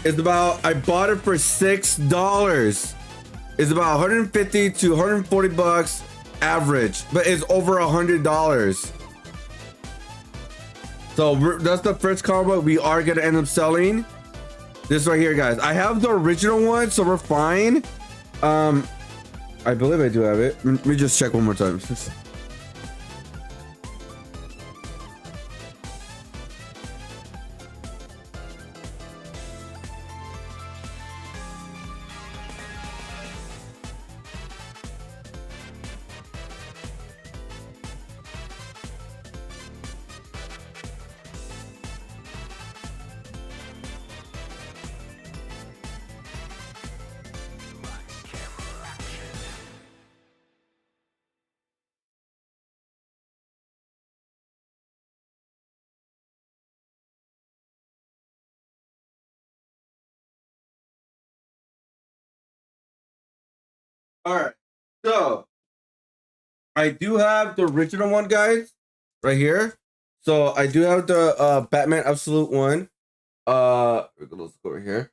is about, I bought it for $6. It's about 150 to 140 bucks average, but it's over $100. So that's the first combo we are gonna end up selling. This right here, guys. I have the original one, so we're fine. I believe I do have it. Let me just check one more time. All right, so I do have the original one, guys, right here. So I do have the Batman Absolute one. Let's go over here.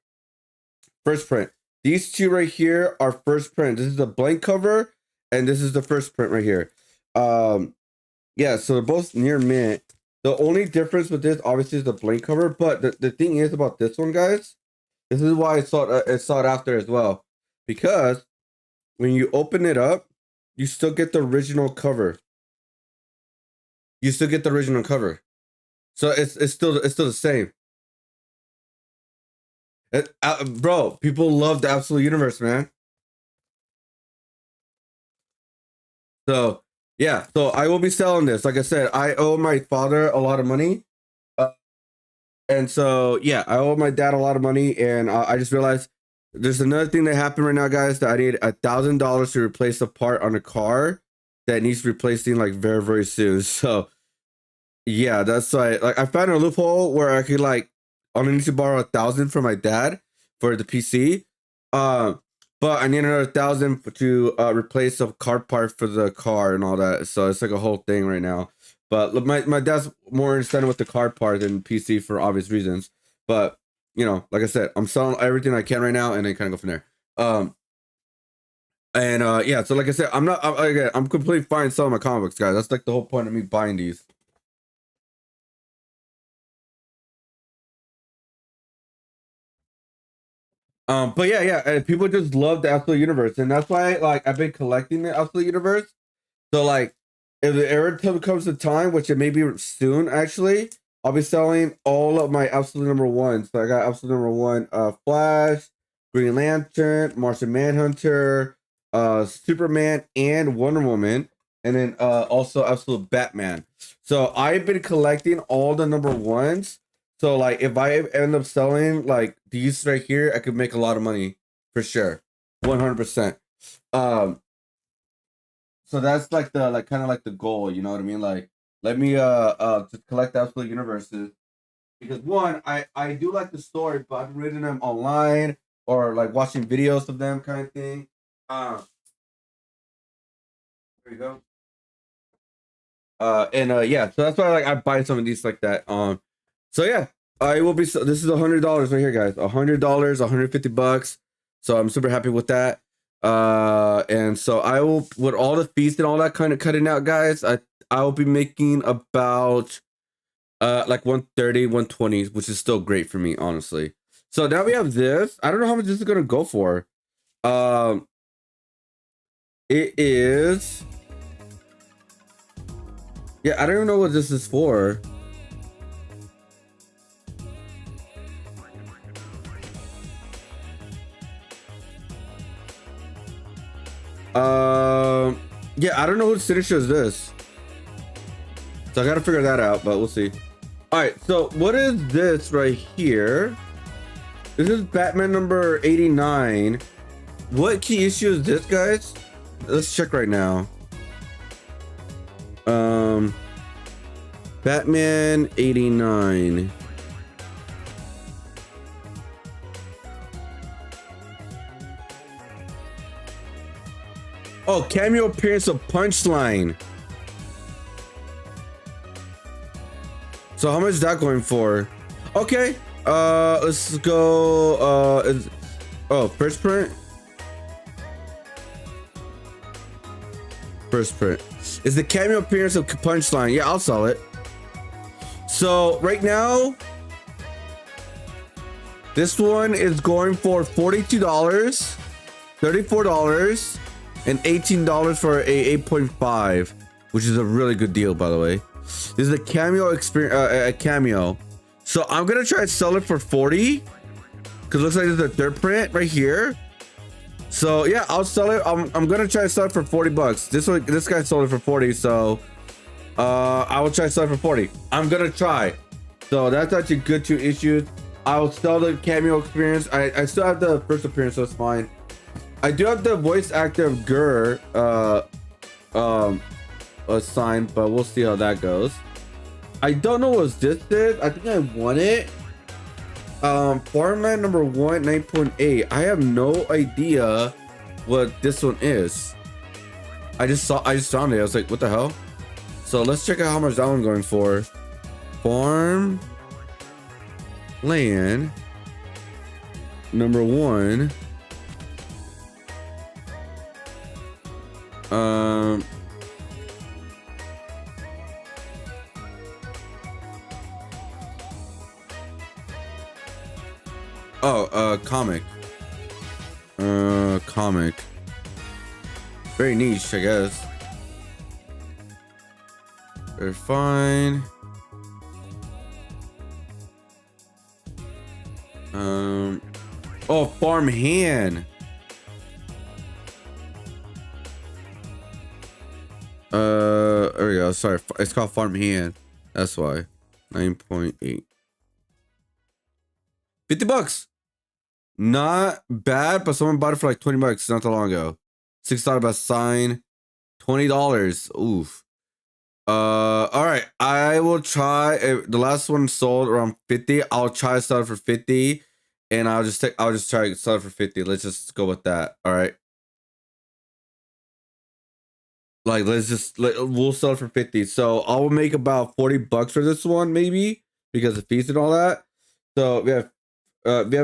First print. These two right here are first print. This is the blank cover, and this is the first print right here. Yeah, so they're both near mint. The only difference with this, obviously, is the blank cover. But the thing is about this one, guys, this is why it's sought after as well, because when you open it up, you still get the original cover. You still get the original cover, so it's still the same. Bro, people love the Absolute Universe, man. So yeah, so I will be selling this. Like I said, I owe my father a lot of money, and so yeah, I owe my dad a lot of money, and I just realized there's another thing that happened right now, guys, that I need $1,000 to replace a part on a car that needs replacing like very, very soon. So yeah, that's like I found a loophole where I could like only need to borrow 1,000 from my dad for the PC. But I need another 1,000 to replace a car part for the car and all that. So it's like a whole thing right now. But my dad's more understanding with the car part than PC for obvious reasons. But you know, like I said, I'm selling everything I can right now, and then kind of go from there. Yeah, so like I said, I'm completely fine selling my comic books, guys. That's like the whole point of me buying these. But yeah, people just love the Absolute Universe, and that's why like I've been collecting the Absolute Universe. So like, if it ever comes to time, which it may be soon, actually, I'll be selling all of my Absolute number one. So I got Absolute number one, Flash, Green Lantern, Martian Manhunter, Superman, and Wonder Woman, and then also Absolute Batman. So I've been collecting all the number ones. So like, if I end up selling like these right here, I could make a lot of money for sure, 100%. So that's like the kind of like the goal, you know what I mean? Like, let me just collect Absolute Universes, because one, I do like the story, but I've been reading them online or like watching videos of them kind of thing. There you go. Yeah, so that's why like I buy some of these like that. So yeah, I will be. This is $100 right here, guys. $100, 150 bucks. So I'm super happy with that. And so I will, with all the fees and all that kind of cutting out, guys, I will be making about like 130, 120, which is still great for me, honestly. So now we have this. I don't know how much this is gonna go for. It is. Yeah, I don't even know what this is for. Yeah, I don't know whose signature is this, so I gotta figure that out, but we'll see. All right, so what is this right here? This is Batman number 89. What key issue is this, guys? Let's check right now. Batman 89. Oh, cameo appearance of Punchline. So how much is that going for? Okay, Let's go. First print. First print is the cameo appearance of Punchline. Yeah, I'll sell it. So right now, this one is going for $42, $34, and $18 for a 8.5, which is a really good deal, by the way. This is a cameo experience, a cameo. So I'm gonna try to sell it for 40, because it looks like there's a third print right here. So yeah, I'll sell it. I'm gonna try to sell it for 40 bucks. This guy sold it for 40, so I will try to sell it for 40. I'm gonna try. So that's actually good. 2 issues. I'll sell the cameo experience. I still have the first appearance, so it's fine. I do have the voice actor of Gur assigned, but we'll see how that goes. I don't know what this is. I think I won it. Format number 1, 9.8. I have no idea what this one is. I just found it. I was like, what the hell? So let's check out how much that one's going for. Farm land number 1. Comic. Comic. Very niche, I guess. Very fine. Oh, farm hand. There we go. Sorry, it's called farm hand. That's why. 9.8. 50 bucks. Not bad, but someone bought it for like 20 bucks not that long ago. $6 by sign. $20. Oof. All right. I will try. The last one sold around 50. I'll try to sell it for 50, and I'll just try to sell it for 50. Let's just go with that. All right. Like, we'll sell it for 50. So I will make about 40 bucks for this one, maybe, because of fees and all that. So we have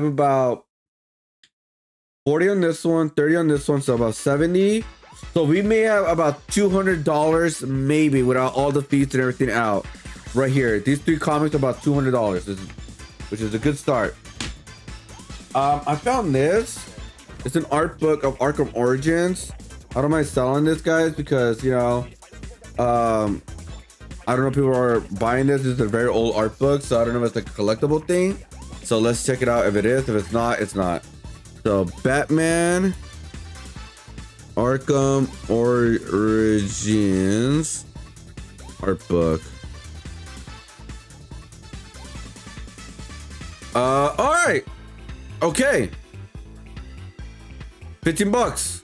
about 40 on this one, 30 on this one, so about 70. So we may have about $200 maybe without all the fees and everything out. Right here, these 3 comics are about $200, which is a good start. I found this. It's an art book of Arkham Origins. I don't mind selling this, guys, because, you know, I don't know if people are buying this. This is a very old art book, so I don't know if it's a collectible thing. So let's check it out. If it is, if it's not, it's not. So Batman Arkham Origins art book. All right. Okay. 15 bucks.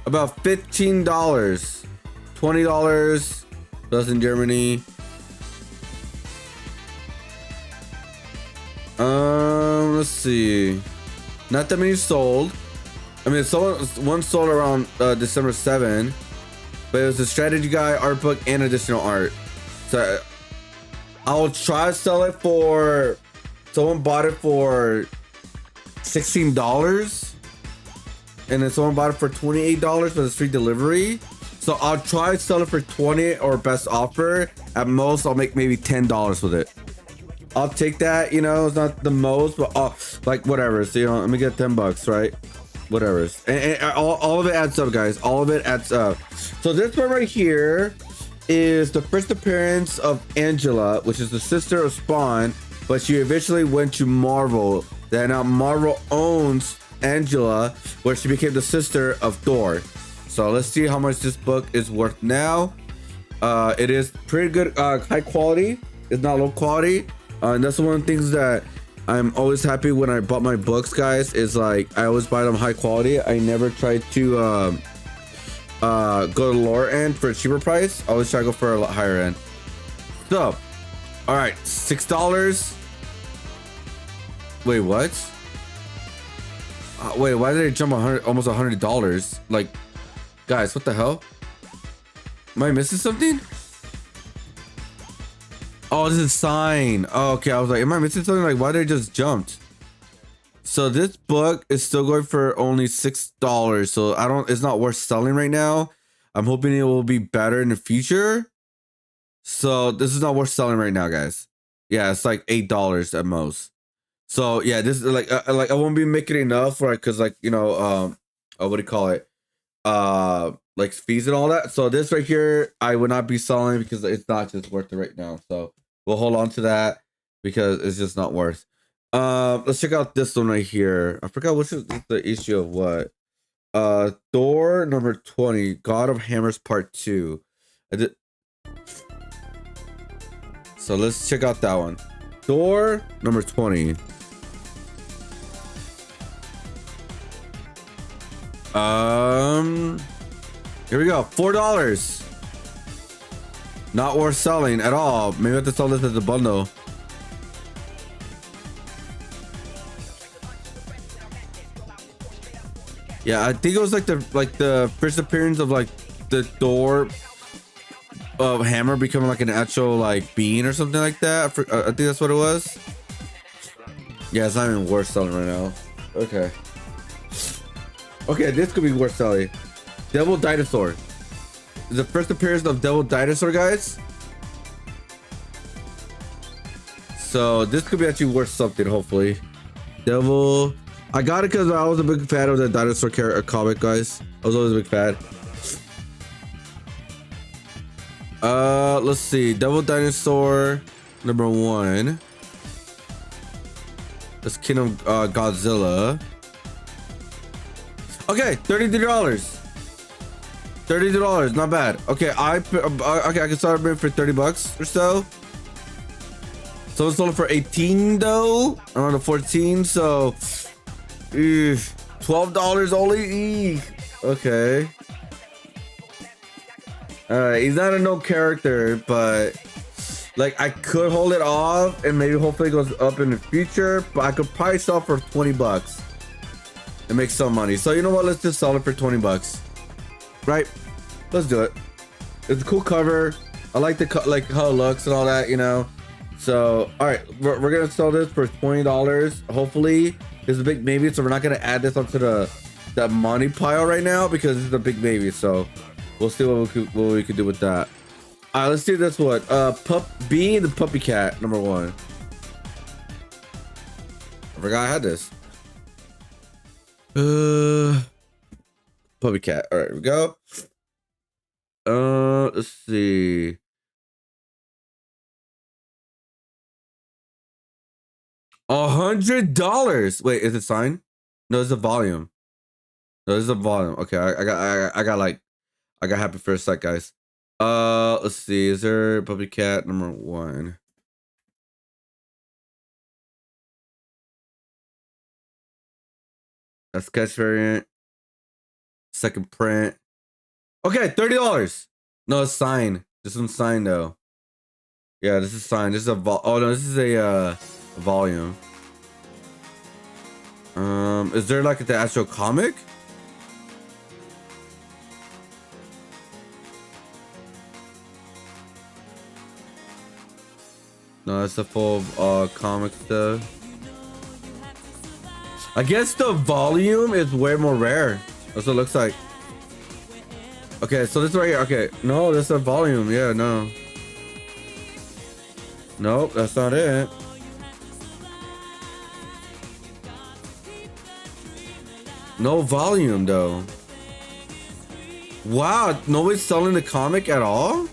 About $15. $20. That's in Germany. Let's see. Not that many sold. I mean, one sold around December 7, but it was a strategy guide, art book, and additional art. So I'll try to sell it for. Someone bought it for $16, and then someone bought it for $28 for the free delivery. So I'll try to sell it for 20 or best offer. At most, I'll make maybe $10 with it. I'll take that, you know, it's not the most, but like whatever. So, you know, let me get 10 bucks, right? Whatever. And all of it adds up, guys. All of it adds up. So this one right here is the first appearance of Angela, which is the sister of Spawn, but she eventually went to Marvel. Then now Marvel owns Angela, where she became the sister of Thor. So let's see how much this book is worth now. It is pretty good, high quality. It's not low quality. And that's one of the things that I'm always happy when I bought my books, guys, is like I always buy them high quality. I never try to go to the lower end for a cheaper price. I always try to go for a lot higher end. So, all right, $6. Wait, what? Wait, why did it jump almost $100? Like, guys, what the hell? Am I missing something? Oh, this is sign. Oh, okay, I was like, am I missing something? Like, why did it just jumped? So this book is still going for only $6. So I don't. It's not worth selling right now. I'm hoping it will be better in the future. So this is not worth selling right now, guys. Yeah, it's like $8 at most. So yeah, this is like I won't be making enough for it because like what do you call it? Like fees and all that. So this right here, I would not be selling because it's not just worth it right now. So we'll hold on to that because it's just not worth. Let's check out this one right here. I forgot which is the issue of what. Thor number 20, God of Hammers Part 2. So let's check out that one. Thor number 20. Here we go. $4. Not worth selling at all. Maybe I have to sell this as a bundle. Yeah, I think it was like the first appearance of like the Thor of hammer becoming like an actual like being or something like that. I think that's what it was. Yeah, it's not even worth selling right now. Okay. Okay, this could be worth selling. Devil Dinosaur. The first appearance of Devil Dinosaur, guys. So this could be actually worth something, hopefully. Devil. I got it because I was a big fan of the dinosaur character comic, guys. I was always a big fan. Let's see. Devil Dinosaur number 1. That's Kingdom Godzilla. Okay, $33. $32, not bad. Okay, I can start bidding for $30 or so. So it's sold for 18 though, around the 14. So $12 only. Okay. All right, he's not a no character, but like I could hold it off and maybe hopefully it goes up in the future. But I could probably sell for $20 and make some money. So you know what? Let's just sell it for $20. Right? Let's do it. It's a cool cover. I like the like how it looks and all that, you know. So all right, we're gonna sell this for $20. Hopefully, this is a big maybe. So we're not gonna add this onto the money pile right now because this is a big maybe. So we'll see what we could do with that. All right, let's do this one. Pup B and the Puppy Cat number 1. I forgot I had this. Puppy Cat. All right, here we go. Let's see. $100. Wait, is it signed? No, it's a volume. No, this is a volume. Okay, I got happy for a sec, guys. Let's see. Is there Puppy Cat number 1? A sketch variant. Second print. Okay, $30. No, it's signed. This one's signed though. Yeah, this is signed. This is a oh no, this is a volume. Is there like the actual comic? No, it's the full comic stuff. I guess the volume is way more rare. That's what it looks like. Okay, so this right here. Okay, no, that's a volume. Yeah, no. Nope, that's not it. No volume though. Wow, nobody's selling the comic at all?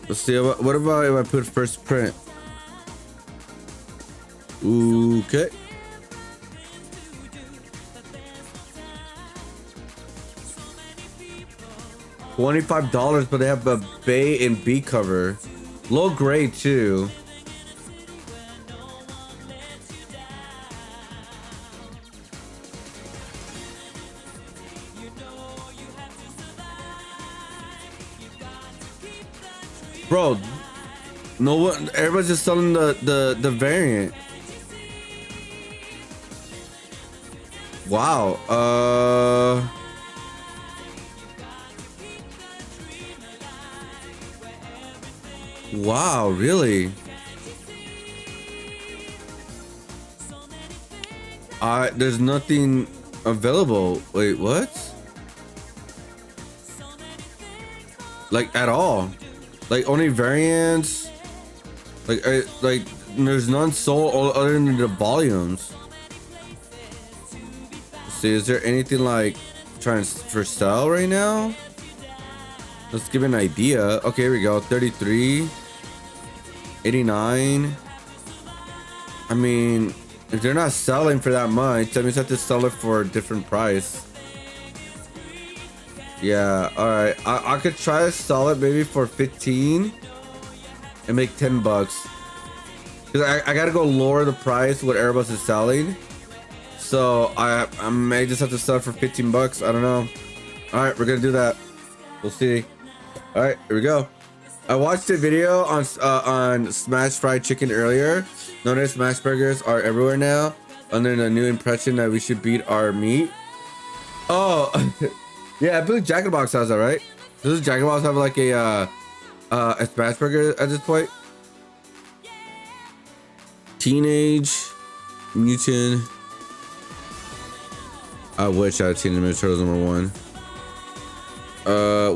Let's see, what about if I put first print? Okay. $25, but they have a Bay and B cover. Low grade too. Bro, no one, everybody's just selling the variant. Wow. Wow, really? There's nothing available. Wait, what? Like at all? Like only variants? Like there's none sold other than the volumes. Let's see, is there anything like trying for sale right now? Let's give an idea. Okay, here we go. 33, 89. I mean, if they're not selling for that much, that means I have to sell it for a different price. Yeah, all right. I could try to sell it maybe for 15 and make 10 bucks. Cause I gotta go lower the price what Airbus is selling. So I may just have to sell it for 15 bucks. I don't know. All right, we're gonna do that. We'll see. All right, here we go. I watched a video on Smash Fried Chicken earlier. Notice smash burgers are everywhere now under the new impression that we should beat our meat. Oh, yeah, I believe Jack in the Box has that, right? Does Jack in the Box have like a smash burger at this point? Teenage Mutant. I wish I had Teenage Mutant Turtles #1.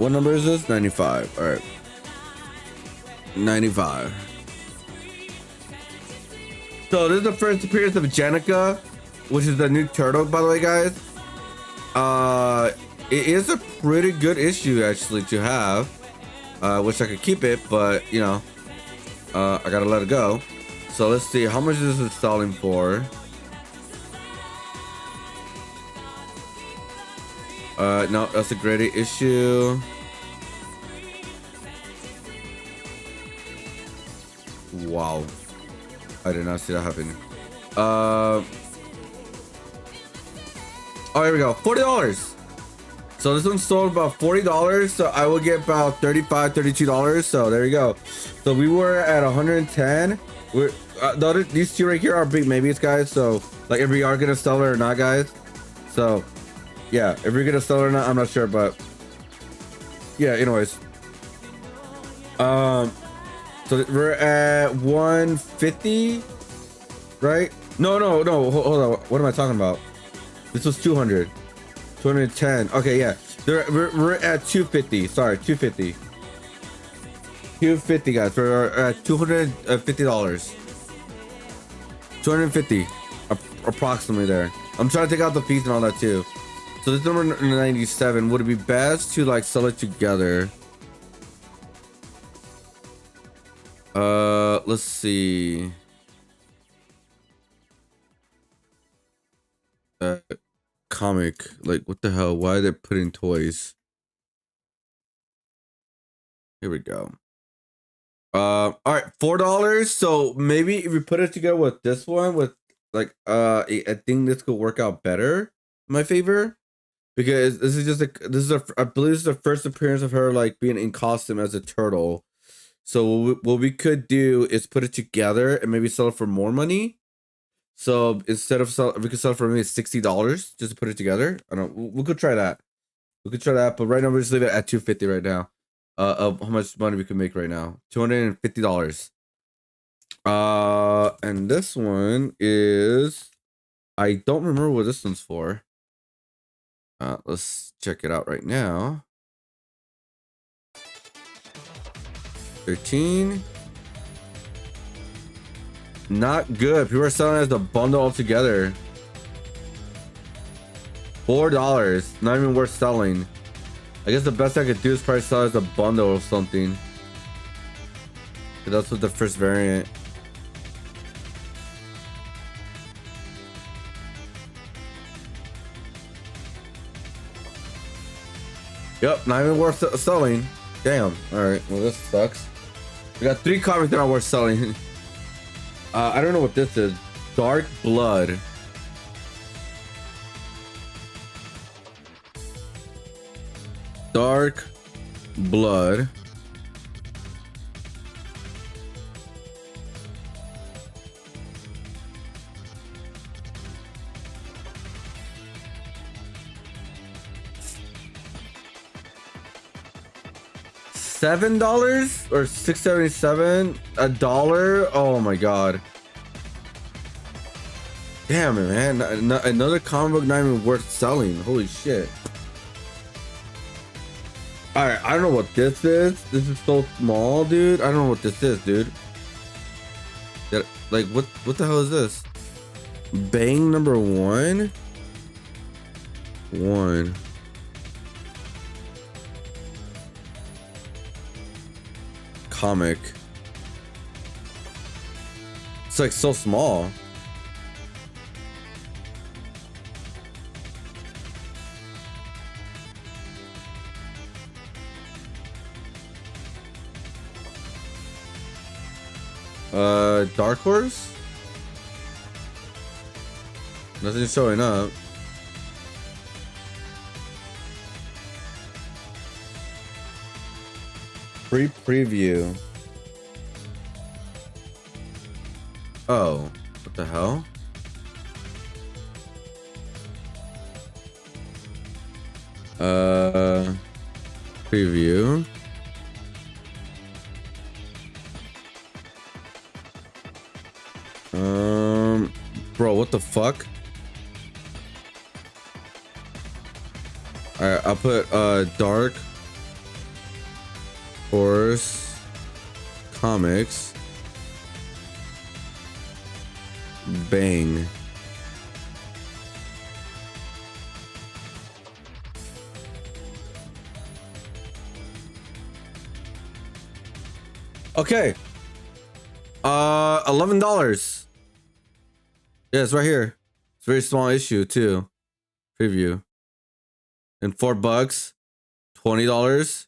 What number is this? 95. All right. 95. So this is the first appearance of Jenica, which is the new turtle, by the way, guys. It is a pretty good issue actually to have. Wish I could keep it, but you know, I gotta let it go. So let's see how much this is selling for. No, that's a great issue. Wow, I did not see that happen. Oh, here we go. $40. So this one sold about $40. So I will get about $35, $32. So there you go. So we were at 110. We're these two right here are big maybes, guys. So like if we are gonna sell it or not, guys. So yeah, if we're gonna sell it or not, I'm not sure, but yeah. Anyways, so we're at 150, right? No, hold on. What am I talking about? This was 200, 210. Okay, yeah. We're at 250. Sorry, 250. 250, guys. We're at $250. 250, approximately there. I'm trying to take out the piece and all that too. So this number 97. Would it be best to like sell it together? Let's see. Comic, like what the hell? Why are they putting toys? Here we go. All right, $4. So maybe if we put it together with this one, with like I think this could work out better in my favor, because this is just I believe this is the first appearance of her like being in costume as a turtle. So what we could do is put it together and maybe sell it for more money. So instead of we could sell it for maybe $60 just to put it together. I don't. We could try that. We could try that, but right now we're just leave it at 250 right now. Of how much money we can make right now, $250. And this one is, I don't remember what this one's for. Let's check it out right now. 13. Not good. People are selling it as a bundle altogether. $4. Not even worth selling. I guess the best I could do is probably sell it as a bundle or something. That's what the first variant. Yep, not even worth selling. Damn. All right. Well, this sucks. We got 3 comics that are worth selling. I don't know what this is. Dark Blood. Dark Blood. $7 or $6.77, $1. Oh my god. Damn it, man. Another comic book not even worth selling. Holy shit. Alright, I don't know what this is. This is so small, dude. I don't know what this is, dude. Like, what the hell is this? Bang number 1? 1. Comic. It's like so small. Dark Horse? Nothing's showing up. Free preview. Oh, what the hell? Preview. Bro, what the fuck? Alright, I'll put Dark Horse Comics Bang. Okay. $11. Yeah, it's right here. It's a very small issue too. Preview. And $4. $20.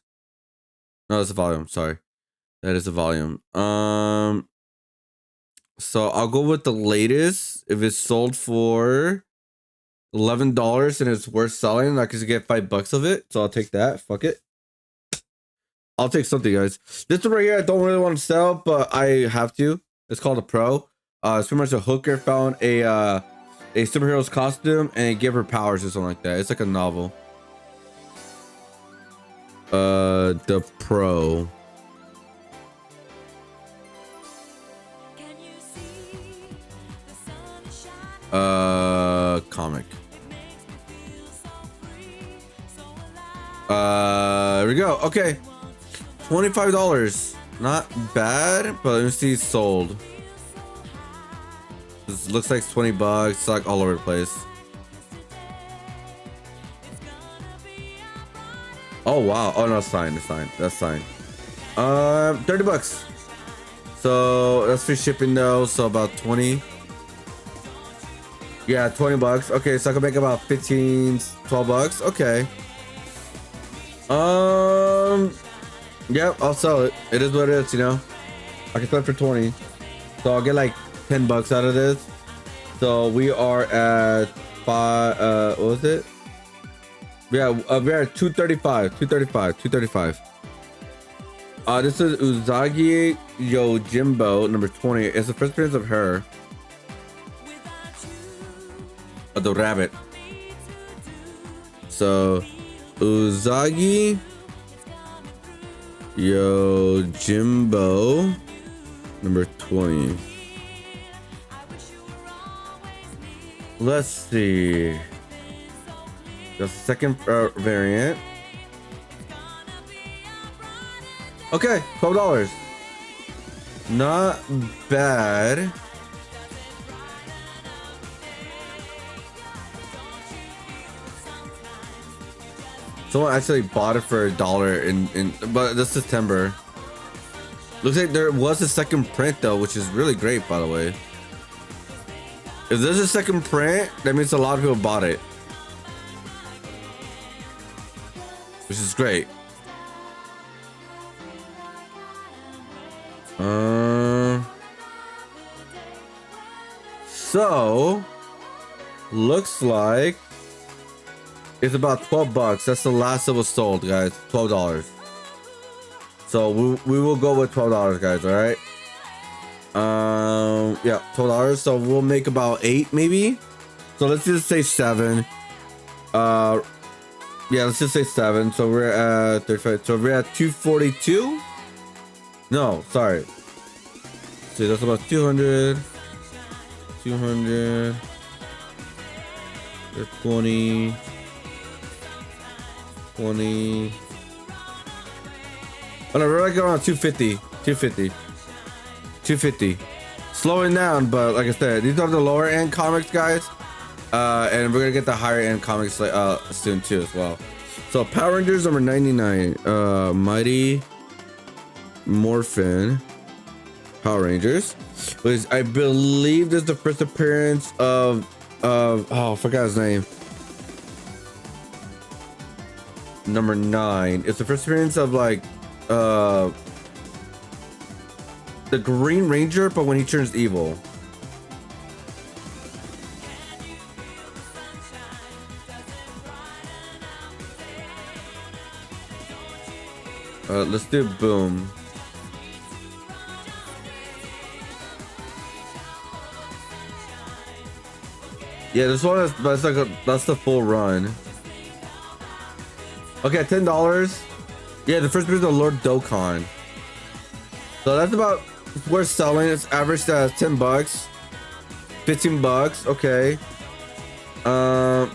No, that's the volume. Sorry. That is the volume. So I'll go with the latest. If it's sold for $11 and it's worth selling, I could get $5 of it. So I'll take that. Fuck it. I'll take something, guys. This one right here, I don't really want to sell, but I have to. It's called a Pro. It's pretty much a hooker found a superhero's costume and give her powers or something like that. It's like a novel. The Pro. Comic. There we go. Okay. $25. Not bad, but let me see sold. This looks like it's $20. It's like all over the place. Oh wow. Oh no, it's fine. It's fine. That's fine. $30. So that's free shipping though. So about 20. Yeah, $20. Okay, so I can make about 15, $12. Okay. Yep, I'll sell it. It is what it is, you know. I can sell it for 20. So I'll get like $10 out of this. So we are at what was it? Yeah, we're at 235. This is Uzagi Yojimbo, number 20. It's the first appearance of her. The rabbit. So Uzagi Yojimbo, number 20. Let's see. The second variant. Okay, $12. Not bad. Someone actually bought it for $1 but this September. Looks like there was a second print though, which is really great, by the way. If there's a second print, that means a lot of people bought it, which is great. So looks like it's about $12. That's the last that was sold, guys. $12. So we will go with $12, guys. All right. Yeah, $12. So we'll make about 8, maybe. So let's just say 7. Yeah, let's just say 7. So we're at 35. So we're at 242. No, sorry. See, that's about 200. 200. 20. 20. Oh no, we're like around 250. 250. 250. Slowing down, but like I said, these are the lower end comics, guys. And we're gonna get the higher end comics soon too as well. So Power Rangers number 99. Mighty Morphin Power Rangers, which I believe this is the first appearance of oh, I forgot his name. Number 9. It's the first appearance of like the Green Ranger, but when he turns evil. Let's do Boom. Yeah, this one is that's like that's the full run. Okay, $10. Yeah, the first appearance of Lord Dokkan. So that's about we're selling. It's averaged at $10, $15. Okay.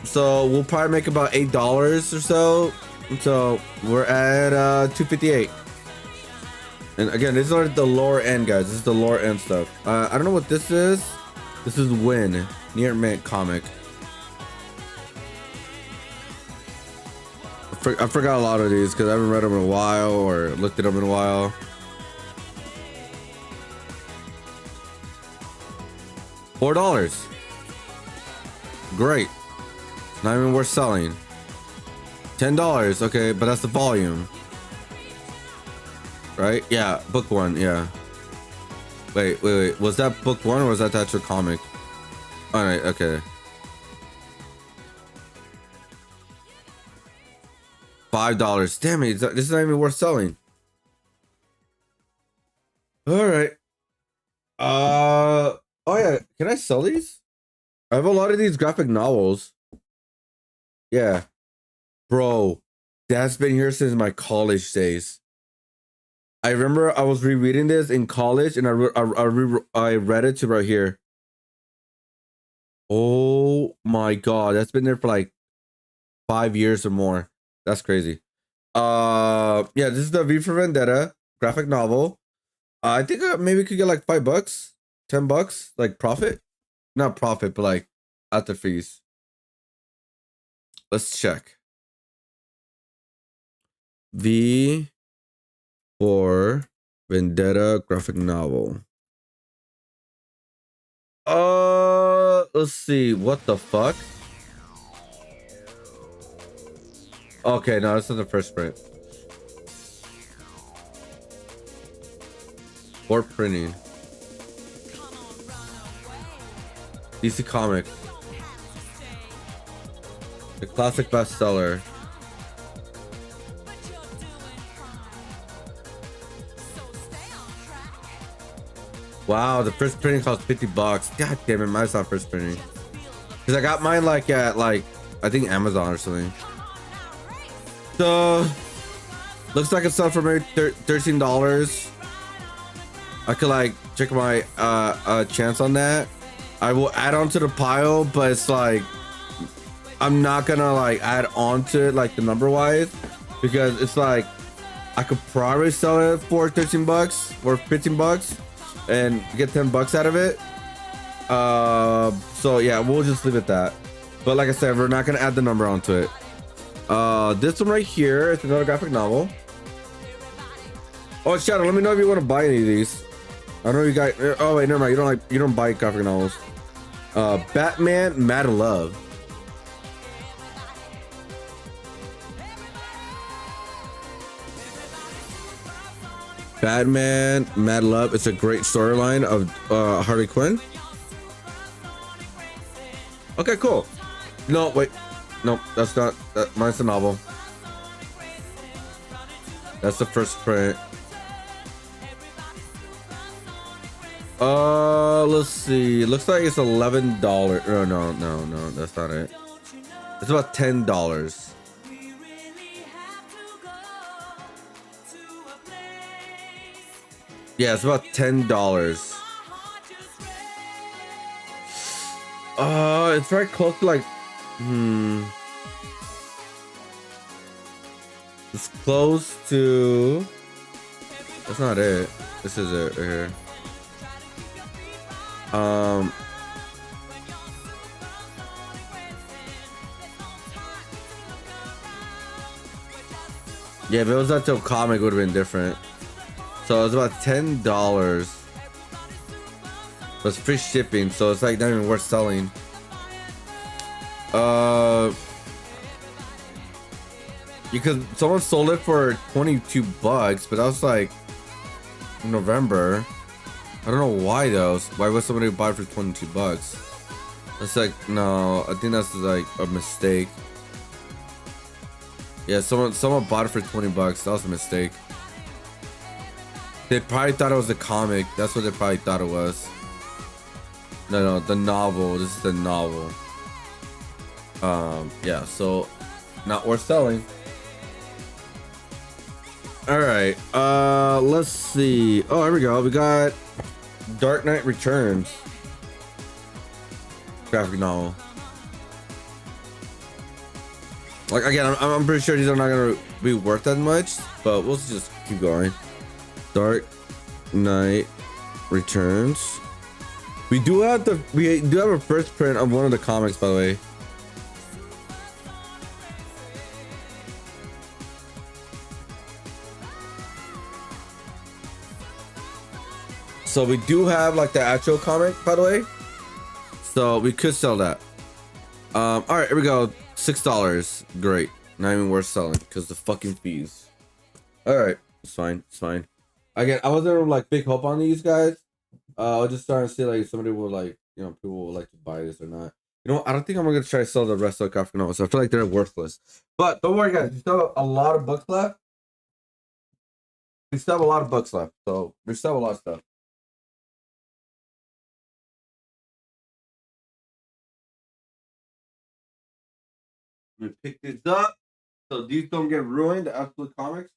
So we'll probably make about $8 or so. So we're at 258. And again, these are the lower end, guys. This is the lower end stuff. I don't know what this is. This is Win Near Mint comic. I forgot a lot of these because I haven't read them in a while or looked at them in a while. $4. Great. Not even worth selling. $10. Okay, but that's the volume. Right? Yeah, book 1. Yeah. Wait. Was that book 1 or was that the actual comic? All right. Okay. $5. Damn it! This is not even worth selling. All right. Oh yeah. Can I sell these? I have a lot of these graphic novels. Yeah. Bro, that's been here since my college days. I remember I was rereading this in college and I read it to right here. Oh my God. That's been there for like 5 years or more. That's crazy. Yeah, this is the V for Vendetta graphic novel. I think maybe we could get like $5, $10, like profit. Not profit, but like after fees. Let's check. V for Vendetta graphic novel. Let's see. What the fuck? Okay, no, this is the first print. Or printing. DC comic. The classic bestseller. Wow, the first printing cost $50. God damn it, mine's not first printing. Cause I got mine like at like I think Amazon or something. So looks like it's up for maybe $13. I could like check my chance on that. I will add on to the pile, but it's like I'm not gonna like add on to it like the number wise because it's like I could probably sell it for $13 or $15 and get $10 out of it. So yeah, we'll just leave it at that. But like I said, we're not gonna add the number onto it. This one right here is another graphic novel. Oh, Shadow, let me know if you want to buy any of these. I know you guys. Oh wait, never mind. You don't buy graphic novels. Batman Mad Love. Batman Mad Love. It's a great storyline of Harley Quinn. Okay, cool. No, wait. No, that's not. Mine's the novel. That's the first print. Let's see. It looks like it's $11. No, that's not it. It's about $10. Yeah, it's about $10. It's very close to like, it's close to. That's not it. This is it right here. Yeah, if it was not to a comic, it would have been different. So it's about $10. But it's free shipping, so it's like not even worth selling. Because someone sold it for $22, but that was like in November. I don't know why though. Why would somebody buy it for $22? That's like, no, I think that's like a mistake. Yeah, someone bought it for $20. That was a mistake. They probably thought it was a comic. That's what they probably thought it was. No, the novel. This is the novel. Yeah, so not worth selling. All right, let's see. Oh, here we go. We got Dark Knight Returns graphic novel. Like, again, I'm pretty sure these are not gonna be worth that much, but we'll just keep going. Dark Knight Returns. We do have a first print of one of the comics, by the way. So we do have like the actual comic, by the way. So we could sell that. All right, here we go. $6. Great. Not even worth selling because the fucking fees. All right, it's fine. It's fine. Again, I wasn't like big hope on these guys. I was just starting to see like somebody will like, you know, people would like to buy this or not. You know, I don't think I'm gonna try to sell the rest of the graphic novels. I feel like they're worthless. But don't worry, guys. We still have a lot of books left. We still have a lot of books left, so we still have a lot of stuff. We pick this up so these don't get ruined. The absolute comics.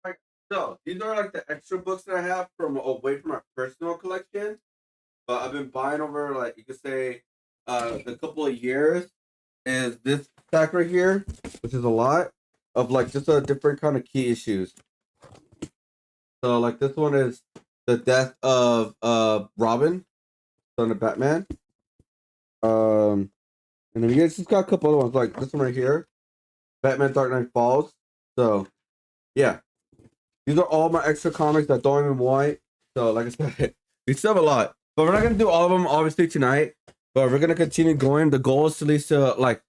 Right. So these are like the extra books that I have from away from my personal collection, but I've been buying over like you could say a couple of years. Is this stack right here, which is a lot of like just a different kind of key issues. So like this one is the death of Robin, son of Batman. And then we just got a couple other ones like this one right here, Batman Dark Knight Falls. So yeah, these are all my extra comics that don't even want. So like I said, we still have a lot, but we're not gonna do all of them obviously tonight. But we're gonna continue going. The goal is to at least like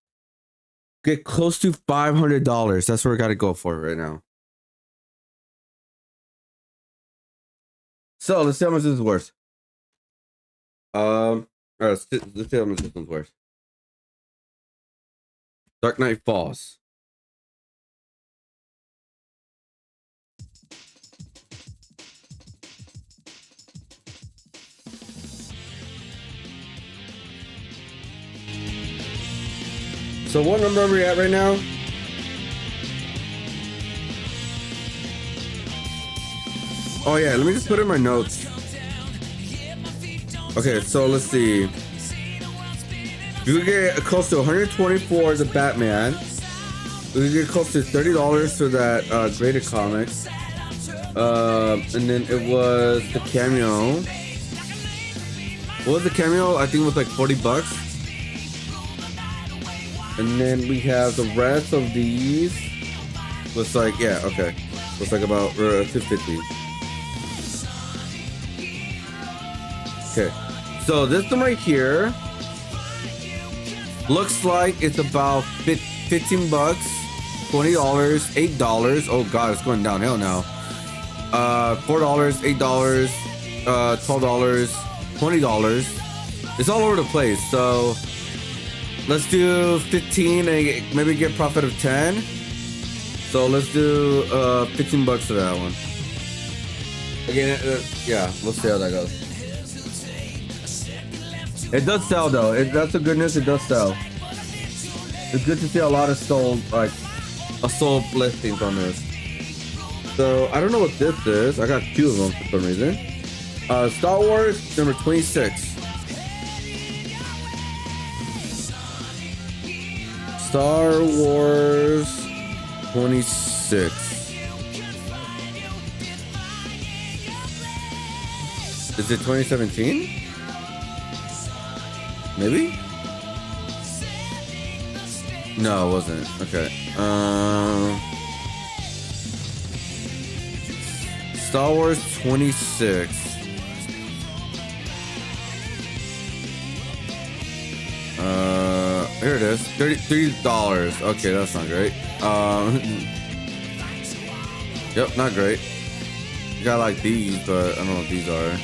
get close to $500. That's what we gotta go for right now. So let's see how much this is worth. All right, let's see how much this one's worth. Dark Knight Falls. So what number are we at right now? Oh yeah, let me just put in my notes. Okay, so let's see. We could get close to 124 as a Batman. We could get close to $30 for that graded comics. And then it was the cameo. What was the cameo? I think it was like $40. And then we have the rest of these. Looks like, yeah, okay. Looks like about 250. Okay, so this one right here looks like it's about $15, $20, $8. Oh god, it's going downhill now. $4, $8, $12, $20. It's all over the place. So let's do 15 and maybe get profit of 10. So let's do 15 bucks for that one. Again, yeah, let's see how that goes. It does sell though. That's the good news. It does sell. It's good to see a lot of sold listings on this. So I don't know what this is. I got 2 of them for some reason. Star Wars number 26. Star Wars 26. Is it 2017? Maybe? No, it wasn't. Okay. Star Wars 26. Here it is. $33. Okay, that's not great. Yep, not great. You got like these, but I don't know what these are.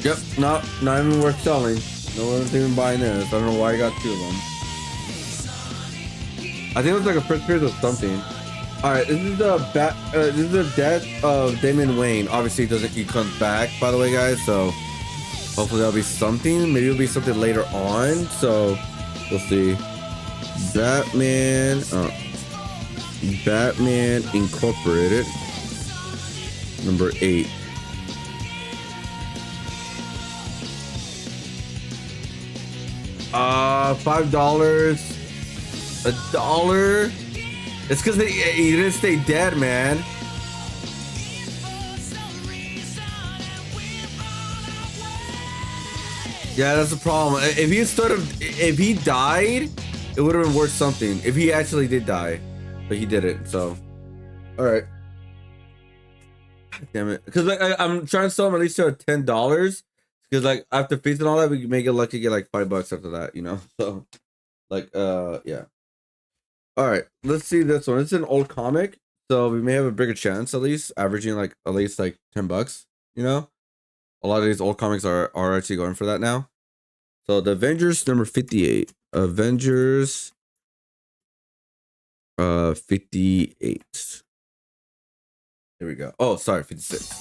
Yep, not even worth selling. No one's even buying this. I don't know why I got 2 of them. I think it was like a first period of something. All right, this is the death of Damon Wayne. Obviously, he comes back, by the way, guys. So hopefully that'll be something. Maybe it'll be something later on. So we'll see. Batman Incorporated, number 8. $5, $1. It's because he didn't stay dead, man. Yeah, that's the problem. If he died, it would have been worth something. If he actually did die, but he didn't. So, all right. Damn it, because like I'm trying to sell him at least to $10. Because like after fees and all that, we can make it lucky, get like $5 after that, you know. So, like, yeah. All right, let's see this one. It's an old comic, so we may have a bigger chance, at least averaging like at least like $10. You know, a lot of these old comics are actually going for that now. So the Avengers number 58. Avengers 58. Here we go. Oh, sorry, 56.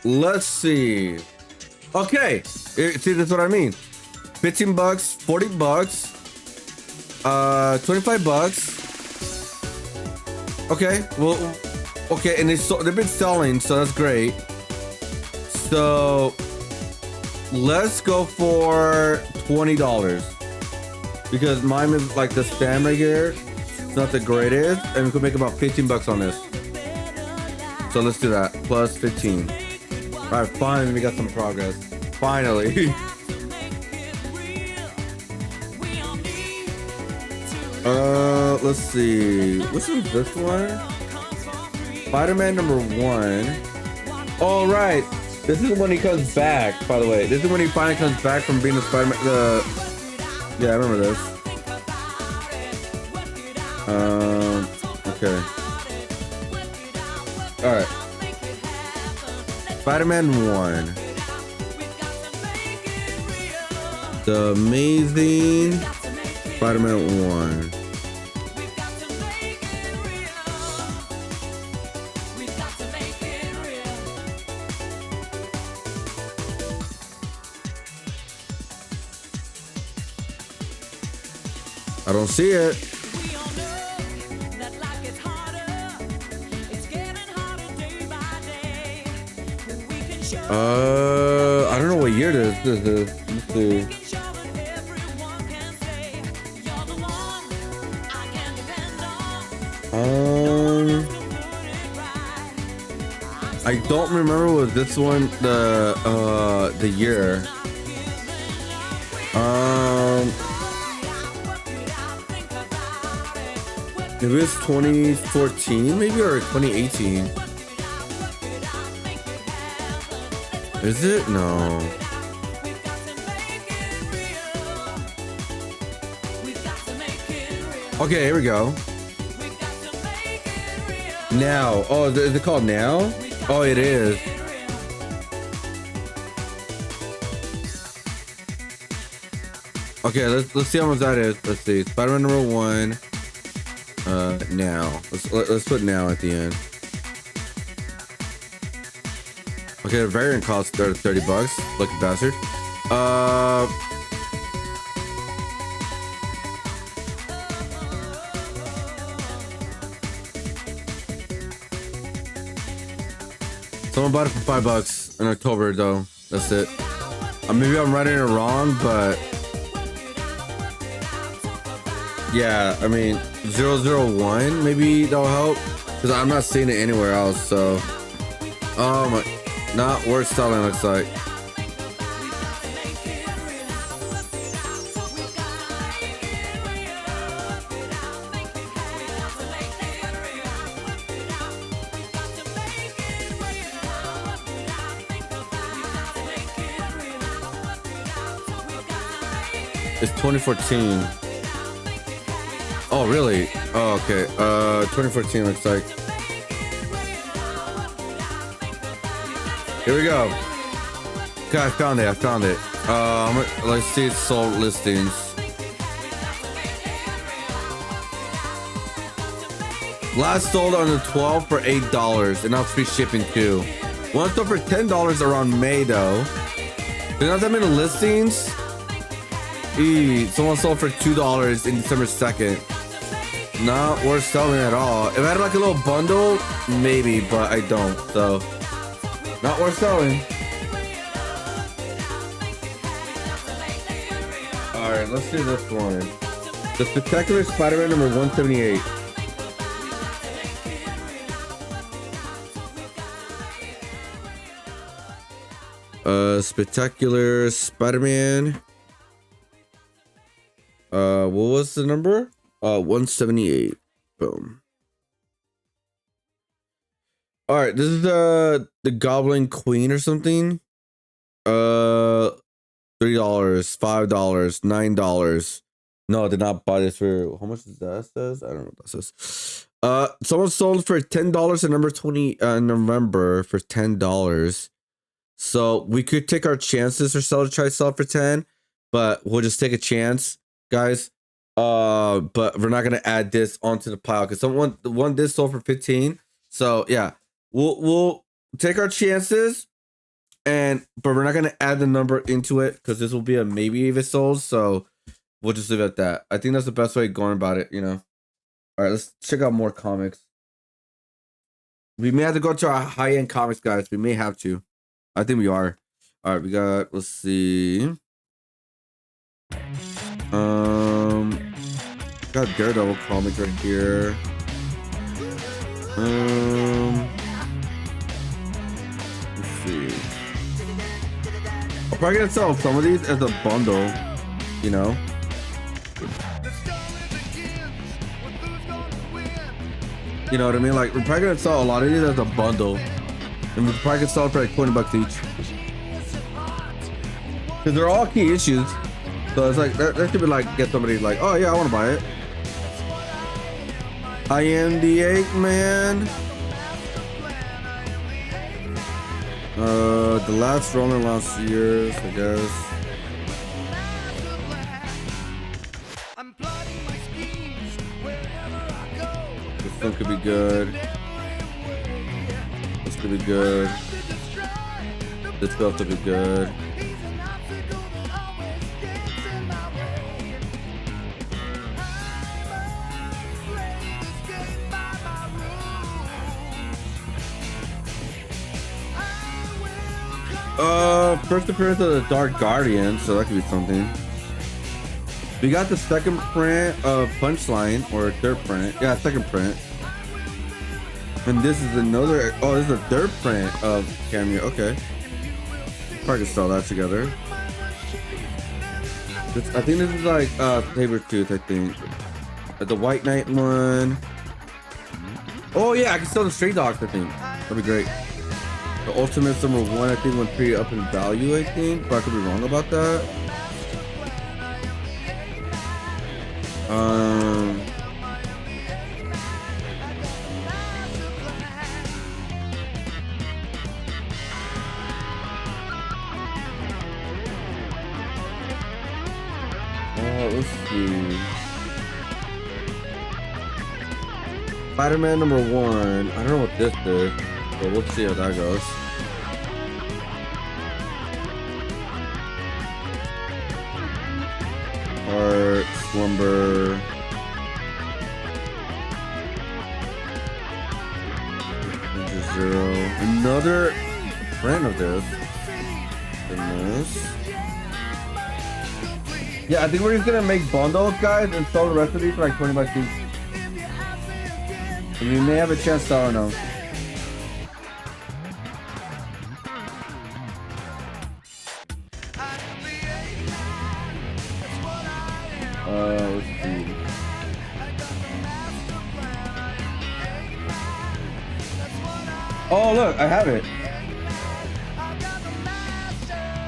Let's see. Okay, see, this is what I mean. $15, $40, $25. Okay, well, okay, and they've been selling, so that's great. So let's go for $20 because mine is like the spam right here. It's not the greatest, and we could make about $15 on this. So let's do that. Plus 15. All right, finally we got some progress. Finally. Let's see. Which one's this one? Spider-Man number 1. All right. This is when he comes back, by the way. This is when he finally comes back from being a Spider-Man. Yeah, I remember this. Okay. All right. Spider-Man 1. The Amazing Spider-Man 1. I don't see it. I don't know what year this is. Let's see. I don't remember was this one the year. Maybe it's 2014, maybe, or 2018. Is it? No. Okay, here we go. Now. Oh, is it called Now? Oh, it is. Okay, let's see how much that is. Let's see. Spider-Man number 1. Now. Let's put now at the end. Okay, the variant costs $30. Lucky bastard. Someone bought it for $5 in October though. That's it. Maybe I'm writing it wrong, but yeah, I mean 001 maybe that'll help because I'm not seeing it anywhere else. So, oh my, not worth selling. Looks like. It's 2014. Oh, really? Oh, okay. 2014 looks like. Here we go. Okay, I found it. Let's see its sold listings. Last sold on the 12th for $8, and now free shipping too. One sold for $10 around May though. There's not that many listings. Someone sold for $2 in December 2nd. Not worth selling at all. If I had like a little bundle, maybe, but I don't. So, not worth selling. All right, let's do this one. The Spectacular Spider-Man number 178. Spectacular Spider-Man. What was the number? 178. Boom. All right, this is the Goblin Queen or something. $3, $5, $9. No, I did not buy this for how much does that says? I don't know what that says. Someone sold for $10 in number 20 November for $10. So we could take our chances or try to sell for 10, but we'll just take a chance, guys. But we're not gonna add this onto the pile because one this sold for 15. So yeah, we'll take our chances, but we're not gonna add the number into it because this will be a maybe if it sold. So we'll just leave it at that. I think that's the best way of going about it, you know. All right, let's check out more comics. We may have to go to our high-end comics, guys. We may have to. I think we are. All right, we got. Let's see. Got Daredevil comic right here. Let's see. I'm probably gonna sell some of these as a bundle, you know. You know what I mean? Like we're probably gonna sell a lot of these as a bundle, and we're probably gonna sell it for like $20 each. Because they're all key issues, so it's like that should be like get somebody like, oh yeah, I want to buy it. I am the Eggman. The last Roman last year's, I guess. This one could be good. This could be good. This stuff could be good. First appearance of the Dark Guardian, so that could be something. We got the second print of Punchline, or third print. Yeah, second print. And this is another. Oh, this is a third print of Cameo. Okay, probably could sell that together. I think this is like Sabretooth. I think the White Knight one. Oh yeah, I can sell the Stray Dogs. I think that'd be great. The Ultimate number 1, I think, went pretty up in value, I think, but I could be wrong about that. Let's see. Spider-Man #1. I don't know what this is, but we'll see how that goes. Heart, Slumber. Zero. Another brand of this. Goodness. Yeah, I think we're just gonna make bundles, guys, and sell the rest of these for like 20 bucks each. And we may have a chance to, I don't know. Let's see. Oh, look, I have it.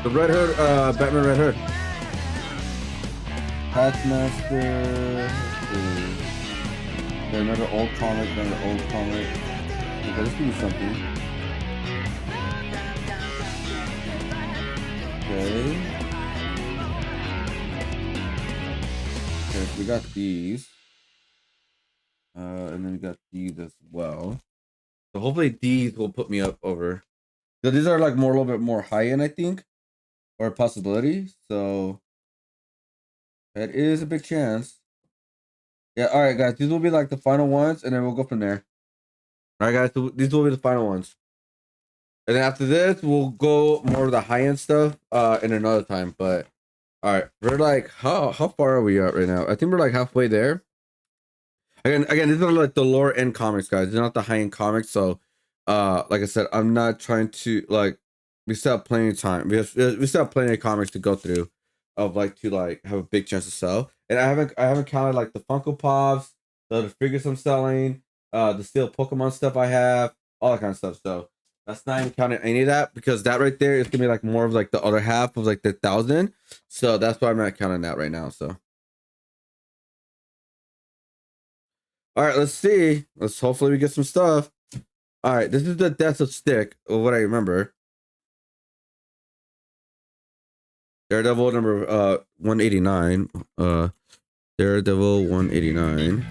The Red Hood, Batman Red Hood. Taskmaster. Another old comic, another old comic. Okay, let's do something. Okay. Okay, so we got these. And then we got these as well. So hopefully these will put me up over. So these are like more, a little bit more high end, I think, or a possibility. So that is a big chance. Yeah. All right, guys. These will be like the final ones, and then we'll go from there. All right, guys. So these will be the final ones, and then after this, we'll go more of the high end stuff in another time. But all right, we're like how far are we at right now? I think we're like halfway there. Again, these are like the lower end comics, guys. They're not the high end comics. So, like I said, I'm not trying to like. We still have plenty of time. We still have plenty of comics to go through, of like to like have a big chance to sell. And I haven't counted like the Funko Pops, the figures I'm selling, the still Pokemon stuff I have, all that kind of stuff. So that's not even counting any of that, because that right there is gonna be like more of like the other half of like the 1,000. So that's why I'm not counting that right now. So. All right, let's see. Let's hopefully we get some stuff. All right, this is the Death of Stick, or what I remember. Daredevil number 189. Daredevil 189.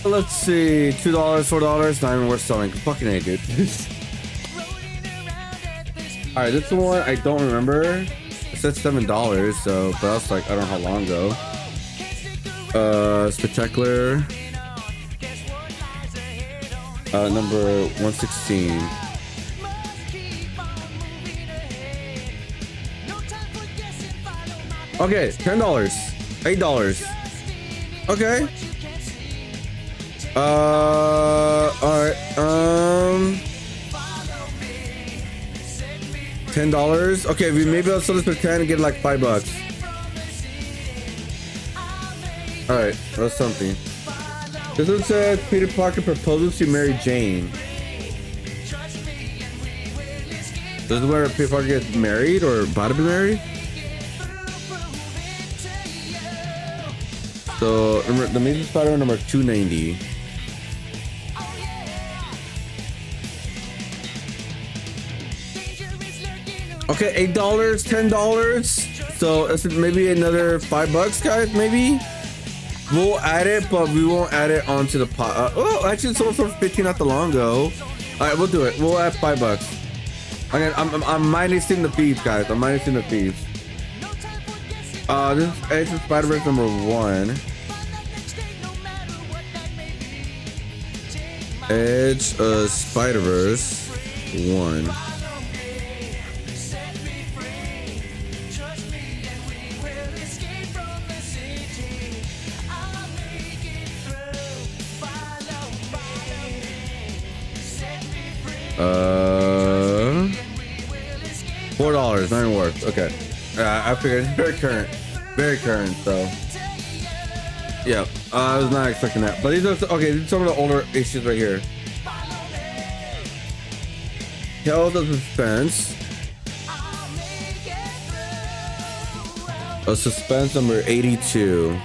Let's see. $2, $4, not even worth selling. Fucking A, dude. All right, this is the one I don't remember. It said $7, so but that's like I don't know how long ago. Spectacular. Number 116. Okay, $10, $8. Okay. All right. $10. Okay, we maybe I'll sell this for 10 and get like $5. All right, that's something. This one says Peter Parker proposes to Mary Jane. This is where Peter Parker gets married or about to be married. So the Amazing Spider-Man number 290. Okay, $8, $10. So it's maybe another $5, guys. Maybe. We'll add it, but we won't add it onto the pot. Oh, actually, someone sold 15 not that long ago. All right, we'll do it. We'll add $5. I'm minusing the fees, guys. I'm minusing the fees. This is Edge of Spider-Verse number 1. Edge of Spider-Verse 1. $4, not even worth. Okay. I figured it's very current. So yeah, I was not expecting that. But these are okay. These are some of the older issues right here. Tales of Suspense. A Suspense number 82.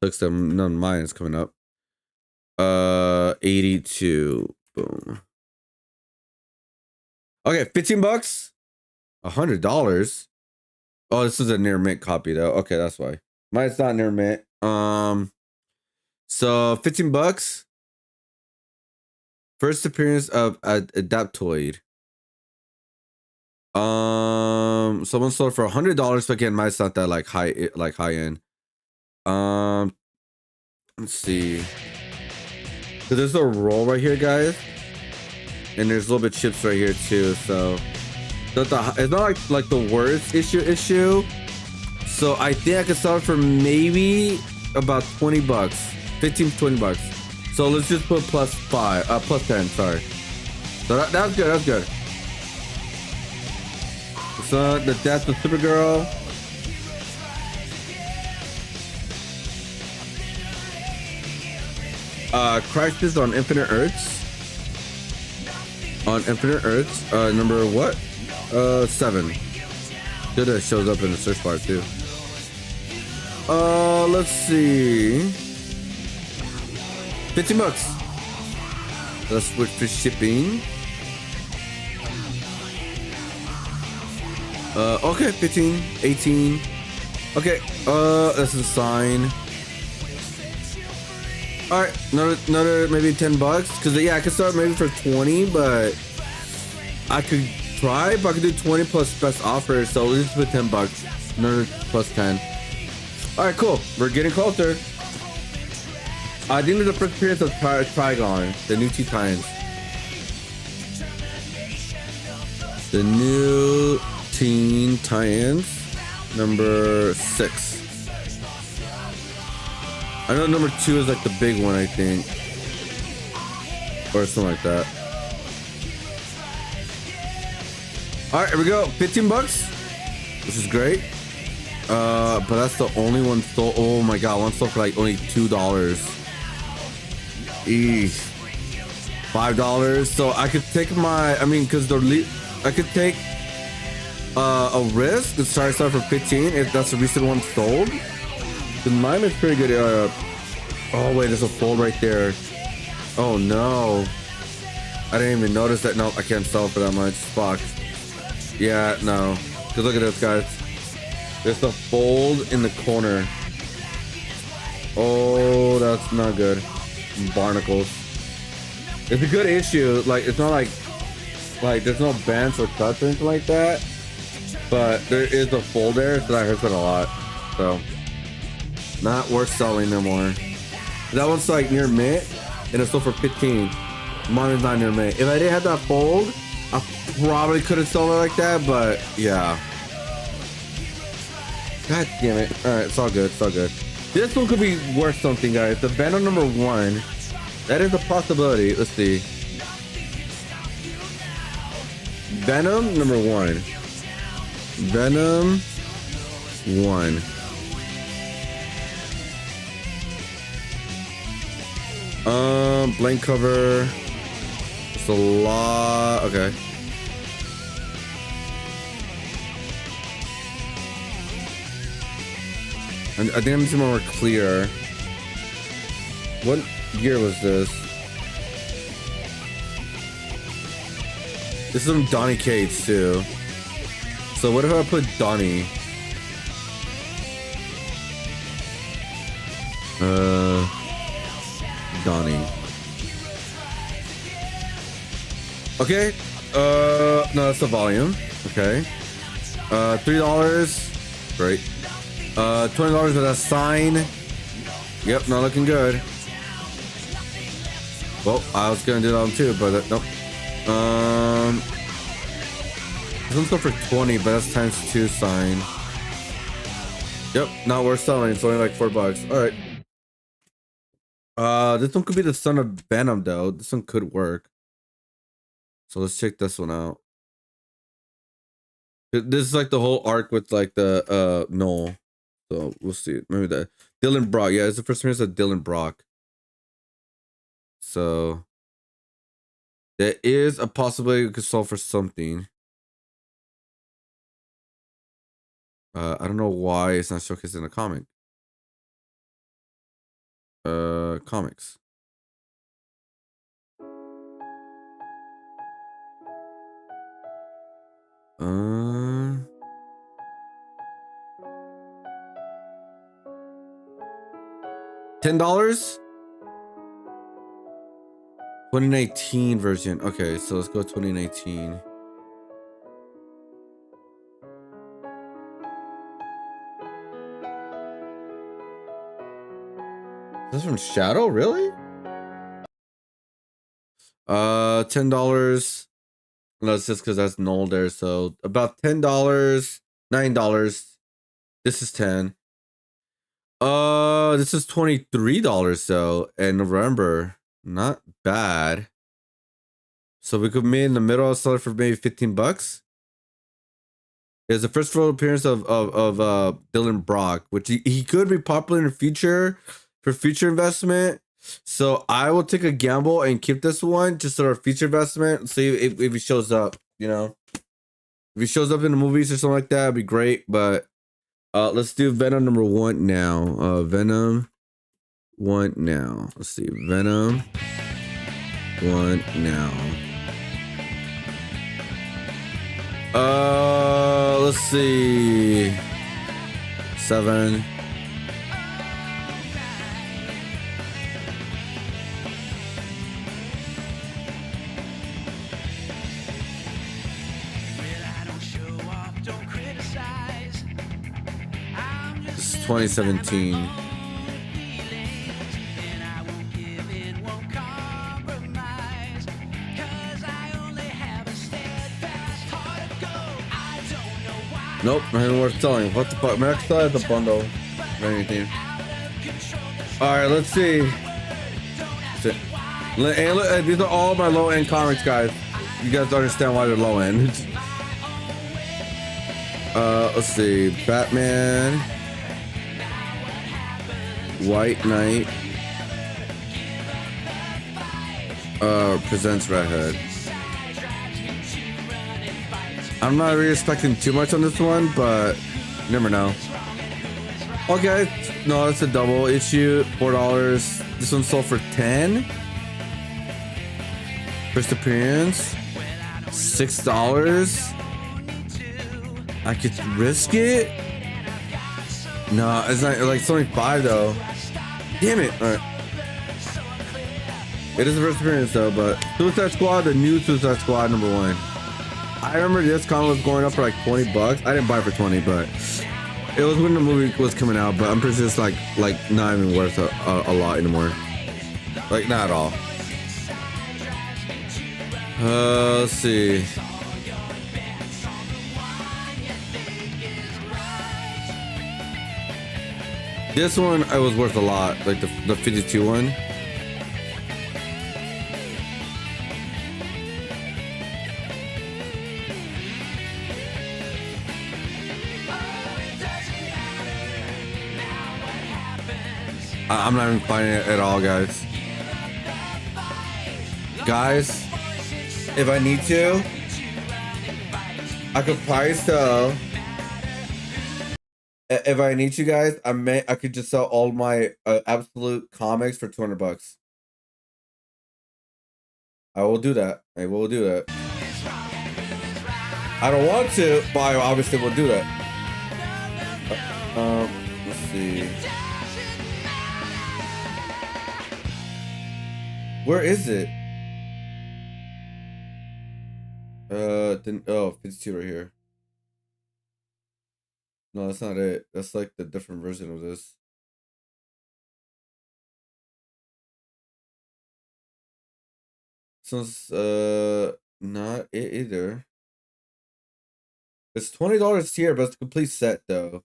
Looks like none of mine is coming up. 82. Boom. Okay, $15. $100. Oh, this is a near mint copy though. Okay, that's why. Mine's not near mint. So $15. First appearance of Adaptoid. Someone sold for $100. So again, mine's not that like high end. Let's see. So there's a roll right here, guys, and there's a little bit of chips right here too. So it's not like the worst issue. So I think I could sell it for maybe about $20, 15 to $20. So let's just put plus 10. Sorry. So that's good. That's good. So the death of Supergirl. Crisis on Infinite Earths. On Infinite Earths. Number what? 7. It shows up in the search bar too. Let's see. $15. Let's switch to shipping. Okay, 15, 18. Okay, that's a sign. All right, another maybe $10. Cause yeah, I could start maybe for 20, but I could try. But I could do 20 plus best offer. So let's just put $10. Another plus 10. All right, cool. We're getting closer. I think the first appearance of Trigon, the new Teen Titans. The new Teen Titans, number 6. I know number 2 is like the big one, I think, or something like that. All right, here we go. $15, which is great. But that's the only one sold. Oh my god, one sold for like only $2. Eesh. $5. So I could take because I could take a risk and start for 15 if that's the recent one sold. The mine is pretty good. Oh wait, there's a fold right there. Oh no, I didn't even notice that. No, I can't sell for that much. Fuck. Yeah, no. Cause look at this, guys. There's a fold in the corner. Oh, that's not good. Barnacles. It's a good issue. Like it's not like there's no bends or cuts or anything like that. But there is a fold there, so that hurts it a lot. So not worth selling no more. That one's like near mint, and it's sold for 15. Mine is not near mint. If I didn't have that fold, I probably could have sold it like that, but yeah. God damn it. All right, it's all good. It's all good. This one could be worth something, guys. The Venom number 1. That is a possibility. Let's see. Venom number 1. Venom 1. Blank cover. It's a lot. Okay. I think I'm just more clear. What year was this? This is from Donny Cates too. So what if I put Donny? Donny. Okay. No, that's the volume. Okay. $3. Great. $20 with a sign. Yep, not looking good. Well, I was gonna do that one too, but nope. This one's going for 20, but that's times 2 sign. Yep, not worth selling. It's only like $4. All right. This one could be the Son of Venom though. This one could work. So let's check this one out. This is like the whole arc with like the Noel. So we'll see. Maybe that Dylan Brock. Yeah, it's the first appearance of Dylan Brock. So there is a possibility we could solve for something. I don't know why it's not showcased in a comic. Comics. $10. 2019 version. Okay, so let's go 2019. This from Shadow, really? $10. No, it's just because that's null there. So about $10, $9. This is 10. This is $23 though, in November. Not bad. So we could meet in the middle, sell it for maybe $15. It's the first full appearance of Dylan Brock, which he could be popular in the future for future investment. So I will take a gamble and keep this one just for a future investment. See if he shows up, you know. If he shows up in the movies or something like that, it'd be great. But let's do Venom number 1 now. Venom 1 now. Let's see. Venom 1 now. Let's see. 7. This is 2017. Nope, not even worth selling. What the fuck? Max still had the bundle. Anything. Alright, let's see. And look, these are all my low end comics, guys. You guys understand why they're low end. Let's see. Batman. White Knight. Presents Red Hood. I'm not really expecting too much on this one, but you never know. Okay, no, it's a double issue, $4. This one sold for $10. First appearance, $6. I could risk it. No, it's not. Like it's only $5 though. Damn it! All right. It is the first appearance though, but Suicide Squad, the new Suicide Squad number 1. I remember this comic was going up for like $20. I didn't buy it for 20, but it was when the movie was coming out. But I'm pretty sure it's like not even worth a lot anymore. Like not at all. Let's see. This one I was worth a lot, like the 52 one. I'm not even finding it at all, guys. Guys, if I need to, I could probably sell. If I need you guys, I could just sell all my absolute comics for $200. I will do that. I will do that. I don't want to, but I obviously will do that. Let's see. Where is it? Then 52 right here. No, that's not it. That's like the different version of this. So it's not it either. It's $20 here, but it's a complete set though.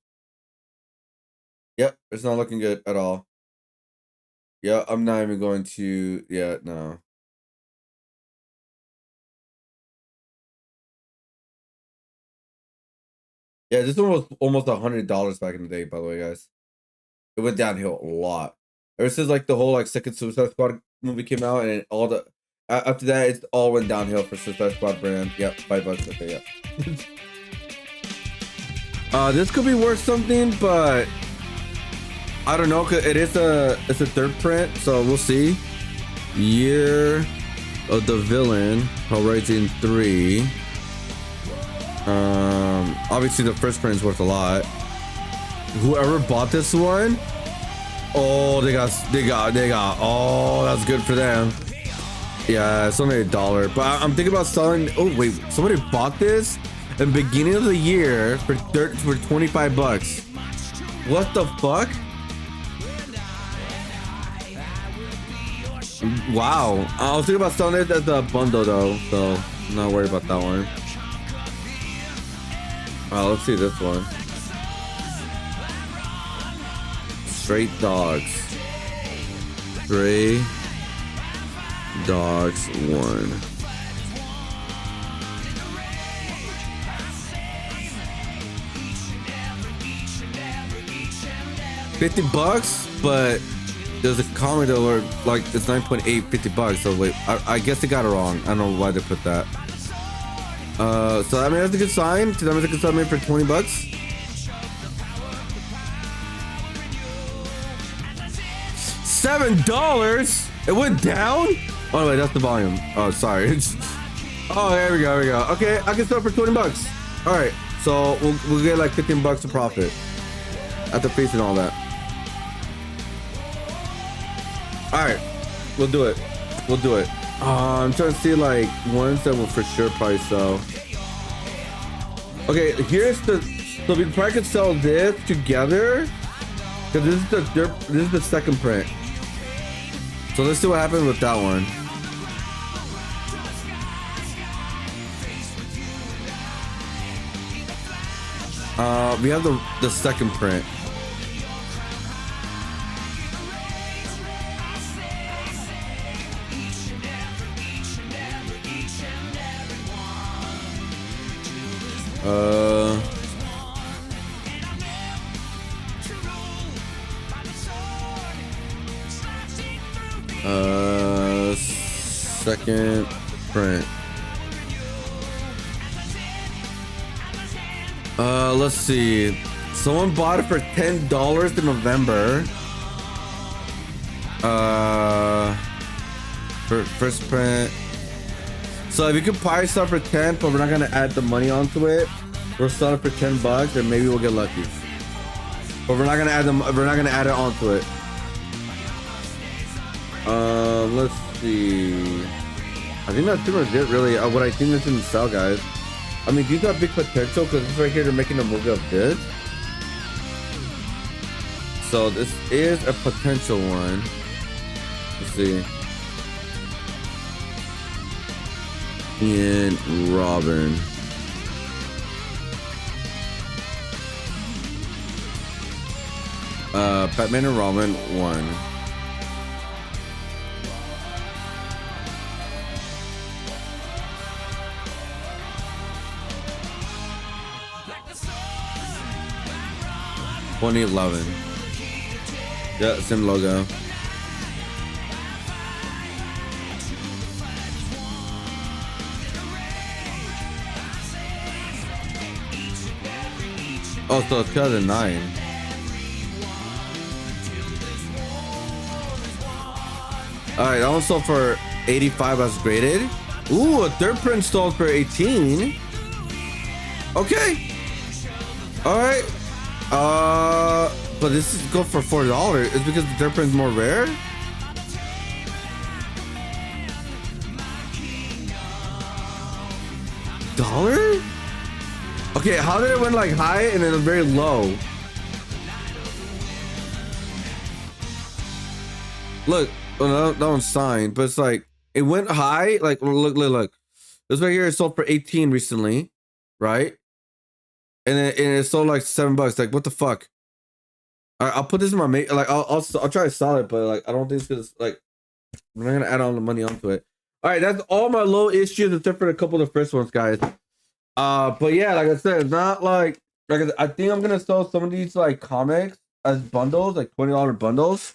Yep, it's not looking good at all. Yeah, I'm not even going to. Yeah, no. Yeah, this one was almost $100 back in the day, by the way, guys. It went downhill a lot. Ever since like the whole like second Suicide Squad movie came out, and all the after that, it all went downhill for Suicide Squad brand. Yep, $5. Okay, yeah. This could be worth something, but I don't know, cause it's a third print, so we'll see. Year of the Villain, Horizon 3. Obviously the first print is worth a lot. Whoever bought this one, Oh, they got. Oh, that's good for them. Yeah, it's only $1, but I'm thinking about selling. Oh wait, somebody bought this at the beginning of the year for 25 bucks. What the fuck? Wow, I was thinking about selling it as a bundle though, so I'm not worried about that one. Let's see this one. Straight dogs. Stray dogs 1. $50, but there's a comment that were like it's 9.8, $50. So wait, I guess they got it wrong. I don't know why they put that. So I mean that's a good sign. So that means I can sell me for 20 bucks. $7. It went down. Oh wait, that's the volume. Oh sorry. Oh there we go. Okay, I can sell for 20 bucks. All right, so we'll get like 15 bucks of profit after facing all that. All right, we'll do it. I'm trying to see like ones that will for sure probably sell. Okay, here's the. So we probably could sell this together because this is the second print. So let's see what happens with that one. We have the second print. Second print. Let's see. Someone bought it for $10 in November. For first print. So if you could buy stuff for 10, but we're not gonna add the money onto it, we'll sell it for 10 bucks, and maybe we'll get lucky. But we're not gonna add them. We're not gonna add it onto it. Let's see. I think that's pretty much it, really. What I think that's in the sell, guys. I mean, these have big potential because this right here, they're making a movie of this. So this is a potential one. Let's see. Ian Robin. Batman and Robin 1. $2011. Yeah, same logo. Oh, so it's 2009. All right, that one sold for 85 as graded. Ooh, a third print sold for 18. Okay. All right. But this is go for $4. It's because the third print is more rare. $1? Okay, how did it went like high and then very low? Look, oh, that one's signed, but it's like it went high. Like look. This right here is sold for 18 recently, right? And then it sold like $7. Like what the fuck? All right, I'll put this in my mate. Like I'll try to sell it, but like I don't think it's because like we're not gonna add all the money onto it. All right, that's all my low issues except for a couple of the first ones, guys. But yeah, like I said, it's not like I think I'm gonna sell some of these like comics as bundles, like $20 bundles.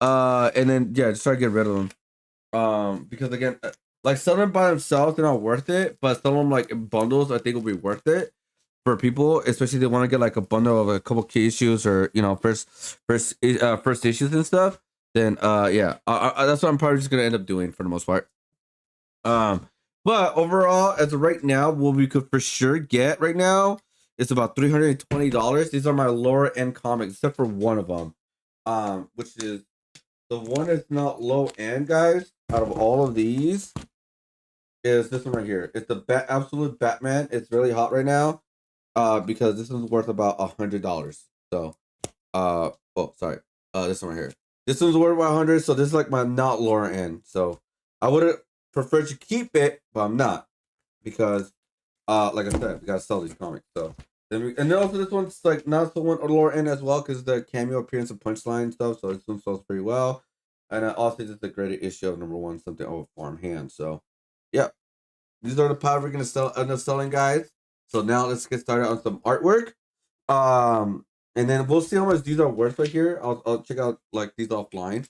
And then yeah, just try to get rid of them. Because again, like selling them by themselves, they're not worth it. But selling them like in bundles, I think will be worth it for people, especially if they want to get like a bundle of a couple key issues or first issues and stuff. Then yeah, that's what I'm probably just gonna end up doing for the most part. But overall, as of right now, what we could for sure get right now is about $320. These are my lower end comics, except for one of them. which is the one that's not low end, guys. Out of all of these, is this one right here. It's the absolute Batman. It's really hot right now, because this one's worth about $100. So, oh, sorry, this one right here. This one's worth about 100. So this is like my not lower end. So I would have preferred to keep it, but I'm not, because, like I said, we gotta sell these comics. So and then also this one's like not so one or lower end as well, because the cameo appearance of Punchline and stuff. So this one sells pretty well, and also this is the greatest issue of #1, something over farmhand. So yeah, these are the powder we're gonna end up selling, guys. So now let's get started on some artwork. And then we'll see how much these are worth right here. I'll check out like these offline.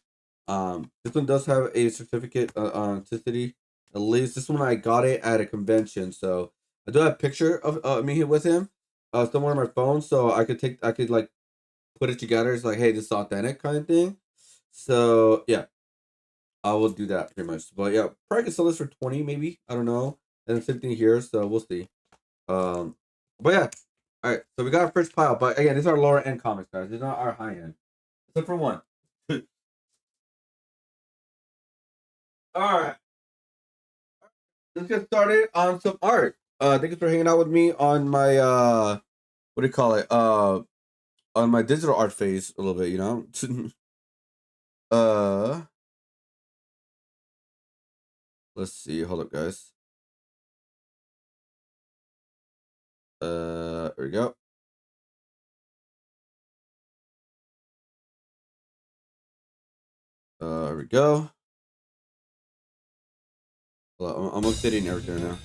This one does have a certificate authenticity. At least this one I got it at a convention. So I do have a picture of me here with him, somewhere on my phone, so I could like put it together. It's like, hey, this is authentic kind of thing. So yeah, I will do that pretty much. But yeah, probably could sell this for 20 maybe. I don't know. And the same thing here, so we'll see. But yeah. All right, so we got our first pile, but again, these are lower end comics, guys. These are not our high end, except for one. All right, let's get started on some art. Thank you for hanging out with me on my what do you call it? On my digital art phase a little bit, you know. Let's see. Hold up, guys. There we go. There we go. Well, I'm updating everything now.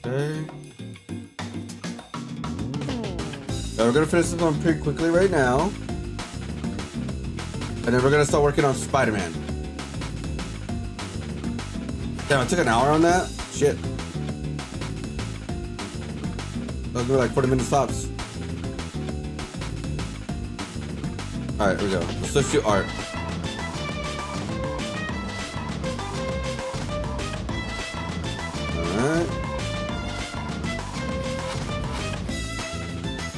Okay. We're gonna finish this one pretty quickly right now, and then we're gonna start working on Spider-Man. Damn, it took an hour on that? Shit. That was gonna be like 40 minutes tops. Alright, here we go. Let's just do art. Alright.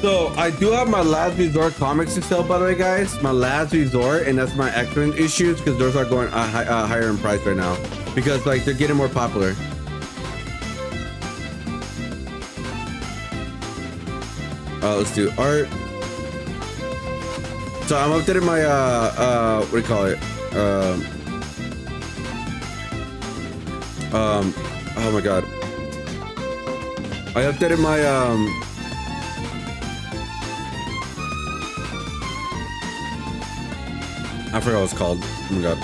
So, I do have my Last Resort comics to sell, by the way, guys. My Last Resort, and that's my X-Men issues, because those are going higher in price right now. Because, like, they're getting more popular. Let's do art. So I'm updating my what do you call it? Oh my god. I updated my I forgot what it's called. Oh my god.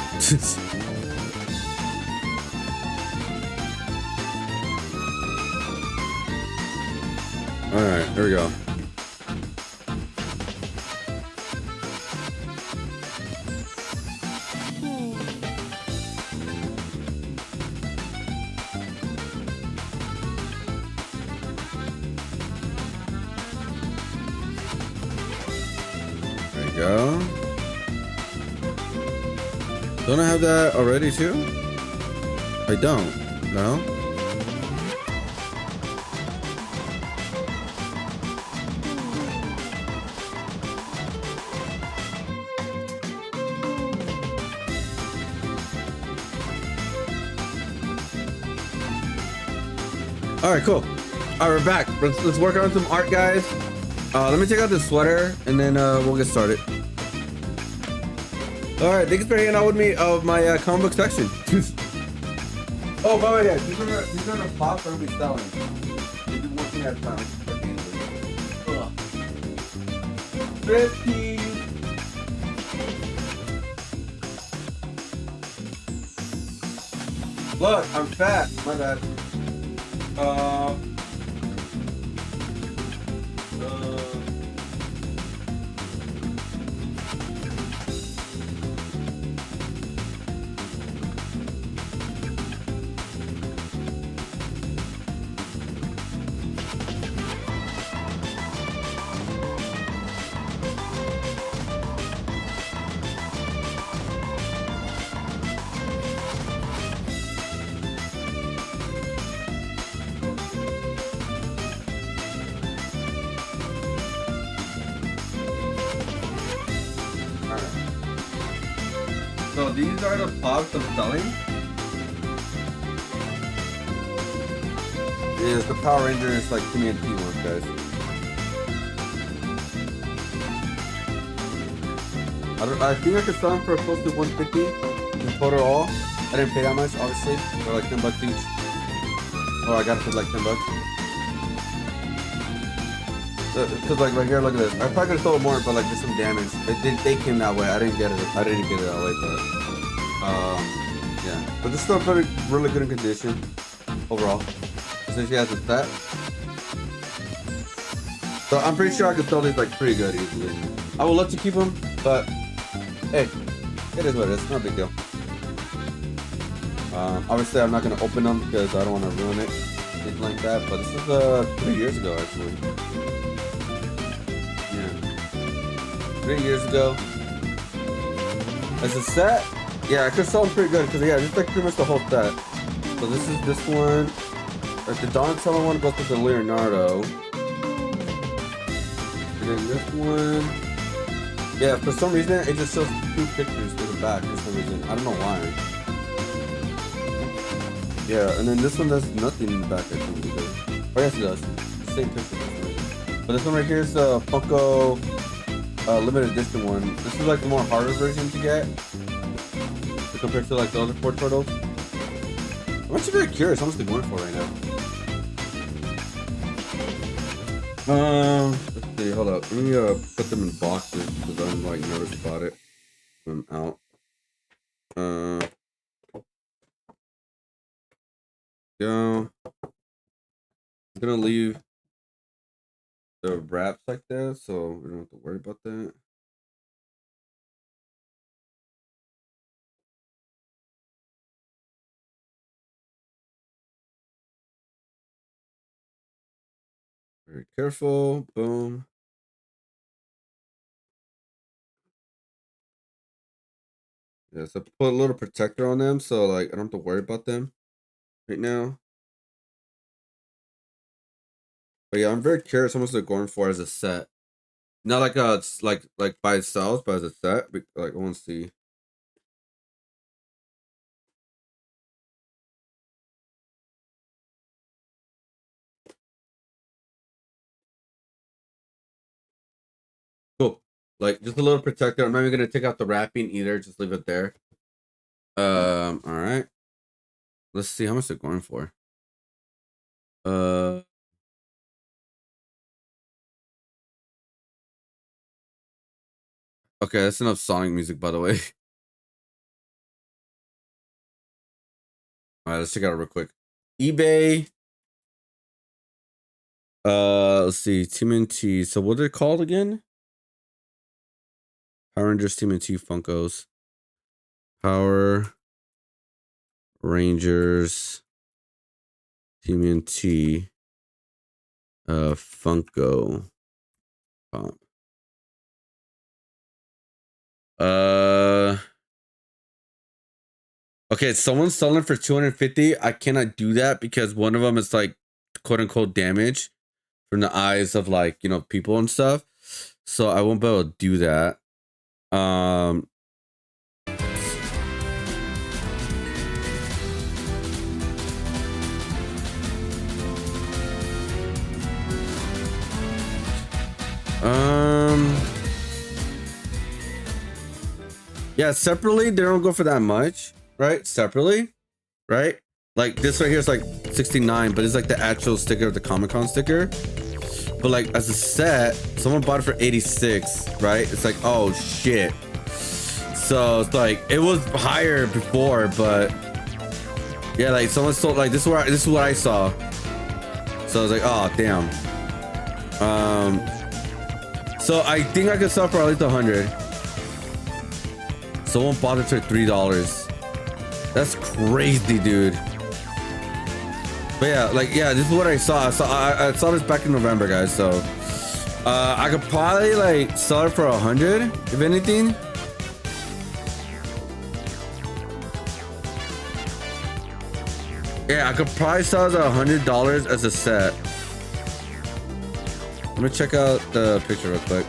Alright, here we go. Go. Don't I have that already too? I don't. No? All right, cool. All right, we're back. Let's work on some art, guys. Let me take out this sweater, and then we'll get started. All right, thanks for hanging out with me of my comic book section. Oh, by the way, these are the pops I'm gonna be selling. We've been working at time. 50. Look, I'm fat. My bad. So these are the pops I'm selling. Is the Power Rangers like TMNT ones, guys. I think I could sell them for close to 150 in total all. I didn't pay that much, obviously. They're like 10 bucks each. Or I got it for like 10 bucks. Cause like right here, look at this. I probably could have sold more, but like there's some damage. They came that way. I didn't get it. I didn't get it that way, but yeah. But it's still really good in condition overall. Since she has a set. So I'm pretty sure I could sell these like pretty good easily. I would love to keep them, but hey, it is what it is. Not a big deal. Obviously I'm not gonna open them because I don't want to ruin it, anything like that. But this is 3 years ago actually. Yeah, 3 years ago. As a set, yeah, I could sell them pretty good because yeah, it's like pretty much the whole set. So this is this one. Like the Donatello one goes with the Leonardo. And then this one. Yeah, for some reason it just shows 2 pictures to the back for some reason. I don't know why. Yeah, and then this one does nothing in the back, I think either. Oh yes it does. Same picture. But this one right here is the Funko limited edition one. This is like the more harder version to get compared to like the other 4 turtles. I'm actually very curious how much they're going for right now. Let's see, hold up. Let me put them in boxes because I'm like nervous about it. I'm out. Go. I'm gonna leave the wraps like that, so we don't have to worry about that. Very careful. Boom. Yeah, so put a little protector on them so like I don't have to worry about them right now. But yeah, I'm very curious how much they're going for as a set. Not like it's like by itself, but as a set. Like I want to see. Cool. Like just a little protector. I'm not even gonna take out the wrapping either. Just leave it there. All right. Let's see how much they're going for. Okay, that's enough Sonic music, by the way. All right, let's check it out real quick. eBay. Let's see. TMNT. So what are they called again? Power Rangers TMNT Funkos. Power Rangers TMNT Funko Pop. Okay, someone's selling for 250. I cannot do that because one of them is like quote unquote damage from the eyes of like, you know, people and stuff. So I won't be able to do that. Yeah, separately they don't go for that much, right? Separately, right? Like this right here is like 69, but it's like the actual sticker, the Comic-Con sticker. But like as a set, someone bought it for 86, right? It's like, oh shit. So it's like it was higher before, but yeah, like someone sold like this is what I saw. So I was like, oh damn. So I think I could sell for at least 100. Someone bought it for $3. That's crazy, dude. But yeah, like yeah, this is what I saw. I saw this back in November, guys. So I could probably like sell it for 100, if anything. Yeah, I could probably sell it at $100 as a set. Let me check out the picture real quick.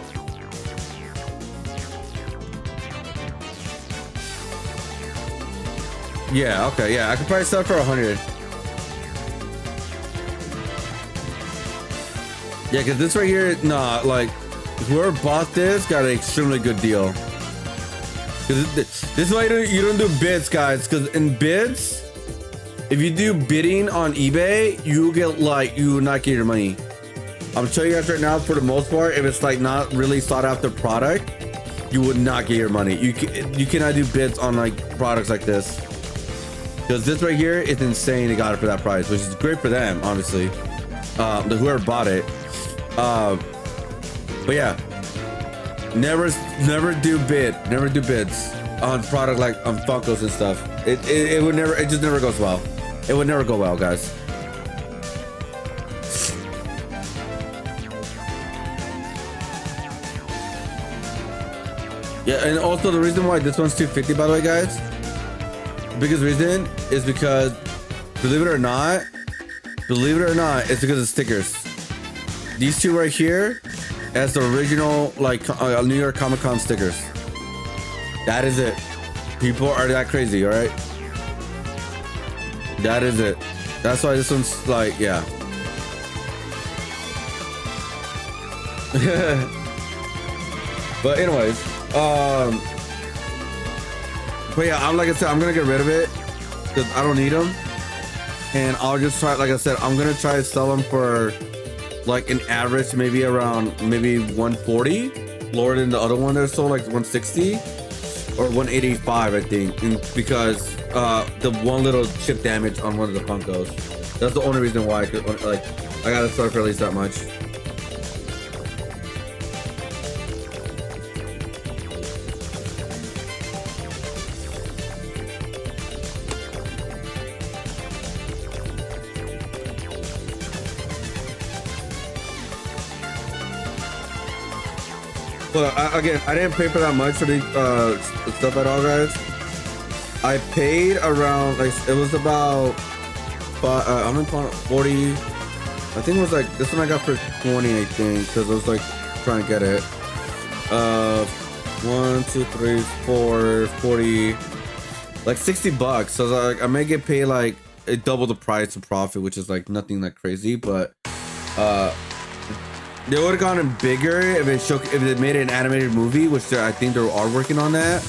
Yeah, okay, yeah. I could probably sell it for 100. Yeah, because this right here, nah, like, whoever bought this got an extremely good deal. Because this is why you don't do bids, guys. Because in bids, if you do bidding on eBay, you get like, you will not get your money. I'm telling you guys right now, for the most part, if it's like not really sought after product, you would not get your money. You cannot do bids on like products like this. Because this right here is insane. They got it for that price, which is great for them, obviously. Whoever bought it. But yeah, never do bids on product like on Funkos and stuff. It would never, it just never goes well. It would never go well, guys. Yeah, and also the reason why this one's 250, by the way, guys, the biggest reason is because, believe it or not, it's because of stickers. These two right here, as the original like New York Comic Con stickers. That is it. People are that crazy, all right? That is it. That's why this one's like, yeah. But anyways, but yeah, I'm like I said, I'm gonna get rid of it because I don't need them, and I'll just try. Like I said, I'm gonna try to sell them for like an average, maybe around 140, lower than the other one that sold like 160 or 185, I think, because the one little chip damage on one of the Funkos. That's the only reason why I could, like, I gotta sell for at least that much. But again, I didn't pay for that much for the stuff at all, guys. I paid around, like, it was about I'm in 40. I think it was like this one I got for 20, I think, because I was like trying to get it. 1, 2, 3, 4, 40, like 60 bucks. So I was like, I may get paid like double the price of profit, which is like nothing that crazy, but they would have gone bigger if it made an animated movie, which I think they are working on that.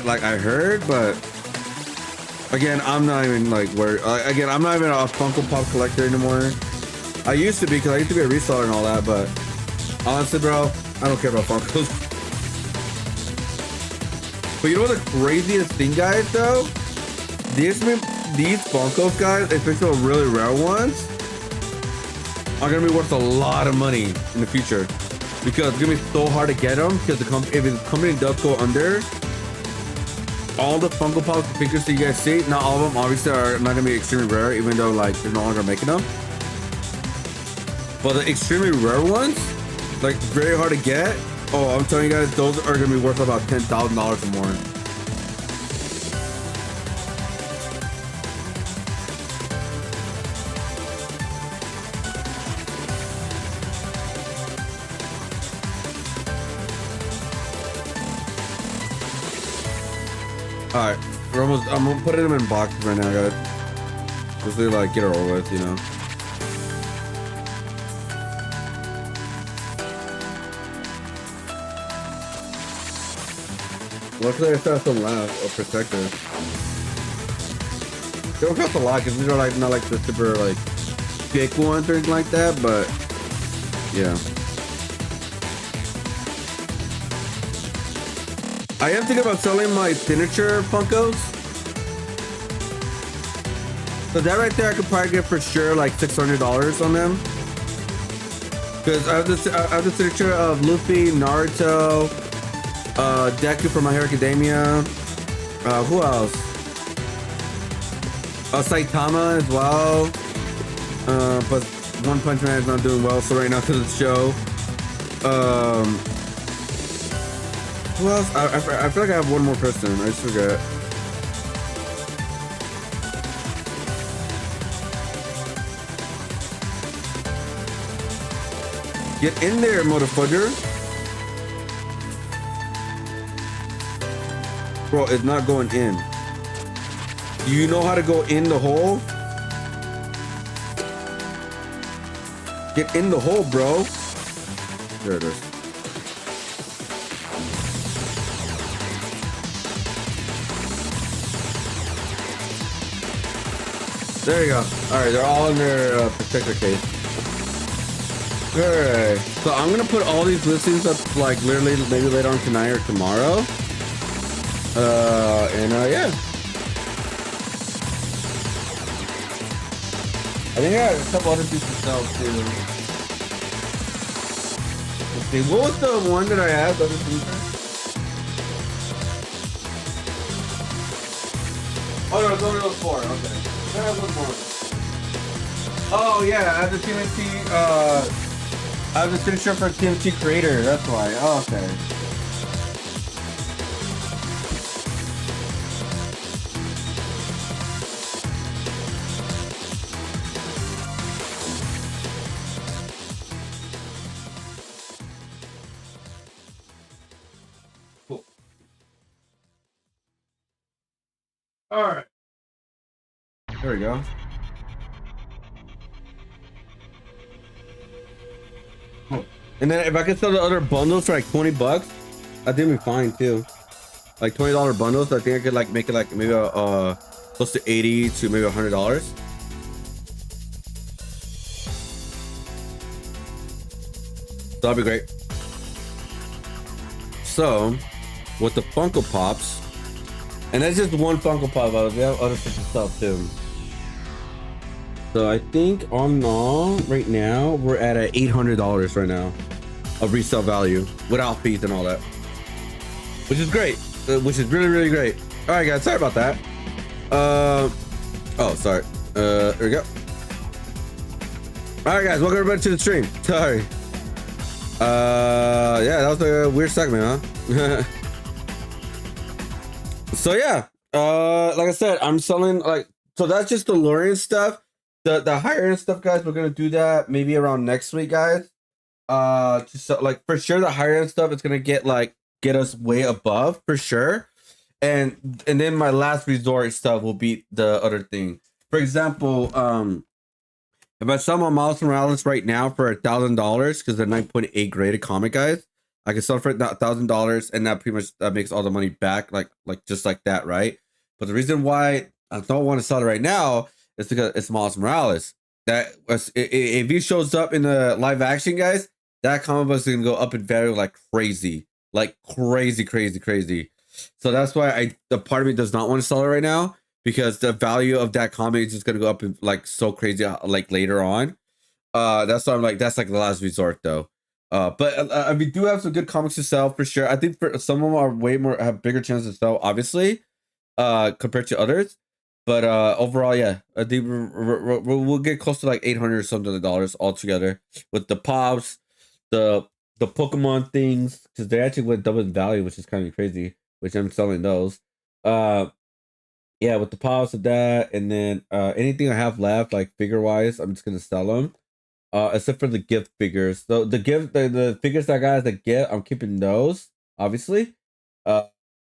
Like I heard, but again, I'm not even like worried. Again, I'm not even a Funko Pop collector anymore. I used to be, because I used to be a reseller and all that, but honestly, bro, I don't care about Funkos. But you know what the craziest thing, guys, though? These Funkos, guys, especially the really rare ones, are gonna be worth a lot of money in the future, because it's gonna be so hard to get them, because if the company does go under, all the Funko Pop figures that you guys see, not all of them obviously are not gonna be extremely rare, even though like they're no longer making them. But the extremely rare ones, like very hard to get, oh, I'm telling you guys, those are gonna be worth about $10,000 or more. Alright, we're almost, I'm putting them in boxes right now, guys. Just to like get it over with, you know. Luckily I still have some left of protectors. They don't cost a lot because these are like not like the super like big ones or anything like that, but yeah. I am thinking about selling my signature Funkos. So that right there I could probably get for sure like $600 on them. Because I have the signature of Luffy, Naruto, Deku from My Hero Academia. Who else? Saitama as well. But One Punch Man is not doing well, so right now because of the show. Who else? I feel like I have one more person. I just forget. Get in there, motherfucker. Bro, it's not going in. You know how to go in the hole? Get in the hole, bro. There it is. There you go. All right, they're all in their protector case. All right, so I'm gonna put all these listings up like literally maybe later on tonight or tomorrow. Yeah. I think I got a couple other pieces to sell too. Let's see, what was the one that I had? Oh no, it's only those 4. Okay. I have one more. Oh yeah, I have the TMT. I have the finisher for TMT Creator. That's why. Oh, okay. Cool. All right. There we go. Oh. And then if I could sell the other bundles for like $20, I think it'd be fine too. Like $20 bundles, I think I could like make it like maybe close to $80 to maybe $100. So that'd be great. So with the Funko Pops, and that's just one Funko Pop. We have other stuff to sell too. So I think on all right now we're at $800 right now of resale value without fees and all that, which is great, which is really great. All right, guys, sorry about that. Oh, sorry. There we go. All right, guys, welcome everybody to the stream. Sorry. Yeah, that was a weird segment, huh? So yeah, like I said, I'm selling like, so that's just the lower end stuff. The higher end stuff, guys, we're gonna do that maybe around next week, guys. Just like for sure, the higher end stuff is gonna get us way above for sure, and then my last resort stuff will be the other thing. For example, if I sell my Miles Morales right now for $1,000 because they're 9.8 graded comic, guys, I can sell for $1,000, and that pretty much that makes all the money back, like just like that, right? But the reason why I don't want to sell it right now is because it's Miles Morales. That if he shows up in the live action, guys, that comic book is gonna go up in value like crazy. So that's why the part of me does not want to sell it right now, because the value of that comic is just gonna go up in like so crazy like later on. That's why I'm like, that's like the last resort though. But we do have some good comics to sell for sure. I think for some of them are have bigger chances to sell, obviously, compared to others. But overall, yeah, I think we'll get close to like $800 or something dollars altogether with the pops, the Pokemon things, because they actually went double in value, which is kind of crazy. Which I'm selling those. Yeah, with the pops of that, and then anything I have left, like figure wise, I'm just gonna sell them. Except for the gift figures. So the figures that I got as a gift, I'm keeping those, obviously.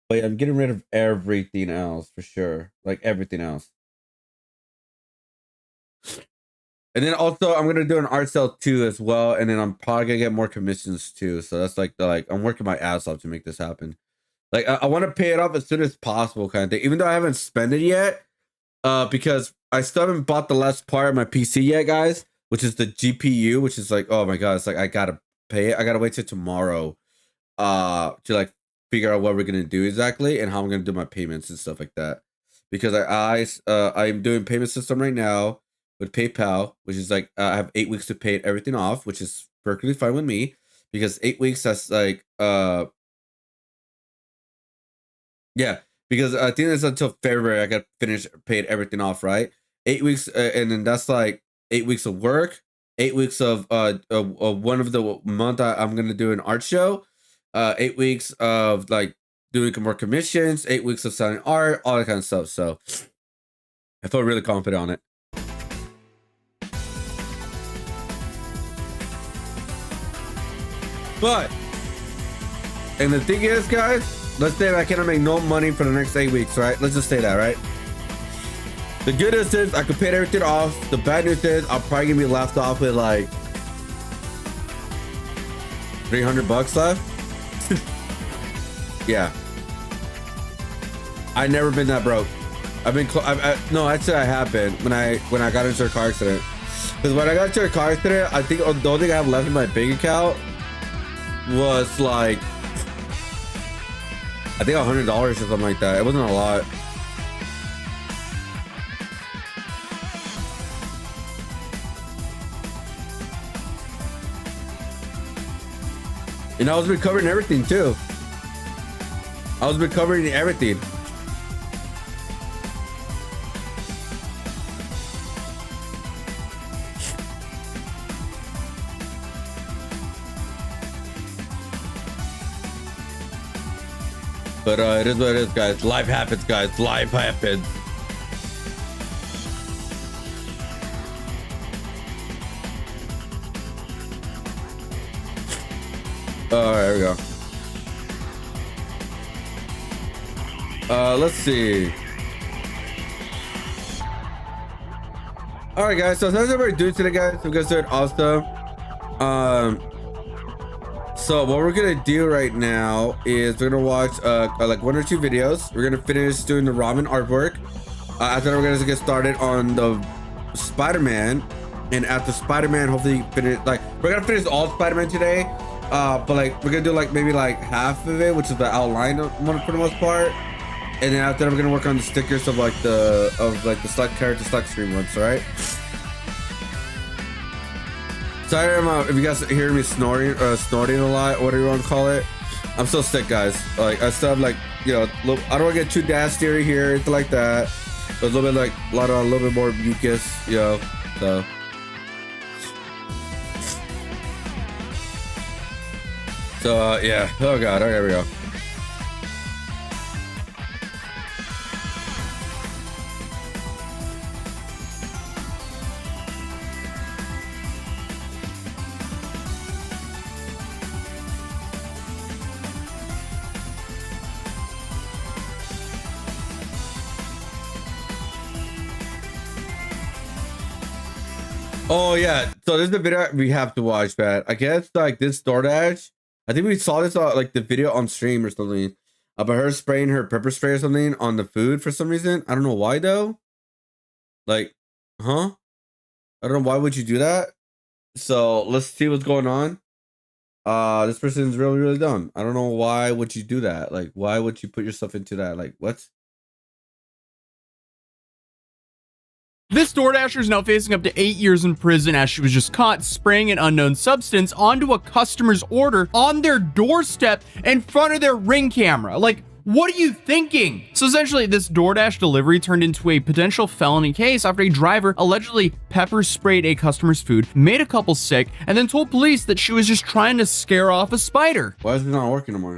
But I'm getting rid of everything else for sure. Like everything else. And then also I'm gonna do an art sale too as well. And then I'm probably gonna get more commissions too. So that's like I'm working my ass off to make this happen. Like I want to pay it off as soon as possible, kind of thing. Even though I haven't spent it yet, because I still haven't bought the last part of my PC yet, guys. Which is the GPU, which is like, oh my god, it's like I gotta pay it. I gotta wait till tomorrow, to like figure out what we're gonna do exactly and how I'm gonna do my payments and stuff like that. Because I'm doing payment system right now with PayPal, which is like I have 8 weeks to pay everything off, which is perfectly fine with me, because 8 weeks, that's like yeah, because I think it's until February I got finished paid everything off, right? 8 weeks, and then that's like 8 weeks of work, 8 weeks of one of the month I'm gonna do an art show, 8 weeks of like doing more commissions, 8 weeks of selling art, all that kind of stuff. So I felt really confident on it. But, and the thing is, guys, let's say I cannot make no money for the next 8 weeks, right? Let's just say that, right? The good news is I could pay everything off. The bad news is I'm probably gonna be left off with like $300 left. Yeah. I never been that broke. I've been no, actually I have been when I got into a car accident. Because when I got into a car accident, I think the only thing I have left in my bank account was like, I think $100 or something like that. It wasn't a lot. And I was recovering everything too. I was recovering everything. But it is what it is, guys. Life happens, guys. Life happens. Oh, there we go. Let's see. All right, guys. So how's everybody doing today, guys? You guys doing awesome. So what we're gonna do right now is we're gonna watch like 1 or 2 videos. We're gonna finish doing the ramen artwork. After that, we're gonna get started on the Spider-Man, and after Spider-Man, hopefully finish. Like we're gonna finish all Spider-Man today. But like we're gonna do like maybe like half of it, which is the outline for the most part, and then after that we're gonna work on the stickers of like the select character select screen ones. All right. Sorry if you guys hear me snorting a lot, whatever you want to call it. I'm so sick, guys. Like I still have like, you know, I don't want to get too nasty here, anything like that. But a little bit like a little bit more mucus, you know. So yeah. Oh god. Okay, here we go. Oh yeah, so this is the video we have to watch, man. I guess like this DoorDash, I think we saw this like the video on stream or something about her spraying her pepper spray or something on the food for some reason. I don't know why though. Like, huh? I don't know why would you do that. So let's see what's going on. This person's really dumb. I don't know why would you do that. Like, why would you put yourself into that? Like, what? This DoorDasher is now facing up to 8 years in prison as she was just caught spraying an unknown substance onto a customer's order on their doorstep in front of their Ring camera. Like, what are you thinking? So essentially, this DoorDash delivery turned into a potential felony case after a driver allegedly pepper sprayed a customer's food, made a couple sick, and then told police that she was just trying to scare off a spider. Why is it not working anymore?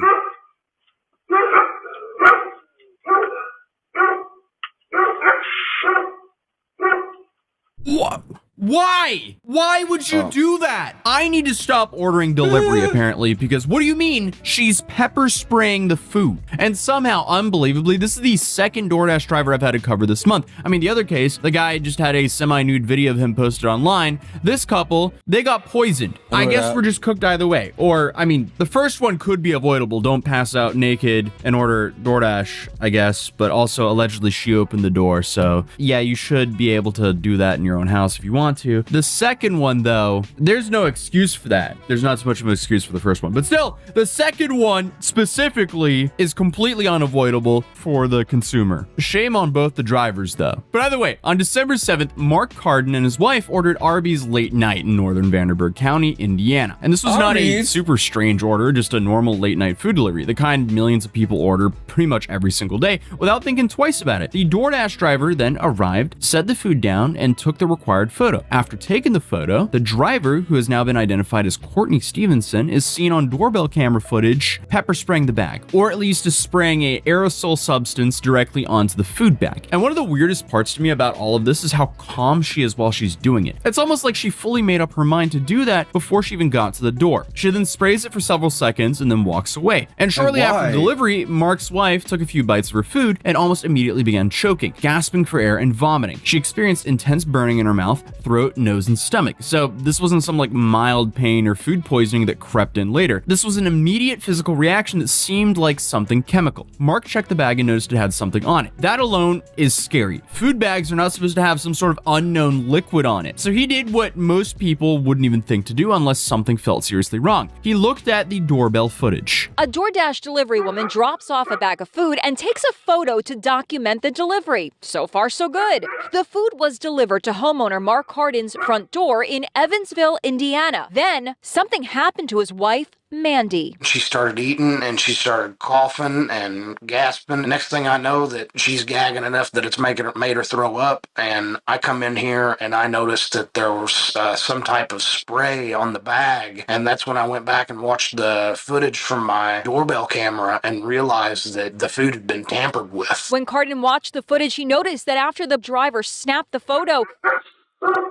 What? Why? Why would you do that? I need to stop ordering delivery, apparently, because what do you mean she's pepper spraying the food? And somehow, unbelievably, this is the second DoorDash driver I've had to cover this month. I mean, the other case, the guy just had a semi-nude video of him posted online. This couple, they got poisoned. I guess we're just cooked either way. Or, I mean, the first one could be avoidable. Don't pass out naked and order DoorDash, I guess. But also, allegedly, she opened the door. So, yeah, you should be able to do that in your own house if you want to. The second one, though, there's no excuse for that. There's not so much of an excuse for the first one, but still, the second one specifically is completely unavoidable for the consumer. Shame on both the drivers, though. But either way, on December 7th, Mark Carden and his wife ordered Arby's late night in northern Vanderburgh County, Indiana. And this was not a super strange order, just a normal late night food delivery, the kind millions of people order pretty much every single day without thinking twice about it. The DoorDash driver then arrived, set the food down, and took the required photo. After taking the photo, the driver, who has now been identified as Courtney Stevenson, is seen on doorbell camera footage pepper spraying the bag, or at least is spraying a aerosol substance directly onto the food bag. And one of the weirdest parts to me about all of this is how calm she is while she's doing it. It's almost like she fully made up her mind to do that before she even got to the door. She then sprays it for several seconds and then walks away. And shortly after delivery, Mark's wife took a few bites of her food and almost immediately began choking, gasping for air and vomiting. She experienced intense burning in her mouth, throat, nose, and stomach. So this wasn't some like mild pain or food poisoning that crept in later. This was an immediate physical reaction that seemed like something chemical. Mark checked the bag and noticed it had something on it. That alone is scary. Food bags are not supposed to have some sort of unknown liquid on it. So he did what most people wouldn't even think to do unless something felt seriously wrong. He looked at the doorbell footage. A DoorDash delivery woman drops off a bag of food and takes a photo to document the delivery. So far, so good. The food was delivered to homeowner Mark Hardin's front door in Evansville, Indiana. Then, something happened to his wife, Mandy. She started eating and she started coughing and gasping. Next thing I know that she's gagging enough that it's made her throw up. And I come in here and I noticed that there was some type of spray on the bag. And that's when I went back and watched the footage from my doorbell camera and realized that the food had been tampered with. When Cardin watched the footage, he noticed that after the driver snapped the photo,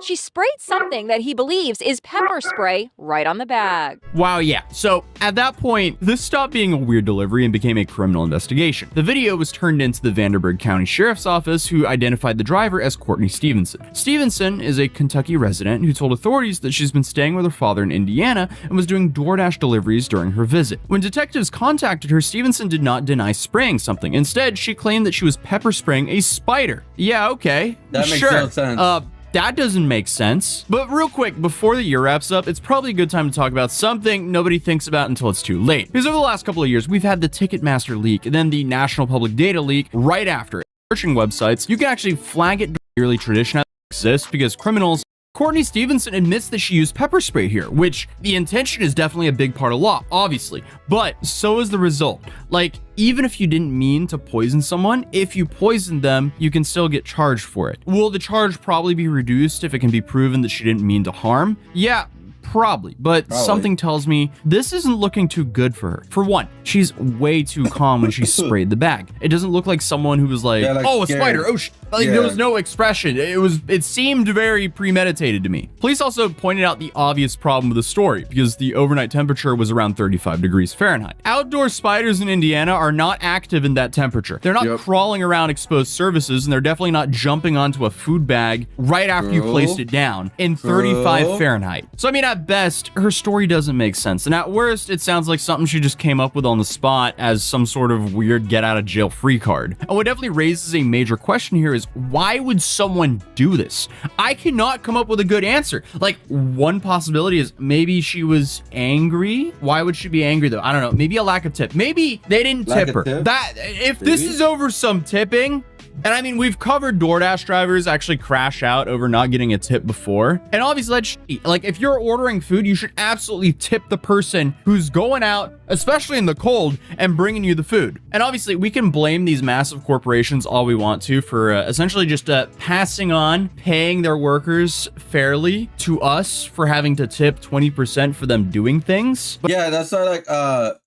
she sprayed something that he believes is pepper spray right on the bag. Wow, yeah. So at that point, this stopped being a weird delivery and became a criminal investigation. The video was turned into the Vanderburgh County Sheriff's Office, who identified the driver as Courtney Stevenson. Stevenson is a Kentucky resident who told authorities that she's been staying with her father in Indiana and was doing DoorDash deliveries during her visit. When detectives contacted her, Stevenson did not deny spraying something. Instead, she claimed that she was pepper spraying a spider. Yeah, okay. That makes sure. no sense. That doesn't make sense. But real quick, before the year wraps up, it's probably a good time to talk about something nobody thinks about until it's too late. Because over the last couple of years, we've had the Ticketmaster leak and then the National Public Data leak right after. Searching websites, you can actually flag it yearly tradition that exists because criminals. Courtney Stevenson admits that she used pepper spray here, which the intention is definitely a big part of law, obviously, but so is the result. Like, even if you didn't mean to poison someone, if you poisoned them, you can still get charged for it. Will the charge probably be reduced if it can be proven that she didn't mean to harm? Yeah, probably, but something tells me this isn't looking too good for her. For one, she's way too calm when she sprayed the bag. It doesn't look like someone who was like, oh, a spider, oh, there was no expression. It seemed very premeditated to me. Police also pointed out the obvious problem with the story because the overnight temperature was around 35 degrees Fahrenheit. Outdoor spiders in Indiana are not active in that temperature. They're not crawling around exposed surfaces, and they're definitely not jumping onto a food bag right after you placed it down in 35 Fahrenheit. So I mean, at best, her story doesn't make sense. And at worst, it sounds like something she just came up with on the spot as some sort of weird get out of jail free card. And what definitely raises a major question here is why would someone do this? I cannot come up with a good answer. Like, one possibility is maybe she was angry. Why would she be angry though? I don't know. Maybe a lack of tip. Maybe they didn't tip her. That if this is over some tipping, and I mean, we've covered DoorDash drivers actually crash out over not getting a tip before. And obviously that's shitty. Like, if you're ordering food, you should absolutely tip the person who's going out, especially in the cold, and bringing you the food. And obviously we can blame these massive corporations all we want to for essentially just passing on paying their workers fairly to us for having to tip 20% for them doing things. But yeah, that's like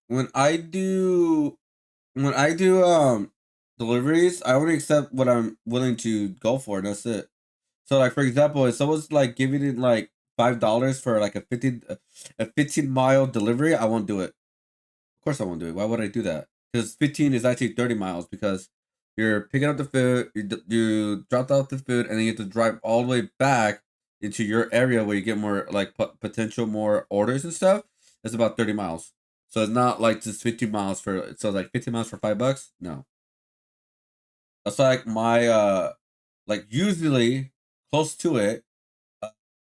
when I do deliveries, I only accept what I'm willing to go for, and that's it. So like, for example, if someone's like giving it like $5 for like a 15-mile delivery, I won't do it. Of course I won't do it. Why would I do that? Because 15 is actually 30 miles because you're picking up the food, you dropped off the food, and then you have to drive all the way back into your area where you get more like potential more orders and stuff. That's about 30 miles. So it's not like just 15 miles for, so like 15 miles for $5? No. That's like my, like usually close to it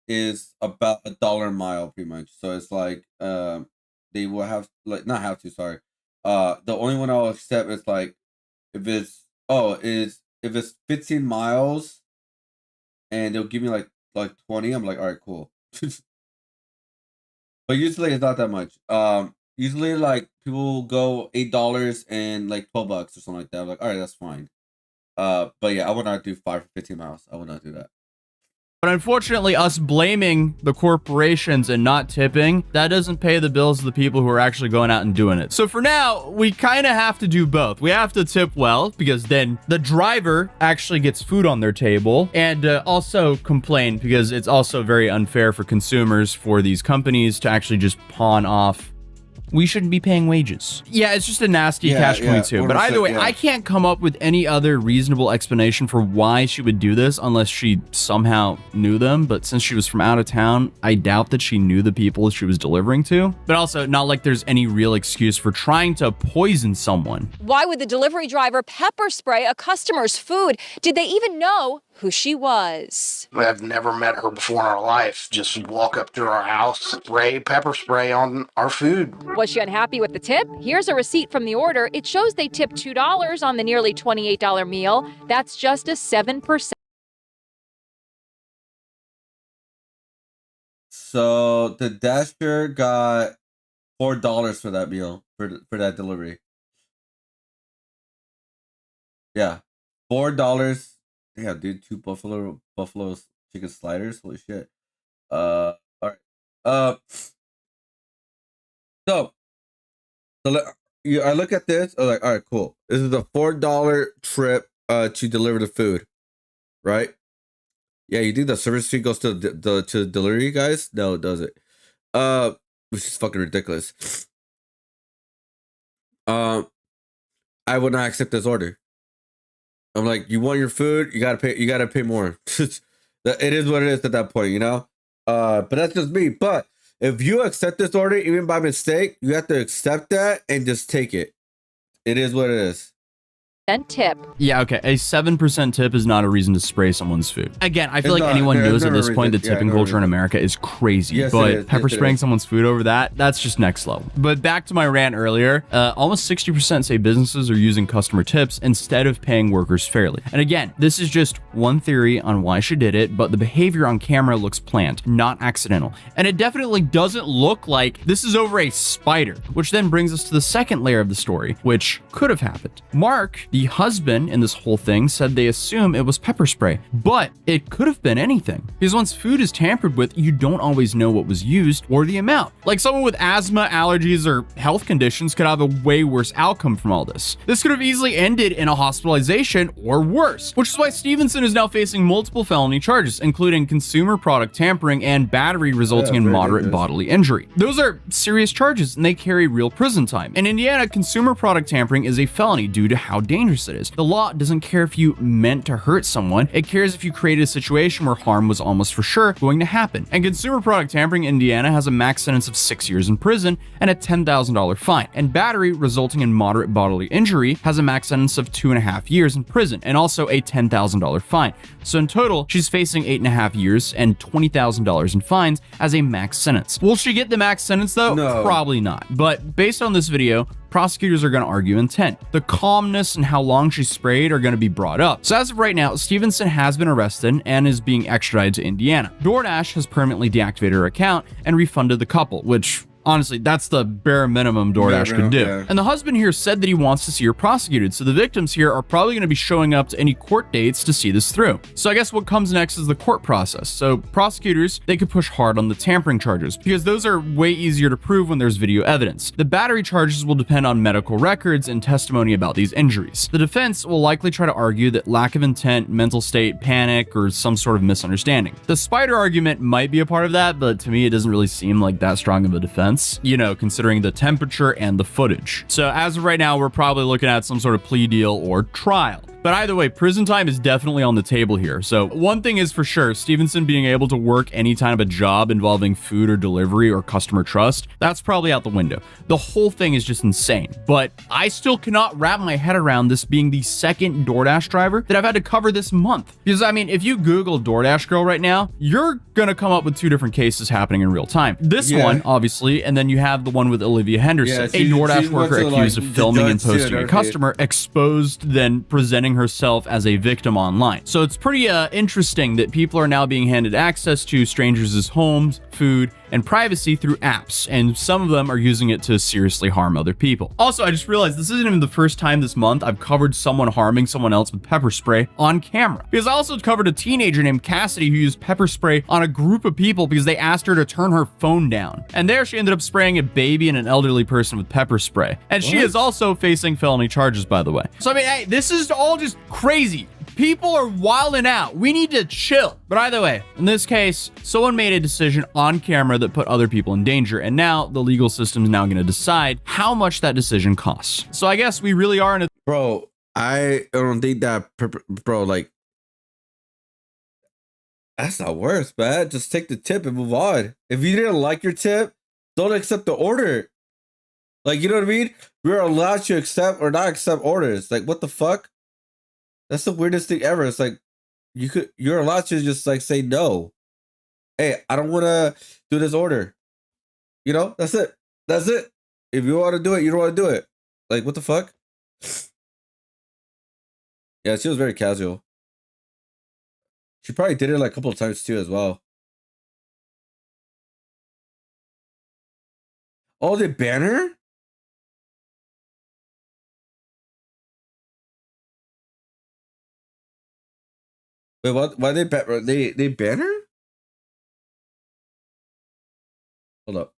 is about $1 a mile pretty much. So it's like, they will have, like, not have to, sorry. The only one I'll accept is like, if it's 15 miles and they'll give me like 20, I'm like, all right, cool. But usually it's not that much. Usually like people go $8 and like $12 or something like that. I'm like, all right, that's fine. But yeah, I would not do 5 for 15 miles. I would not do that. But unfortunately, us blaming the corporations and not tipping, that doesn't pay the bills of the people who are actually going out and doing it. So for now, we kind of have to do both. We have to tip well, because then the driver actually gets food on their table, and also complain, because it's also very unfair for consumers for these companies to actually just pawn off. We shouldn't be paying wages. Yeah, it's just a nasty catch-22. But either way, I can't come up with any other reasonable explanation for why she would do this unless she somehow knew them. But since she was from out of town, I doubt that she knew the people she was delivering to. But also, not like there's any real excuse for trying to poison someone. Why would the delivery driver pepper spray a customer's food? Did they even know who she was? I've never met her before in our life. Just walk up to our house, spray pepper spray on our food. Was she unhappy with the tip? Here's a receipt from the order. It shows they tipped $2 on the nearly $28 meal. That's just a 7%. So the Dasher got $4 for that meal, for that delivery. Yeah, $4. Yeah, dude, 2 buffalo chicken sliders. Holy shit. All right. So I look at this. I'm like, all right, cool. This is a $4 trip to deliver the food, right? Yeah, you think the service fee goes to the delivery guys? No, it doesn't. Which is fucking ridiculous. I would not accept this order. I'm like, you want your food? You gotta pay more. It is what it is at that point, you know. But that's just me. But if you accept this order, even by mistake, you have to accept that and just take it. It is what it is. Tip. Yeah, okay. A 7% tip is not a reason to spray someone's food. Again, I feel like anyone knows at this point that tipping culture in America is crazy. Yes, but pepper spraying someone's food over that's just next level. But back to my rant earlier, almost 60% say businesses are using customer tips instead of paying workers fairly. And again, this is just one theory on why she did it, but the behavior on camera looks planned, not accidental. And it definitely doesn't look like this is over a spider, which then brings us to the second layer of the story, which could have happened. Mark, the husband in this whole thing, said they assume it was pepper spray, but it could have been anything. Because once food is tampered with, you don't always know what was used or the amount. Like someone with asthma, allergies, or health conditions could have a way worse outcome from all this. This could have easily ended in a hospitalization or worse, which is why Stevenson is now facing multiple felony charges, including consumer product tampering and battery resulting in moderate bodily injury. Those are serious charges and they carry real prison time. In Indiana, consumer product tampering is a felony due to how dangerous it is. The law doesn't care if you meant to hurt someone, it cares if you created a situation where harm was almost for sure going to happen. And consumer product tampering in Indiana has a max sentence of 6 years in prison and a $10,000 fine. And battery resulting in moderate bodily injury has a max sentence of 2.5 years in prison and also a $10,000 fine. So in total, she's facing 8.5 years and $20,000 in fines as a max sentence. Will she get the max sentence though? No. Probably not. But based on this video, prosecutors are going to argue intent. The calmness and how long she sprayed are going to be brought up. So as of right now, Stevenson has been arrested and is being extradited to Indiana. DoorDash has permanently deactivated her account and refunded the couple, which honestly, that's the bare minimum DoorDash could do. Yeah. And the husband here said that he wants to see her prosecuted, so the victims here are probably going to be showing up to any court dates to see this through. So I guess what comes next is the court process. So prosecutors, they could push hard on the tampering charges, because those are way easier to prove when there's video evidence. The battery charges will depend on medical records and testimony about these injuries. The defense will likely try to argue that lack of intent, mental state, panic, or some sort of misunderstanding. The spider argument might be a part of that, but to me, it doesn't really seem like that strong of a defense. You know, considering the temperature and the footage. So as of right now, we're probably looking at some sort of plea deal or trial. But either way, prison time is definitely on the table here. So one thing is for sure, Stevenson being able to work any kind of a job involving food or delivery or customer trust, that's probably out the window. The whole thing is just insane. But I still cannot wrap my head around this being the second DoorDash driver that I've had to cover this month. Because I mean, if you Google DoorDash girl right now, you're gonna come up with 2 different cases happening in real time. This one, obviously, and then you have the one with Olivia Henderson, a DoorDash worker accused of filming and posting a customer, exposed, then presenting herself as a victim online. So it's pretty interesting that people are now being handed access to strangers' homes, food, and privacy through apps, and some of them are using it to seriously harm other people. Also, I just realized this isn't even the first time this month I've covered someone harming someone else with pepper spray on camera, because I also covered a teenager named Cassidy who used pepper spray on a group of people because they asked her to turn her phone down, and there she ended up spraying a baby and an elderly person with pepper spray, and she is also facing felony charges, by the way. So I mean, hey, this is all just crazy. People are wilding out. We need to chill. But either way, in this case, someone made a decision on camera that put other people in danger, and now the legal system is now going to decide how much that decision costs. So I guess we really are in a— Bro, I don't think that, bro, like, that's not worse, man. Just take the tip and move on. If you didn't like your tip, don't accept the order. Like, you know what I mean? We're allowed to accept or not accept orders. Like, what the fuck? That's the weirdest thing ever. It's like you're allowed to just like say no. Hey, I don't want to do this order. You know, that's it. That's it. If you want to do it, you don't want to do it. Like, what the fuck? Yeah, she was very casual. She probably did it like a couple of times too as well. Oh, they ban her? Wait, what? Why they ban her? Hold up.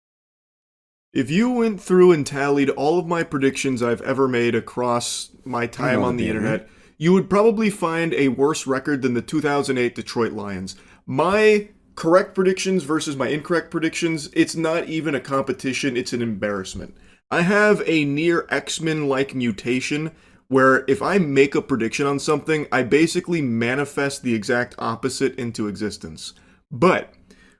If you went through and tallied all of my predictions I've ever made across my time on the internet, you would probably find a worse record than the 2008 Detroit Lions. My correct predictions versus my incorrect predictions, it's not even a competition, it's an embarrassment. I have a near X-Men-like mutation where if I make a prediction on something, I basically manifest the exact opposite into existence. But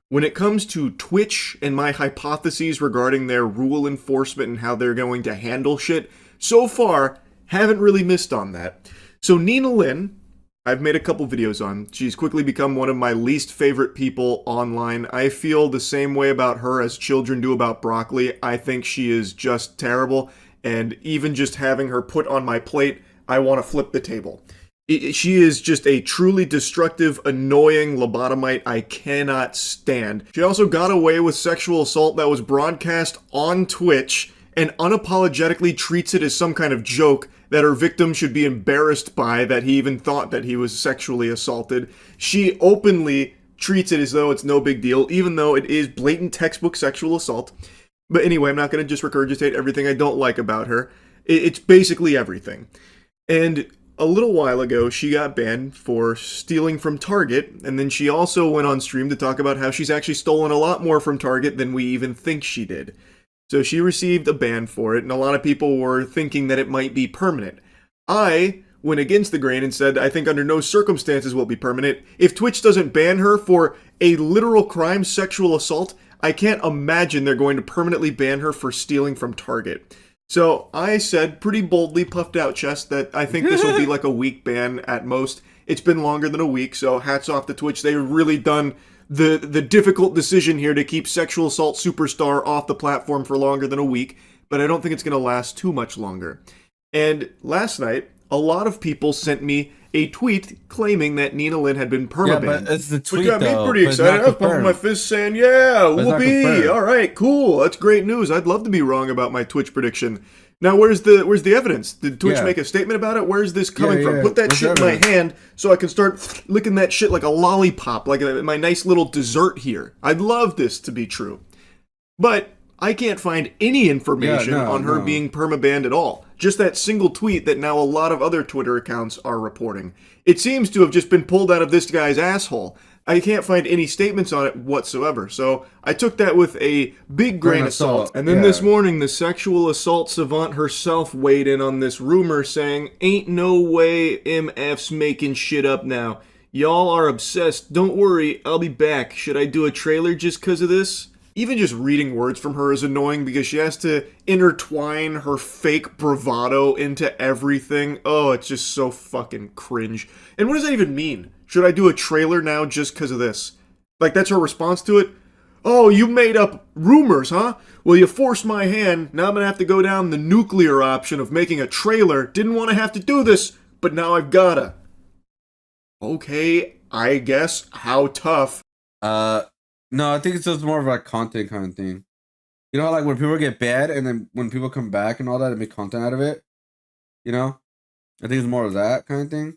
when it comes to Twitch and my hypotheses regarding their rule enforcement and how they're going to handle shit, so far, haven't really missed on that. So Nina Lynn, I've made a couple videos on. She's quickly become one of my least favorite people online. I feel the same way about her as children do about broccoli. I think she is just terrible, and even just having her put on my plate, I want to flip the table. She is just a truly destructive, annoying lobotomite I cannot stand. She also got away with sexual assault that was broadcast on Twitch and unapologetically treats it as some kind of joke that her victim should be embarrassed by, that he even thought that he was sexually assaulted. She openly treats it as though it's no big deal, even though it is blatant textbook sexual assault. But anyway, I'm not going to just regurgitate everything I don't like about her. It's basically everything. And a little while ago, she got banned for stealing from Target, and then she also went on stream to talk about how she's actually stolen a lot more from Target than we even think she did. So she received a ban for it, and a lot of people were thinking that it might be permanent. I went against the grain and said I think under no circumstances will it be permanent. If Twitch doesn't ban her for a literal crime, sexual assault, I can't imagine they're going to permanently ban her for stealing from Target. So I said, pretty boldly, puffed out chest, that I think this will be like a week ban at most. It's been longer than a week, so hats off to Twitch. They've really done the difficult decision here to keep sexual assault superstar off the platform for longer than a week, but I don't think it's going to last too much longer. And last night, a lot of people sent me a tweet claiming that Nina Lynn had been permabanned. Yeah, but it's the tweet, which got though, me pretty but it's excited. not I was pumping confirmed. my fist saying, yeah, But it's not whoopee, confirmed. all right, cool, that's great news. I'd love to be wrong about my Twitch prediction. Now, where's the evidence? Did Twitch make a statement about it? Where's this coming from? Put that Where's shit the in my evidence? hand so I can start licking that shit like a lollipop, like my nice little dessert here. I'd love this to be true. But I can't find any information on her being permabanned at all. Just that single tweet that now a lot of other Twitter accounts are reporting. It seems to have just been pulled out of this guy's asshole. I can't find any statements on it whatsoever, so I took that with a big grain of salt. And then this morning, the sexual assault savant herself weighed in on this rumor saying, ain't no way MF's making shit up now. Y'all are obsessed. Don't worry, I'll be back. Should I do a trailer just 'cause of this? Even just reading words from her is annoying because she has to intertwine her fake bravado into everything. Oh, it's just so fucking cringe. And what does that even mean? Should I do a trailer now just because of this? Like, that's her response to it? Oh, you made up rumors, huh? Well, you forced my hand. Now I'm going to have to go down the nuclear option of making a trailer. Didn't want to have to do this, but now I've gotta. Okay, I guess. How tough? No, I think it's just more of a content kind of thing. You know, like when people get bad and then when people come back and all that, and make content out of it. You know, I think it's more of that kind of thing.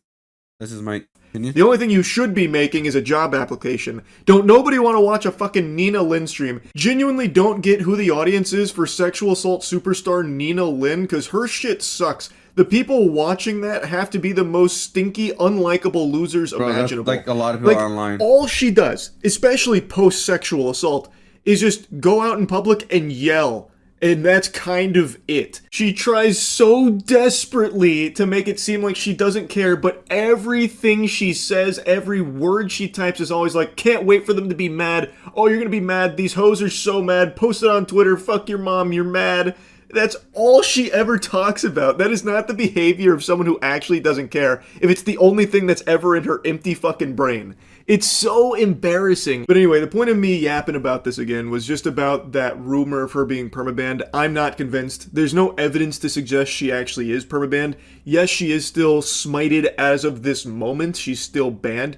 This is my opinion. The only thing you should be making is a job application. Don't nobody want to watch a fucking Nina Lynn stream. Genuinely don't get who the audience is for sexual assault superstar Nina Lynn, because her shit sucks. The people watching that have to be the most stinky, unlikable losers imaginable. Like a lot of people Like, online. all she does, especially post-sexual assault, is just go out in public and yell. And that's kind of it. She tries so desperately to make it seem like she doesn't care, but everything she says, every word she types is always like, can't wait for them to be mad. Oh, you're gonna be mad. These hoes are so mad. Post it on Twitter. Fuck your mom. You're mad. That's all she ever talks about. That is not the behavior of someone who actually doesn't care if it's the only thing that's ever in her empty fucking brain. It's so embarrassing. But anyway, the point of me yapping about this again was just about that rumor of her being permabanned. I'm not convinced. There's no evidence to suggest she actually is permabanned. Yes, she is still smited as of this moment. She's still banned.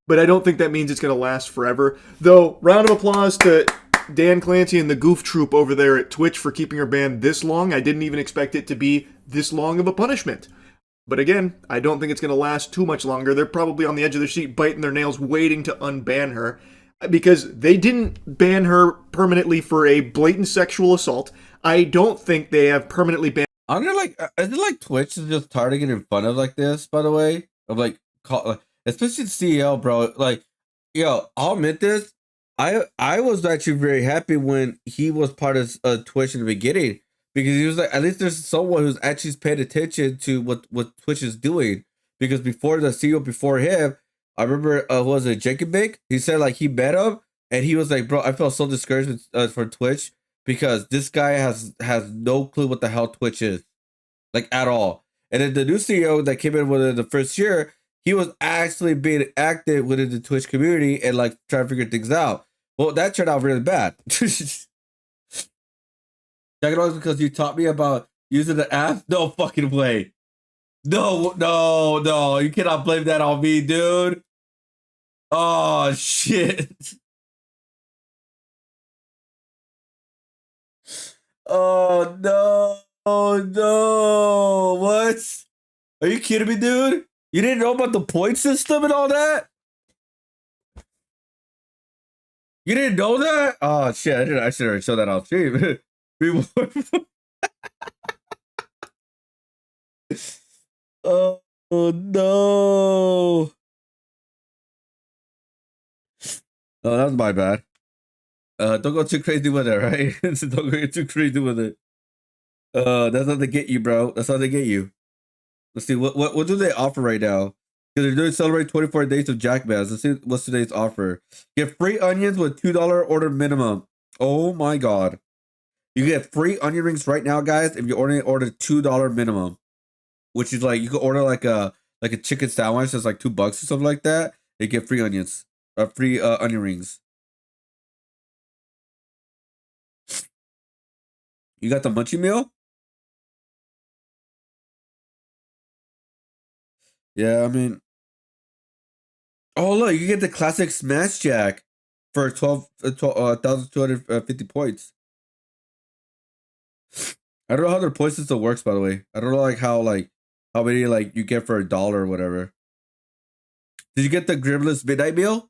But I don't think that means it's going to last forever. Though, round of applause to Dan Clancy and the Goof Troop over there at Twitch for keeping her banned this long. I didn't even expect it to be this long of a punishment. But again, I don't think it's going to last too much longer. They're probably on the edge of their seat, biting their nails, waiting to unban her. Because they didn't ban her permanently for a blatant sexual assault. I don't think they have permanently banned. I wonder, like, is it like Twitch is just tired of getting fun of like this, by the way? Of like, especially the CEO, bro. Like, yo, I'll admit this. I was actually very happy when he was part of Twitch in the beginning, because he was like, at least there's someone who's actually paid attention to what Twitch is doing. Because before the CEO before him, I remember who was it, Jacob Big? He said like he met him and he was like, bro, I felt so discouraged for Twitch because this guy has no clue what the hell Twitch is, like at all. And then the new CEO that came in within the first year, he was actually being active within the Twitch community and like trying to figure things out. Well, that turned out really bad. Second one is because you taught me about using the app. No fucking way. No. You cannot blame that on me, dude. Oh shit. Oh no. Oh no. What? Are you kidding me, dude? You didn't know about the point system and all that? You didn't know that? Oh shit! I should have shown that on stream. Oh no! Oh, that was my bad. Don't go too crazy with it, right? Don't go too crazy with it. That's how they get you, bro. That's how they get you. Let's see what do they offer right now? Because they're doing celebrate 24 days of Jackmas. Let's see what's today's offer. Get free onions with $2 order minimum. Oh my god. You get free onion rings right now, guys, if you order $2 minimum. Which is like you could order like a chicken sandwich that's like $2 or something like that. You get free onions. Free onion rings. You got the munchie meal? Yeah, I mean, oh look, you get the classic Smash Jack for 1,250 points. I don't know how their point system works, by the way. I don't know how many like you get for $1 or whatever. Did you get the Grimless Midnight Meal?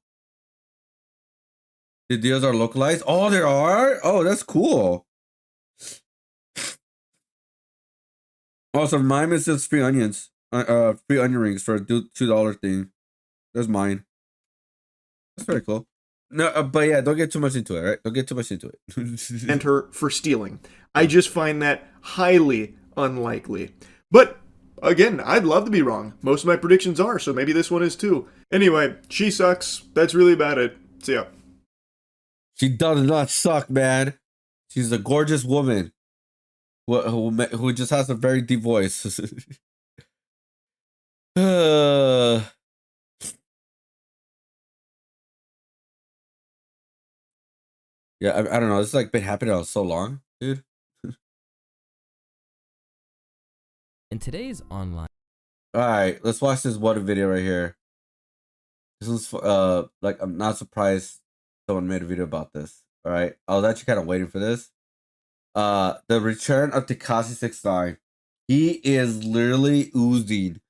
The deals are localized. Oh, there are. Oh, that's cool. Also, mine is just free onions. Free onion rings for a $2 thing. That's mine. That's very cool. No, but yeah, don't get too much into it, right? Don't get too much into it. And her for stealing. I just find that highly unlikely. But again, I'd love to be wrong. Most of my predictions are, so maybe this one is too. Anyway, she sucks. That's really about it. See ya. She does not suck, man. She's a gorgeous woman who just has a very deep voice. Yeah, I don't know. It's like been happening on so long, dude. In today's online. All right, let's watch this one video right here. This was like I'm not surprised someone made a video about this. All right, I was actually kind of waiting for this. The return of Tekashi 6ix9ine. He is literally oozing.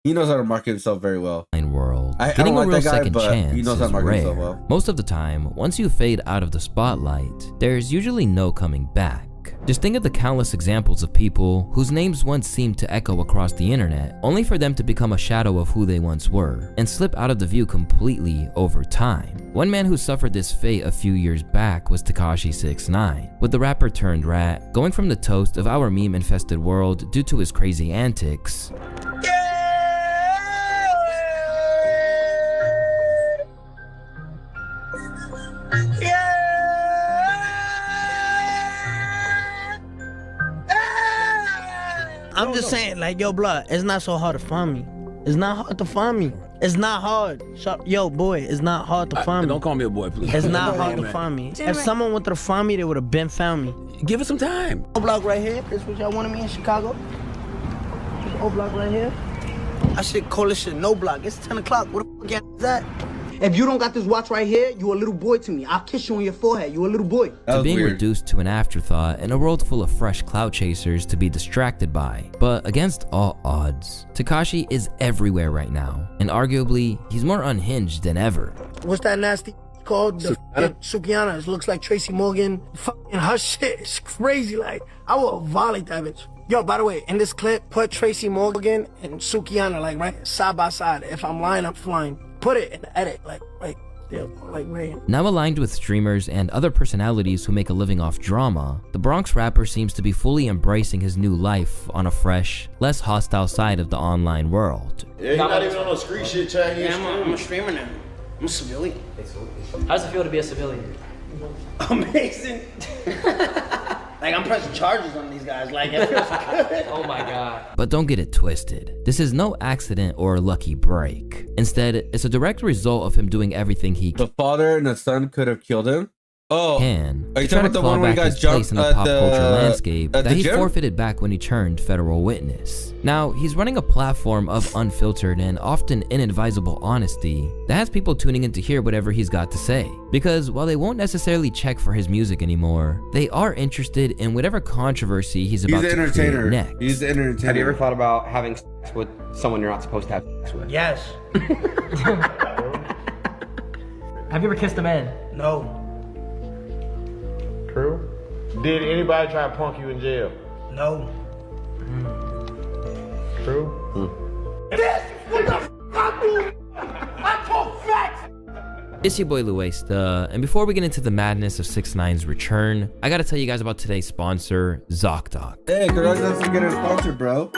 He knows how to market himself very well. World. I Getting don't a like real that guy, second but chance he knows how is to market rare. himself well. Most of the time, once you fade out of the spotlight, there's usually no coming back. Just think of the countless examples of people whose names once seemed to echo across the internet, only for them to become a shadow of who they once were, and slip out of the view completely over time. One man who suffered this fate a few years back was Tekashi 6ix9ine, with the rapper turned rat going from the toast of our meme-infested world due to his crazy antics. I'm just saying, like, yo, blood, it's not so hard to find me. It's not hard to find me. It's not hard. Yo, boy, it's not hard to find me. Don't call me a boy, please. It's not hard to find me. If someone wanted to find me, they would have been found me. Give it some time. O Block right here. This what y'all wanted me in Chicago. This O Block right here. I should call this shit No Block. It's 10 o'clock. What the fuck is that? If you don't got this watch right here, you a little boy to me. I'll kiss you on your forehead. You a little boy. To being weird. reduced to an afterthought in a world full of fresh clout chasers to be distracted by. But against all odds, Tekashi is everywhere right now, and arguably, he's more unhinged than ever. What's that nasty called? Sukiana. It looks like Tracy Morgan. Fucking her shit is crazy. Like, I will volley that bitch. Yo, by the way, in this clip, put Tracy Morgan and Sukiana, like, right side by side. If I'm lying, I'm flying. Put it in the edit, like right. Now aligned with streamers and other personalities who make a living off drama, the Bronx rapper seems to be fully embracing his new life on a fresh, less hostile side of the online world. Yeah, you're not even on no street shit, Chad. Yeah, I'm a streamer now. I'm a civilian. How does it feel to be a civilian? Amazing. Like, I'm pressing charges on these guys. Like, it feels good. Oh my god. But don't get it twisted. This is no accident or lucky break. Instead, it's a direct result of him doing everything he The father and the son could have killed him. Oh, can are you to try talking to about the claw one where he back got his place jumped in the at pop culture the- landscape at that the he gym? forfeited back when he turned federal witness. Now, he's running a platform of unfiltered and often inadvisable honesty that has people tuning in to hear whatever he's got to say. Because while they won't necessarily check for his music anymore, they are interested in whatever controversy he's about he's to an create entertainer. next. He's an entertainer. Have you ever thought about having sex with someone you're not supposed to have sex with? Yes. Have you ever kissed a man? No. True. Did anybody try to punk you in jail? No. True. It's your boy Luesta, and before we get into the madness of 6ix9ine's return, I gotta tell you guys about today's sponsor, ZocDoc. Hey, congratulations on getting sponsored, bro.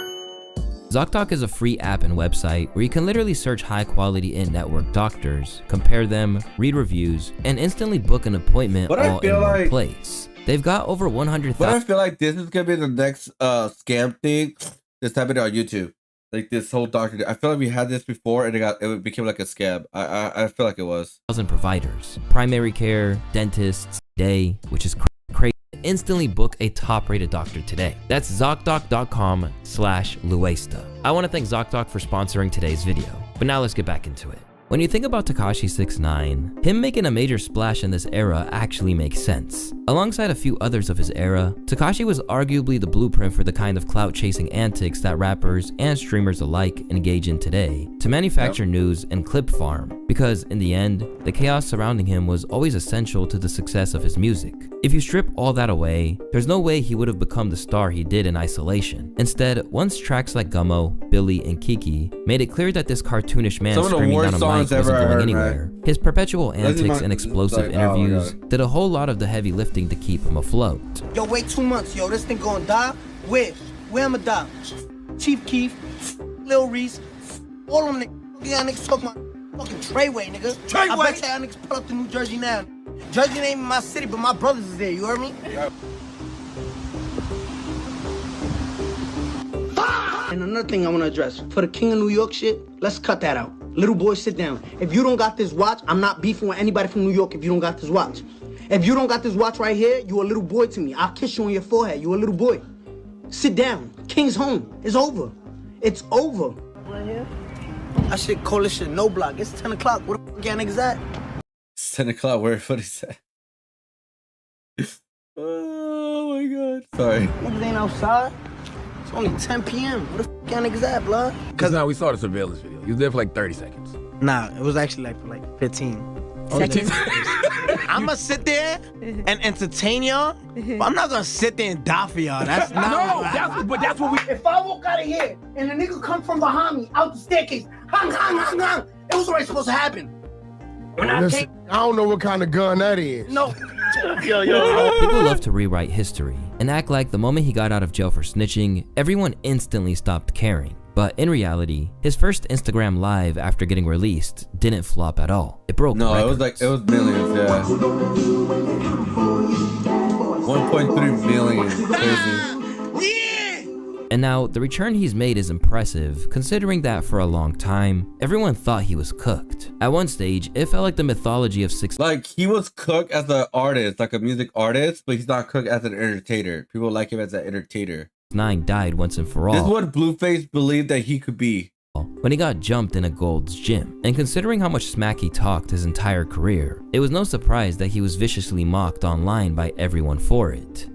ZocDoc is a free app and website where you can literally search high-quality in-network doctors, compare them, read reviews, and instantly book an appointment But I all in feel one like- place. They've got over 100,000. But I feel like this is gonna be the next scam thing that's happening on YouTube. Like this whole doctor. I feel like we had this before and it became like a scam. I feel like it was. Providers, primary care, dentists, day, which is crazy. Instantly book a top-rated doctor today. That's ZocDoc.com/Luesta. I want to thank ZocDoc for sponsoring today's video. But now let's get back into it. When you think about Tekashi 6ix9ine, him making a major splash in this era actually makes sense. Alongside a few others of his era, Tekashi was arguably the blueprint for the kind of clout-chasing antics that rappers and streamers alike engage in today to manufacture news and clip farm, because in the end, the chaos surrounding him was always essential to the success of his music. If you strip all that away, there's no way he would have become the star he did in isolation. Instead, once tracks like Gummo, Billy, and Kiki made it clear that this cartoonish man Some of the screaming worst down a songs mic wasn't ever going heard, anywhere. His perpetual That's antics my- and explosive like, oh my interviews God. did a whole lot of the heavy lifting to keep him afloat. Yo, wait 2 months, yo. This thing gonna die? Where? Where I'ma die? Chief Keef, Lil Reese, all them niggas. Yeah, niggas talking about fucking Treyway, nigga. I bet y'all niggas pull up to New Jersey now. Jersey ain't my city, but my brothers is there, you heard me? And another thing I wanna address, for the King of New York shit, let's cut that out. Little boy, sit down. If you don't got this watch, I'm not beefing with anybody from New York if you don't got this watch. If you don't got this watch right here, you a little boy to me. I'll kiss you on your forehead, you a little boy. Sit down. King's home. It's over. It's over. Right here? I should call this shit No Block. It's 10 o'clock. Where the fuck y'all niggas at? Santa Claus, what he said. Oh my god. Sorry. Niggas ain't outside. It's only 10 p.m. Where the f*** y'all niggas at, blood? Because now we saw the surveillance video. You was there for like 30 seconds. Nah, it was actually for like 15. I'ma sit there and entertain y'all, but I'm not gonna sit there and die for y'all. That's not that's what we... If I walk out of here and a nigga come from behind me out the staircase, hang, it was already supposed to happen. Listen, I don't know what kind of gun that is. No. People love to rewrite history and act like the moment he got out of jail for snitching, everyone instantly stopped caring. But in reality, his first Instagram live after getting released didn't flop at all. It broke records. It was millions, yeah. 1.3 million. Crazy. And now, the return he's made is impressive, considering that for a long time, everyone thought he was cooked. At one stage, it felt like the mythology of 6 Like, he was cooked as an artist, like a music artist, but he's not cooked as an entertainer. People like him as an entertainer. 9 died once and for all. This is what Blueface believed that he could be. When he got jumped in a Gold's Gym. And considering how much smack he talked his entire career, it was no surprise that he was viciously mocked online by everyone for it.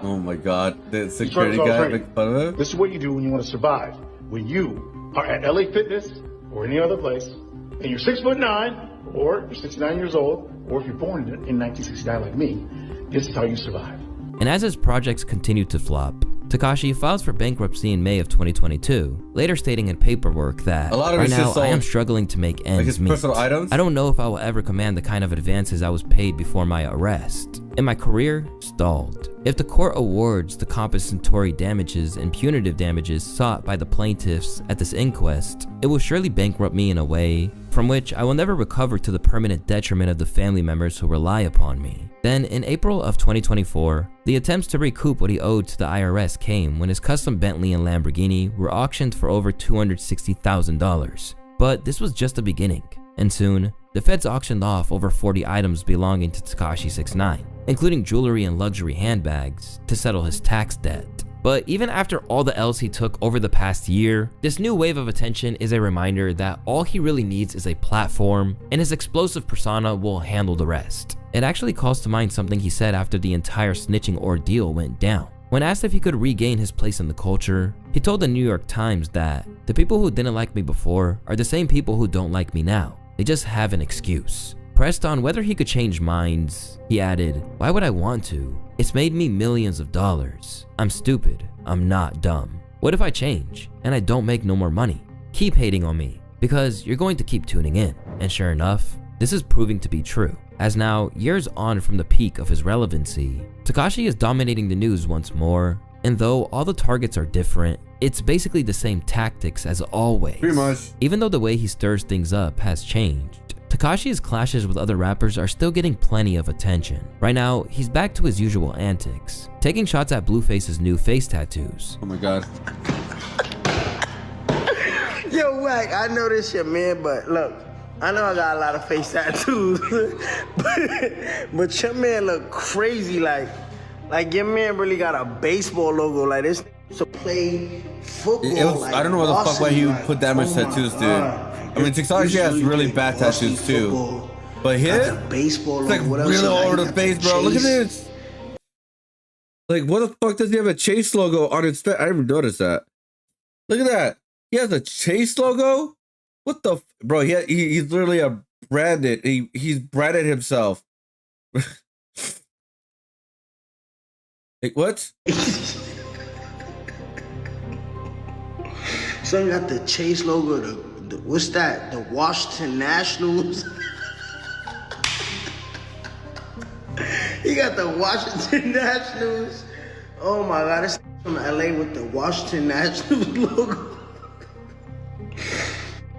Oh my god, the security guy make fun of him? This is what you do when you want to survive. When you are at LA Fitness or any other place, and you're 6'9", or you're 69 years old, or if you're born in 1969 like me, this is how you survive. And as his projects continued to flop, Tekashi files for bankruptcy in May of 2022, later stating in paperwork that, right now, I am struggling to make ends meet. Personal items? I don't know if I will ever command the kind of advances I was paid before my arrest. And my career stalled. If the court awards the compensatory damages and punitive damages sought by the plaintiffs at this inquest, it will surely bankrupt me in a way from which I will never recover to the permanent detriment of the family members who rely upon me. Then, in April of 2024, the attempts to recoup what he owed to the IRS came when his custom Bentley and Lamborghini were auctioned for over $260,000. But this was just the beginning, and soon, the feds auctioned off over 40 items belonging to Tekashi 6ix9ine, including jewelry and luxury handbags, to settle his tax debt. But even after all the L's he took over the past year, this new wave of attention is a reminder that all he really needs is a platform, and his explosive persona will handle the rest. It actually calls to mind something he said after the entire snitching ordeal went down. When asked if he could regain his place in the culture, he told the New York Times that the people who didn't like me before are the same people who don't like me now. They just have an excuse. Pressed on whether he could change minds, he added, "Why would I want to? It's made me millions of dollars. I'm stupid. I'm not dumb. What if I change and I don't make no more money? Keep hating on me because you're going to keep tuning in." And sure enough, this is proving to be true, as now, years on from the peak of his relevancy, Tekashi is dominating the news once more, and though all the targets are different, it's basically the same tactics as always. Pretty much. Even though the way he stirs things up has changed, Tekashi's clashes with other rappers are still getting plenty of attention. Right now, he's back to his usual antics, taking shots at Blueface's new face tattoos. Oh my god. Yo, Wack, I know this shit, man, but look, I know I got a lot of face tattoos, but your man look crazy, like your man really got a baseball logo, like this to play football. I don't know what the fuck why he would put that much tattoos, dude. I mean, Tekashi has really bad tattoos too, but his, baseball it's like really all over the face, bro. Look at this. Like, what the fuck does he have a Chase logo on his face? I didn't even notice that. Look at that. He has a Chase logo. What the bro? He's literally a branded. He's branded himself. Like what? Son got the Chase logo. What's that? The Washington Nationals. He got the Washington Nationals. Oh my God, it's from LA with the Washington Nationals logo.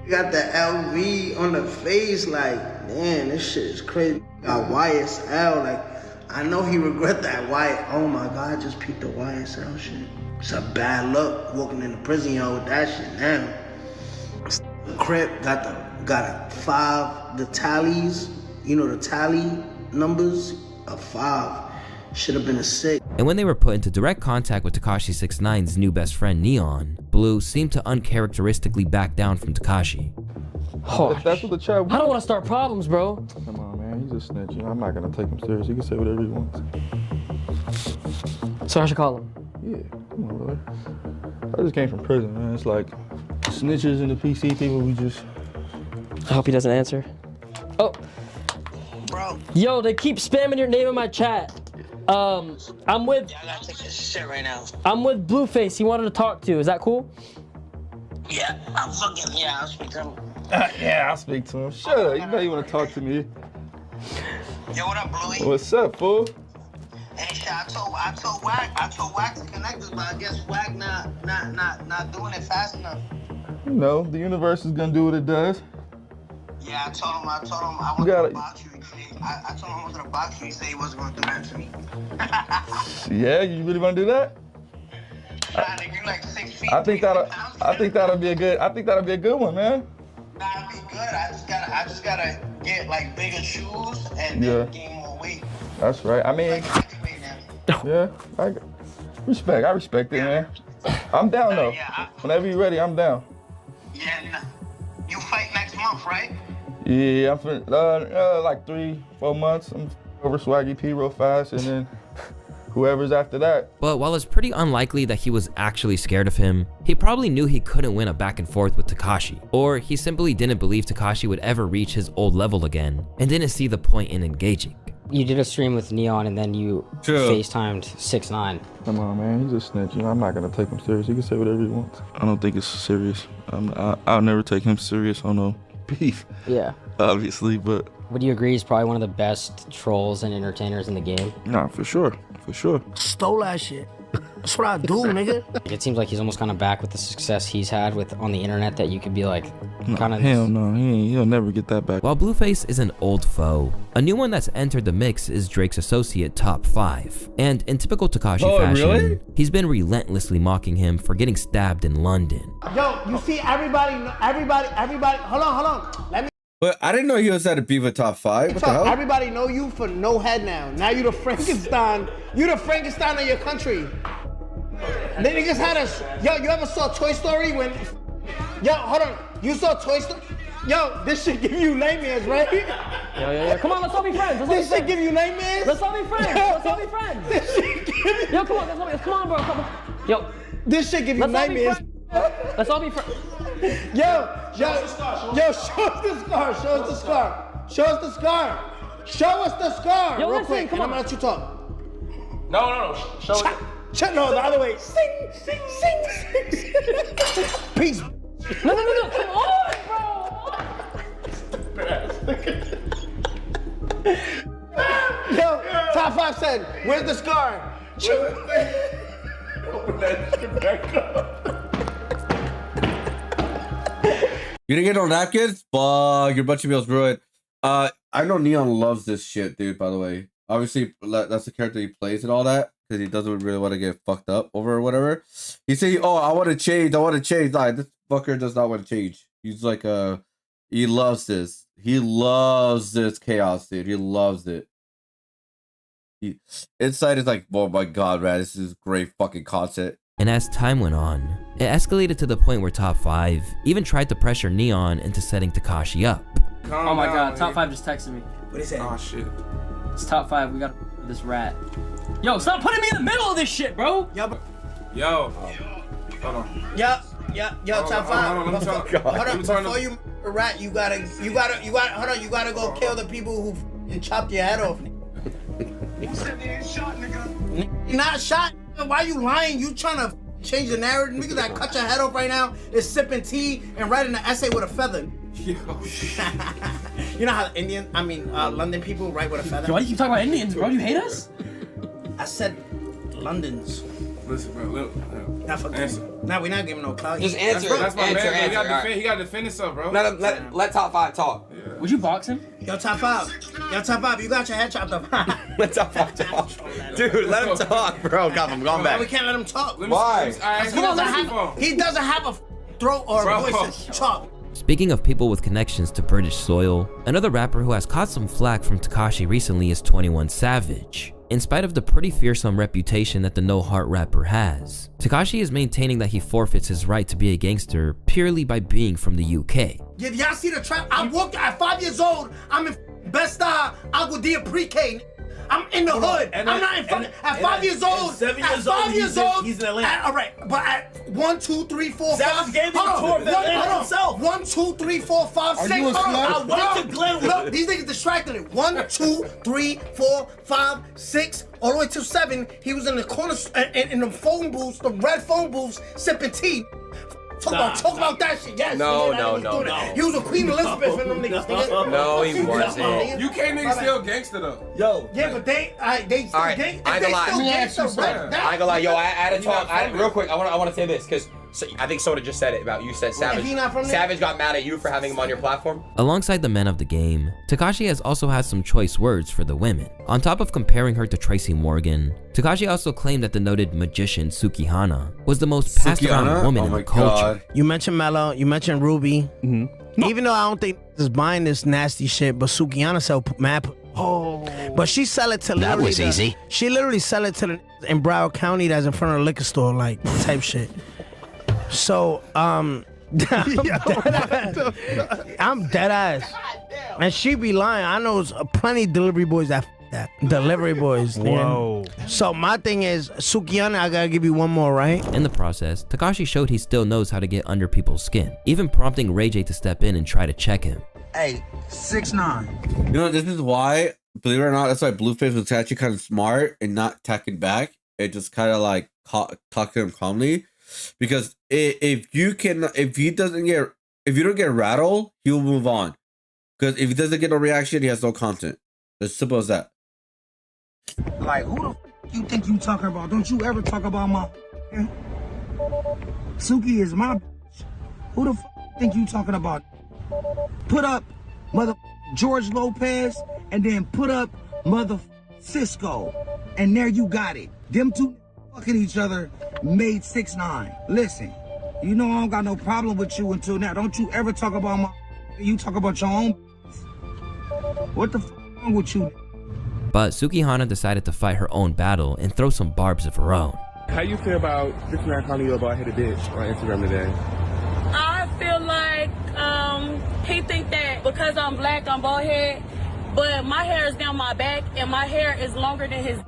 He got the LV on the face, like, man, this shit is crazy. Got YSL, like, I know he regret that oh my God, I just peeped the YSL shit. It's a bad look walking in the prison yard with that shit now. Crip got a 5, the tallies, you know the tally numbers, a 5. Should have been a sick. And when they were put into direct contact with Tekashi 6ix9ine's new best friend Neon, Blue seemed to uncharacteristically back down from Tekashi. Oh, that's what the child. I don't want to start problems, bro. Come on, man. He's a snitch. You know, I'm not gonna take him serious. He can say whatever he wants. So I should call him. Yeah, come on, brother. I just came from prison, man. It's like snitches and the PC people. We just. I hope he doesn't answer. Oh. Bro. Yo, they keep spamming your name in my chat. I'm with. Yeah, I gotta take this shit right now. I'm with Blueface. He wanted to talk to you. Is that cool? Yeah, I'll speak to him. Yeah, I'll speak to him. Shut up. You know you want to talk to me. Yo, what up, Bluey? What's up, fool? Hey, shit, I told Wack to connect us, but I guess Wack not doing it fast enough. You know, the universe is gonna do what it does. Yeah, I told him I wanted to box you. I told him I wanted to box you. He said he wasn't gonna do that to me. Yeah, you really wanna do that? Nah, nigga, you like 6 feet. I think that'll be a good one, man. That'd be good. I just gotta get like bigger shoes and then gain more weight. That's right. I mean, yeah, I respect it, man. I'm down though. Whenever you're ready, I'm down. Yeah, you fight next month, right? Yeah, I'm for like 3-4 months. I'm over Swaggy P real fast, and then whoever's after that. But while it's pretty unlikely that he was actually scared of him, he probably knew he couldn't win a back and forth with Tekashi, or he simply didn't believe Tekashi would ever reach his old level again, and didn't see the point in engaging. You did a stream with Neon and then you FaceTimed 6ix9ine. Come on, man. He's a snitch. You know, I'm not gonna take him serious. He can say whatever he wants. I don't think it's serious. I'll never take him serious on no beef. Yeah. Obviously, but. Would you agree he's probably one of the best trolls and entertainers in the game? Nah, for sure. For sure. Stole that shit. That's what I do, nigga. It seems like he's almost kind of back with the success he's had on the internet that you could be like, kind of. Hell no, he'll never get that back. While Blueface is an old foe, a new one that's entered the mix is Drake's associate Top 5. And in typical Tekashi fashion, he's been relentlessly mocking him for getting stabbed in London. Yo, you see everybody, hold on. Let me. But I didn't know he was at a beef with Top 5. What the hell? Everybody know you for no head now. Now you the Frankenstein. You the Frankenstein of your country. They niggas had us. Yo, you ever saw Toy Story when? Yo, hold on. You saw Toy Story? Yo, this shit give you nightmares, right? Yeah. Come on, let's all be friends. This shit give you nightmares? Let's all be friends. Let's all be friends. This shit give you... Yo, come on, bro. Come on. Yo. This shit give you nightmares. Let's all be friends. Yo, show us the scar. Show us the scar. Yo, real quick. Come on. I'm gonna let you talk. No. Show it. No, the other way. Sing. Peace. No. Come on, bro. Yo, Top 5 said, where's the scar? Open that shit back up. You didn't get no napkins? Fuck, your bunch of meals ruined. I know Neon loves this shit, dude, by the way. Obviously, that's the character he plays and all that, because he doesn't really want to get fucked up over or whatever. He say, oh, I want to change. Nah, this fucker does not want to change. He's like, he loves this. He loves this chaos, dude. He loves it. Inside is like, oh my god, man, this is great fucking content. And as time went on, it escalated to the point where Top 5 even tried to pressure Neon into setting Tekashi up. Oh my god, Top 5 just texted me. What is that? Oh shit. It's Top 5, we got this rat. Yo, stop putting me in the middle of this shit, bro! Yo. Hold on. Yo, Top 5. Hold on, Hold on, before you a rat, you gotta go kill the people who chopped your head off. You said they ain't shot, nigga. You're not shot. Why you lying? You trying to change the narrative? Niggas that cut your head off right now is sipping tea and writing an essay with a feather. Yo. You know how London people write with a feather? Yo, why do you keep talking about Indians, bro? You hate us? I said Londons. Listen, bro. Answer. Nah, we're not giving no clout. Just answer. That's my man. Answer. He got to defend himself, bro. Let Top 5 talk. Yeah. Would you box him? Yo, Top 5, you got your head chopped off. Let Top 5 talk. Dude, let him talk, bro. Come, I'm going back. We can't let him talk. Why? He doesn't have a throat or a voice that's chopped. Speaking of people with connections to British soil, another rapper who has caught some flack from Tekashi recently is 21 Savage. In spite of the pretty fearsome reputation that the No Heart rapper has, Tekashi is maintaining that he forfeits his right to be a gangster purely by being from the UK. Yeah, y'all see the trap? I walked at 5 years old. I'm in Besta Agua Dia pre-K. I'm in the hood. I'm not in front. At 5 years old. 7 years at 5 old, years old. He's in Atlanta. All right, but at 1, 2, 3, 4, 5. Savage gave me a tour of Atlanta himself. 1, 2, 3, 4, 5, 6. I went to Glenwood. Look, these niggas distracted it. 1, 2, 3, 4, 5, 6, all the way to 7. He was in the corner in the phone booths, the red phone booths, sipping tea. Talk about that shit. Yes. No. He was a Queen Elizabeth and them niggas. Nigga. No, he wasn't. UK niggas still gangster though. Yo. Yeah, but they still All right, gangster. I ain't gonna lie. I ain't gonna lie, yo. I had a talk. Real quick, I want to say this because I think Soda just said it about you. Said Savage. he not from there? Savage got mad at you for having him on your platform. Alongside the men of the game, Tekashi has also had some choice words for the women. On top of comparing her to Tracy Morgan, Tekashi also claimed that the noted magician Sukihana was the most passed around woman in the culture. You mentioned Mello, you mentioned Ruby. Even though I don't think is buying this nasty shit, but Sukihana sell mad. But she sell it to that was easy. She literally sell it to the in Broward County that's in front of the liquor store, like type shit. So I'm dead ass, and she be lying. I know plenty of delivery boys that delivery boys. Whoa. So my thing is, Sukihana, I gotta give you one more, right? In the process, Tekashi showed he still knows how to get under people's skin, even prompting Ray J to step in and try to check him. Hey, 6'9". You know, this is why, believe it or not, that's why Blueface was actually kind of smart and not attacking back. It just kind of like talk to him calmly. Because if you don't get rattled, he will move on. Because if he doesn't get no reaction, he has no content. As simple as that. Like, who the f you think you talking about? Don't you ever talk about my Suki is my bitch. Who the f think you talking about? Put up mother George Lopez and then put up mother Cisco. And there you got it. Them two fucking each other made 6'9". Listen, you know I don't got no problem with you until now. Don't you ever talk about my you talk about your own. What the f wrong with you? But Sukihana decided to fight her own battle and throw some barbs of her own. How you feel about this man calling you a bald-headed bitch on Instagram today? I feel like he think that because I'm black, I'm bald-headed, but my hair is down my back and my hair is longer than his.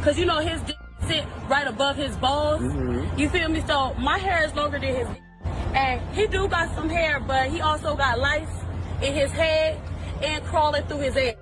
Cause you know his dick sit right above his balls. You feel me? So my hair is longer than his dick. And he do got some hair, but he also got lice in his head and crawling through his head.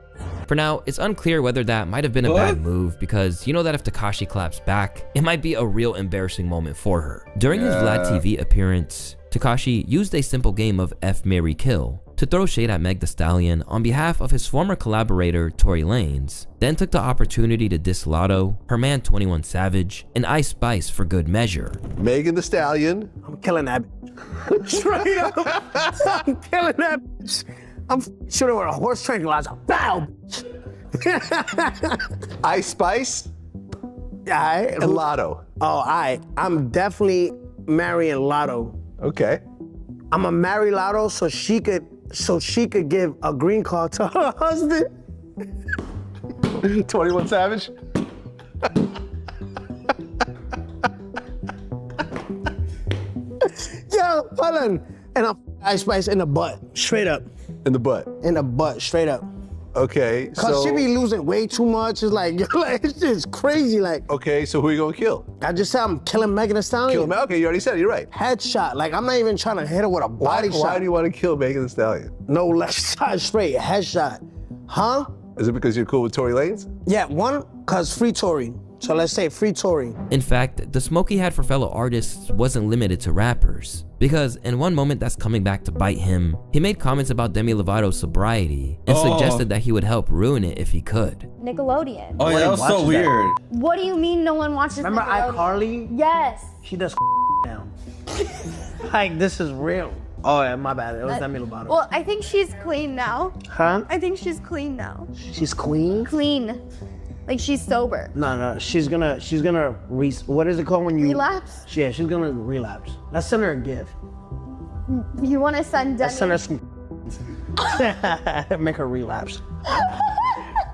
For now, it's unclear whether that might have been a bad move because you know that if Tekashi claps back, it might be a real embarrassing moment for her. During his Vlad TV appearance, Tekashi used a simple game of F, Marry, Kill to throw shade at Meg Thee Stallion on behalf of his former collaborator Tory Lanez, then took the opportunity to diss Lotto, her man 21 Savage, and Ice Spice for good measure. Megan Thee Stallion. I'm killing that bitch. Straight up. I'm killing that bitch. I'm shooting with a horse tranquilizer. Bow, bitch. Ice Spice. Yeah, and Lotto. Oh, I'm definitely marrying Lotto. Okay. I'm gonna marry Lotto so she could give a green card to her husband. 21 Savage. Yo, hold on. And I'm Ice Spice in the butt, straight up. In the butt? In the butt, straight up. Okay, Cause she be losing way too much. It's like, it's just crazy. Like, okay, so who are you gonna kill? I just said I'm killing Megan Thee Stallion. Okay, you already said it. You're right. Headshot. Like, I'm not even trying to hit her with a body shot. Why do you want to kill Megan Thee Stallion? No left side straight, headshot. Huh? Is it because you're cool with Tory Lanez? Yeah, one, cause free Tory. So let's say free Tory. In fact, the smoke he had for fellow artists wasn't limited to rappers, because in one moment that's coming back to bite him, he made comments about Demi Lovato's sobriety and suggested that he would help ruin it if he could. Nickelodeon. Oh yeah, that was so weird. What do you mean no one watches Remember Nickelodeon? iCarly? Yes. She does now. Like, this is real. Oh yeah, my bad. It was Demi Lovato. Well, I think she's clean now. Huh? I think she's clean now. She's clean? Clean. Like she's sober. No, she's gonna what is it called when you relapse? Yeah, she's gonna relapse. Let's send her a gift. You want to send Demi? Let's send her some. Make her relapse.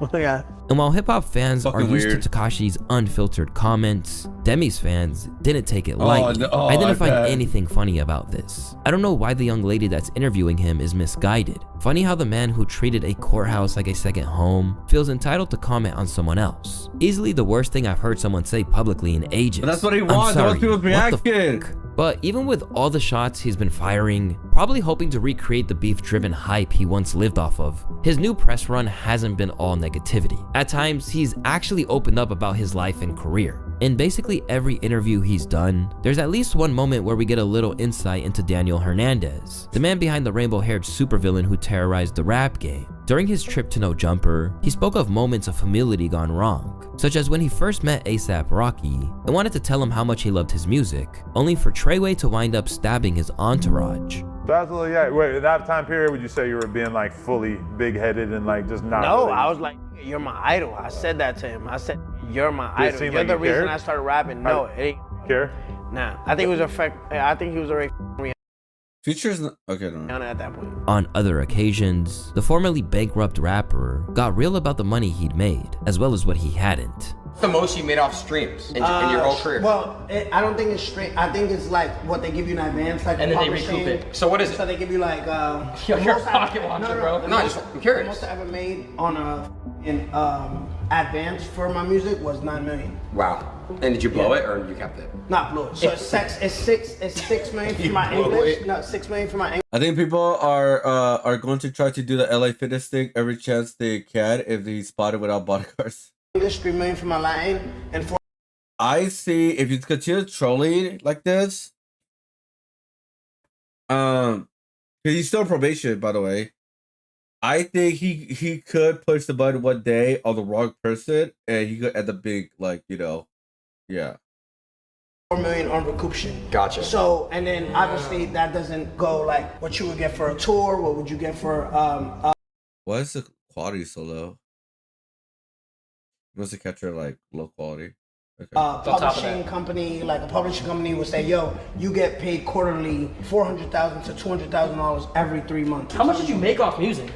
Oh my God. And while hip-hop fans are Fucking used weird. to Tekashi's unfiltered comments, Demi's fans didn't take it lightly. I didn't find anything funny about this. I don't know why the young lady that's interviewing him is misguided. Funny how the man who treated a courthouse like a second home feels entitled to comment on someone else. Easily the worst thing I've heard someone say publicly in ages. But that's what he I'm wants. He sorry, wants people's what the reaction. fuck? But even with all the shots he's been firing, probably hoping to recreate the beef-driven hype he once lived off of, his new press run hasn't been all negativity. At times, he's actually opened up about his life and career. In basically every interview he's done, there's at least one moment where we get a little insight into Daniel Hernandez, the man behind the rainbow-haired supervillain who terrorized the rap game. During his trip to No Jumper, he spoke of moments of humility gone wrong, such as when he first met A$AP Rocky and wanted to tell him how much he loved his music, only for Treyway to wind up stabbing his entourage. Absolutely, yeah. Wait, at that time period, would you say you were being like fully big-headed and like just not? No, really... I was like, you're my idol. I said that to him. I said, you're my Did it idol. seem You're like the you reason cared? I started rapping. No, it ain't. Care? Nah, I think it was I think he was already Future's not okay. No. Rihanna at that point. On other occasions, the formerly bankrupt rapper got real about the money he'd made, as well as what he hadn't. What's the most you made off streams in your whole career? Well, I don't think it's straight. I think it's like what they give you in advance, like And then they publishing. recoup it. So what is it? So they give you like You're the most a pocket I- watcher, bro. the No, most- I'm curious. The most I ever made on in advance for my music was 9 million. Wow. And did you blow it or you kept it? Not blow it. So it's 6 million for my English. No, 6 million for my English. I think people are going to try to do the LA Fitness thing every chance they can if they spot it without bodyguards. 3 million for my Latin, and 4. I see if you continue trolling like this, because he's still on probation, by the way. I think he could push the button one day on the wrong person, and he could end up being like, yeah. 4 million on recouption. Gotcha. So, and then obviously that doesn't go like what you would get for a tour. What would you get for Why is the quality so low? You must have kept her like low quality. Okay. publishing company? Like a publishing company would say, "Yo, you get paid quarterly, $400,000 to $200,000 every 3 months." How much did you make off music?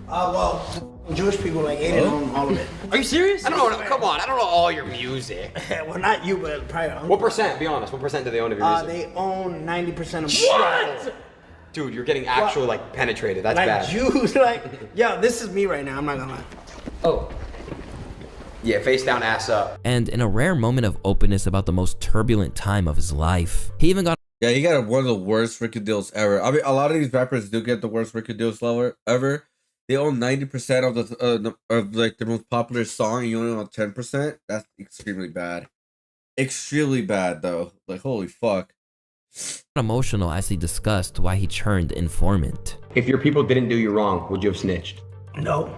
Well, Jewish people like ate it on all of it. Are you serious? I don't know. Come on. I don't know all your music. Well, not you, but probably. What percent? Be honest. What percent do they own of your music? They own 90% of. What? Dude, you're getting actual like penetrated. That's like bad. Jews, like, yo, this is me right now. I'm not gonna lie. Oh. Yeah, face down, ass up. And in a rare moment of openness about the most turbulent time of his life, he even got he got one of the worst record deals ever. I mean, a lot of these rappers do get the worst record deals ever. They own 90% of like the most popular song, and you only own 10%. That's extremely bad. Extremely bad though. Like holy fuck. emotional as he discussed why he turned informant. If your people didn't do you wrong, would you have snitched? No.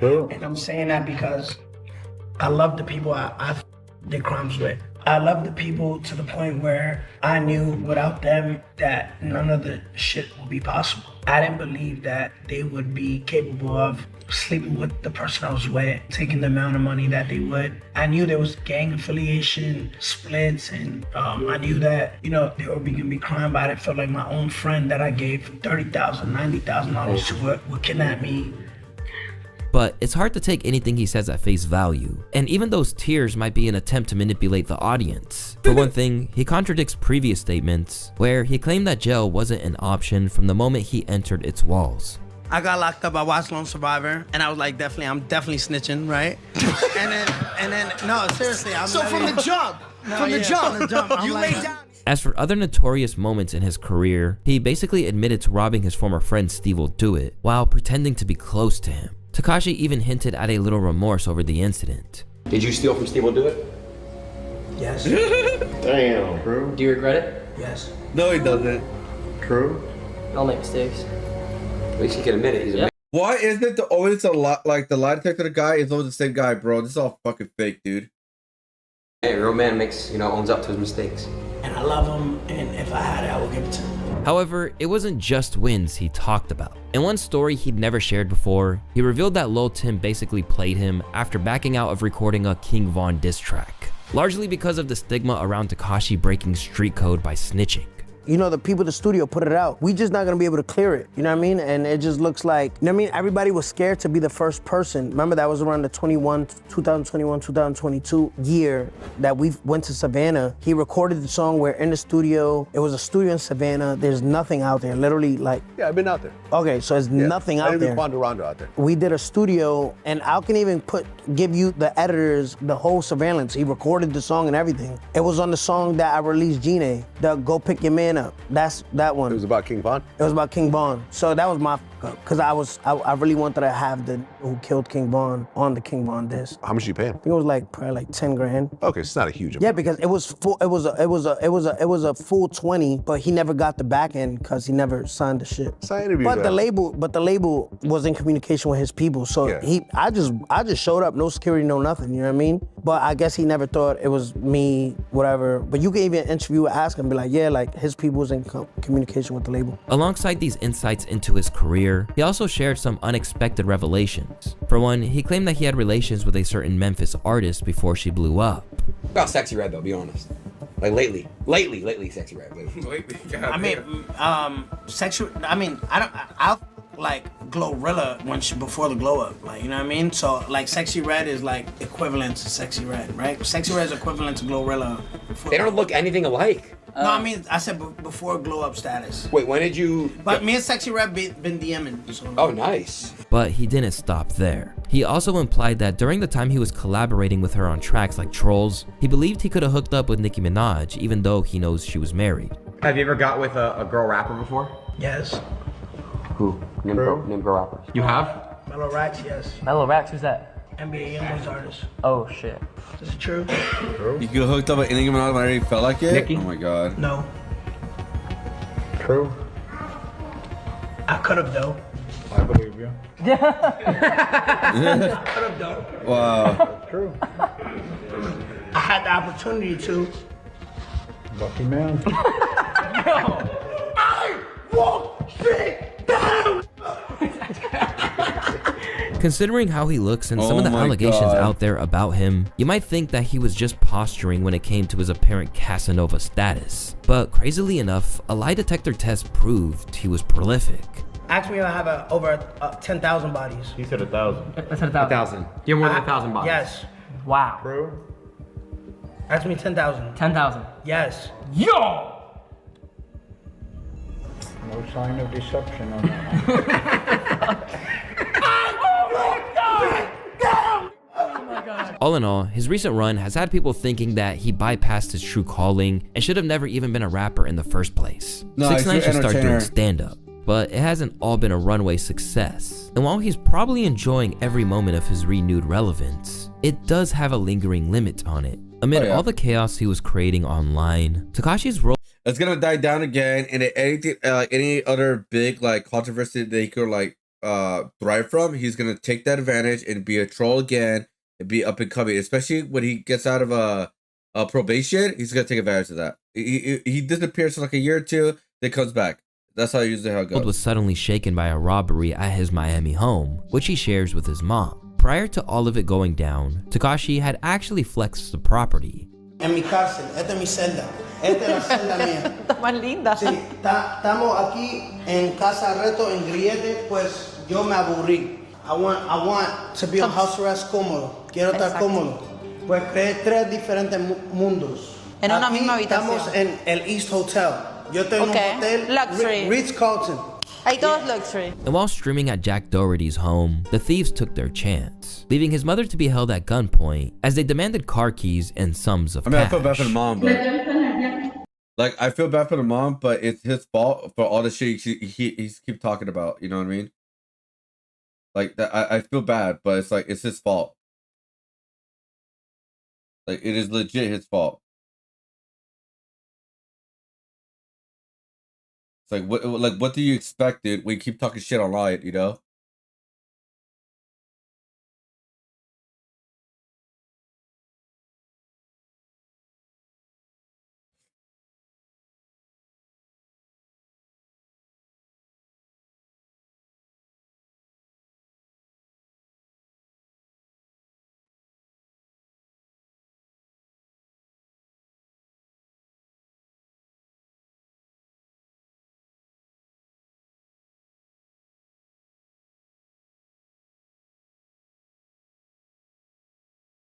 And I'm saying that because I love the people I did crimes with. I love the people to the point where I knew without them that none of the shit would be possible. I didn't believe that they would be capable of sleeping with the person I was with, taking the amount of money that they would. I knew there was gang affiliation, splits, and I knew that, they were gonna be crime, but I didn't feel like my own friend that I gave $30,000, $90,000 to would kidnap me. But it's hard to take anything he says at face value, and even those tears might be an attempt to manipulate the audience. For one thing, he contradicts previous statements where he claimed that jail wasn't an option from the moment he entered its walls. I got locked up. I watched Lone Survivor, and I was like, I'm definitely snitching, right? and then, no, seriously, I'm. So from the jump, from the jump, I'm you like, laid down. As for other notorious moments in his career, he basically admitted to robbing his former friend Steve Will Do It while pretending to be close to him. Tekashi even hinted at a little remorse over the incident. Did you steal from Steve Will Do It? Yes. Damn, bro. Do you regret it? Yes. No, he doesn't. True. I'll make mistakes. At least he can admit it. He's a Why isn't it always a lot like the lie detector guy is always the same guy, bro? This is all fucking fake, dude. Hey, a real man owns up to his mistakes. And I love him, and if I had it, I would give it to him. However, it wasn't just wins he talked about. In one story he'd never shared before, he revealed that Lil Tim basically played him after backing out of recording a King Von diss track, largely because of the stigma around Tekashi breaking street code by snitching. you know, the people at the studio put it out. We just not gonna be able to clear it, you know what I mean? And it just looks like, you know what I mean? Everybody was scared to be the first person. Remember that was around the 2021, 2022 year that we went to Savannah. He recorded the song, we're in the studio. It was a studio in Savannah. There's nothing out there, literally like. Yeah, I've been out there. Okay, so there's nothing out there. Rondo out there. We did a studio, and I can even give you the editors, the whole surveillance. He recorded the song and everything. It was on the song that I released, Gene, the Go Pick Your Man Up. That's that one. It was about King Von? It was about King Von. So that was my because I really wanted to have the who killed King Von on the King Von disc. How much did you pay him? I think it was like probably like 10 grand. Okay, it's not a huge amount. Yeah, because it was full. It was a full 20, but he never got the back end because he never signed the shit. But the label was in communication with his people. So I just showed up, no security, no nothing. You know what I mean? But I guess he never thought it was me, whatever. But you can even interview, ask him, be like, yeah, like his people was in communication with the label. Alongside these insights into his career, he also shared some unexpected revelations. For one, he claimed that he had relations with a certain Memphis artist before she blew up. About Sexy Red though, be honest. Like lately, Sexy Red. Lately. I mean, I'll like Glorilla before the glow up, like, you know what I mean? So like Sexy Red is like equivalent to Sexy Red, right? Sexy Red is equivalent to Glorilla. They don't look anything alike. No, I mean, I said before glow up status. Wait, when did you? But me and Sexy Red been DMing. So. Oh, nice. But he didn't stop there. He also implied that during the time he was collaborating with her on tracks like Trolls, he believed he could have hooked up with Nicki Minaj, even though he knows she was married. Have you ever got with a girl rapper before? Yes. Who? Name girl rappers. You have? Mellow Rax, yes. Mellow Rax, who's that? NBA Youngboys artist. Oh shit. Is it true? You get hooked up with anything when I already felt like it? Nicki? Oh my god. No. True. I could have though. I believe you. I could have though. Wow. True. I had the opportunity to. Lucky man. I won't sit down. Considering how he looks and some of the allegations out there about him, you might think that he was just posturing when it came to his apparent Casanova status. But crazily enough, a lie detector test proved he was prolific. Ask me if I have over 10,000 bodies. He said 1,000. I said 1,000. 1,000. You have more than 1,000 bodies. Yes. Wow. True. Ask me 10,000. 10,000. Yes. Yo! No sign of deception on that. All in all, his recent run has had people thinking that he bypassed his true calling and should have never even been a rapper in the first place. No, 6ix9ine should start doing entertainer. stand-up, but it hasn't all been a runway success. And while he's probably enjoying every moment of his renewed relevance, it does have a lingering limit on it. Amid all the chaos he was creating online, Tekashi's role It's gonna die down again, and anything any other big like controversy that he could like thrive from, he's gonna take that advantage and be a troll again and be up and coming. Especially when he gets out of a probation, he's gonna take advantage of that. He disappears for like a year or two, then comes back. That's how usually how it goes. was suddenly shaken by a robbery at his Miami home, which he shares with his mom. Prior to all of it going down, Tekashi had actually flexed the property. En mi cárcel, esta es mi celda. Esta es la celda mía. Está más linda. Sí, estamos aquí en Casa Reto, en Grillete, pues yo me aburrí. I want to be on house arrest cómodo. Quiero estar cómodo. Pues creé 3 diferentes mundos. En una Aquí misma habitación. Estamos en el East Hotel. Yo estoy en un hotel Luxury. Ritz-Carlton. Ahí todo es luxury. And while streaming at Jack Doherty's home, the thieves took their chance, leaving his mother to be held at gunpoint as they demanded car keys and sums of I mean, cash. I feel bad for the mom, but like I feel bad for the mom, but it's his fault for all the shit he's keep talking about. You know what I mean? Like that, I feel bad, but it's like it's his fault. Like it is legit his fault. It's like what do you expect, dude? When you keep talking shit online, you know?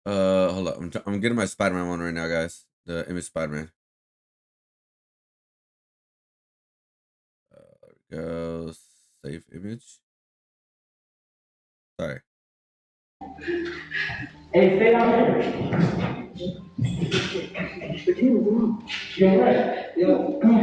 Hold up. I'm getting my Spider-Man one right now, guys. The image Spider-Man. There we go. Save image. Sorry. Hey, stay out here. You're right. Yo, come on.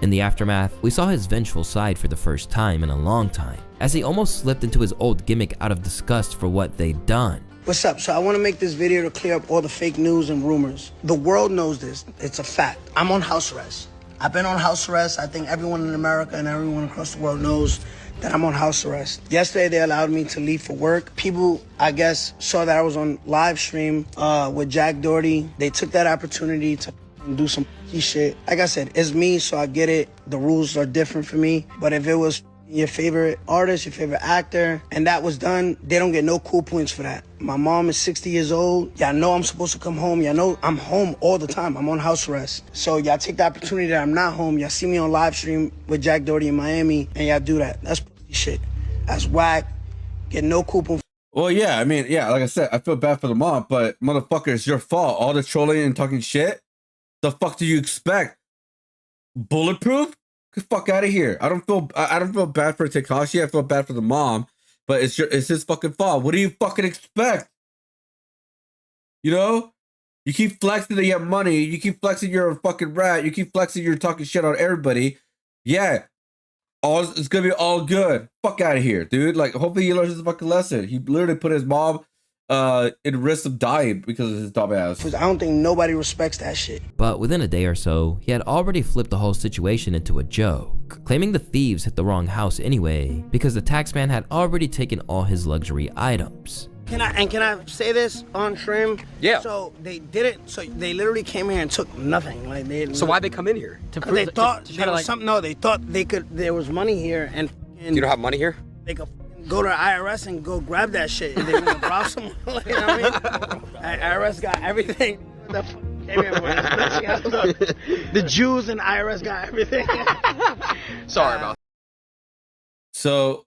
In the aftermath, we saw his vengeful side for the first time in a long time, as he almost slipped into his old gimmick out of disgust for what they'd done. What's up? So I want to make this video to clear up all the fake news and rumors. The world knows this. It's a fact. I'm on house arrest. I've been on house arrest. I think everyone in America and everyone across the world knows that I'm on house arrest. Yesterday, they allowed me to leave for work. People, I guess, saw that I was on live stream with Jack Doherty. They took that opportunity to do some shit. Like I said, it's me, so I get it. The rules are different for me. But if it was your favorite artist, your favorite actor, and that was done, they don't get no cool points for that. My mom is 60 years old. Y'all know I'm supposed to come home. Y'all know I'm home all the time. I'm on house arrest. So y'all take the opportunity that I'm not home. Y'all see me on live stream with Jack Doherty in Miami, and y'all do that. That's shit. That's whack. Get no cool points. Well, yeah, I mean, yeah, like I said, I feel bad for the mom, but motherfucker, it's your fault. All the trolling and talking shit. The fuck do you expect? Bulletproof? Get the fuck out of here. I don't feel bad for Tekashi. I feel bad for the mom, but it's his fucking fault. What do you fucking expect? You know? You keep flexing that you have money. You keep flexing you're a fucking rat. You keep flexing you're talking shit on everybody. Yeah. It's gonna be all good. Fuck out of here, dude. Like, hopefully he learns his fucking lesson. He literally put his mom in risk of dying because of his dumb ass. I don't think nobody respects that shit. But within a day or so, he had already flipped the whole situation into a joke, claiming the thieves hit the wrong house anyway because the taxman had already taken all his luxury items. Can I say this on stream? Yeah. So they did it. So they literally came here and took nothing. Like So why'd they come in here? They thought there was something. No, they thought they could. There was money here, and You don't have money here? They could go to the IRS and go grab that shit. If they want to rob someone, like, you know what I mean? IRS got everything. The Jews and IRS got everything. Sorry about that. So,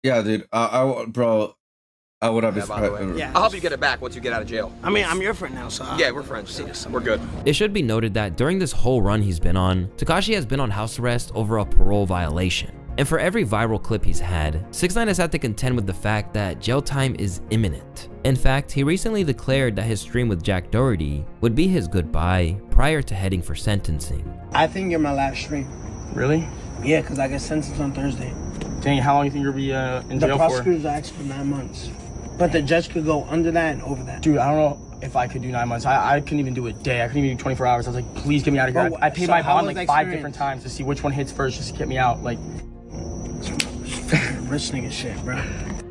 yeah, dude, bro, I would have Yeah, by the way. Yeah. I'll help you get it back once you get out of jail. I mean, I'm your friend now, so Yeah, we're friends. We're good. It should be noted that during this whole run he's been on, Tekashi has been on house arrest over a parole violation. And for every viral clip he's had, 6ix9ine has had to contend with the fact that jail time is imminent. In fact, he recently declared that his stream with Jack Doherty would be his goodbye prior to heading for sentencing. I think you're my last stream. Really? Yeah, because I get sentenced on Thursday. Dang, how long do you think you'll be in jail The for? prosecutors asked for 9 months. But the judge could go under that and over that. Dude, I don't know if I could do 9 months. I couldn't even do a day. I couldn't even do 24 hours. I was like, please get me out of here. Well, I paid so my how bond was like the 5 experience? different times to see which one hits first just to get me out. Like, rich nigga shit, bro.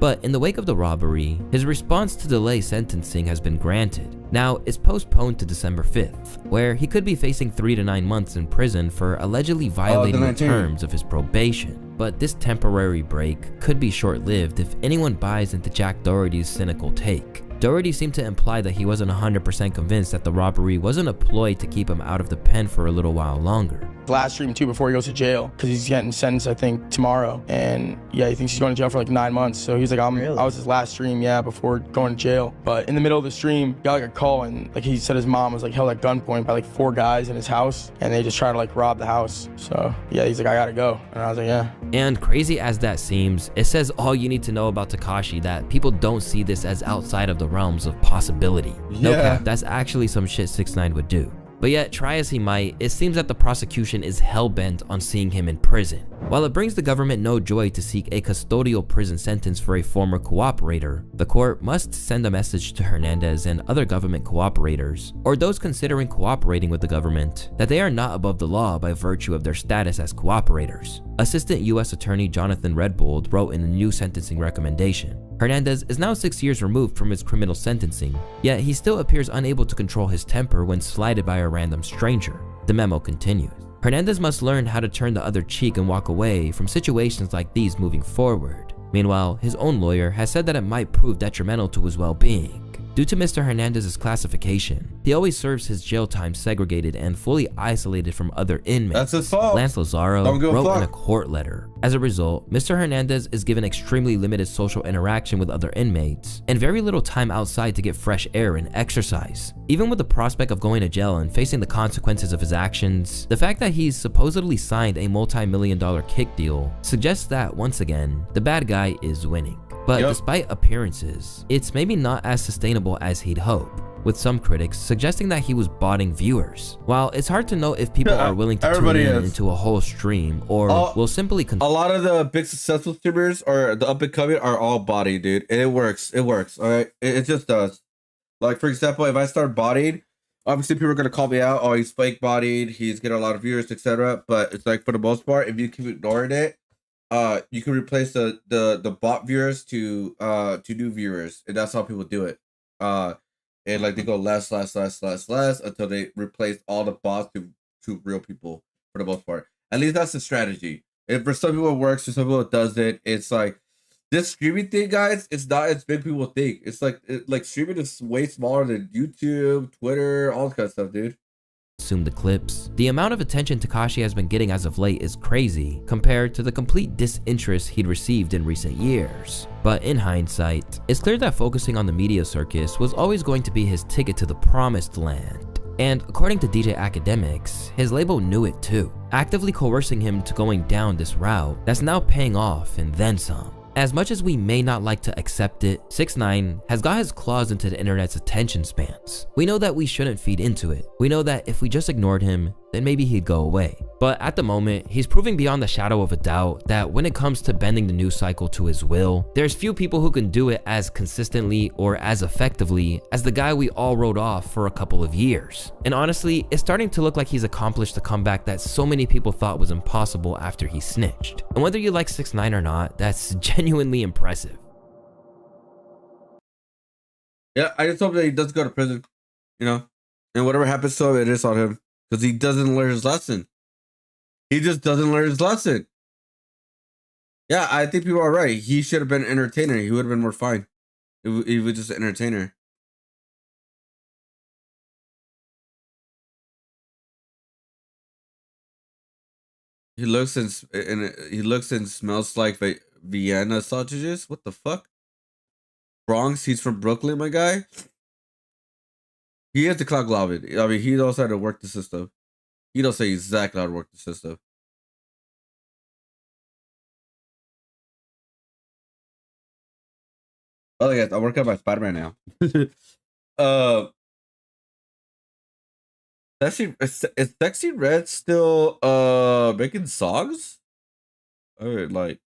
But in the wake of the robbery, his response to delay sentencing has been granted. Now, it's postponed to December 5th, where he could be facing 3 to 9 months in prison for allegedly violating the terms of his probation. But this temporary break could be short-lived if anyone buys into Jack Doherty's cynical take. Doherty seemed to imply that he wasn't 100% convinced that the robbery wasn't a ploy to keep him out of the pen for a little while longer. last stream too before he goes to jail because he's getting sentenced I think tomorrow, and yeah, he thinks he's going to jail for like 9 months. So he's like, I was his last stream, yeah, before going to jail. But in the middle of the stream, he got like a call, and like he said his mom was like held at gunpoint by like 4 guys in his house, and they just tried to like rob the house. So yeah, he's like, I gotta go, and I was like, yeah. And crazy as that seems, it says all you need to know about Tekashi, that people don't see this as outside of the realms of possibility. No cap, that's actually some shit 6ix9ine would do. But yet, try as he might, it seems that the prosecution is hell-bent on seeing him in prison. While it brings the government no joy to seek a custodial prison sentence for a former cooperator, the court must send a message to Hernandez and other government cooperators, or those considering cooperating with the government, that they are not above the law by virtue of their status as cooperators. Assistant U.S. Attorney Jonathan Redbold wrote in the new sentencing recommendation, Hernandez is now 6 years removed from his criminal sentencing, yet he still appears unable to control his temper when slighted by a random stranger. The memo continues. Hernandez must learn how to turn the other cheek and walk away from situations like these moving forward. Meanwhile, his own lawyer has said that it might prove detrimental to his well-being. Due to Mr. Hernandez's classification, he always serves his jail time segregated and fully isolated from other inmates. That's his fault. Lance Lazaro wrote in a court letter. As a result, Mr. Hernandez is given extremely limited social interaction with other inmates and very little time outside to get fresh air and exercise. Even with the prospect of going to jail and facing the consequences of his actions, the fact that he's supposedly signed a multi-million-dollar kick deal suggests that, once again, the bad guy is winning. But despite appearances, it's maybe not as sustainable as he'd hope, with some critics suggesting that he was botting viewers. While it's hard to know if people are willing to tune in into a whole stream or will simply a lot of the big successful streamers or the up and coming are all body, dude, and it works. It works. All right, it just does. Like, for example, if I start bodied, obviously people are gonna call me out. Oh, he's fake bodied. He's getting a lot of viewers, etc. But it's like, for the most part, if you keep ignoring it, you can replace the bot viewers to new viewers, and that's how people do it. And like they go less until they replace all the bots to real people for the most part. At least that's the strategy. And for some people it works, for some people it doesn't. It's like this streaming thing, guys. It's not as big people think. It's like streaming is way smaller than YouTube, Twitter, all that kind of stuff, dude. Consume the clips. The amount of attention Tekashi has been getting as of late is crazy compared to the complete disinterest he'd received in recent years. But in hindsight, it's clear that focusing on the media circus was always going to be his ticket to the promised land. And according to DJ Academics, his label knew it too, actively coercing him to going down this route that's now paying off and then some. As much as we may not like to accept it, 6ix9ine has got his claws into the internet's attention spans. We know that we shouldn't feed into it. We know that if we just ignored him, then maybe he'd go away. But at the moment, he's proving beyond the shadow of a doubt that when it comes to bending the news cycle to his will, there's few people who can do it as consistently or as effectively as the guy we all wrote off for a couple of years. And honestly, it's starting to look like he's accomplished the comeback that so many people thought was impossible after he snitched. And whether you like 6ix9ine or not, that's genuinely impressive. Yeah, I just hope that he does go to prison, you know, and whatever happens to him, it is on him. Because he doesn't learn his lesson. He just doesn't learn his lesson. Yeah, I think people are right. He should have been an entertainer. He would have been more fine. He was just an entertainer. He looks and smells like Vienna sausages. What the fuck? Bronx. He's from Brooklyn, my guy. He is the cloud Glavin. I mean, he knows how to work the system. He knows exactly how to work the system. Oh yeah, I'm working on my Spider-Man now. Is Sexy Red still making songs? I heard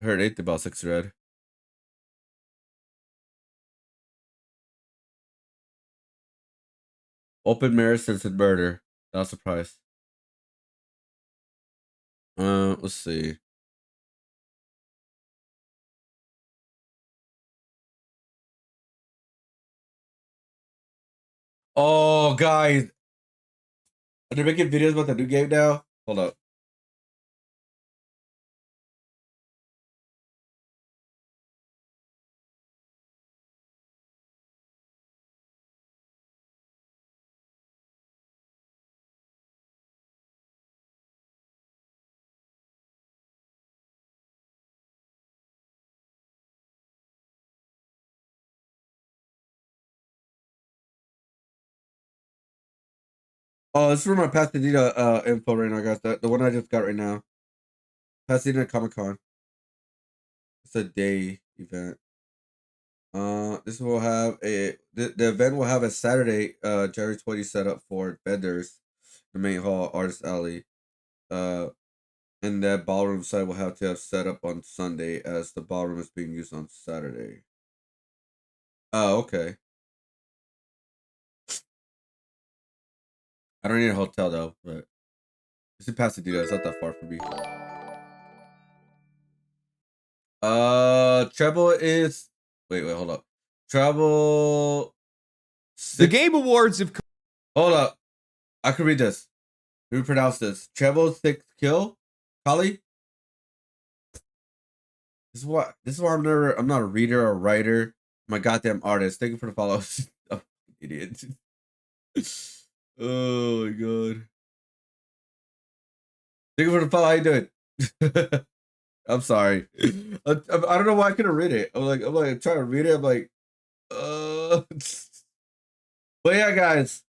anything about Sexy Red. Open marriage since murder. Not surprised. Let's see. Oh, guys. Are they making videos about the new game now? Hold up. Oh, this is for my Pasadena info right now, guys. The one I just got right now. Pasadena Comic Con. It's a day event. This will have the event will have a Saturday, January 20 set up for vendors, the main hall, artist alley. And that ballroom site will have to have set up on Sunday as the ballroom is being used on Saturday. Oh, okay. I don't need a hotel though, but it's in Pasadena. It's not that far from me. Treble is wait, hold up. Treble. The Game Awards have. Hold up. I can read this. Let me pronounce this. Treble 6 kill? Kali? This is why I'm not a reader or writer. I'm a goddamn artist. Thank you for the follows. Oh, idiot. Oh my god. Thank you for the follow. How you doing? I'm sorry. I don't know why I couldn't read it. I'm trying to read it. I'm like, But yeah, guys.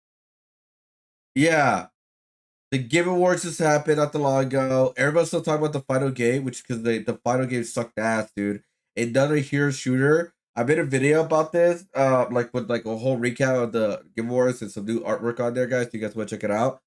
Yeah. The Game Awards just happened not too long ago. Everybody's still talking about the final game, which because the final game sucked ass, dude. Another hero shooter. I made a video about this, with a whole recap of the Game Awards and some new artwork on there, guys. So you guys want to check it out.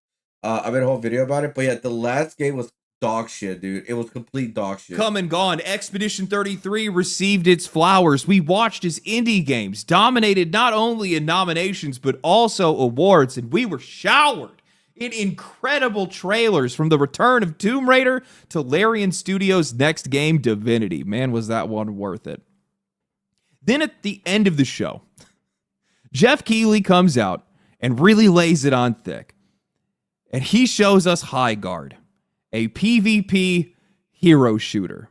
I made a whole video about it. But yeah, the last game was dog shit, dude. It was complete dog shit. Come and gone. Expedition 33 received its flowers. We watched as indie games dominated not only in nominations, but also awards. And we were showered in incredible trailers from the return of Tomb Raider to Larian Studios' next game, Divinity. Man, was that one worth it. Then at the end of the show, Jeff Keighley comes out and really lays it on thick. And he shows us High Guard, a PvP hero shooter.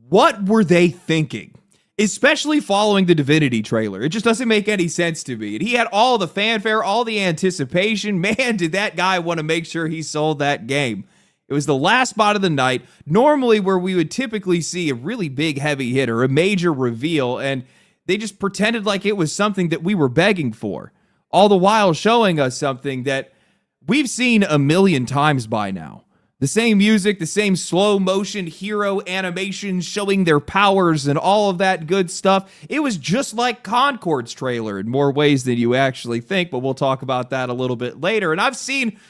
What were they thinking? Especially following the Divinity trailer. It just doesn't make any sense to me. And he had all the fanfare, all the anticipation. Man, did that guy want to make sure he sold that game. It was the last spot of the night, normally where we would typically see a really big heavy hitter, a major reveal, and they just pretended like it was something that we were begging for, all the while showing us something that we've seen a million times by now. The same music, the same slow motion hero animations showing their powers and all of that good stuff. It was just like Concord's trailer in more ways than you actually think, but we'll talk about that a little bit later. And I've seen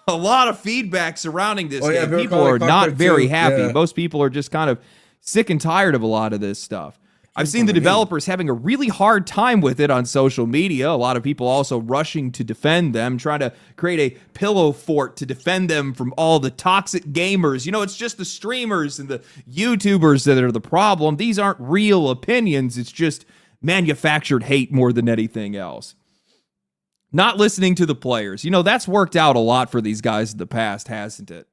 a lot of feedback surrounding this game. People are not very happy. Yeah. Most people are just kind of sick and tired of a lot of this stuff. I've seen the developers having a really hard time with it on social media. A lot of people also rushing to defend them, trying to create a pillow fort to defend them from all the toxic gamers. You know, it's just the streamers and the YouTubers that are the problem. These aren't real opinions. It's just manufactured hate more than anything else. Not listening to the players. You know, that's worked out a lot for these guys in the past, hasn't it?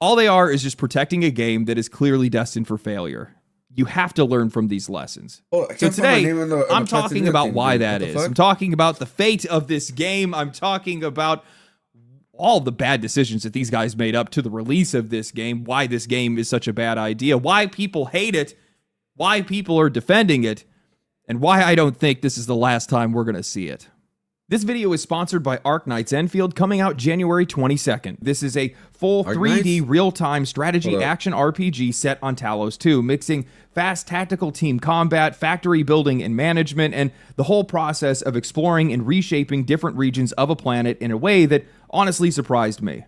All they are is just protecting a game that is clearly destined for failure. You have to learn from these lessons. So today, I'm talking about why that is. I'm talking about the fate of this game. I'm talking about all the bad decisions that these guys made up to the release of this game, why this game is such a bad idea, why people hate it, why people are defending it, and why I don't think this is the last time we're going to see it. This video is sponsored by Arknights Enfield, coming out January 22nd. This is a full 3D real-time strategy action RPG set on Talos 2, mixing fast tactical team combat, factory building and management, and the whole process of exploring and reshaping different regions of a planet in a way that honestly surprised me.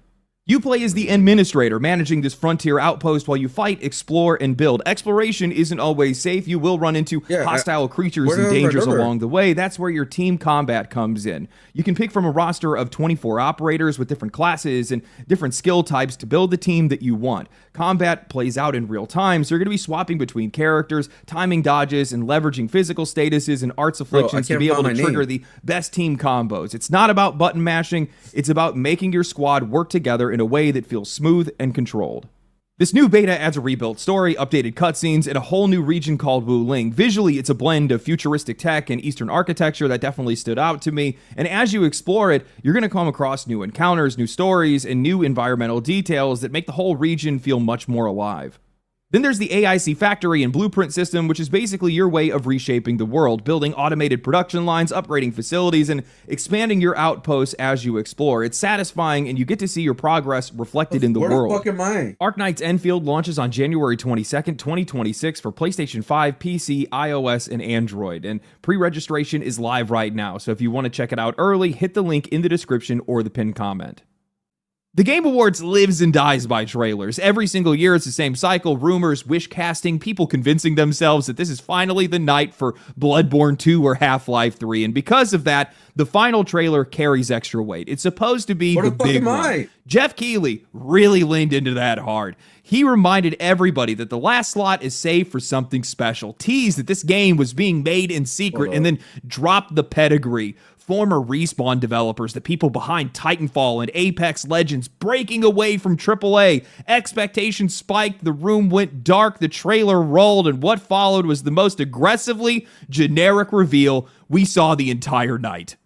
You play as the administrator, managing this frontier outpost while you fight, explore, and build. Exploration isn't always safe. You will run into hostile creatures and dangers along the way. That's where your team combat comes in. You can pick from a roster of 24 operators with different classes and different skill types to build the team that you want. Combat plays out in real time, so you're going to be swapping between characters, timing dodges, and leveraging physical statuses and arts afflictions to be able to trigger the best team combos. It's not about button mashing. It's about making your squad work together in a way that feels smooth and controlled. This new beta adds a rebuilt story, updated cutscenes, and a whole new region called Wu Ling. Visually, it's a blend of futuristic tech and Eastern architecture that definitely stood out to me, and as you explore it, you're going to come across new encounters, new stories, and new environmental details that make the whole region feel much more alive. Then there's the AIC factory and blueprint system, which is basically your way of reshaping the world, building automated production lines, upgrading facilities, and expanding your outposts as you explore. It's satisfying, and you get to see your progress reflected in the world. Where the fuck am I? Arknights Enfield launches on January 22nd, 2026 for PlayStation 5, PC, iOS, and Android, and pre-registration is live right now, so if you want to check it out early, hit the link in the description or the pinned comment. The Game Awards lives and dies by trailers. Every single year it's the same cycle, rumors, wish casting, people convincing themselves that this is finally the night for Bloodborne 2 or Half-Life 3, and because of that, the final trailer carries extra weight. It's supposed to be the big one. Jeff Keighley really leaned into that hard. He reminded everybody that the last slot is saved for something special, teased that this game was being made in secret, and then dropped the pedigree. former Respawn developers, the people behind Titanfall and Apex Legends, breaking away from AAA. Expectations spiked, the room went dark, the trailer rolled, and what followed was the most aggressively generic reveal we saw the entire night.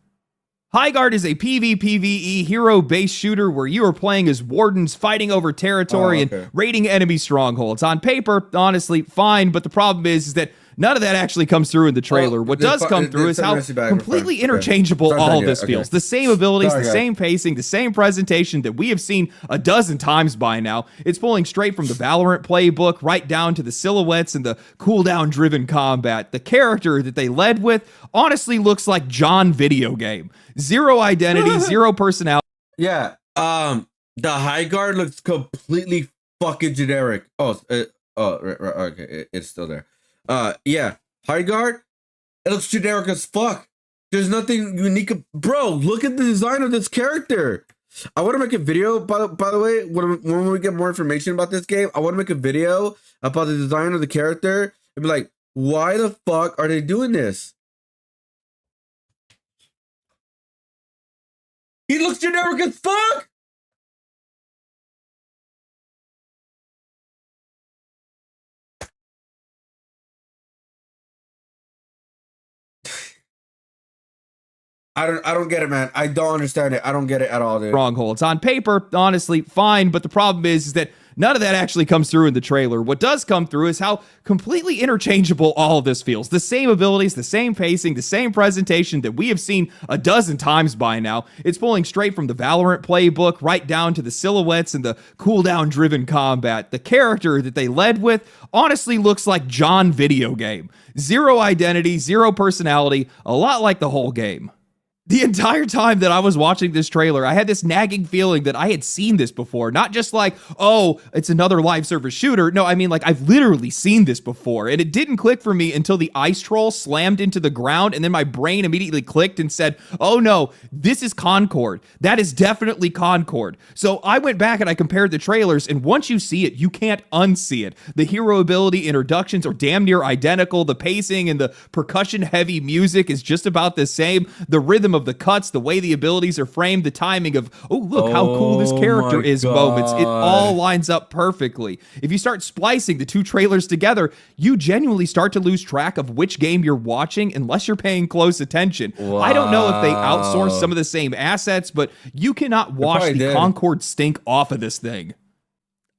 Highguard is a PvPvE hero-based shooter where you are playing as wardens fighting over territory and raiding enemy strongholds. On paper, honestly, fine, but the problem is that none of that actually comes through in the trailer. What does come through is how completely interchangeable all of this feels. The same abilities, the same pacing, the same presentation that we have seen a dozen times by now. It's pulling straight from the Valorant playbook right down to the silhouettes and the cooldown-driven combat. The character that they led with honestly looks like John video game. Zero identity, zero personality. Yeah, the Highguard looks completely fucking generic. Okay, it's still there. Yeah, Highguard, it looks generic as fuck. There's nothing unique. Bro, look at the design of this character. I want to make a video, by the way, when we get more information about this game, I want to make a video about the design of the character and be like, why the fuck are they doing this? He looks generic as fuck! I don't get it, man. I don't understand it. I don't get it at all, dude. Strongholds. On paper, honestly, fine, but the problem is that none of that actually comes through in the trailer. What does come through is how completely interchangeable all of this feels. The same abilities, the same pacing, the same presentation that we have seen a dozen times by now. It's pulling straight from the Valorant playbook right down to the silhouettes and the cooldown-driven combat. The character that they led with honestly looks like John video game. Zero identity, zero personality, a lot like the whole game. The entire time that I was watching this trailer, I had this nagging feeling that I had seen this before. Not just like, oh, it's another live service shooter. No, I mean, like, I've literally seen this before. And it didn't click for me until the ice troll slammed into the ground, and then my brain immediately clicked and said, oh no, this is Concord. That is definitely Concord. So I went back and I compared the trailers, and once you see it, you can't unsee it. The hero ability introductions are damn near identical. The pacing and the percussion-heavy music is just about the same. The rhythm of the cuts, the way the abilities are framed, the timing of, oh, look how cool this character is moments. It all lines up perfectly. If you start splicing the two trailers together, you genuinely start to lose track of which game you're watching unless you're paying close attention. Wow. I don't know if they outsourced some of the same assets, but you cannot wash the Concord stink off of this thing.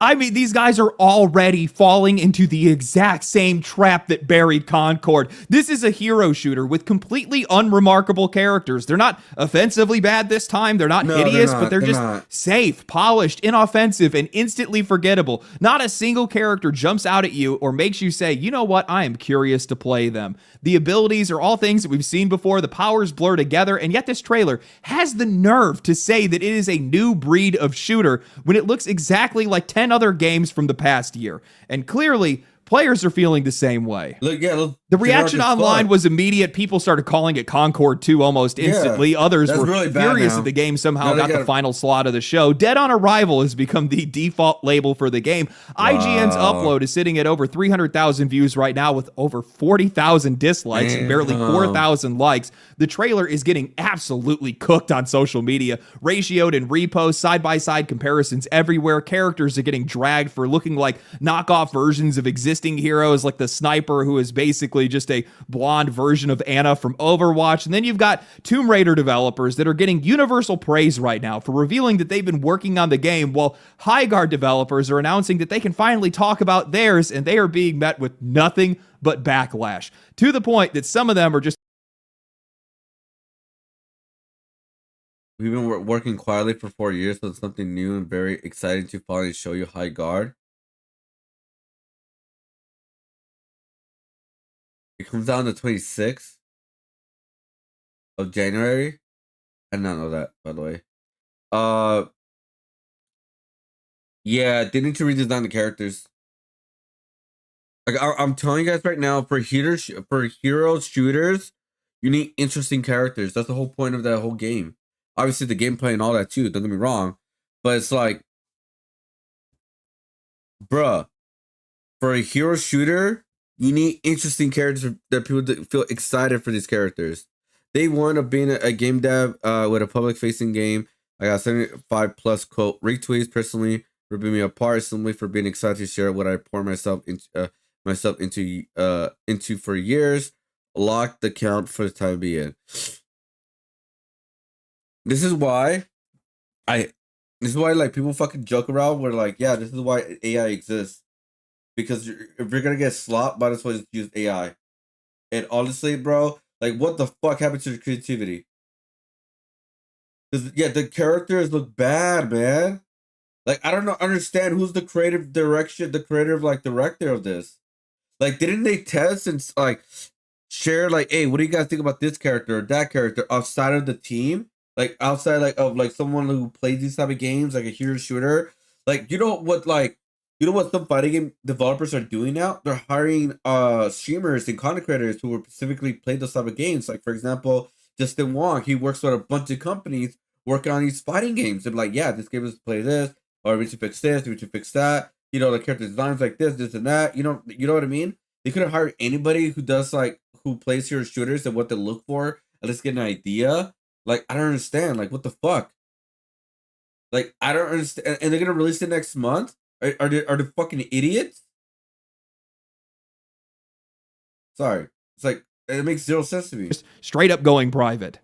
I mean, these guys are already falling into the exact same trap that buried Concord. This is a hero shooter with completely unremarkable characters. They're not offensively bad this time. They're not hideous, but they're just safe, polished, inoffensive, and instantly forgettable. Not a single character jumps out at you or makes you say, you know what, I am curious to play them. The abilities are all things that we've seen before. The powers blur together, and yet this trailer has the nerve to say that it is a new breed of shooter when it looks exactly like 10 other games from the past year. And clearly, players are feeling the same way. Look, the reaction online was immediate. People started calling it Concord 2 almost instantly. Yeah, others were really furious that the game somehow got the final slot of the show. Dead on Arrival has become the default label for the game. IGN's upload is sitting at over 300,000 views right now with over 40,000 dislikes and barely 4,000 likes. The trailer is getting absolutely cooked on social media. Ratioed and reposts, side-by-side comparisons everywhere. Characters are getting dragged for looking like knockoff versions of existing heroes, like the sniper who is basically just a blonde version of Anna from Overwatch. And then you've got Tomb Raider developers that are getting universal praise right now for revealing that they've been working on the game, while Highguard developers are announcing that they can finally talk about theirs, and they are being met with nothing but backlash, to the point that some of them are just... We've been working quietly for 4 years on something new and very exciting to finally show you, Highguard. It comes out on the 26th of January. I did not know that, by the way. Yeah, they need to redesign the characters. Like I'm telling you guys right now, for hero shooters, you need interesting characters. That's the whole point of that whole game. Obviously, the gameplay and all that too. Don't get me wrong, but it's like, bruh, for a hero shooter, you need interesting characters that people feel excited for these characters. day one of being a game dev with a public facing game, I got 75 plus quote retweets personally for being me apart, simply for being excited to share what I pour myself into for years. Lock the count for the time being. This is why like people fucking joke around. We're like, yeah, this is why AI exists. Because if you're gonna get slop, might as well just use AI. And honestly, bro, like, what the fuck happened to the creativity? Yeah, the characters look bad, man. Like, I don't understand who's the creative director of this. Like, didn't they test and like share like, hey, what do you guys think about this character or that character outside of the team? Like outside like of like someone who plays these type of games, like a hero shooter. Like, you know what some fighting game developers are doing now? They're hiring streamers and content creators who will specifically play those type of games. Like, for example, Justin Wong, he works with a bunch of companies working on these fighting games. They're like, yeah, this game is to play this, or we should fix this, we should fix that. You know, the character designs like this and that. You know what I mean? They could have hired anybody who plays hero shooters and what they look for, and let's get an idea. Like, I don't understand. Like, what the fuck? Like, I don't understand. And they're gonna release it next month? Are they fucking idiots? Sorry. It's like, it makes zero sense to me. Straight up going private.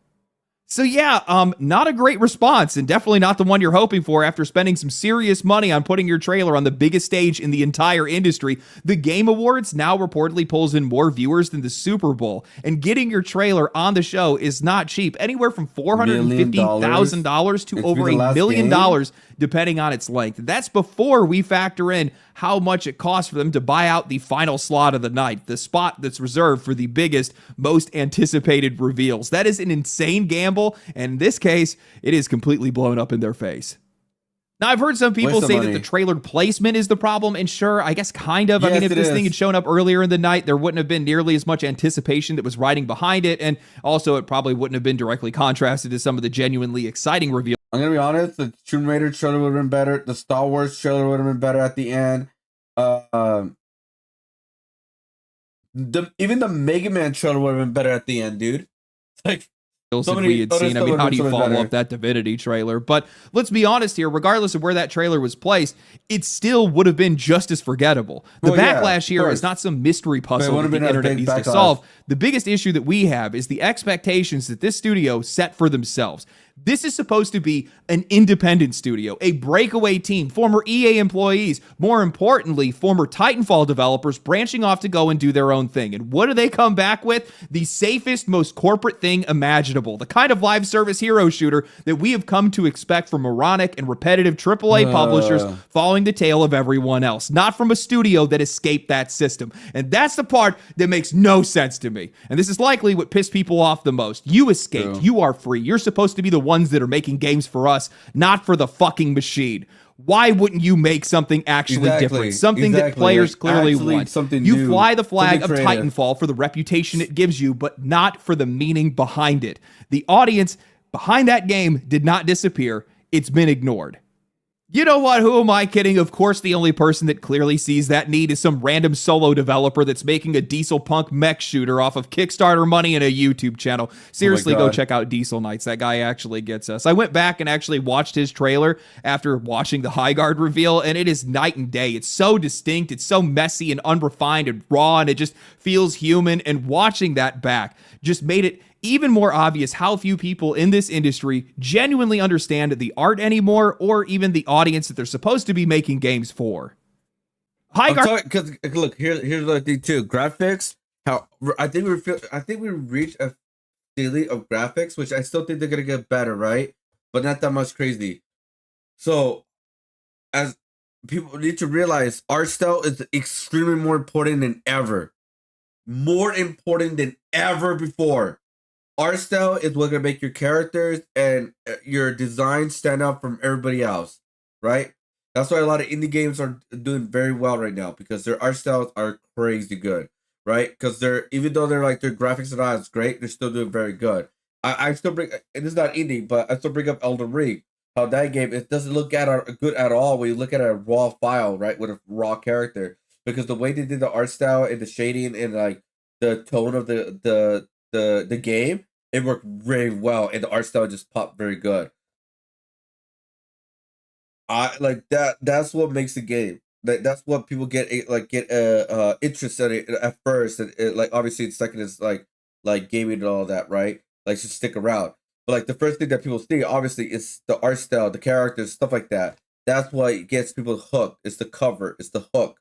So yeah, not a great response, and definitely not the one you're hoping for after spending some serious money on putting your trailer on the biggest stage in the entire industry. The Game Awards now reportedly pulls in more viewers than the Super Bowl, and getting your trailer on the show is not cheap. Anywhere from $450,000 to over $1 million, depending on its length. That's before we factor in how much it costs for them to buy out the final slot of the night, the spot that's reserved for the biggest, most anticipated reveals. That is an insane gamble, and in this case, it is completely blown up in their face. Now, I've heard some people say that the trailer placement is the problem, and sure, I guess kind of. Yes, I mean, if this thing had shown up earlier in the night, there wouldn't have been nearly as much anticipation that was riding behind it, and also it probably wouldn't have been directly contrasted to some of the genuinely exciting reveals. I'm gonna be honest, the Tomb Raider trailer would have been better. The Star Wars trailer would have been better at the end. Even the Mega Man trailer would have been better at the end, dude. Like, we had seen. I mean, how do you follow up that Divinity trailer? But let's be honest here, regardless of where that trailer was placed, it still would have been just as forgettable. The backlash here is not some mystery puzzle that the internet needs to solve. The biggest issue that we have is the expectations that this studio set for themselves. This is supposed to be an independent studio, a breakaway team, former EA employees, more importantly, former Titanfall developers branching off to go and do their own thing. And what do they come back with? The safest, most corporate thing imaginable. The kind of live service hero shooter that we have come to expect from moronic and repetitive AAA publishers following the tail of everyone else, not from a studio that escaped that system. And that's the part that makes no sense to me. And this is likely what pissed people off the most. You escaped. You are free. You're supposed to be the ones that are making games for us, not for the fucking machine. Why wouldn't you make something actually different? Something that players clearly want. You fly the flag of Titanfall for the reputation it gives you, but not for the meaning behind it. The audience behind that game did not disappear. It's been ignored. You know what? Who am I kidding? Of course, the only person that clearly sees that need is some random solo developer that's making a diesel punk mech shooter off of Kickstarter money and a YouTube channel. Seriously, go check out Diesel Knights. That guy actually gets us. I went back and actually watched his trailer after watching the High Guard reveal, and it is night and day. It's so distinct. It's so messy and unrefined and raw, and it just feels human. And watching that back just made it even more obvious how few people in this industry genuinely understand the art anymore, or even the audience that they're supposed to be making games for. Because look, here's the thing too. Graphics. I think we reached a ceiling of graphics, which I still think they're gonna get better, right? But not that much crazy. So, as people need to realize, art style is extremely more important than ever. More important than ever before. Art style is what's gonna make your characters and your design stand out from everybody else, right? That's why a lot of indie games are doing very well right now, because their art styles are crazy good, right? Because even though their graphics and all is great, they're still doing very good. I still bring, and it's not indie, but I still bring up Elden Ring. How that game, it doesn't look good at all when you look at a raw file, right, with a raw character, because the way they did the art style and the shading and like the tone of the game. it worked very well, and the art style just popped very good. I like that. That's what makes the game. That's what people get interested in at first, and like obviously the second is like gaming and all that, right? Like just stick around. But like the first thing that people see, obviously, is the art style, the characters, stuff like that. That's what gets people hooked. It's the cover. It's the hook.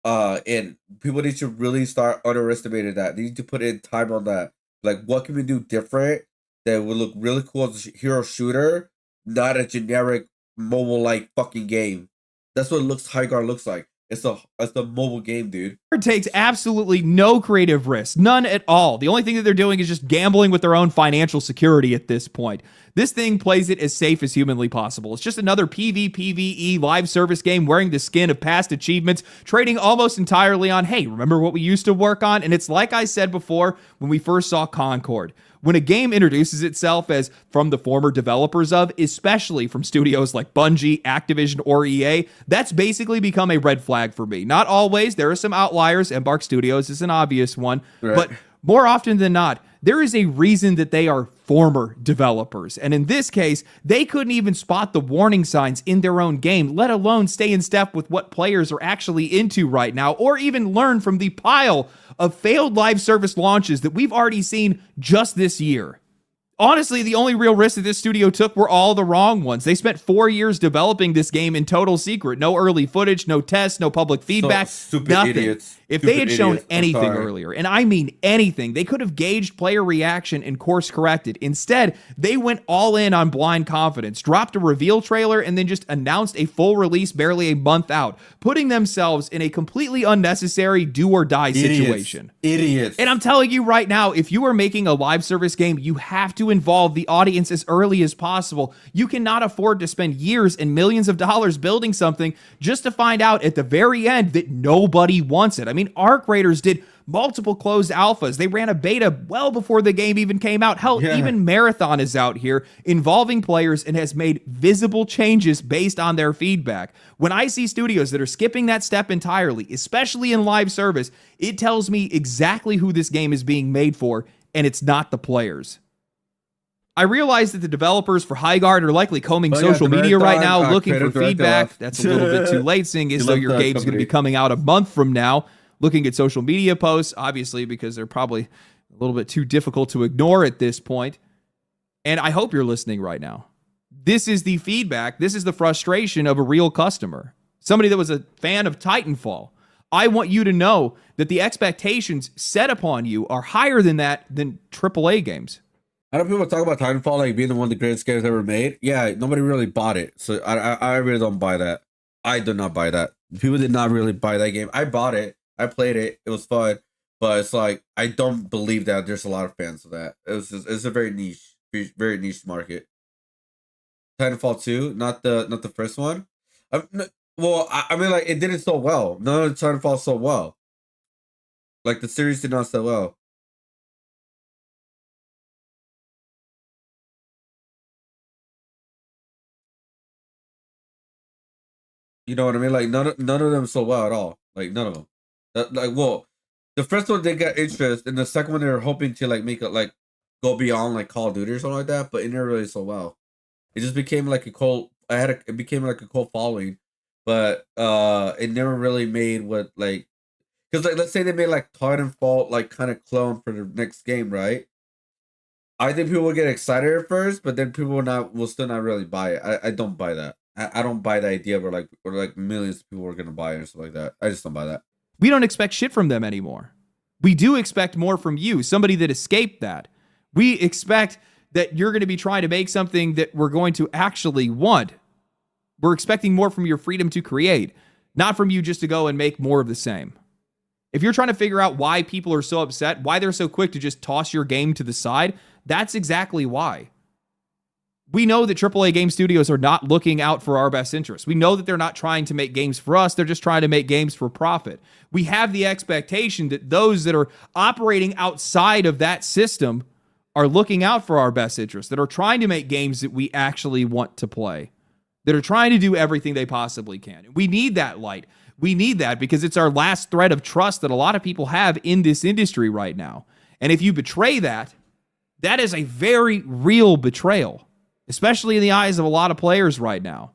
And people need to really start underestimating that. They need to put in time on that. Like, what can we do different that would look really cool as a hero shooter, not a generic mobile-like fucking game? That's what High Guard looks like. It's a mobile game, dude. It takes absolutely no creative risk, none at all. The only thing that they're doing is just gambling with their own financial security at this point. This thing plays it as safe as humanly possible. It's just another PvPvE live service game wearing the skin of past achievements, trading almost entirely on, hey, remember what we used to work on? And it's like I said before when we first saw Concord. When a game introduces itself as from the former developers of, especially from studios like Bungie, Activision, or EA, that's basically become a red flag for me. Not always. There are some outliers. Embark Studios is an obvious one. Right. But more often than not, there is a reason that they are former developers. And in this case, they couldn't even spot the warning signs in their own game, let alone stay in step with what players are actually into right now, or even learn from the pile of failed live service launches that we've already seen just this year. Honestly, the only real risks that this studio took were all the wrong ones. They spent 4 years developing this game in total secret. No early footage, no tests, no public feedback, nothing. Idiots. If they had shown anything earlier, and I mean anything, they could have gauged player reaction and course corrected. Instead, they went all in on blind confidence, dropped a reveal trailer, and then just announced a full release barely a month out, putting themselves in a completely unnecessary do or die situation. Idiots. And I'm telling you right now, if you are making a live service game, you have to involve the audience as early as possible. You cannot afford to spend years and millions of dollars building something just to find out at the very end that nobody wants it. I mean, Arc Raiders did multiple closed alphas. They ran a beta well before the game even came out. Hell, even Marathon is out here involving players and has made visible changes based on their feedback. When I see studios that are skipping that step entirely, especially in live service, it tells me exactly who this game is being made for, and it's not the players. I realize that the developers for High Guard are likely combing social media right now, looking for feedback. That's a little bit too late, seeing as though your game's going to be coming out a month from now. Looking at social media posts, obviously, because they're probably a little bit too difficult to ignore at this point. And I hope you're listening right now. This is the feedback. This is the frustration of a real customer. Somebody that was a fan of Titanfall. I want you to know that the expectations set upon you are higher than that than AAA games. I know people talk about Titanfall like being one of the greatest games ever made. Yeah, nobody really bought it. So I really don't buy that. I do not buy that. People did not really buy that game. I bought it. I played it. It was fun. But it's like, I don't believe that there's a lot of fans of that. It's a very niche market. Titanfall 2, not the first one. I mean, like, it didn't so well. None of the Titanfall so well. Like, the series did not so well. You know what I mean? Like, none of them so well at all. Like, none of them. The first one they got interest, and the second one they were hoping to like make it like go beyond like Call of Duty or something like that, but it never really so well. It just became like a cult. It became like a cult following, but it never really made what like, because like let's say they made like Titanfall like kind of clone for the next game, right? I think people will get excited at first, but then people will still not really buy it. I don't buy that. I don't buy the idea where like millions of people are gonna buy it or stuff like that. I just don't buy that. We don't expect shit from them anymore. We do expect more from you, somebody that escaped that. We expect that you're going to be trying to make something that we're going to actually want. We're expecting more from your freedom to create, not from you just to go and make more of the same. If you're trying to figure out why people are so upset, why they're so quick to just toss your game to the side, that's exactly why. We know that AAA game studios are not looking out for our best interests. We know that they're not trying to make games for us. They're just trying to make games for profit. We have the expectation that those that are operating outside of that system are looking out for our best interests, that are trying to make games that we actually want to play, that are trying to do everything they possibly can. We need that light. We need that because it's our last thread of trust that a lot of people have in this industry right now. And if you betray that, That is a very real betrayal, especially in the eyes of a lot of players right now.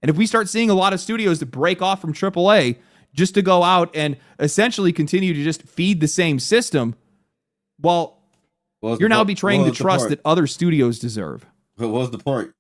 And if we start seeing a lot of studios that break off from AAA just to go out and essentially continue to just feed the same system, well, you're now betraying the trust that other studios deserve. What was the point?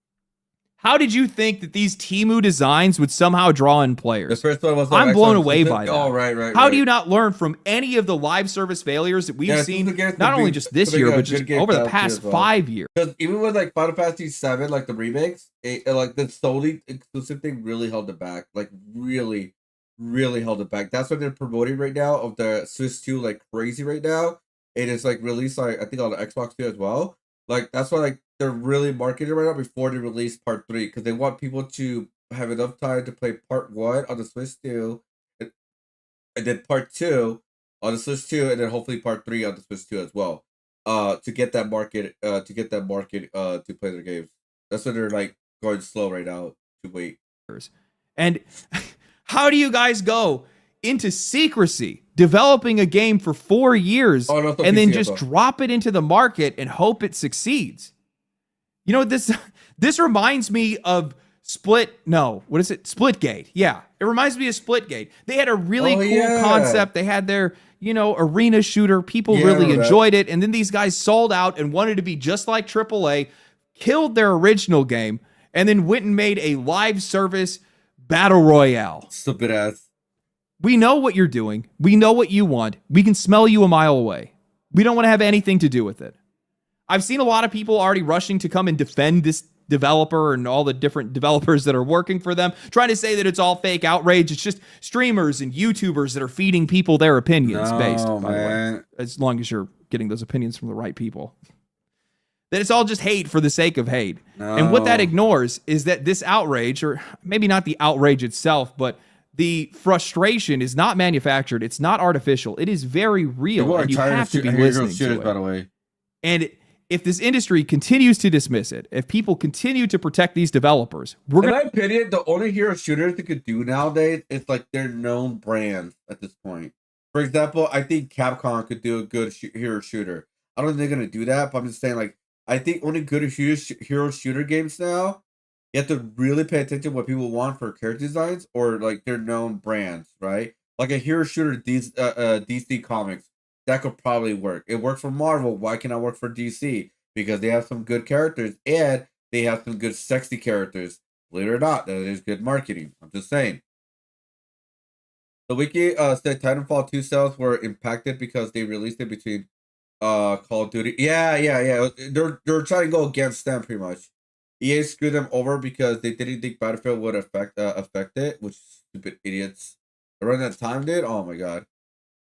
How did you think that these Temu designs would somehow draw in players? The first one was I'm blown away by that. Oh, right. How do you not learn from any of the live service failures that we've seen, not only just this year, but just over the past 5 years? Because even with like Final Fantasy VII, like the remakes, like the solely exclusive thing really held it back. Like really held it back. That's what they're promoting right now of the Swiss 2 like crazy right now. It is like released like I think on the Xbox 2 as well. Like that's why like they're really marketing right now before they release part 3 because they want people to have enough time to play part 1 on the Switch 2 and then part 2 on the Switch 2 and then hopefully part 3 on the Switch 2 as well. To get that market to play their games. That's why they're like going slow right now to wait. And how do you guys go into secrecy, developing a game for 4 years, and then just drop it into the market and hope it succeeds? You know, this reminds me of Splitgate. Yeah, it reminds me of Splitgate. They had a really cool concept. They had their, arena shooter. People really enjoyed it. And then these guys sold out and wanted to be just like AAA, killed their original game, and then went and made a live service battle royale. Stupid ass. We know what you're doing. We know what you want. We can smell you a mile away. We don't want to have anything to do with it. I've seen a lot of people already rushing to come and defend this developer and all the different developers that are working for them, trying to say that it's all fake outrage. It's just streamers and YouTubers that are feeding people their opinions based, by the way, as long as you're getting those opinions from the right people. That it's all just hate for the sake of hate. No. And what that ignores is that this outrage, or maybe not the outrage itself, but the frustration is not manufactured. It's not artificial. It is very real, and you have to be listening to it. By the way. And if this industry continues to dismiss it, if people continue to protect these developers, in my opinion, the only hero shooters they could do nowadays is like their known brands at this point. For example, I think Capcom could do a good hero shooter. I don't think they're gonna do that, but I'm just saying, like, I think only good hero shooter games now, you have to really pay attention to what people want for character designs or like their known brands, right? Like a hero shooter, DC Comics, that could probably work. It works for Marvel. Why can't it work for DC? Because they have some good characters and they have some good sexy characters. Believe it or not, that is good marketing. I'm just saying. The wiki said Titanfall 2 sales were impacted because they released it between Call of Duty. Yeah. They're trying to go against them pretty much. EA screwed them over because they didn't think Battlefield would affect it, which stupid idiots. Around that time, dude. Oh my god.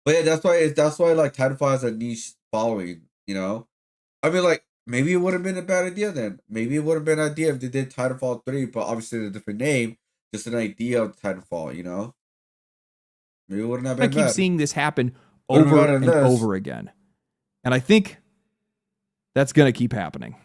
But yeah, that's why like Titanfall has a niche following. I mean, like maybe it would have been a bad idea then. Maybe it would have been an idea if they did Titanfall 3, but obviously a different name, just an idea of Titanfall. Maybe it wouldn't have been bad. I keep seeing this happen over and over again, and I think that's gonna keep happening.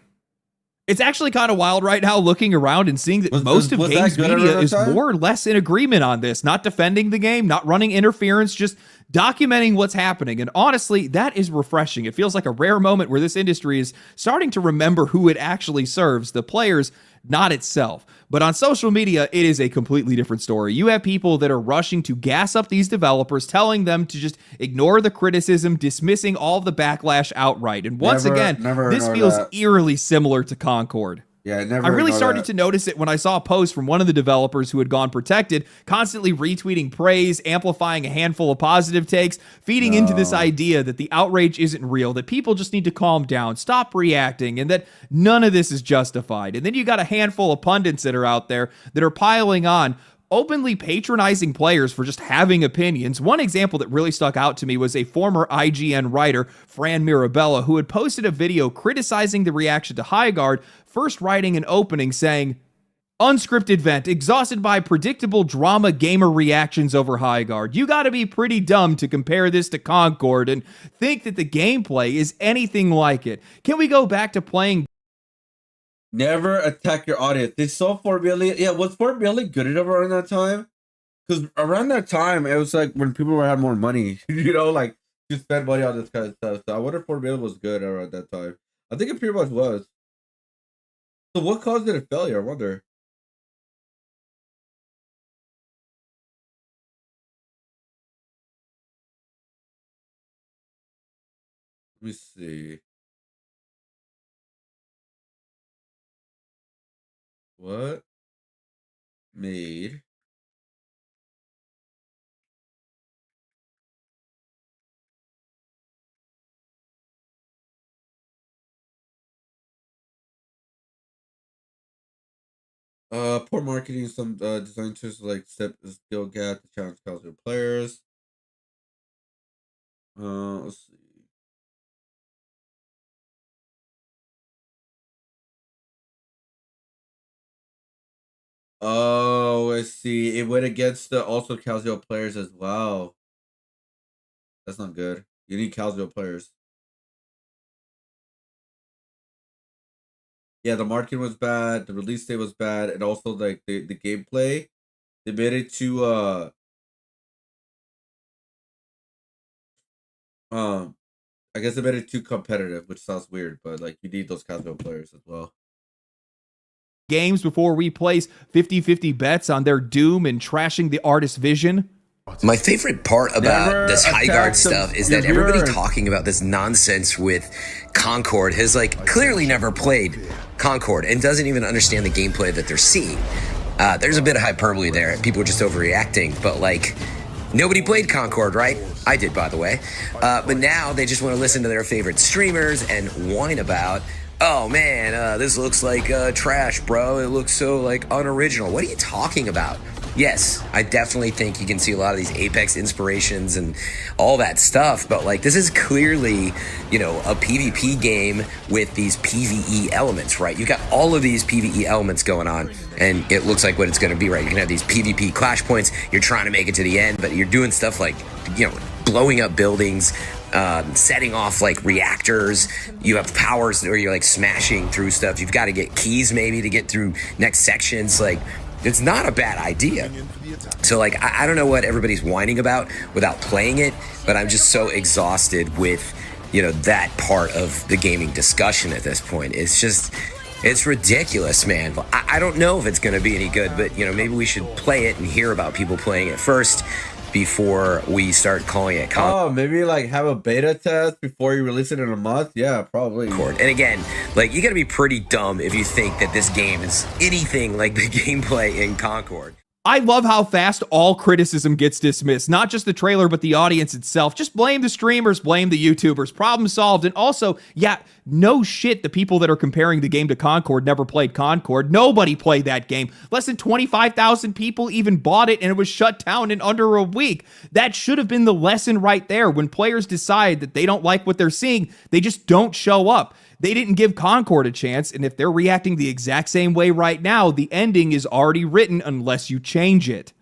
It's actually kind of wild right now looking around and seeing that most of games media is more or less in agreement on this, not defending the game, not running interference, just documenting what's happening. And honestly, that is refreshing. It feels like a rare moment where this industry is starting to remember who it actually serves, the players, not itself. But on social media, it is a completely different story. You have people that are rushing to gas up these developers, telling them to just ignore the criticism, dismissing all the backlash outright. And once again, this feels eerily similar to Concord. Yeah, I really started to notice it when I saw a post from one of the developers who had gone protected, constantly retweeting praise, amplifying a handful of positive takes, feeding into this idea that the outrage isn't real, that people just need to calm down, stop reacting, and that none of this is justified. And then you got a handful of pundits that are out there that are piling on, openly patronizing players for just having opinions. One example that really stuck out to me was a former IGN writer, Fran Mirabella, who had posted a video criticizing the reaction to Highguard, first writing an opening saying, "Unscripted vent, exhausted by predictable drama gamer reactions over Highguard. You gotta be pretty dumb to compare this to Concord and think that the gameplay is anything like it. Can we go back to playing..." Never attack your audience. They saw 4 million. Yeah, was 4 million good enough around that time? Because around that time, it was like when people had more money, like to spend money on this kind of stuff. So I wonder if 4 million was good around that time. I think it pretty much was. So what caused it a failure? I wonder. Let me see. What made poor marketing, some design choices like step skill gap to challenge casual players. Let's see. Oh, I see. It went against the also casual players as well. That's not good. You need casual players. Yeah, the marketing was bad, the release date was bad, and also like the gameplay. They made it too I guess they made it too competitive, which sounds weird, but like you need those casual players as well. Games before we place 50-50 bets on their doom and trashing the artist's vision. My favorite part about this high guard stuff is that everybody viewer. talking about this nonsense with Concord has like clearly never played Concord and doesn't even understand the gameplay that they're seeing. There's a bit of hyperbole there. People are just overreacting, but like nobody played Concord, right? I did, by the way. But now they just want to listen to their favorite streamers and whine about, oh man, this looks like trash, bro. It looks so like unoriginal. What are you talking about? Yes, I definitely think you can see a lot of these Apex inspirations and all that stuff, but like this is clearly, you know, a PvP game with these PvE elements, right? You've got all of these PvE elements going on, and it looks like what it's going to be, right? You can have these PvP clash points, you're trying to make it to the end, but you're doing stuff like, you know, blowing up buildings, setting off like reactors. You have powers where you're like smashing through stuff. You've got to get keys maybe to get through next sections. Like, it's not a bad idea. So like, I don't know what everybody's whining about without playing it, but I'm just so exhausted with, you know, that part of the gaming discussion at this point. It's just, it's ridiculous, man. I don't know if it's going to be any good, but you know, maybe we should play it and hear about people playing it first before we start calling it Oh, maybe like have a beta test before you release it in a month? Yeah, probably. And again, like you gotta be pretty dumb if you think that this game is anything like the gameplay in Concord. I love how fast all criticism gets dismissed. Not just the trailer, but the audience itself. Just blame the streamers, blame the YouTubers. Problem solved. And also, yeah, no shit, the people that are comparing the game to Concord never played Concord. Nobody played that game. Less than 25,000 people even bought it, and it was shut down in under a week. That should have been the lesson right there. When players decide that they don't like what they're seeing, they just don't show up. They didn't give Concord a chance, and if they're reacting the exact same way right now, the ending is already written unless you change it.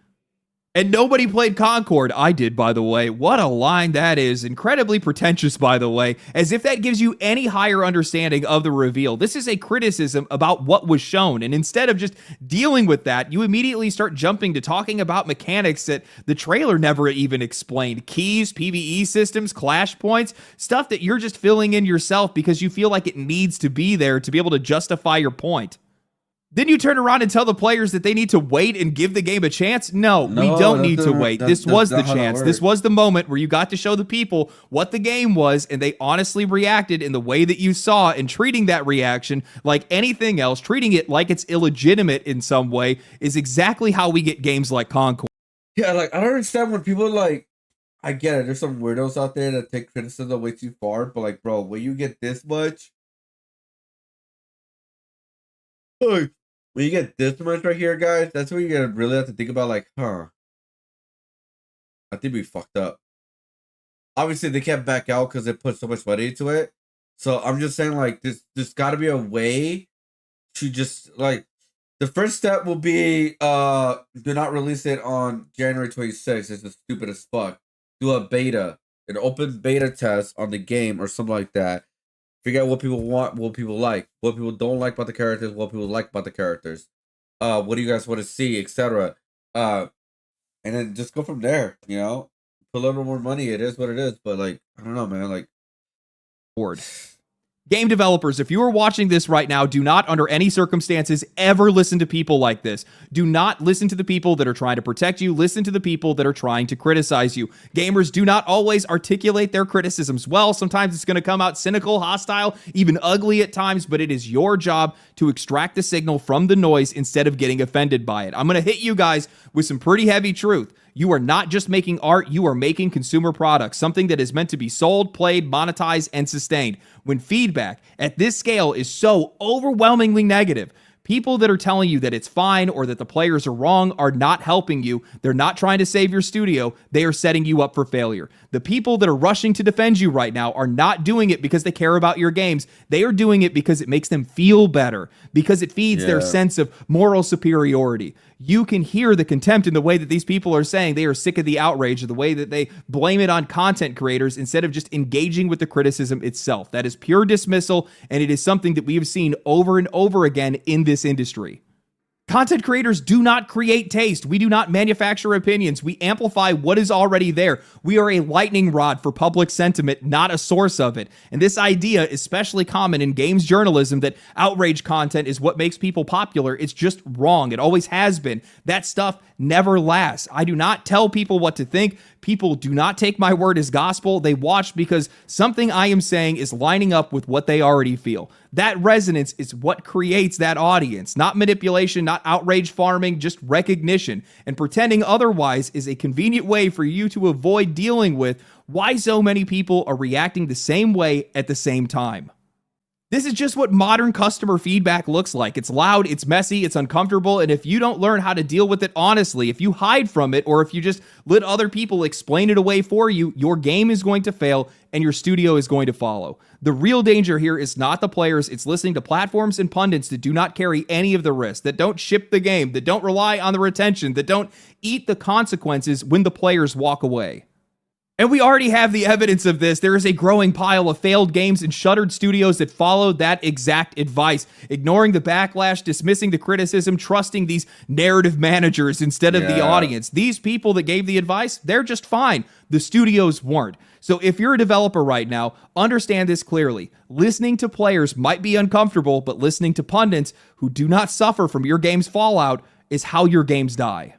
And nobody played Concord. I did, by the way. What a line that is. Incredibly pretentious, by the way. As if that gives you any higher understanding of the reveal. This is a criticism about what was shown. And instead of just dealing with that, you immediately start jumping to talking about mechanics that the trailer never even explained. Keys, PvE systems, clash points, stuff that you're just filling in yourself because you feel like it needs to be there to be able to justify your point. Then you turn around and tell the players that they need to wait and give the game a chance? No, we don't need to wait. This was the chance. This was the moment where you got to show the people what the game was, and they honestly reacted in the way that you saw, and treating that reaction like anything else, treating it like it's illegitimate in some way, is exactly how we get games like Concord. Yeah, like I don't understand when people like, I get it, there's some weirdos out there that take criticism way too far, but like, bro, when you get this much, when you get this much right here, guys, that's when you really have to think about, like, I think we fucked up. Obviously, they can't back out because they put so much money into it. So I'm just saying, like, there's got to be a way to just, like, the first step will be, do not release it on January 26th. It's just stupid as fuck. Do a beta, an open beta test on the game or something like that. Figure out what people want, what people like, what people don't like about the characters, what people like about the characters. What do you guys want to see, etc. And then just go from there. You know, put a little more money. It is what it is. But like, I don't know, man. Like, board. Game developers, if you are watching this right now, do not, under any circumstances, ever listen to people like this. Do not listen to the people that are trying to protect you. Listen to the people that are trying to criticize you. Gamers do not always articulate their criticisms well. Sometimes it's going to come out cynical, hostile, even ugly at times, but it is your job to extract the signal from the noise instead of getting offended by it. I'm going to hit you guys with some pretty heavy truth. You are not just making art, you are making consumer products, something that is meant to be sold, played, monetized, and sustained. When feedback at this scale is so overwhelmingly negative, people that are telling you that it's fine or that the players are wrong are not helping you. They're not trying to save your studio. They are setting you up for failure. The people that are rushing to defend you right now are not doing it because they care about your games. They are doing it because it makes them feel better, because it feeds their sense of moral superiority. You can hear the contempt in the way that these people are saying they are sick of the outrage, or the way that they blame it on content creators instead of just engaging with the criticism itself. That is pure dismissal, and it is something that we have seen over and over again in this industry. Content creators do not create taste. We do not manufacture opinions. We amplify what is already there. We are a lightning rod for public sentiment, not a source of it. And this idea is especially common in games journalism, that outrage content is what makes people popular. It's just wrong. It always has been. That stuff never lasts. I do not tell people what to think. People do not take my word as gospel. They watch because something I am saying is lining up with what they already feel. That resonance is what creates that audience. Not manipulation, not outrage farming, just recognition. And pretending otherwise is a convenient way for you to avoid dealing with why so many people are reacting the same way at the same time. This is just what modern customer feedback looks like. It's loud, it's messy, it's uncomfortable, and if you don't learn how to deal with it honestly, if you hide from it, or if you just let other people explain it away for you, your game is going to fail and your studio is going to follow. The real danger here is not the players, it's listening to platforms and pundits that do not carry any of the risk, that don't ship the game, that don't rely on the retention, that don't eat the consequences when the players walk away. And we already have the evidence of this. There is a growing pile of failed games and shuttered studios that followed that exact advice, ignoring the backlash, dismissing the criticism, trusting these narrative managers instead of the audience. These people that gave the advice, they're just fine. The studios weren't. So if you're a developer right now, understand this clearly. Listening to players might be uncomfortable, but listening to pundits who do not suffer from your game's fallout is how your games die.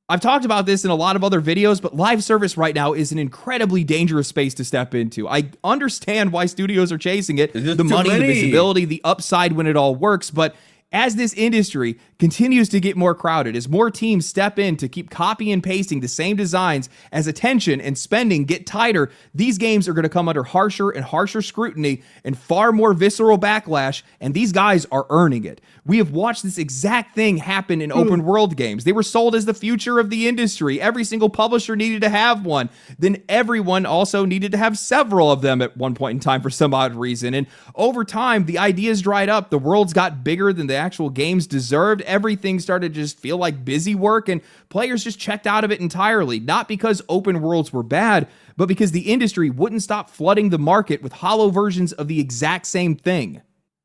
I've talked about this in a lot of other videos, but live service right now is an incredibly dangerous space to step into. I understand why studios are chasing it, the money, the visibility, the upside when it all works, but as this industry continues to get more crowded, as more teams step in to keep copy and pasting the same designs, as attention and spending get tighter, these games are going to come under harsher and harsher scrutiny and far more visceral backlash, and these guys are earning it. We have watched this exact thing happen in open world games. They were sold as the future of the industry. Every single publisher needed to have one. Then everyone also needed to have several of them at one point in time for some odd reason. And over time, the ideas dried up. The worlds got bigger than the actual games deserved. Everything started to just feel like busy work, and players just checked out of it entirely. Not because open worlds were bad, but because the industry wouldn't stop flooding the market with hollow versions of the exact same thing.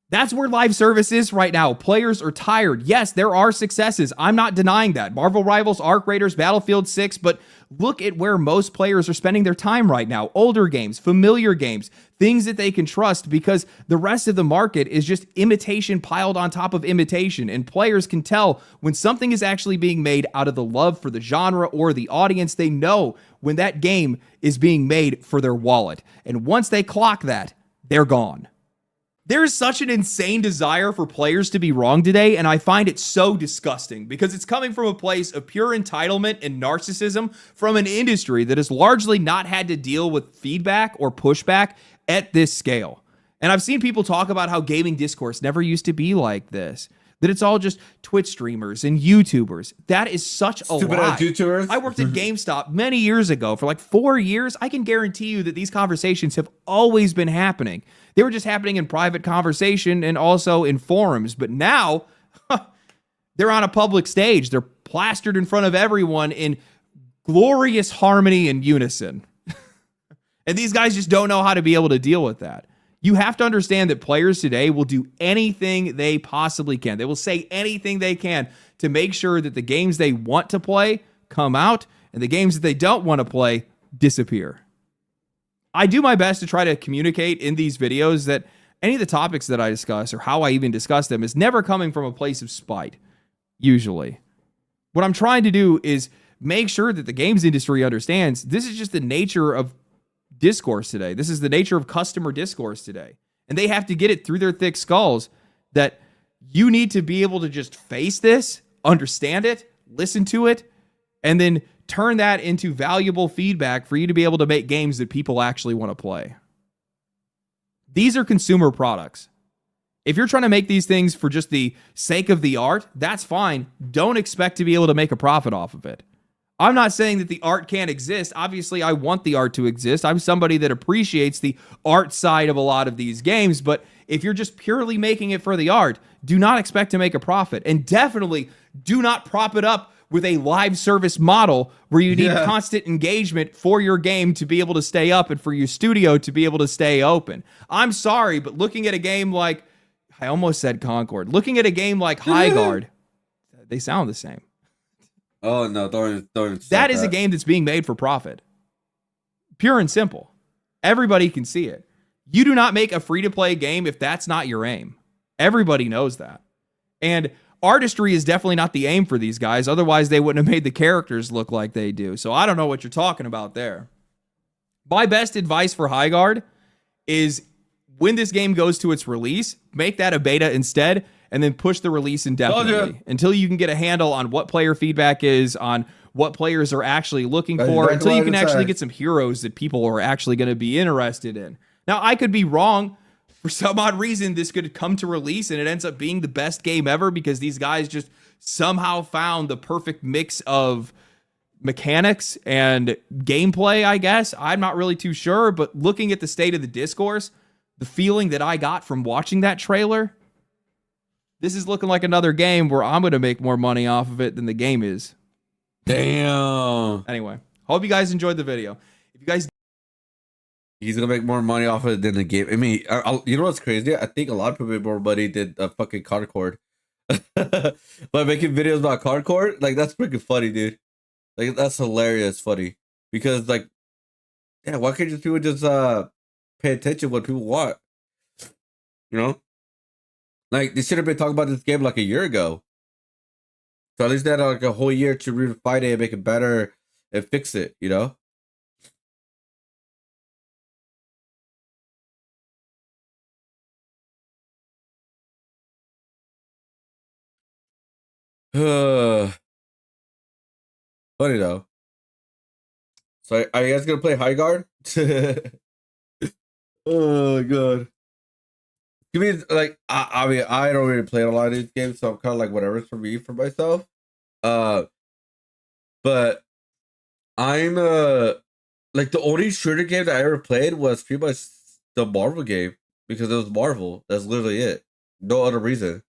That's where live service is right now. Players are tired. Yes, there are successes. I'm not denying that. Marvel Rivals, Arc Raiders, Battlefield 6, but look at where most players are spending their time right now. Older games, familiar games, things that they can trust, because the rest of the market is just imitation piled on top of imitation, and players can tell when something is actually being made out of the love for the genre or the audience. They know when that game is being made for their wallet, and once they clock that, they're gone. There is such an insane desire for players to be wrong today, and I find it so disgusting because it's coming from a place of pure entitlement and narcissism from an industry that has largely not had to deal with feedback or pushback at this scale. And I've seen people talk about how gaming discourse never used to be like this, that it's all just Twitch streamers and YouTubers. That is such a lie. YouTubers. I worked at GameStop many years ago for like 4 years. I can guarantee you that these conversations have always been happening. They were just happening in private conversation and also in forums. But now, they're on a public stage. They're plastered in front of everyone in glorious harmony and unison. And these guys just don't know how to be able to deal with that. You have to understand that players today will do anything they possibly can. They will say anything they can to make sure that the games they want to play come out and the games that they don't want to play disappear. I do my best to try to communicate in these videos that any of the topics that I discuss or how I even discuss them is never coming from a place of spite, usually. What I'm trying to do is make sure that the games industry understands this is just the nature of discourse today. This is the nature of customer discourse today. And they have to get it through their thick skulls that you need to be able to just face this, understand it, listen to it, and then turn that into valuable feedback for you to be able to make games that people actually want to play. These are consumer products. If you're trying to make these things for just the sake of the art, that's fine. Don't expect to be able to make a profit off of it. I'm not saying that the art can't exist. Obviously, I want the art to exist. I'm somebody that appreciates the art side of a lot of these games, but if you're just purely making it for the art, do not expect to make a profit. And definitely do not prop it up with a live service model where you need constant engagement for your game to be able to stay up and for your studio to be able to stay open. I'm sorry, but looking at a game like, I almost said Concord, looking at a game like High Guard, they sound the same. Oh no, don't. That is a game that's being made for profit. Pure and simple. Everybody can see it. You do not make a free-to-play game if that's not your aim. Everybody knows that. And artistry is definitely not the aim for these guys. Otherwise, they wouldn't have made the characters look like they do. So I don't know what you're talking about there. My best advice for High Guard is when this game goes to its release, make that a beta instead, and then push the release indefinitely until you can get a handle on what player feedback is, on what players are actually looking for, until you can actually get some heroes that people are actually going to be interested in. Now, I could be wrong. For some odd reason, this could come to release and it ends up being the best game ever because these guys just somehow found the perfect mix of mechanics and gameplay, I guess. I'm not really too sure, but looking at the state of the discourse, the feeling that I got from watching that trailer, this is looking like another game where I'm going to make more money off of it than the game is. Damn. Anyway, hope you guys enjoyed the video. If you guys... He's going to make more money off of it than the game. I mean, you know what's crazy? I think a lot of people made more money than fucking Concord. But making videos about Concord, like, that's freaking funny, dude. Like, that's hilarious funny. Because, like, yeah, why can't people just pay attention to what people want? You know? Like, they should have been talking about this game like a year ago. So at least they had like a whole year to refine it and make it better and fix it, you know? Funny though. So are you guys gonna play High Guard? Oh god. Give me like I mean I don't really play a lot of these games, so I'm kind of like whatever's for me for myself. But I'm like the only shooter game that I ever played was pretty much the Marvel game because it was Marvel. That's literally it. No other reason.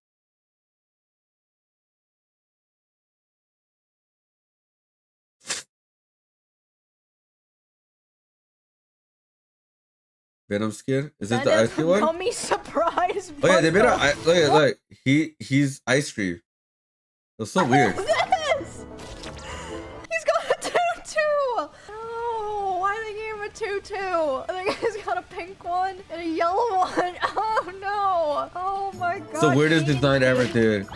Venom skin? Is this the ice cream one? Mommy surprise. Oh yeah, they made a look. He's ice cream. That's so weird. This! He's got a tutu! Oh, why they gave him a tutu? I think he's got a pink one and a yellow one. Oh no! Oh my god. It's the weirdest design ever, dude.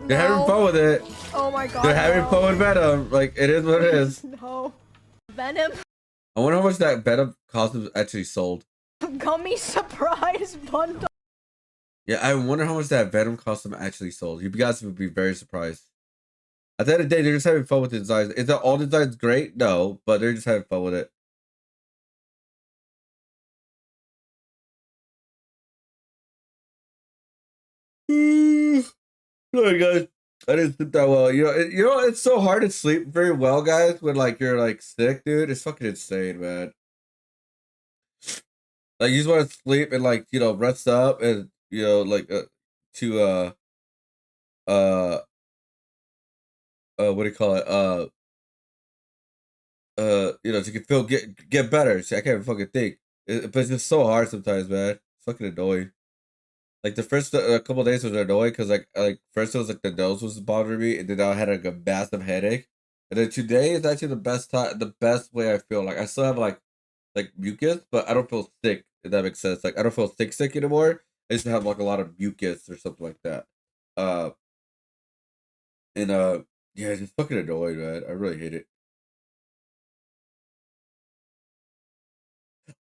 They're having fun with it. Oh my god. They're having fun with Venom. Like, it is what it is. No. Venom. I wonder how much that Venom costume actually sold. Gummy surprise bundle. Yeah, I wonder how much that Venom costume actually sold. You guys would be very surprised. At the end of the day, they're just having fun with the designs. Is that all designs great? No, but they're just having fun with it. Sorry, guys. I didn't sleep that well. You know, it's so hard to sleep very well, guys, when like you're like sick, dude. It's fucking insane, man. Like you just want to sleep and like rest up and like what do you call it? To get better. See, I can't even fucking think. But it's just so hard sometimes, man. It's fucking annoying. Like the first couple of days was annoying because like first it was like the nose was bothering me, and then I had like a massive headache, and then today is actually the best way I feel. Like I still have like like mucus, but I don't feel sick. If that makes sense. Like I don't feel sick anymore. I used to have like a lot of mucus or something like that. And yeah, it's just fucking annoying, man. I really hate it.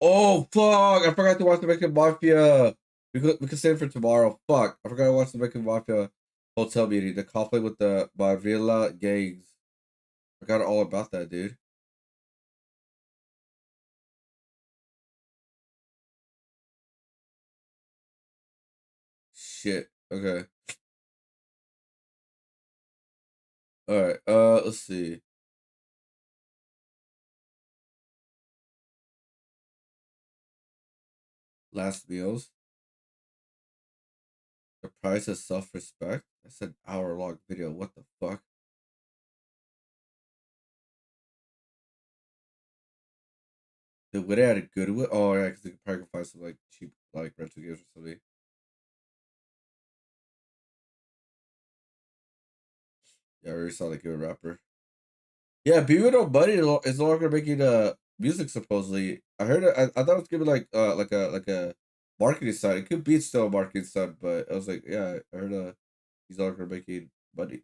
Oh fuck! I forgot to watch the Mexican Mafia. We could save it for tomorrow. Fuck! I forgot to watch the Mexican Mafia hotel meeting. The conflict with the Barrilla gangs. Forgot all about that, dude. Shit. Okay. All right. Let's see. Last meals. The price of self-respect. That's an hour-long video. What the fuck? The Widow had a Goodwill. Oh yeah, because you could probably find some like cheap like rental games or something. Yeah, I already saw the good rapper. Yeah, Be With No Money is no longer making music supposedly. I heard it. I thought it was gonna be like a marketing side. It could be still a marketing side, but I was like, yeah, I heard he's no longer making money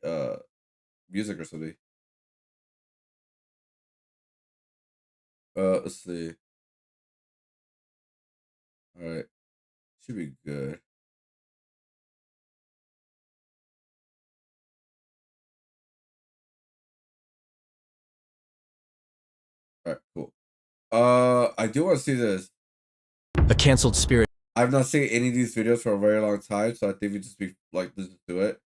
music or something. Let's see. All right, should be good. All right, cool. I do want to see this. A canceled spirit. I've not seen any of these videos for a very long time, so I think we just be like, let's just do it.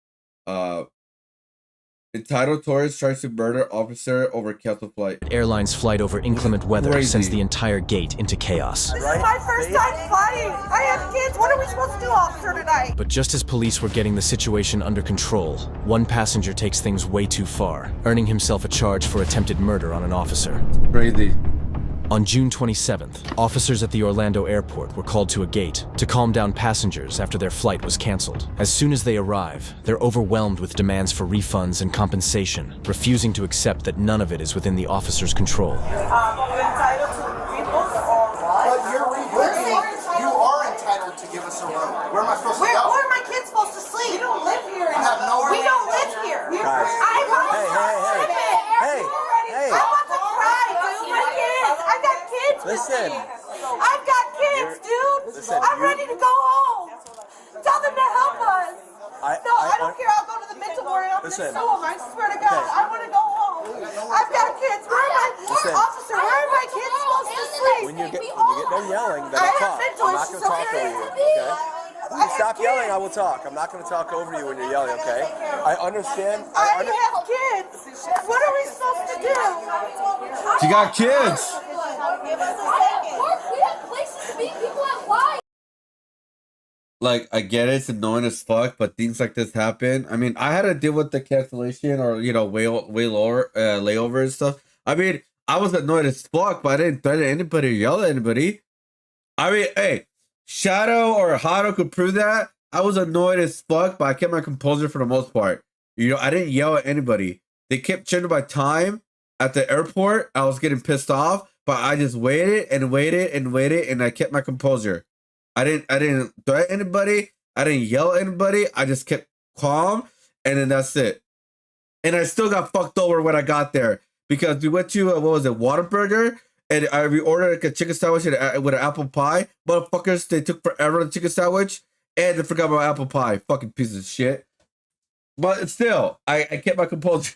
Entitled tourist tries to murder officer over canceled flight. Airline's flight over inclement weather Crazy. sends the entire gate into chaos. This is my first time flying. I have kids. What are we supposed to do, officer, tonight? But just as police were getting the situation under control, one passenger takes things way too far, earning himself a charge for attempted murder on an officer. Crazy. On June 27th, officers at the Orlando airport were called to a gate to calm down passengers after their flight was canceled. As soon as they arrive, they're overwhelmed with demands for refunds and compensation, refusing to accept that none of it is within the officers' control. You're entitled to refunds or what? But you're rebooking. You are entitled to give us a room. Where am I supposed to go? Where are my kids supposed to sleep? We don't live here. I have no We don't live here. Guys. Hey. I want to cry, dude. My kids. I got kids. Listen. I've got kids, dude. I'm ready to go home. Tell them to help us. I don't care. I'll go to the mental ward. I'm going to sue them. I swear to God. I want to go home. I've got kids. Officer, where are my kids supposed to sleep? When you get done yelling, then I'll talk. I'm not going to talk over you. Okay? When you stop yelling, I will talk. I'm not going to talk over you when you're yelling, okay? I understand. I have kids. What are we supposed to do? She got kids. We have places to meet people at life. Like, I get it, it's annoying as fuck, but things like this happen. I mean, I had to deal with the cancellation or, you know, way lower layover and stuff. I mean, I was annoyed as fuck, but I didn't threaten anybody or yell at anybody. I mean, hey, Shadow or Hado could prove that. I was annoyed as fuck, but I kept my composure for the most part. You know, I didn't yell at anybody. They kept changing my time at the airport. I was getting pissed off, but I just waited and waited and waited, and I kept my composure. I didn't threaten anybody. I didn't yell at anybody. I just kept calm, and then that's it. And I still got fucked over when I got there because we went to what was it, Whataburger, and we ordered like a chicken sandwich with an apple pie. Motherfuckers, they took forever on the chicken sandwich, and they forgot about apple pie. Fucking piece of shit. But still, I kept my composure.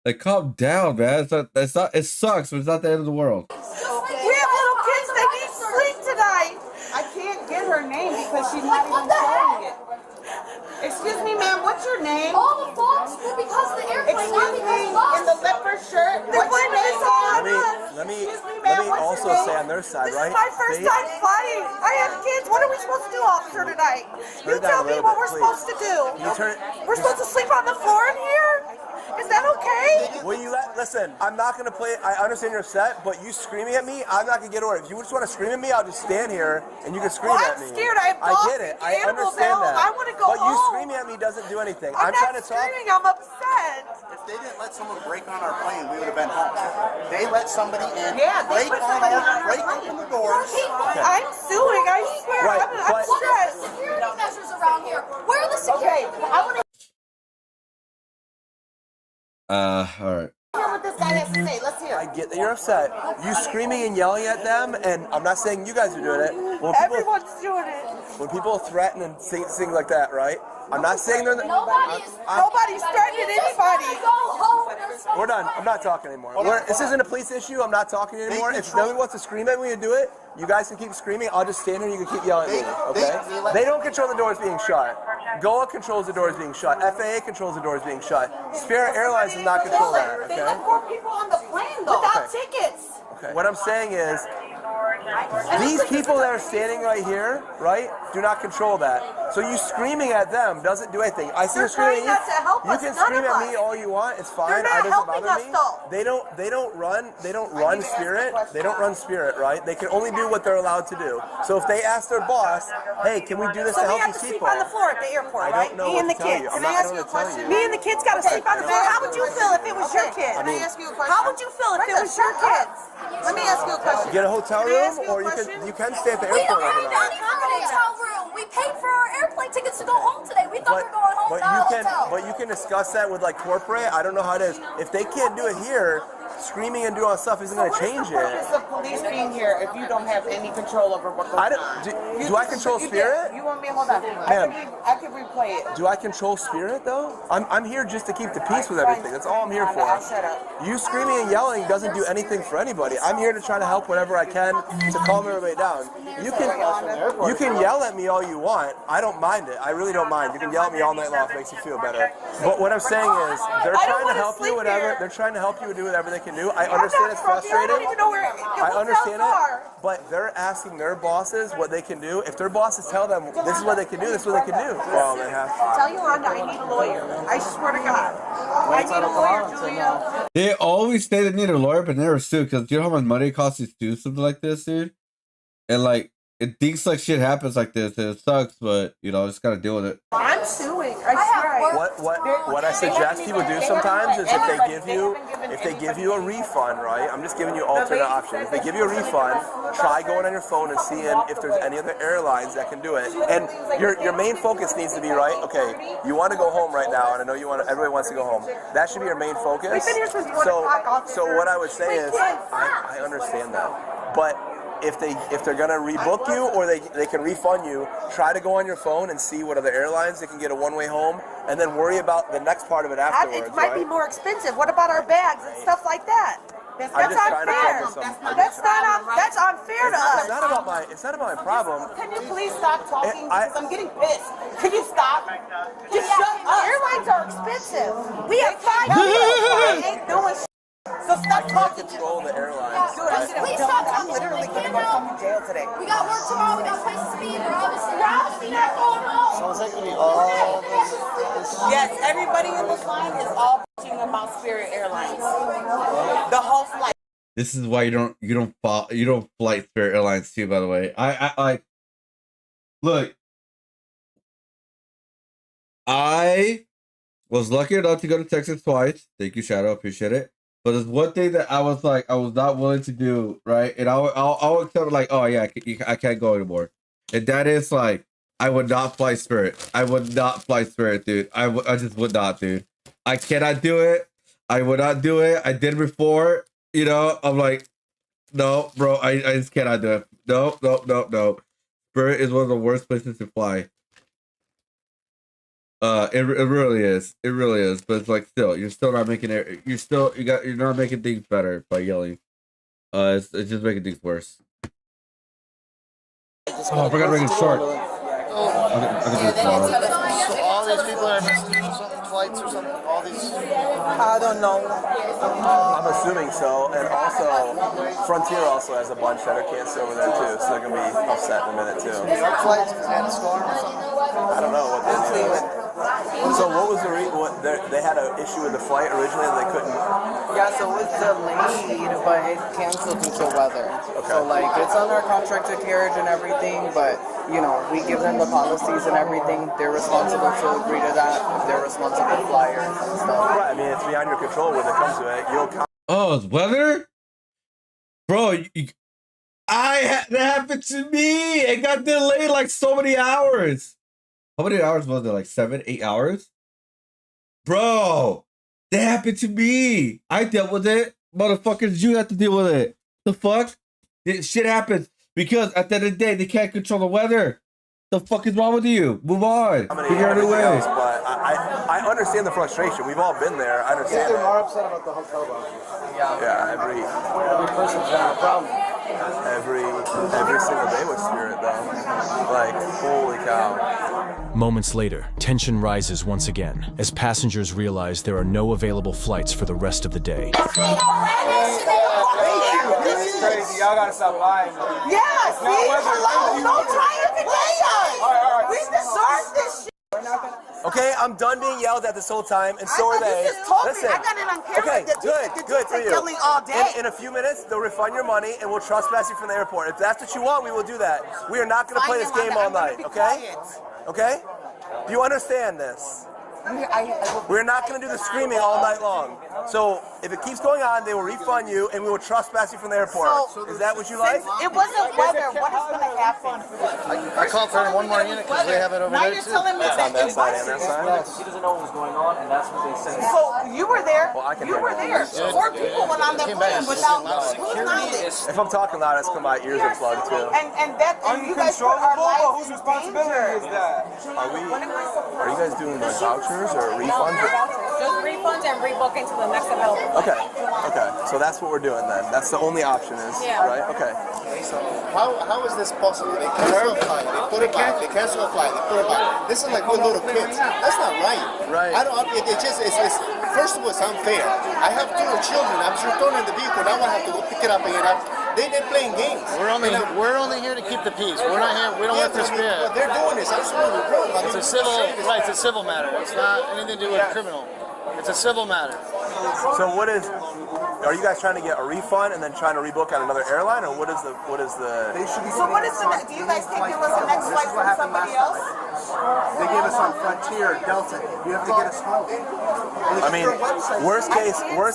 Like, calm down, man. It's not. It sucks, but it's not the end of the world. We have little kids that need sleep tonight. I can't get her name because she's not even showing it. Excuse me, ma'am, what's your name? All the faults were because of the airplane. Excuse me, in the leopard shirt. What's your name? Let me also say on their side, right? This is my first time flying. I have kids. What are we supposed to do, officer, tonight? You tell me what we're supposed to do. We're supposed to sleep on the floor in here? Is that okay? Will you listen, I'm not gonna play. I understand you're upset, but you screaming at me, I'm not gonna get over it. If you just want to scream at me, I'll just stand here and you can scream at me. I'm scared. I have dogs. I get it. I Animals understand at home. that. I want to go But you home. screaming at me doesn't do anything. I'm trying to not talk. screaming, I'm upset. If they didn't let someone break on our plane, we would have been home. They let somebody in, Yeah, they break put somebody on our break plane. open the doors. I'm suing, I swear. Right, I'm but- stressed. Security measures around here. Where are the security? Okay, I want to All right. hear what this guy has to say. Let's hear. I get that you're upset. You screaming and yelling at them, and I'm not saying you guys are doing it. Everyone's doing it. When people threaten and say things like that, right? I'm not saying they're. Nobody's threatening anybody. We're done. I'm not talking anymore. This isn't a police issue. I'm not talking anymore. If nobody wants to scream at me to do it, you guys can keep screaming. I'll just stand here and you can keep yelling at me. Okay? They don't control the doors being shut. GOA controls the doors being shut. FAA controls the doors being shut. Spirit Airlines does not control that. They Okay? let more people on the plane though. Without tickets. Okay. What I'm saying is, these people that are standing right here, right, do not control that. So you screaming at them doesn't do anything. I see you screaming. Not to help You us, can none scream of at us. me all you want. It's fine. They're not It doesn't helping bother us, me. though. They don't run Spirit. They don't run Spirit, right? They can only do what they're allowed to do. So if they ask their boss, hey, can we do this So to we help have these to sleep people? on the floor at the airport, I right? don't know Me and the what to tell kids. you. Can I'm I not ask you a gonna tell question? you. Me and the kids got to sleep on the floor. How would you feel if it was your kids? I mean- Let me ask you a question. How would you feel if it was your kids? Let me ask you a question. Get a hotel Can I ask room, you a or you question? can stay at the We airport don't overnight. have a hotel room. We paid for our airplane tickets to go home today. We thought we were going home, But not you a can, hotel. but you can discuss that with like corporate. I don't know how it is. If they can't do it here, screaming and doing all that stuff isn't going to change What it. is the purpose of police being here if you don't have any control over what goes I don't. on? Do I control Spirit? You want me? Hold on. Ma'am. I can replay it. Do I control Spirit though? I'm here just to keep the peace with everything. That's all I'm here for. I'll shut up. You screaming and yelling doesn't do anything for anybody. I'm here to try to help whatever I can to calm everybody down. You can yell at me all you want. I don't mind it. I really don't mind. You can yell at me all night long if it makes you feel better. But what I'm saying is, they're trying to help you whatever. They're trying to help you do whatever they can do. I understand it's frustrating. I don't even know where I understand it, but they're asking their bosses what they can do. If their bosses tell them this is what they can do, this is what they can do. Well, they have to. Tell Yolanda I need a lawyer. I swear to God. I need a lawyer, Julia. They always say they need a lawyer, but never sue. Because you know how much money it costs to do something like this, dude? And like, it thinks like shit happens like this, and it sucks, but you know, just gotta deal with it. I'm suing. I swear. What I suggest people do sometimes is if they give you a refund, right? I'm just giving you alternate options. If they give you a refund, try going on your phone and seeing if there's any other airlines that can do it. And your main focus needs to be, right? Okay, you want to go home right now, and I know everybody wants to go home. That should be your main focus. So what I would say is, I understand that, but if they're gonna rebook you or they can refund you, try to go on your phone and see what other airlines they can get a one-way home, and then worry about the next part of it afterwards. It might be more expensive. What about our bags and stuff like that? That's unfair. That's unfair to us. It's not about my problem. Can you please stop talking? Because I'm getting pissed. Can you stop? Just shut up. Airlines are expensive. We have 5 people. Ain't doing shit. So stop talking. Control the airlines. Please stop talking. I'm literally going to go to jail today. We got work tomorrow. We got places to be. We're obviously not going home. So it's like gonna be all Yes, everybody in this line is all bitching about Spirit Airlines. The whole flight. This is why you don't flight Spirit Airlines too. By the way, I look. I was lucky enough to go to Texas twice. Thank you, Shadow. Appreciate it. But there's one thing that I was not willing to do, right? And I'll accept like, oh yeah, I can't go anymore. And that is like, I would not fly Spirit. I would not fly Spirit, dude. I just would not, dude. I cannot do it. I would not do it. I did before, you know. I'm like, no, bro. I just cannot do it. No. Spirit is one of the worst places to fly. It really is. It really is. But it's like still, you're still not making it. You're not making things better by yelling. It's just making things worse. Oh, I forgot to make it short. So all these people are missing something, flights or something, all these... I don't know. I'm assuming so, and also Frontier also has a bunch that are canceled over there too, so they're gonna be upset in a minute too. New York flights, because they had a storm or something? I don't know what they're doing. So So what was the they had an issue with the flight originally that they couldn't? Yeah, so it was delayed, but it canceled due to weather. Okay. So like it's on our contract of carriage and everything, but you know we give them the policies and everything. They're responsible to agree to that. They're responsible flyers and stuff. Right. I mean, it's beyond your control when it comes to it. Oh, it's weather, bro. That happened to me. It got delayed like so many hours. How many hours was it? Like 7, 8 hours? Bro, that happened to me. I dealt with it. Motherfuckers, you have to deal with it. The fuck? Shit happens. Because at the end of the day, they can't control the weather. The fuck is wrong with you? Move on. Figure out a way. Else, but I understand the frustration. We've all been there. I understand. They're more upset about the hotel room. Yeah, every person's having a problem. Every single day with Spirit, though. Like, holy cow. Moments later, tension rises once again as passengers realize there are no available flights for the rest of the day. This is crazy. Y'all gotta stop lying. Yeah, see? Hello, don't try to betray us. We deserve this shit. Okay, I'm done being yelled at this whole time, and so are they. You just told me. I got it on camera. Okay, good for you. All day. In a few minutes, they'll refund your money, and we'll trespass you from the airport. If that's what you want, we will do that. We are not going to play this game all night, okay? Okay? Do you understand this? We're not going to do the screaming all night long. So if it keeps going on, they will refund you, and we will trespass you from the airport. Is that what you like? It wasn't weather. What is going to happen? I called for one more unit because we have it over now there you're telling me that that side and that side? Yes. He doesn't know what was going on, and that's what they said. So you were there. Well, I can you were there. 4 people went on that plane without whose knowledge. If I'm talking loud, it's because my ears are plugged too. And you guys put our lives whose responsibility is that? Are you guys doing like vouchers or refunds? Just refunds and rebooking to the next available. Okay. So that's what we're doing then. That's the only option is, right? Okay. So how is this possible? They cancel a flight, they put it back. They cancel a flight, they put it back. This is like we're little kids. That's not right. Right. I don't. It's first of all, it's unfair. I have 2 children. I'm sure thrown in the vehicle. Now I have to go pick it up again. They're playing games. We're only here to keep the peace. We're not here. We don't want this fear. What they're doing is absolutely wrong. It's a civil right. It's a civil matter. It's not anything to do with criminal. It's a civil matter. So are you guys trying to get a refund and then trying to rebook on another airline, or what is the? So what is the next? Do you guys think it was the next flight from somebody else? They gave us on Frontier, Delta. You have to get us home. I mean, worst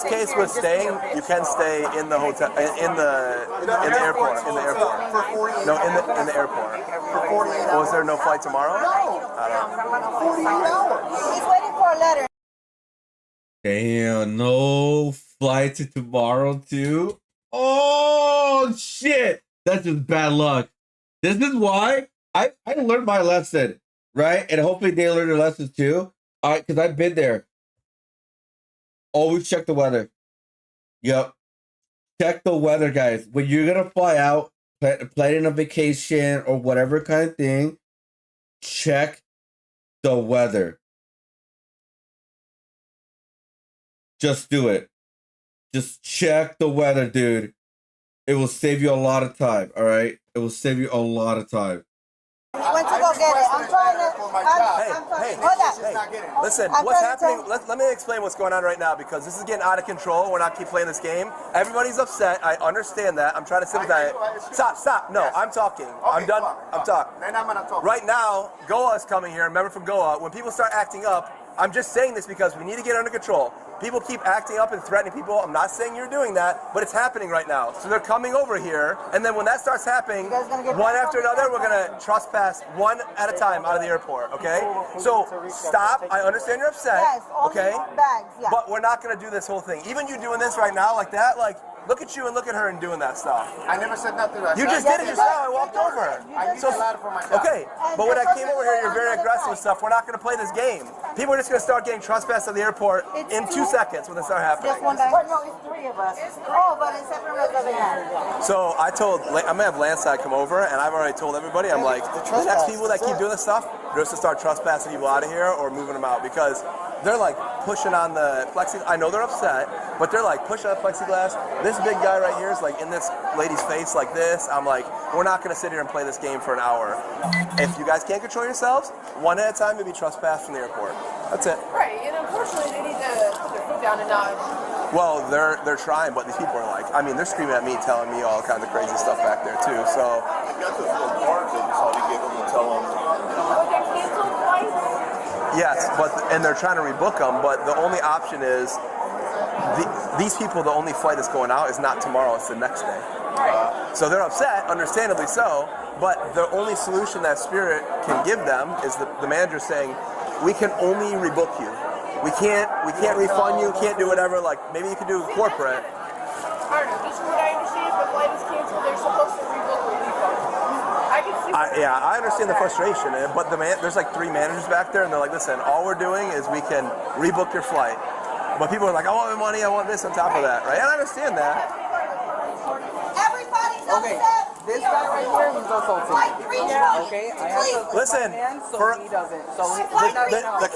case with staying, you can stay in the hotel, in the airport. No, in the airport. Was there no flight tomorrow? No. I don't know. He's waiting for a letter. Damn, no flight to tomorrow too. Oh shit, that's just bad luck. This is why I learned my lesson, right? And hopefully they learn their lessons too. Because I've been there. Always check the weather. Yep, check the weather, guys. When you're gonna fly out, planning a vacation or whatever kind of thing, check the weather. Just do it. Just check the weather, dude. It will save you a lot of time, all right? It will save you a lot of time. I went to go get it. I'm trying to. Hey, hold on. Listen, what's happening? Let me explain what's going on right now because this is getting out of control. We're not keep playing this game. Everybody's upset. I understand that. I'm trying to sympathize. Stop. No, I'm talking. I'm done. I'm talking. Then I'm gonna talk. Right now, Goa's coming here. Remember from Goa, when people start acting up, I'm just saying this because we need to get under control. People keep acting up and threatening people. I'm not saying you're doing that, but it's happening right now. So they're coming over here, and then when that starts happening, one after another, we're going to trespass one at a time out of the airport, okay? So stop. I understand you're upset, okay? But we're not going to do this whole thing. Even you doing this right now like that, like, look at you and look at her and doing that stuff. I never said nothing. You just did it yourself. I walked over. I used a ladder for my job. Okay, but when I came over here, you're very aggressive and stuff. We're not going to play this game. People are just going to start getting trespassed at the airport in 2 seconds when they start happening. Just one day. No, it's 3 of us. Oh, but it's separate of the other. So I'm going to have Landside come over, and I've already told everybody, I'm like, the next people that keep doing this stuff, they're just to start trespassing people out of here or moving them out because they're like pushing on the plexiglass. I know they're upset, but they're like pushing on the plexiglass. This big guy right here is like in this lady's face like this. I'm like, we're not gonna sit here and play this game for an hour. If you guys can't control yourselves, one at a time, you'll be trespassed from the airport. That's it. Right, and unfortunately they need to put their foot down and not. Well, they're trying, but these people are like, I mean, they're screaming at me, telling me all kinds of crazy stuff back there too. So. I got those little cards that you saw me give them and tell them. But they're canceled twice. Yes, and they're trying to rebook them, but the only option is these people. The only flight that's going out is not tomorrow; it's the next day. So they're upset, understandably so. But the only solution that Spirit can give them is the manager saying, "We can only rebook you. We can't refund you. Can't do whatever. Like maybe you could do corporate." Just from what I understand, if the flight is canceled, they're supposed to rebook or refund. I can see. Yeah, I understand the frustration, but there's like 3 managers back there, and they're like, "Listen, all we're doing is we can rebook your flight." But people are like, "I want my money. I want this on top of that." Right? And I understand that. Everybody's Okay, this guy right here, he's assaulting me. Okay, I have to Listen, he doesn't. So the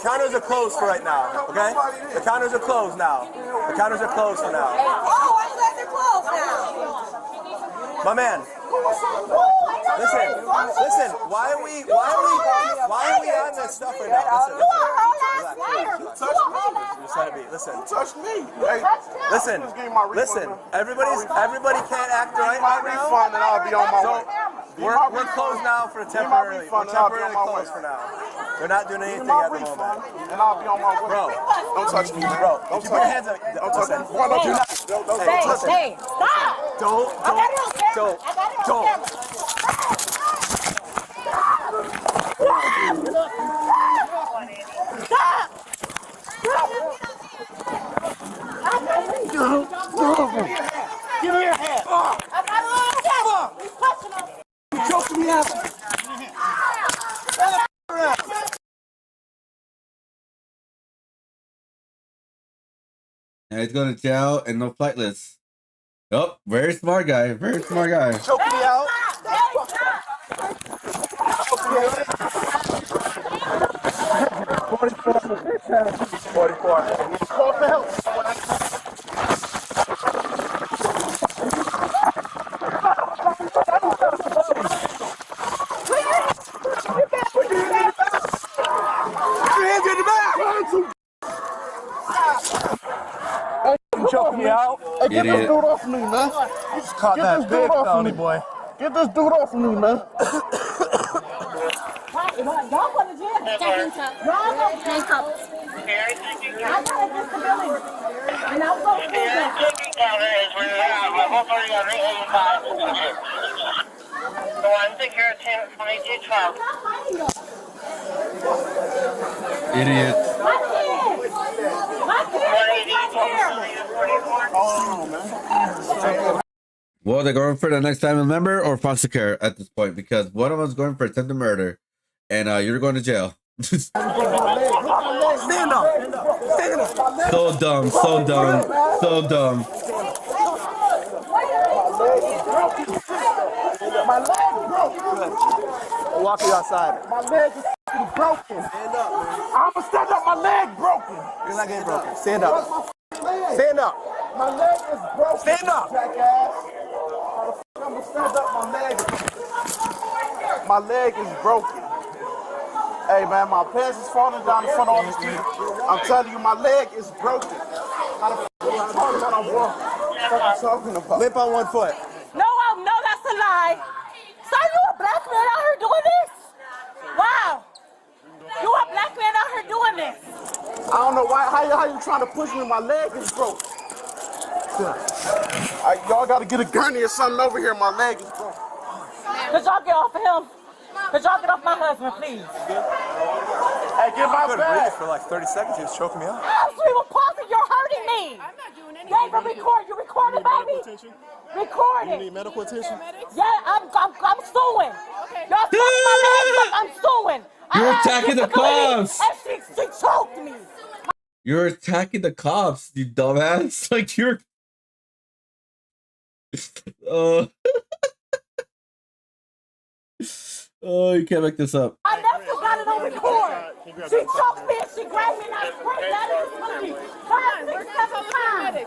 counters are closed for right now. Okay, the counters are closed now. The counters are closed for now. Oh, I'm glad they're closed now. My man. Listen. Why are we on this stuff right now? Listen. Touch me. Listen. Everybody can't act right now. Refund and I'll be on my way. We're closed now for temporarily. We're temporarily closed for now. They're not doing anything at the moment. And I'll be on my way. Bro, don't touch me, bro. Don't put your hands up. Don't touch me. Give me your hand. You're choking me out. And he's going to jail and no flight list. Oh, very smart guy. Very smart guy. Choke me out. 44. Call for help. Choke me out. Hey, get this dude off me, man. You just caught that big felony, boy. Get this dude off me, man. Y'all go to jail. Y'all go handcuffs. I got a disability. And I'll go to jail. The one secure 102212. Idiot. Well, they're going for the next family member or foster care at this point because one of them's going for attempted murder, and you're going to jail. Stand up. So dumb. So dumb. So dumb. My leg broken. I'll walk you outside. My leg is broken. Stand up, man. I'm gonna stand up. My leg broken. You're not getting broken. Stand up. Stand up. My leg is broken. Stand up. Jackass. I'm gonna stand up. My leg is broken. Hey man, my pants is falling down in front of all the street. I'm telling you, my leg is broken. How the fuck you talking about? What are you talking about? Limp on one foot. No, that's a lie. So you a black man out here doing this? Wow. You a black man out here doing this? I don't know why. How you trying to push me? My leg is broken. Y'all gotta get a gurney or something over here. My leg is broken. Could y'all get off of him? Could y'all get off my husband, please? Hey, get my bag. Breathe for like 30 seconds. He was choking me out. I'm pausing. You're hurting me. I'm not doing anything. Yeah, but record. You recording, baby? Recording. You need medical attention? Yeah, I'm suing. Okay. Y'all sucking my legs up. I'm suing. You're attacking the cops. And she choked me. You're attacking the cops, you dumbass. Like you're. Oh, you can't make this up. I never got it on record. She choked me and she grabbed me and I sprayed out of this movie. 5, 6, 7 times.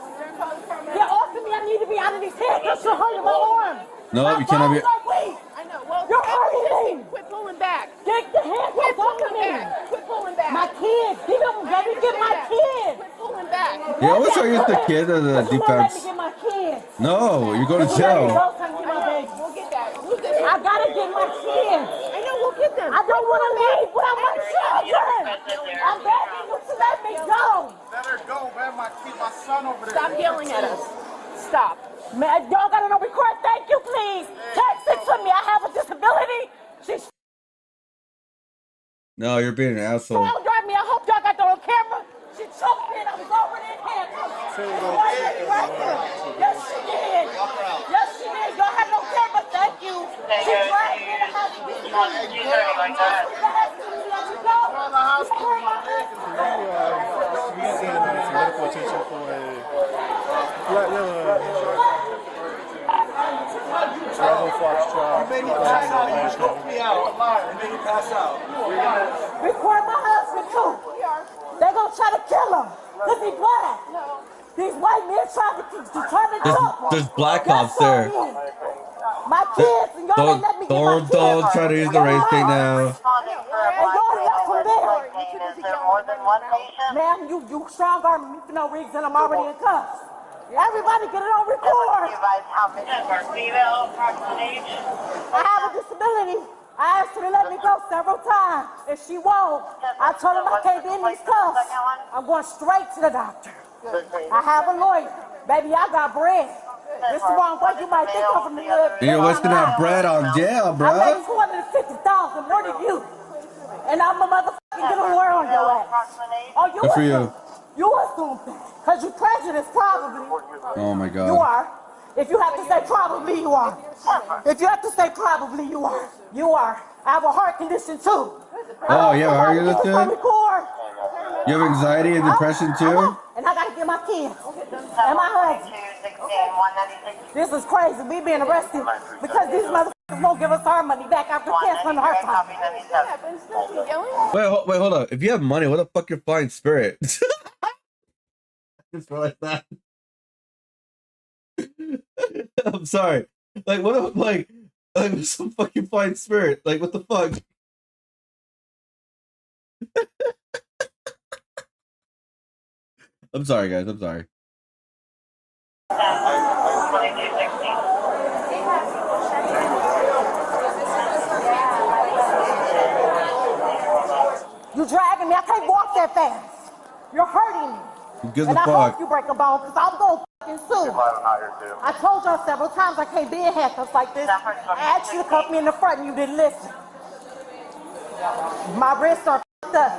Yeah, also me, I need to be out of these handcuffs. You're hurting my arm. No, you cannot be. I know. Well, you're hurting me. Quit pulling back. Get the handcuffs off of me. Quit pulling back. My kids. Give them, let me get my kids. Quit pulling back. You always try to use the kid as a Let me defense. get my kids. No, you go to Let me jail. go, son, get my baby. We'll get that. I gotta get my kids. I know, we'll get them. I don't want to leave without my children. I'm begging you to let me go. Let her go, man. My son over there. Stop yelling at us. Stop. Man, y'all got it on record. Thank you, please. Text it to me. I have a disability. She's No, you're being an asshole. don't drive me. I hope y'all got that on camera. She choked me and I was already in handcuffs. Right there. Yes, she did. Yes, she did. Y'all have no camera. Thank you. She dragged me in the house. Medical attention for a Bravo Foxtrot. You made me pass out. You choked me out. I'm lying. You made me pass out. Record my husband too. They gonna try to kill him because he black. These white men trying to choke him. There's black cops there. My kids and y'all Don't, ain't let me get my kids. don't try to use the race thing now. And y'all left from there. Ma'am, you strong arm me for no reason. I'm already in cuffs. Everybody get it on record. I have a disability. I asked her to let me go several times, and she won't. I told her I can't be in these cuffs. I'm going straight to the doctor. I have a lawyer. Baby, I got bread. This is wrong way you might think of from the good. You're wasting that bread on jail, I bro. made $250,000 more than you. And I'm a motherfucking get a lawyer on your ass. Oh, you Good for you. You assume that. Because you prejudiced probably. Oh my god. You are. If you have to say probably, you are. If you have to say probably, you are. You are. I have a heart condition too. Oh yeah, are you Record. You have anxiety and depression too? And I gotta get my kids and my husband. This is crazy. We being arrested because these motherfuckers won't give us our money back after canceling our time. Wait, hold up. If you have money, what the fuck you're flying Spirit? Just realized that. I'm sorry. Like what? Like some fucking flying Spirit. Like what the fuck? I'm sorry, guys. I'm sorry. You dragging me. I can't walk that fast. You're hurting me. Gives and a I fuck. hope you break a bone because I'm going to fucking sue. I told y'all several times I can't be in handcuffs like this. I asked you to cuff me in the front and you didn't listen. My wrists are fucked up.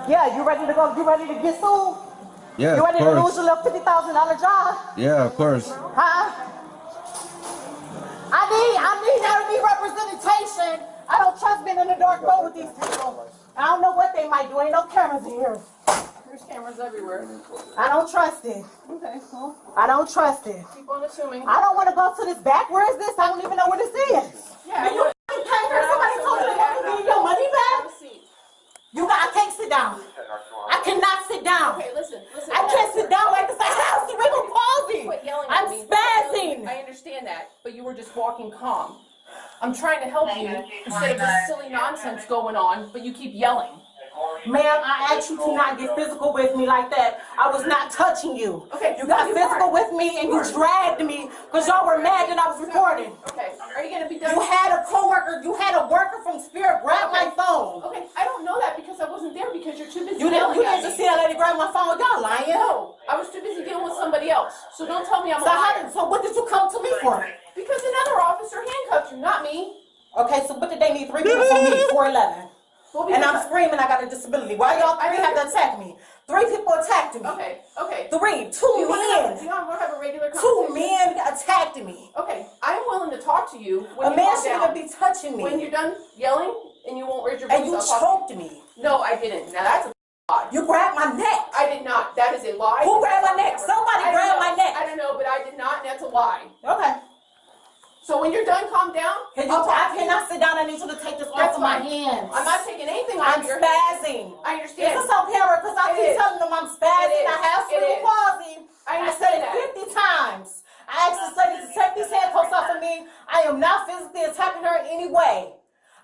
Yeah, you ready to go? You ready to get sued? Yeah, you ready of to course. lose your little $50,000 job? Yeah, of course. Huh? I need representation. I don't trust being in the dark room with these people. I don't know what they might do. Ain't no cameras in here. There's cameras everywhere. I don't trust it. Okay, well. I don't trust it. Keep on assuming. I don't want to go to this back. Where is this? I don't even know where this is. Yeah. Did you fucking came here? Somebody told you they want to give you your money back? I can't sit down. I cannot sit down. Okay, listen. I can't sit down like this. I have cerebral palsy. Quit yelling I'm at me. spazzing. I understand that, but you were just walking calm. I'm trying to help you instead of this silly nonsense going on, but you keep yelling. Ma'am, I asked you to not get physical with me like that. I was not touching you. Okay, you got physical with me and you dragged me because y'all were mad that I was recording. Okay, are you gonna be done? You had a coworker, you had a worker from Spirit grab my phone. Okay, I don't know that because I wasn't there because you're too busy You didn't yelling at just me. see that lady grab my phone. Y'all lying. No, I was too busy dealing with somebody else. So don't tell me I'm a liar. So what did you come to me for? Because another officer handcuffed you, not me. Okay, so what did they need 3 people from me? 411. Well, And I'm screaming I got a disability. Why y'all 3 have to attack me? 3 people attacked me. Okay. 3, 2 men. Do you want to have a regular 2 conversation? men attacked me. Okay, I'm willing to talk to you when A you man calm shouldn't down. be touching me. When you're done yelling and you won't raise your voice, And you I'll talk choked to you. me. No, I didn't. Now that's a lie. You grabbed my neck. I did not. That is a lie. Who grabbed my neck? Somebody grabbed my neck. I don't know, but I did not, and that's a lie. Okay. So when you're done, calm down. I cannot sit down. I need you to take this off of my hands. I'm not taking anything time I'm for your spazzing. I understand. This is on camera because I It keep is. telling them I'm spazzing. It I is. have It cerebral is. palsy. I I said understand it 50 times. I asked this lady to take these handcuffs off of me. I am not physically attacking her in any way.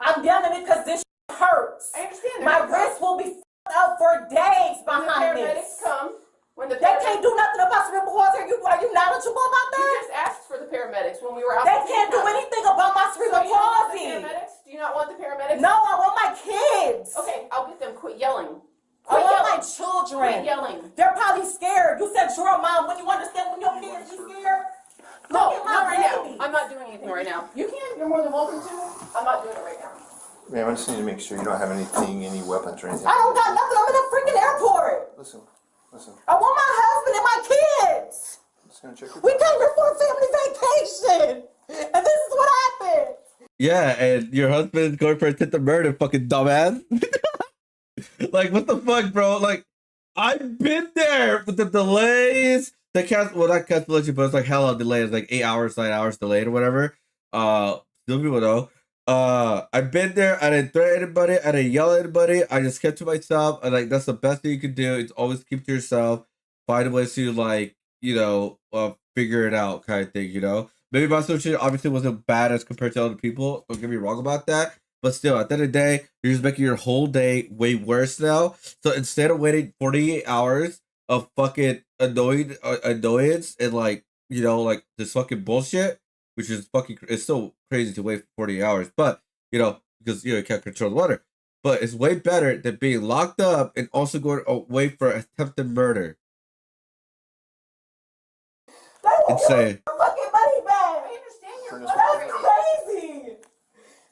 I'm yelling because this hurts. I understand. My wrist will be up for days When the behind paramedics this. come, when the They can't do nothing about cerebral palsy. Are you knowledgeable about You that? just asked for the paramedics when we were out. They can't do anything about my cerebral palsy. Do you not want the paramedics? No, I want my kids. Okay, I'll get them. Quit yelling. I Quit want yelling. my children. Quit yelling. They're probably scared. You said you're a mom. When you understand when your kids be scared? No, Look at my not right baby. now. I'm not doing anything right now. You can. You're more than welcome to. I'm not doing it right now. Ma'am, I just need to make sure you don't have anything, any weapons or anything. I don't got nothing. I'm in a freaking airport. Listen. I want my husband and my kids. I'm just gonna check your We came here for a family vacation, and this is what happened. Yeah, and your husband's going for attempted murder, fucking dumbass. Like, what the fuck, bro? Like, I've been there with the delays. The not cancellation, but it's like hella delay. It's like 8 hours, 9 hours delayed or whatever. Still people know. I've been there. I didn't threaten anybody. I didn't yell at anybody. I just kept to myself. And like, that's the best thing you can do. It's always keep to yourself. Find ways to like, figure it out, kind of thing. Maybe my situation obviously wasn't bad as compared to other people. Don't get me wrong about that. But still, at the end of the day, you're just making your whole day way worse now. So instead of waiting 48 hours of fucking annoyance and like this fucking bullshit, which is it's so crazy to wait for 48 hours. But because you can't control the weather. But it's way better than being locked up and also going away for attempted murder. Insane. Fucking money back. I understand your That's crazy.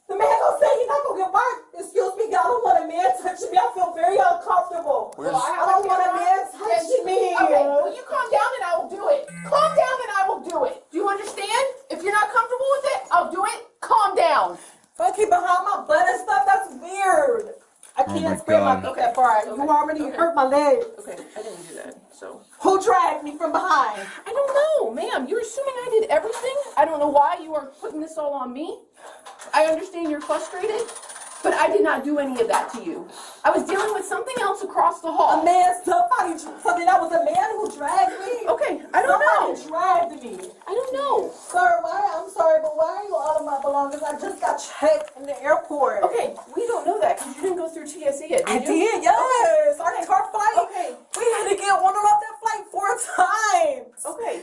The man gonna say he's not gonna get work. Excuse me, I don't want a man touching me. I feel very uncomfortable. I don't want a man touching me. Okay, will you calm down and I will do it? Calm down and I will do it. Do you understand? If you're not comfortable with it, I'll do it. Calm down. Funky behind my butt and stuff, that's weird. I can't spread my feet that far. You already hurt my leg. Okay, I didn't do that, so. Who dragged me from behind? I don't know, ma'am. You're assuming I did everything. I don't know why you are putting this all on me. I understand you're frustrated, but I did not do any of that to you. I was dealing with something else across the hall. A man, something that was a man who dragged me? Okay, I don't know. Somebody dragged me. I don't know. Sir, I'm sorry, but why are you all of my belongings? I just got checked in the airport. Okay, we don't know that because you didn't go through TSA yet, I did you? did, yes. Our flight. Okay. We had to get one off that flight 4 times. Okay.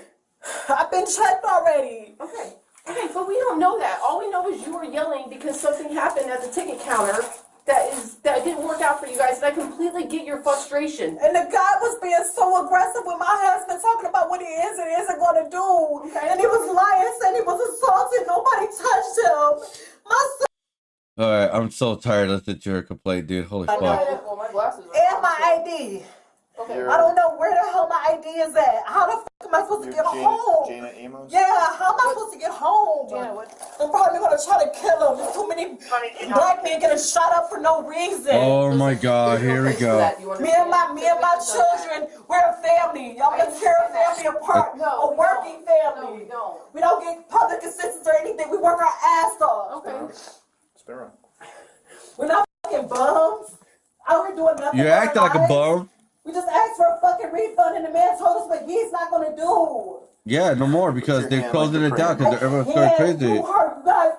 I've been checked already. Okay. Okay, but we don't know that. All we know is you were yelling because something happened at the ticket counter that didn't work out for you guys, and I completely get your frustration. And the guy was being so aggressive with my husband, talking about what he is and isn't going to do. Okay. And he was lying, saying he was assaulted. Nobody touched him. My son. All right, I'm so tired listening to your complaint, dude. Holy fuck. Well, my glasses are And my ID. Okay. I don't know where the hell my ID is at. How the fuck am I supposed to get home? Jana Amos? Yeah, how am I supposed to get home? Jana, what? I'm probably gonna try to kill him. There's too many black men getting shot up for no reason. Oh my God, here we go. Me and my children, we're a family. Y'all gonna tear a family apart. A working family. No, we don't get public assistance or anything. We work our ass off. Okay. Spare him. We're not fucking bums. Out here doing nothing. You're acting like a bum. We just asked for a fucking refund and the man told us what he's not gonna do. Yeah, no more because they're closing it down because everyone's going crazy. You guys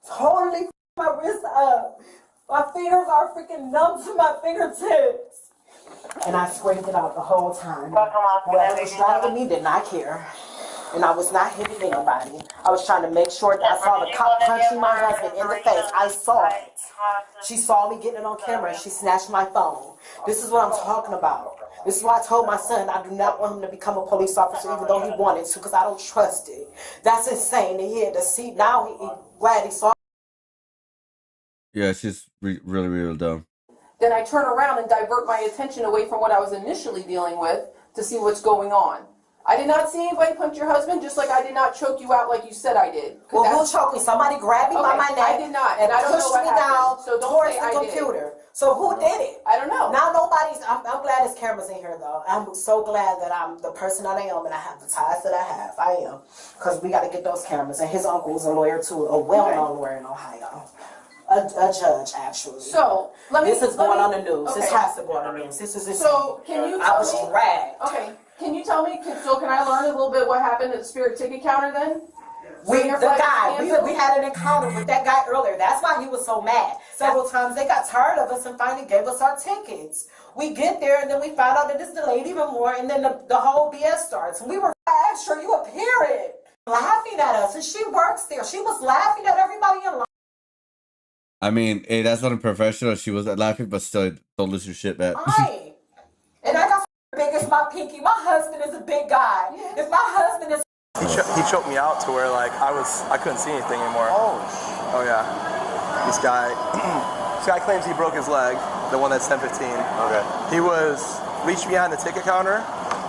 totally my wrist up. My fingers are freaking numb to my fingertips. And I scraped it out the whole time. Whoever was driving me did not care. And I was not hitting anybody. I was trying to make sure that I saw the cop punching my husband in the face. I saw it. She saw me getting it on camera and she snatched my phone. This is what I'm talking about. This is why I told my son I do not want him to become a police officer even though he wanted to because I don't trust it. That's insane to hear to see. Now he glad he saw. Yeah, she's really, really dumb. Then I turn around and divert my attention away from what I was initially dealing with to see what's going on. I did not see anybody punch your husband, just like I did not choke you out like you said I did. Well, who choked me? Somebody grabbed me by my neck. I did not, and I don't know pushed what me happened. down So don't towards say the I computer. So who did it? I don't know. Now nobody's. I'm glad there's cameras in here though. I'm so glad that I'm the person that I am and I have the ties that I have. I am, because we got to get those cameras. And his uncle is a lawyer too, a well-known lawyer in Ohio. A judge, actually. So let me. This is going on the news. Okay. This has to go on the news. This is insane. So can you? I was dragged. Okay. Can you tell me? Can I learn a little bit what happened at the Spirit ticket counter then? We had an encounter with that guy earlier. That's why he was so mad. Several times they got tired of us and finally gave us our tickets. We get there and then we found out that it's delayed even more, and then the whole BS starts. And we were sure you a parent laughing at us, and she works there. She was laughing at everybody in line. I mean, hey, that's not unprofessional. She was laughing, but still, don't lose your shit, man. Right. And I got big as my pinky. My husband is a big guy. If my husband is He choked me out to where like I couldn't see anything anymore. Oh yeah. This guy claims he broke his leg, the one that's 1015. Okay. He reached behind the ticket counter,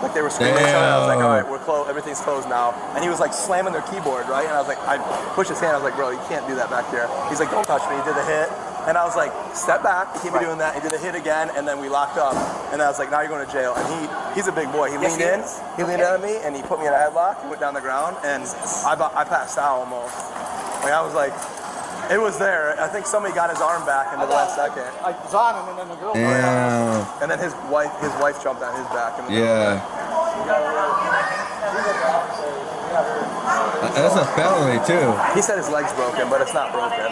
like they were screaming at each other. I was like, all right, we're closed, everything's closed now. And he was like slamming their keyboard, right? And I was like, I pushed his hand, I was like, bro, you can't do that back there. He's like, don't touch me. He did the hit. And I was like, step back, keep me doing that. He did a hit again, and then we locked up. And I was like, now you're going to jail. And he's a big boy. He leaned in, he leaned at me, and he put me in a headlock, went down the ground, and I passed out almost. Like I was like, it was there. I think somebody got his arm back in the last second. Like Zion and then the girl. Yeah. And then his wife jumped on his back. That's a felony too. He said his leg's broken, but it's not broken.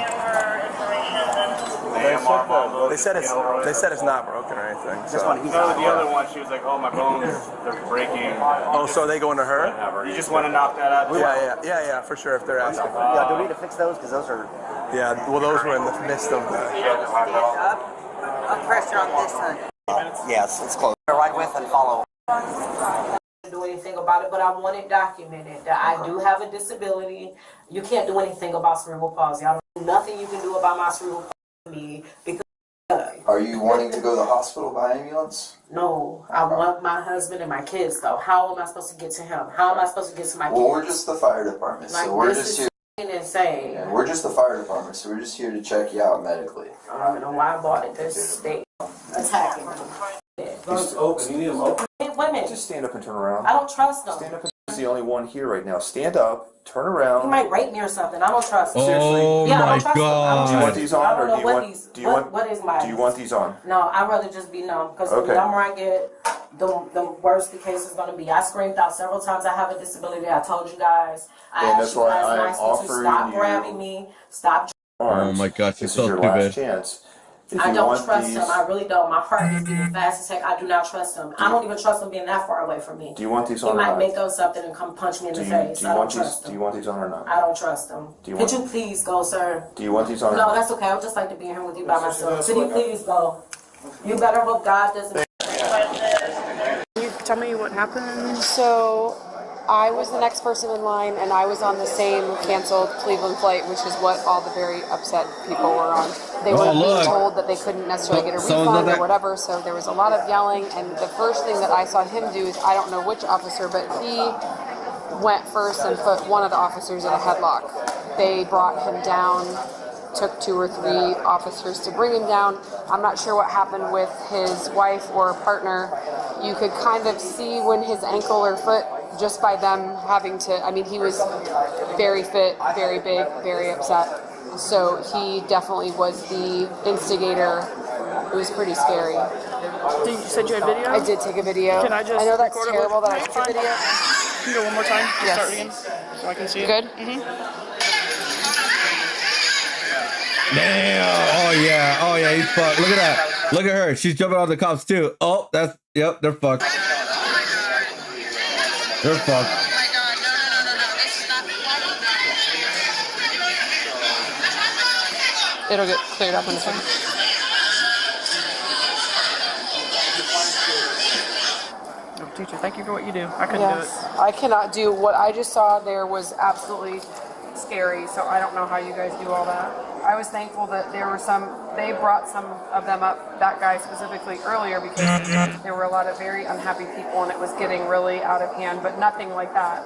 They said it's not broken or anything. So. The other one, she was like, "Oh, my bones, they're breaking." Oh, so they going to her? You just want to knock that out? Yeah, for sure. If they're asking. Yeah, do we need to fix those? Because those are. Yeah, well, those were in the midst of the. up pressure on this side. Yes, it's close. Right with and follow. Do anything about it, but I want it documented that I do have a disability. You can't do anything about cerebral palsy. I don't know nothing you can do about my cerebral palsy because. Are you wanting to go to the hospital by ambulance? No, I want my husband and my kids though. How am I supposed to get to him? How am I supposed to get to my kids? Well, we're just the fire department, so we're just here. Insane. Yeah, we're just the fire department, so we're just here to check you out medically. I don't know why I bought it. This state attacking me. He's open. You need him open. Women. Just stand up and turn around. I don't trust them. Stand up. He's the only one here right now. Stand up, turn around. He might rape me or something. I don't trust him. Seriously? Yeah, I don't trust him. Do you want these on, or do you want? Do you want these on? No, I'd rather just be numb because Okay. the number I get, the worse the case is going to be. I screamed out several times. I have a disability. I told you guys. I asked you guys nicely to stop grabbing me. Stop. Oh my God, she's so your stupid. last chance. If I you don't want trust these- him. I really don't. My heart is beating fast as heck. I do not trust him. I don't even trust him being that far away from me. Do you want these He on or might not? make up something and come punch me in the face. I don't trust Do him. you want these on or not? I don't trust him. Do you Could want- you please go, sir? Do you want these on or No, not? that's okay. I would just like to be here with you by myself. Could you please go? You better hope God doesn't. Can you tell me what happened? So, I was the next person in line, and I was on the same canceled Cleveland flight, which is what all the very upset people were on. They were being told that they couldn't necessarily get a refund or whatever, so there was a lot of yelling, and the first thing that I saw him do is, I don't know which officer, but he went first and put one of the officers in a headlock. They brought him down, took 2 or 3 officers to bring him down. I'm not sure what happened with his wife or partner. You could kind of see when his ankle or foot, just by them having to, I mean, he was very fit, very big, very upset. So he definitely was the instigator. It was pretty scary. You said you had video? I did take a video. Can I just I know that's record it terrible with- that I took a video. Can you go one more time? Yes. Start again, so I can see it. Good? Mm-hmm. Damn. Oh yeah, he's fucked. Look at that. Look at her. She's jumping on the cops too. Oh, yep, they're fucked. They're fucked. It'll get cleared up in a second. Teacher, thank you for what you do. I couldn't do it. I cannot do what I just saw there was absolutely scary, so I don't know how you guys do all that. I was thankful that there were they brought some of them up, that guy specifically earlier, because there were a lot of very unhappy people and it was getting really out of hand, but nothing like that.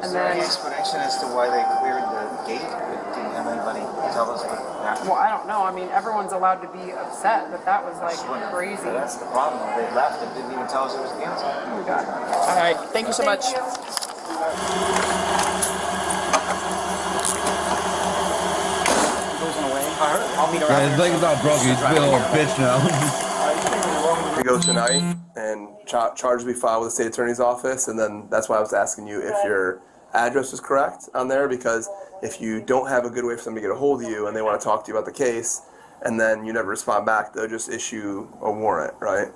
Is there any explanation as to why they cleared the gate? Didn't have anybody tell us what happened? Well, I don't know. I mean, everyone's allowed to be upset, but that was like crazy. That's the problem. They left and didn't even tell us it was canceled. Oh my God. All right. Thank you so much. Hi. I'll meet her. Yeah, his leg's not broken. He's a little bitch now. We go tonight, and charges will be filed with the state attorney's office, and then that's why I was asking you if your address is correct on there, because if you don't have a good way for them to get a hold of you and they want to talk to you about the case, and then you never respond back, they'll just issue a warrant, right?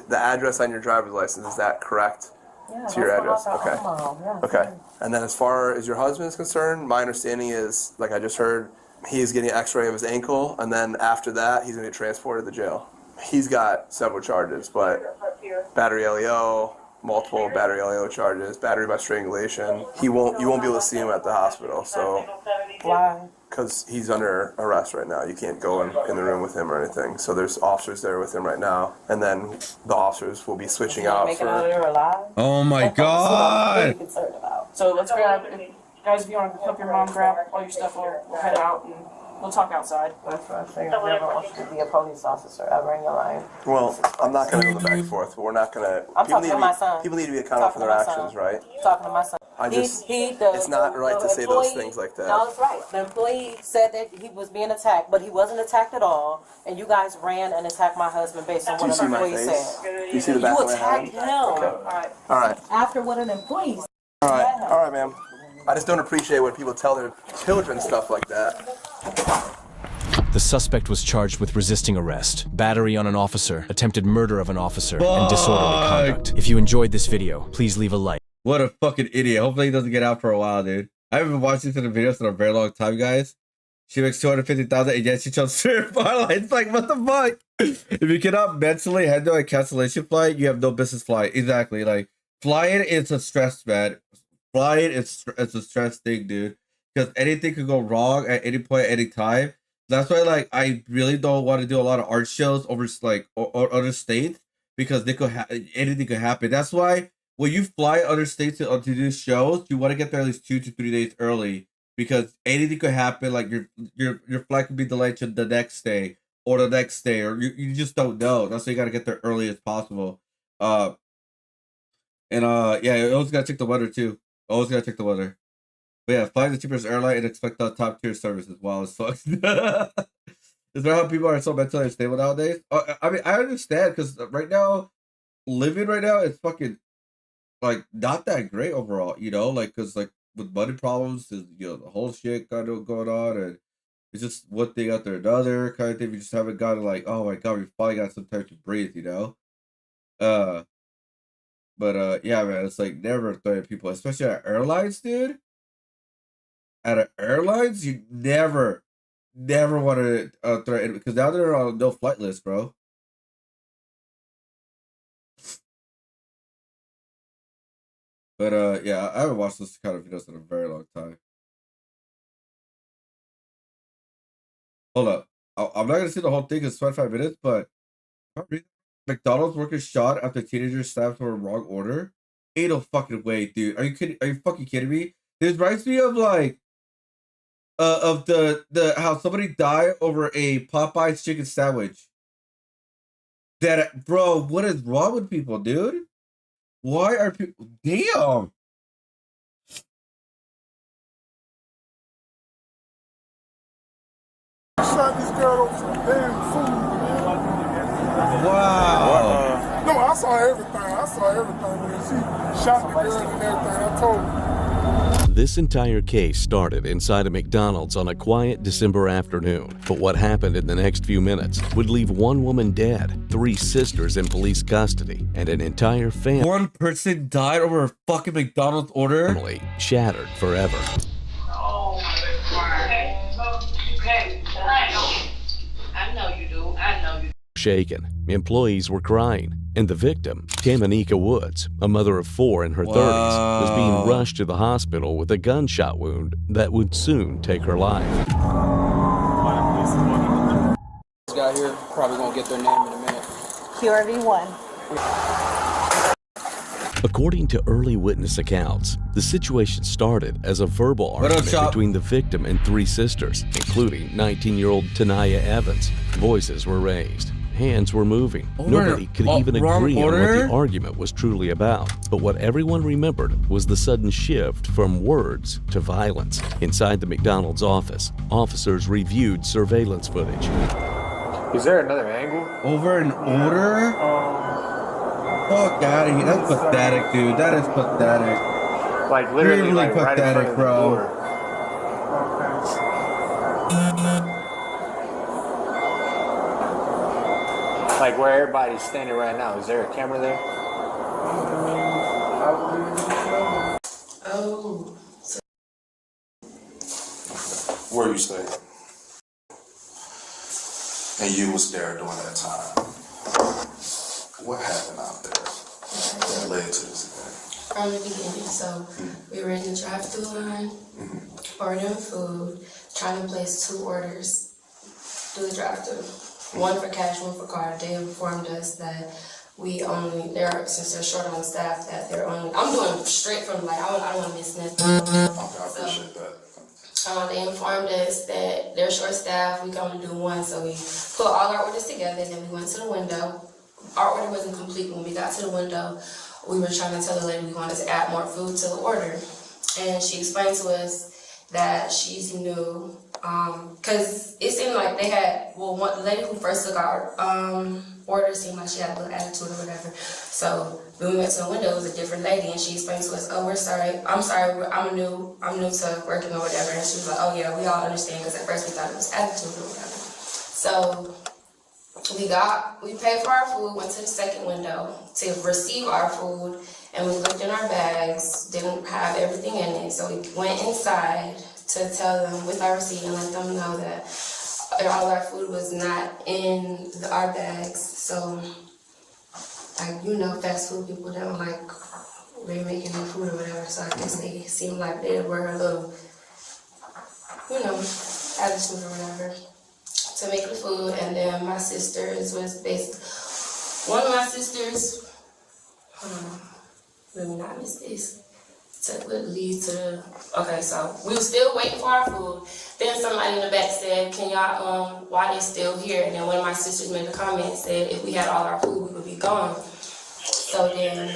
The address on your driver's license, is that correct? Yeah, to your address? Okay. Yeah, Okay. And then as far as your husband is concerned, my understanding is, like I just heard, he's getting an x-ray of his ankle, and then after that, he's going to get transported to the jail. He's got several charges, but battery LEO, multiple battery LEO charges, battery by strangulation. You won't be able to see him at the hospital, so. Why? Because he's under arrest right now. You can't go in the room with him or anything. So there's officers there with him right now, and then the officers will be switching out Make it for. out of there alive? Oh my That's what I'm really god! concerned about. So let's grab, guys, if you want to help your mom grab all your stuff, we'll head out and we'll talk outside. That's what I'm saying. I never want you to be a police officer ever in your life. Well, I'm not going to go back and forth, but we're not going to. I'm talking to my son. People need to be accountable for their actions, right? Talking to my son. It's not right to say those things like that. No, it's right. The employee said that he was being attacked, but he wasn't attacked at all. And you guys ran and attacked my husband based on what an employee said. Do you see the back of my hand? You attacked him. Okay. All right. After what an employee said. All right, ma'am. I just don't appreciate when people tell their children stuff like that. The suspect was charged with resisting arrest, battery on an officer, attempted murder of an officer, and disorderly conduct. If you enjoyed this video, please leave a like. What a fucking idiot. Hopefully he doesn't get out for a while, dude. I haven't been watching the videos in a very long time, guys. She makes $250,000 and yet she chose certified. It's like, what the fuck? If you cannot mentally handle a cancellation flight, you have no business flying. Exactly. Like, flying is a stress, man. Flying is it's a stress thing, dude. Because anything could go wrong at any point, any time. That's why, like, I really don't want to do a lot of art shows over, like, or other states, because they could anything could happen. That's why when you fly other states to do shows, you want to get there at least 2 to 3 days early, because anything could happen. Like your flight could be delayed to the next day or the next day, or you just don't know. That's why you got to get there early as possible. Yeah, you always gotta check the weather too. Always gotta check the weather. But yeah, flying the cheapest airline and expect the top tier service as well as fuck. Is that how people are so mentally unstable nowadays? I mean, I understand, because right now, living right now, it's fucking, like, not that great overall, you know? Like, because, like, with money problems, you know, the whole shit kind of going on, and it's just one thing after another kind of thing. We just haven't gotten, like, oh my god, we finally got some time to breathe, you know? But yeah, man, it's like never threaten people, especially at airlines, dude. At airlines, you never want to threaten, because now they're on no flight list, bro. But yeah, I haven't watched this kind of videos in a very long time. Hold up, I'm not gonna see the whole thing. It's 25 minutes, but McDonald's workers shot after teenagers stabbed for a wrong order. Ain't no fucking way, dude. Are you kidding? Are you fucking kidding me? This reminds me of, like, of the how somebody died over a Popeye's chicken sandwich. That, bro, what is wrong with people, dude? Why are people? Damn. I shot this girl over some damn food, man. Wow. No, I saw everything. Man. She shot the girl and everything. I told her. This entire case started inside a McDonald's on a quiet December afternoon. But what happened in the next few minutes would leave one woman dead, 3 sisters in police custody, and an entire family. One person died over a fucking McDonald's order? Family shattered forever. Oh, okay. I know you do. Shaken, employees were crying, and the victim, Tamanika Woods, a mother of 4 in her 30s, was being rushed to the hospital with a gunshot wound that would soon take her life. This guy here probably gonna get their name in a minute. QRV1. According to early witness accounts, the situation started as a verbal argument between the victim and 3 sisters, including 19-year-old Tanaya Evans. Voices were raised. Hands were moving. Nobody could even agree on what the argument was truly about. But what everyone remembered was the sudden shift from words to violence. Inside the McDonald's office, officers reviewed surveillance footage. Is there another angle? Over an order? Fuck out of here. That's pathetic, dude. That is pathetic. Like literally really like pathetic, right in front of bro. the door. Like where everybody's standing right now. Is there a camera there? Oh. Where you stay? And you was there during that time. What happened out there that led to this event? From the beginning, so we were in the drive-thru line, ordering food, trying to place 2 orders through the drive-thru. One for cash, one for card. They informed us that since they're short on staff, that they're only, I'm doing straight from like, I don't want to miss nothing. Okay, I appreciate that. They informed us that they're short staffed, we can only do 1, so we put all our orders together, and then we went to the window. Our order wasn't complete when we got to the window. We were trying to tell the lady we wanted to add more food to the order. And she explained to us that she's new, because it seemed like they had, the lady who first took our order seemed like she had a little attitude or whatever. So when we went to the window, it was a different lady, and she explained to us, oh, we're sorry, I'm sorry, I'm new to working or whatever. And she was like, oh yeah, we all understand, because at first we thought it was attitude or whatever. So we paid for our food, went to the second window to receive our food, and we looked in our bags, didn't have everything in it. So we went inside to tell them with our receipt and let them know that all our food was not in our bags. So, like, fast food people don't like remaking their food or whatever. So I guess they seemed like they were a little, attitude or whatever, to make the food. And then my sisters one of my sisters, let me not miss this, would lead to okay, so we were still waiting for our food. Then somebody in the back said, can y'all, why they still here? And then one of my sisters made a comment and said, if we had all our food, we would be gone. So then,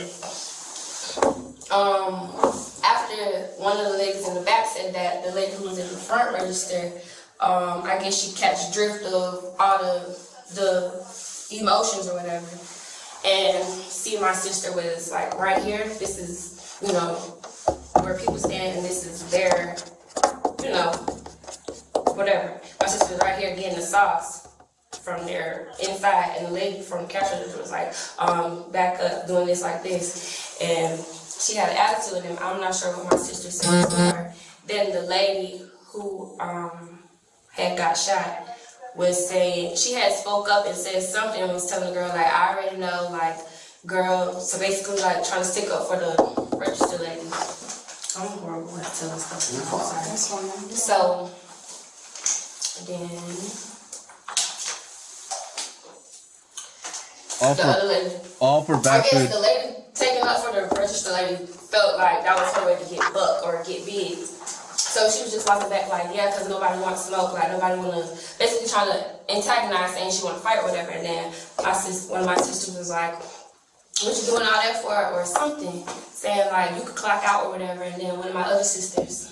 after one of the ladies in the back said that, the lady who was in the front register, I guess she catch drift of all the emotions or whatever. And see, my sister was like right here. This is, where people stand, and this is their, whatever. My sister was right here getting the sauce from their inside, and the lady from the cash register was like, back up, doing this like this. And she had an attitude, and I'm not sure what my sister said to her. Then the lady who had got shot was saying, she had spoke up and said something and was telling the girl, like, I already know, like, girl, so basically, like, trying to stick up for the register lady. I'm horrible at telling stuff. I'm sorry. So, then, all for bad I guess food. the lady taking up for the register lady felt like that was her way to get buck or get big. So she was just walking back like, yeah, because nobody wants smoke, like nobody want to, basically trying to antagonize, saying she want to fight or whatever. And then one of my sisters was like, what you doing all that for, or something, saying like you could clock out or whatever. And then one of my other sisters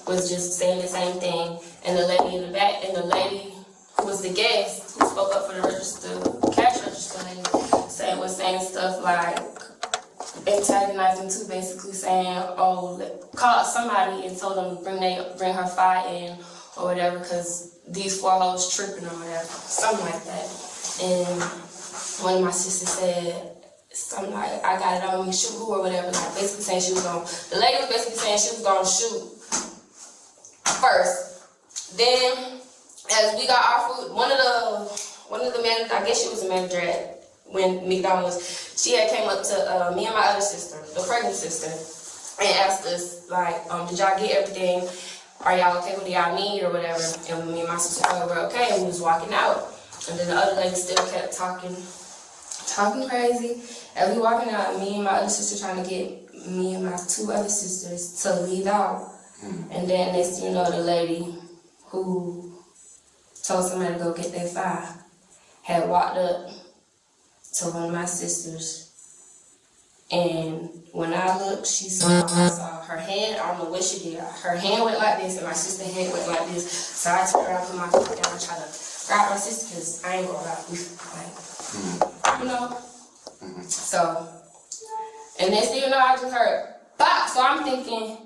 was just saying the same thing. And the lady in the back, and the lady who was the guest, who spoke up for the cash register lady, was saying stuff like, antagonizing too, basically saying, oh, called somebody and told them to bring her fire in or whatever, because these 4 hoes tripping or whatever, something like that. And one of my sisters said something like, I got it on me, shoot who or whatever, like basically saying the lady was basically saying she was gonna shoot first. Then as we got our food, one of the managers, I guess she was a manager at when McDonald's, she had came up to me and my other sister, the pregnant sister, and asked us, like, did y'all get everything? Are y'all okay? What do y'all need or whatever? And me and my sister told her we're okay, and we was walking out. And then the other lady still kept talking crazy. As we walking out, me and my other sister trying to get me and my 2 other sisters to leave out. And then next, the lady who told somebody to go get their file. Had walked up to one of my sisters. And when I looked, I saw her hand. I don't know what she did. Her hand went like this, and my sister's hand went like this. So I turned around, put my foot down, and tried to grab my sister, because I ain't gonna lie, you know? So, and next thing you know, I just heard, bop! So I'm thinking,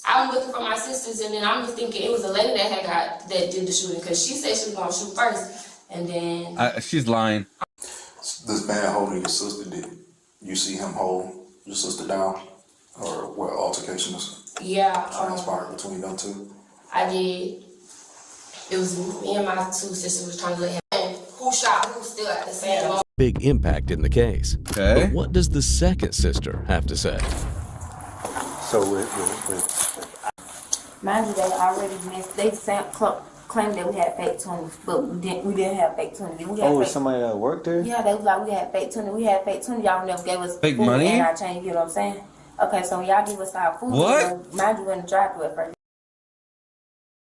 I'm looking for my sisters, and then I'm just thinking it was a lady that did the shooting, because she said she was gonna shoot first, and then... she's lying. This man holding your sister, did you see him hold your sister down? Or what altercations transpired between them two? I did. It was me and my two sisters was trying to let him in. Who shot who still at the same moment. Big impact in the case. Okay. But what does the second sister have to say? So mind you, they already missed. They claimed that we had fake tunnels, but we didn't have fake tunnels. We had was somebody that worked there? Yeah, they was like, we had fake tunnels. We had fake tunnels. Y'all never gave us fake food money and our change. You know what I'm saying? Okay, so when y'all give us our food, what? Mind you, in the drive-thru at first.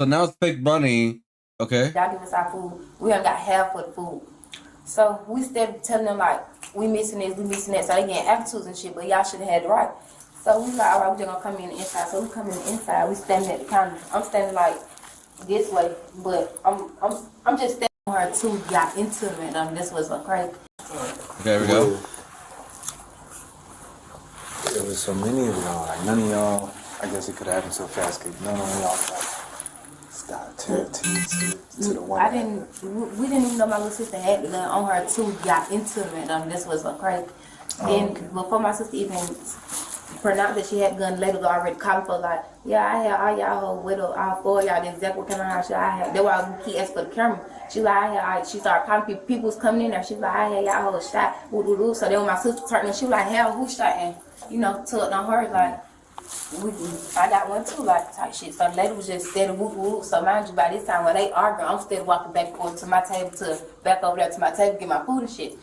So now it's fake money. Okay. Y'all give us our food. We done got half of the food. So we started telling them like, we missing this, we missing that. So they getting attitudes and shit, but y'all should have had it right. So we like, all right, we just gonna come in the inside. So we come in the inside. We standing at the counter. I'm standing like this way, but I'm just standing on her too. Got into it, and this was so crazy. Okay, here we go. There was so many of y'all. Like none of y'all. I guess it could have happened so fast. Cause none of y'all stopped to the one. We didn't even know my little sister had the gun on her too. Got into it, and this was so crazy. Then before my sister even pronounced that she had a gun, later already called for like, yeah, I had all y'all whole widow, all four of y'all, the exact what kind of house I had. That's why we keep asking for the camera. She like, she started calling people was coming in there. She like, I had y'all whole shot. Woo. So then when my sister turned and she was like, hell, who shot? And tugged on her like, I got one too, like type shit. So the lady was just steady whoop. So mind you, by this time when they arguing, I'm still walking back and forth to my table back over there to my table, get my food and shit.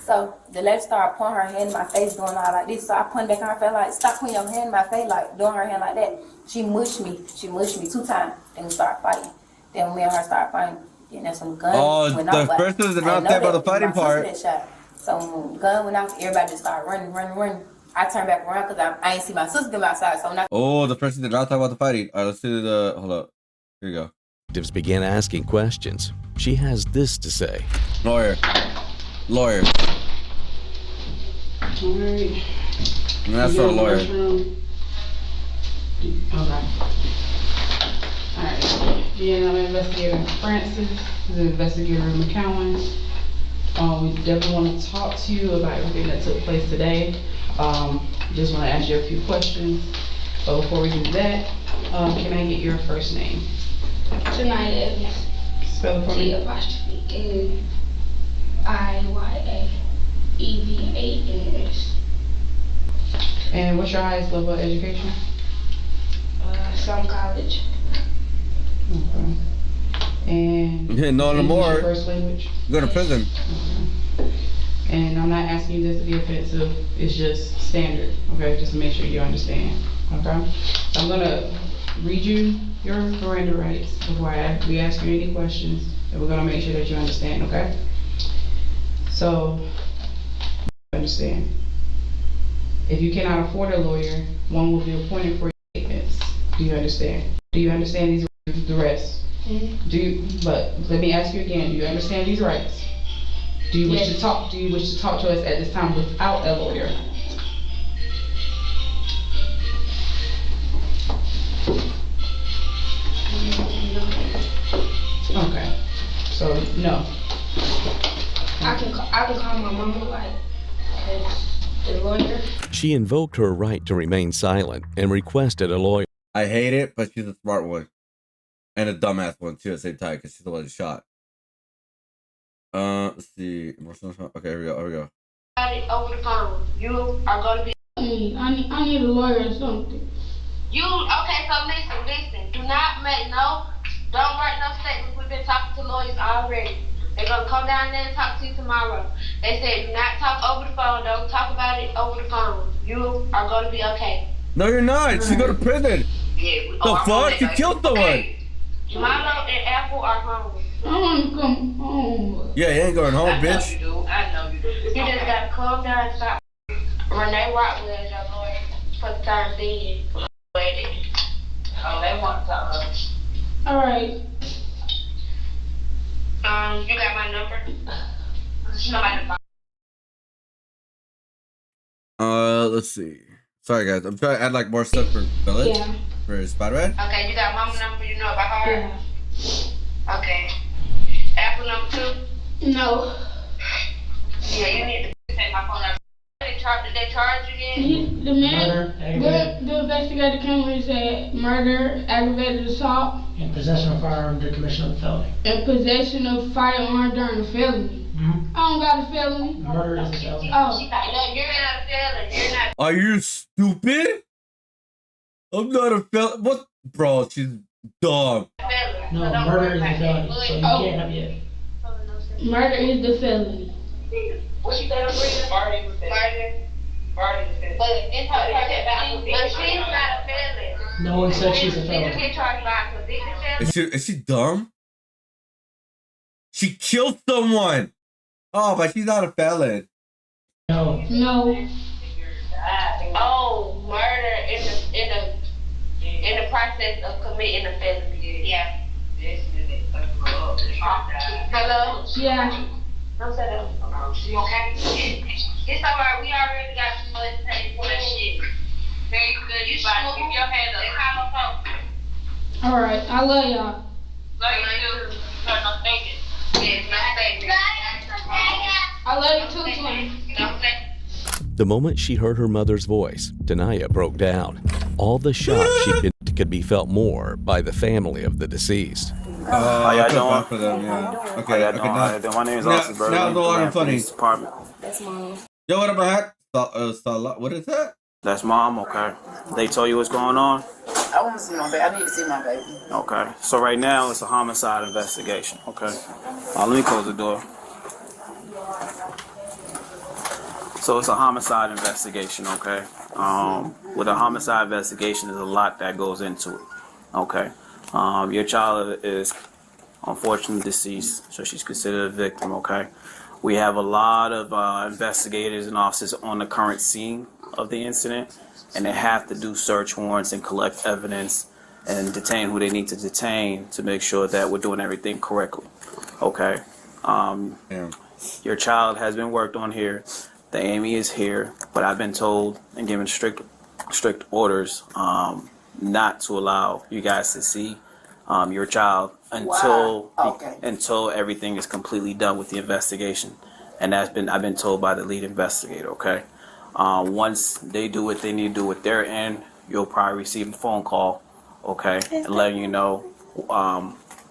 So the lady started putting her hand in my face, doing all like this. So I pointed back on her face like, stop putting your hand in my face, like doing her hand like that. She mushed me 2 times, and we started fighting. Then when me and her started fighting, then there's some guns went off. The first one did not say about the fighting part. So when the gun went off, everybody just started running. I turned back around because I ain't see my sister come outside. So the person did not talk about the fighting. All right, let's do hold up. Here you go. Detectives began asking questions. She has this to say. Lawyer. Alright. And that's for a lawyer. Okay. Alright. GNL Investigator Francis, the Investigator McCowan. We definitely want to talk to you about everything that took place today. Just want to ask you a few questions. But before we do that, can I get your first name? Tonight Evans. Spell it for me. T''IYAEVANS. And what's your highest level of education? Some college. Okay. And no more. Your first language? Go to prison. Okay. And I'm not asking you this to be offensive. It's just standard. Okay, just to make sure you understand. Okay. So I'm gonna read you your Miranda rights before we ask you any questions, and we're gonna make sure that you understand. Okay. So understand. If you cannot afford a lawyer, one will be appointed for your statements. Do you understand? Do you understand the rest? Mm-hmm. But let me ask you again, do you understand these rights? Do you wish to talk? Do you wish to talk to us at this time without a lawyer? Okay. So no. I can call my mama like the lawyer. She invoked her right to remain silent and requested a lawyer. I hate it, but she's a smart one. And a dumbass one too at the same time, because she's the one that shot. Let's see. Okay, here we go. Over the phone. You are gonna be. I need a lawyer or something. Okay, so listen. Don't write no statements. We've been talking to lawyers already. They're gonna come down there and talk to you tomorrow. They said do not talk over the phone. Don't talk about it over the phone. You are gonna be okay. No, you're not. She go to prison. Yeah. The fuck? You killed someone. Milo and Apple are home. I want to come home. Yeah, you ain't going home, bitch. You do. I know you do. You just got to calm down and stop. Renee Rockwell is your lawyer for the time being. Oh, they want to talk to us. All right. You got my number? Nobody. Let's see. Sorry, guys. I'm trying to add like more stuff for Village. Yeah. For Spider-Man. Okay, you got mama number, you know about her? Yeah. Okay. Apple number 2? No. Yeah, you need to take my phone number. Did they charge you yet? The man, the investigator came and said murder, aggravated assault. In possession of firearm during commission of a felony. In possession of firearm during a felony. I don't got a felony. Murder is a felony. Oh. You're not a felon. You're not. Are you stupid? I'm not a felon. What? Bro, she's dumb. No, murder is a felony, so you can't have it. Murder is the felony. What you said, Marty was there. Marty was there. But she's not a felon. No one said she's a felon. Did you get charged by a convicted felon? Is she dumb? She killed someone. Oh, but she's not a felon. No. No. Oh, murder in the process of committing a felony. Yeah. Hello? Yeah. Don't say that. You okay? It's alright. We already got some money to pay for that shit. Very good. You should keep your head up. They call my phone. All right. I love y'all. Love you too. No thinking. Yes, no thinking. I love you too, twin. Don't say. The moment she heard her mother's voice, Denaya broke down. All the shock she'd been could be felt more by the family of the deceased. How y'all doing? For them, yeah. Okay, How y'all doing? How y'all doing? My name is Austin Burley. Now no longer funny. Department. That's mom. Yo, what about that? What is that? That's mom, okay. They told you what's going on? I want to see my baby. I need to see my baby. Okay. So right now it's a homicide investigation, okay? Let me close the door. So it's a homicide investigation, okay? With a homicide investigation, there's a lot that goes into it, okay? Your child is unfortunately deceased, so she's considered a victim, okay? We have a lot of investigators and officers on the current scene of the incident, and they have to do search warrants and collect evidence and detain who they need to detain to make sure that we're doing everything correctly, okay? Your child has been worked on here. The Amy is here, but I've been told and given strict orders not to allow you guys to see your child until everything is completely done with the investigation, and I've been told by the lead investigator. Okay, once they do what they need to do with their end, you'll probably receive a phone call, okay, and letting you know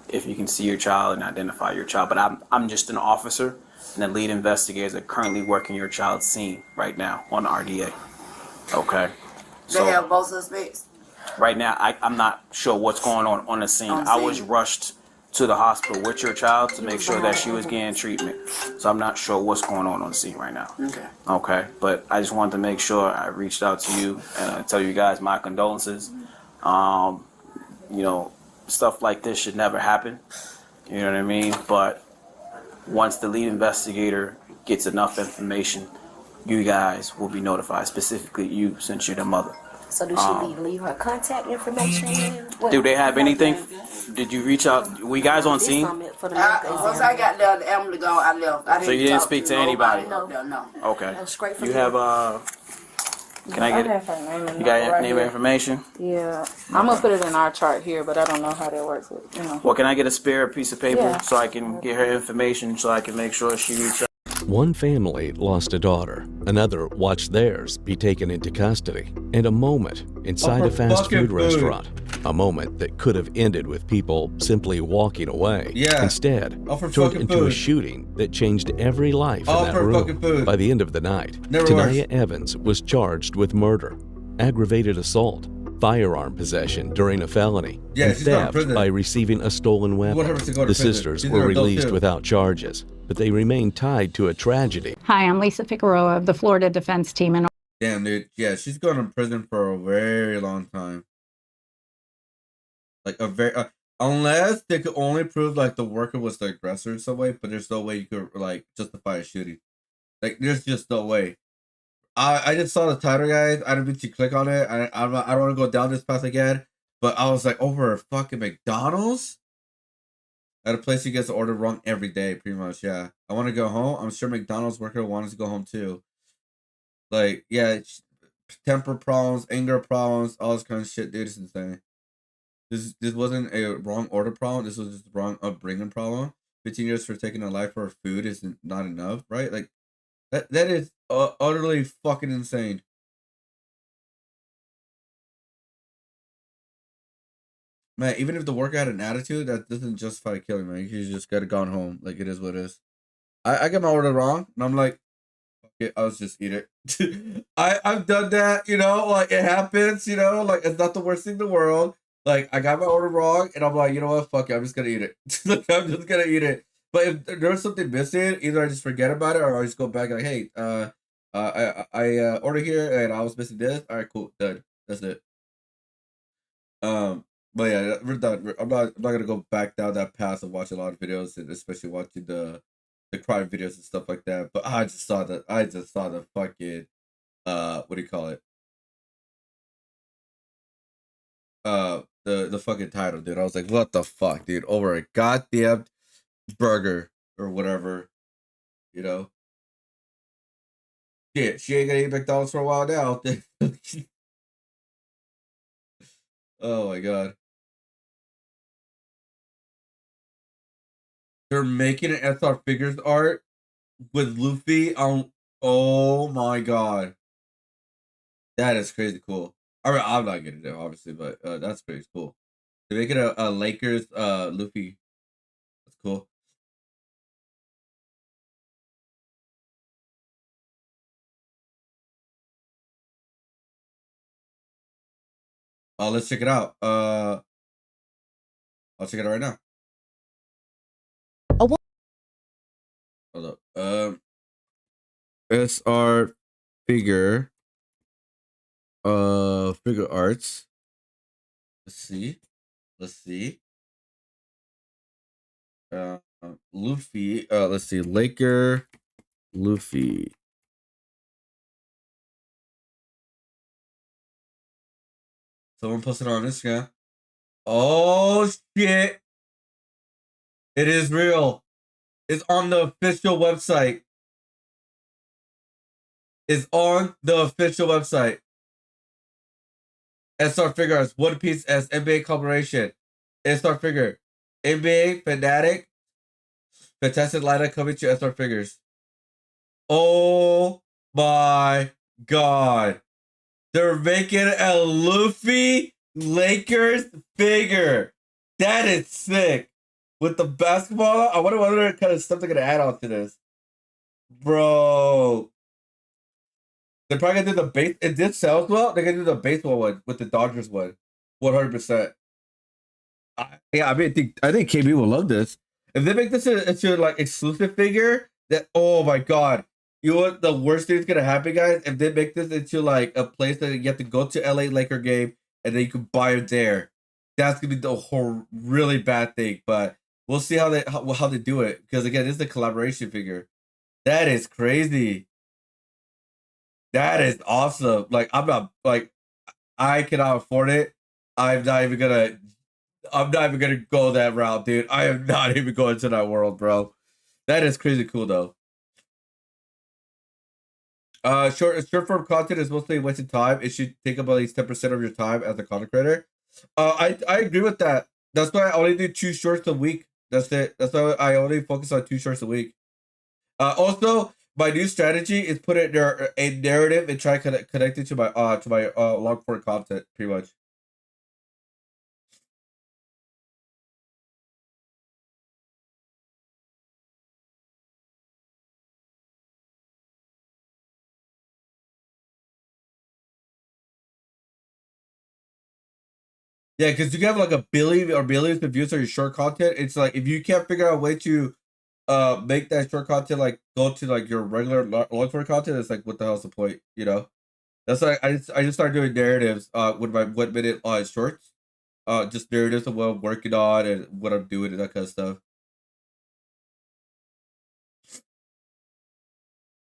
if you can see your child and identify your child. But I'm just an officer. And the lead investigators are currently working your child's scene right now on the RDA. Okay. They have both suspects? Right now, I'm not sure what's going on the scene. I was rushed to the hospital with your child to make sure that she was getting treatment. So I'm not sure what's going on the scene right now. Okay. Okay. But I just wanted to make sure I reached out to you and tell you guys my condolences. You know, stuff like this should never happen. You know what I mean? But once the lead investigator gets enough information, you guys will be notified, specifically you, since you're the mother. So do she leave her contact information? Do they have anything? Did you reach out? We guys on scene? Once I got there, the ambulance gone, I left. So you didn't speak to anybody? No. Okay. You have can I get it? You got name and information? Yeah, I'm gonna put it in our chart here, but I don't know how that works. Well, can I get a spare piece of paper Yeah. so I can get her information so I can make sure she reaches out? One family lost a daughter. Another watched theirs be taken into custody. And a moment inside a fast food restaurant. A moment that could have ended with people simply walking away. Yeah. Instead, for turned fucking into a food. shooting that changed every life All in that for room. fucking food. By the end of the night, Never Tanaya Evans was charged with murder, aggravated assault, firearm possession during a felony, Yeah, and she's going to theft prison. by receiving a stolen weapon. want her to go to The prison. sisters She's were an adult released too. without charges, but they remain tied to a tragedy. Hi, I'm Lisa Figueroa of the Florida Defense Team. And Damn, dude. Yeah, she's going to prison for a very long time. Like a very. Unless they could only prove like the worker was the aggressor in some way, but there's no way you could like justify a shooting. Like there's just no way. I just saw the title, guys. I didn't mean to click on it. I don't want to go down this path again. But I was like, over a fucking McDonald's at a place you get to order wrong every day, pretty much. Yeah, I want to go home. I'm sure McDonald's worker wanted to go home too. Like, yeah, temper problems, anger problems, all this kind of shit, dude. It's insane. This wasn't a wrong order problem. This was just a wrong upbringing problem. 15 years for taking a life for food is not enough, right? Like that is utterly fucking insane. Man, even if the worker had an attitude, that doesn't justify killing, man. You just gotta gone home. Like it is what it is. I get my order wrong, and I'm like, fuck it, I'll just eat it. I've done that, like it happens, like it's not the worst thing in the world. Like I got my order wrong, and I'm like, you know what, fuck it, I'm just gonna eat it. Like I'm just gonna eat it. But if there's something missing, either I just forget about it, or I just go back and like, hey, I ordered here, and I was missing this. All right, cool, done. That's it. But yeah, we're done. I'm not gonna go back down that path of watching a lot of videos, and especially watching the crime videos and stuff like that. But I just saw the fucking what do you call it? The fucking title, dude. I was like, what the fuck, dude? Over a goddamn burger or whatever, Yeah, she ain't gonna eat McDonald's for a while now. Oh my god. They're making an SR figures art with Luffy on. Oh my god, that is crazy cool. All right, I'm not getting there, obviously, but that's pretty cool. They're making a Lakers Luffy. That's cool. Let's check it out. I'll check it out right now. Hold up. SR figure. Figure arts. Let's see. Luffy. Let's see. Laker. Luffy. Someone posted on Instagram. Oh shit! It is real. It's on the official website. It's on the official website. SR Figures, One Piece as NBA collaboration. SR Figure. NBA Fanatic. Fantastic lineup coming to SR Figures. Oh my god. They're making a Luffy Lakers figure. That is sick. With the basketball, I wonder what kind of stuff they're gonna add on to this. Bro. They're probably gonna do the base. It did sell well. They're gonna do the baseball one with the Dodgers one. 100%. Yeah, I mean, I think KB will love this. If they make this into like exclusive figure, that oh my god. You know what the worst thing is gonna happen, guys? If they make this into like a place that you have to go to LA Laker game and then you can buy it there. That's gonna be the whole really bad thing. But we'll see how they do it. Because again, it's the collaboration figure. That is crazy. That is awesome. Like I'm not like I cannot afford it. I'm not even gonna go that route, dude. I am not even going to that world, bro. That is crazy cool though. Short form content is mostly a waste of time. It should take up at least 10% of your time as a content creator. I agree with that. That's why I only do 2 shorts a week. That's it. That's why I only focus on 2 shorts a week. Also, my new strategy is put it there a narrative and try to connect it to my long form content, pretty much. Yeah, because you can have like a billion or billions of views on your short content. It's like if you can't figure out a way to make that short content like go to like your regular long form content, it's like what the hell's the point, That's why I just started doing narratives with my 1 minute shorts. just narratives of what I'm working on and what I'm doing and that kind of stuff.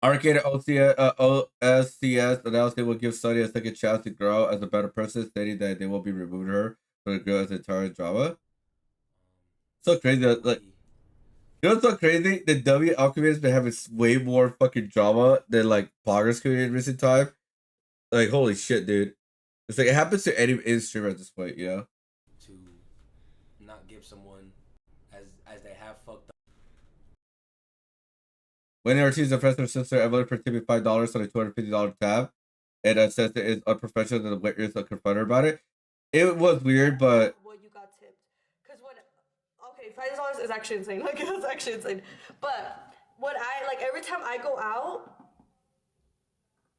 Arcade OSCS announced they will give Sunny a second chance to grow as a better person, stating that they will be removing her from the girl as entire drama. So crazy, like, you know what's so crazy? The W Alchemist been having way more fucking drama than like bloggers community in recent time. Like, holy shit, dude. It's like it happens to any streamer at this point, you know? To not give someone as they have fucked up. When Ortiz oppressed her sister Evelyn for tipping $5 on a $250 tab, and says it is unprofessional that the witness confront her about it. It was weird, but what you got tipped. Because when, okay, $5 is actually insane. Like, it's actually insane. But when I, like, every time I go out,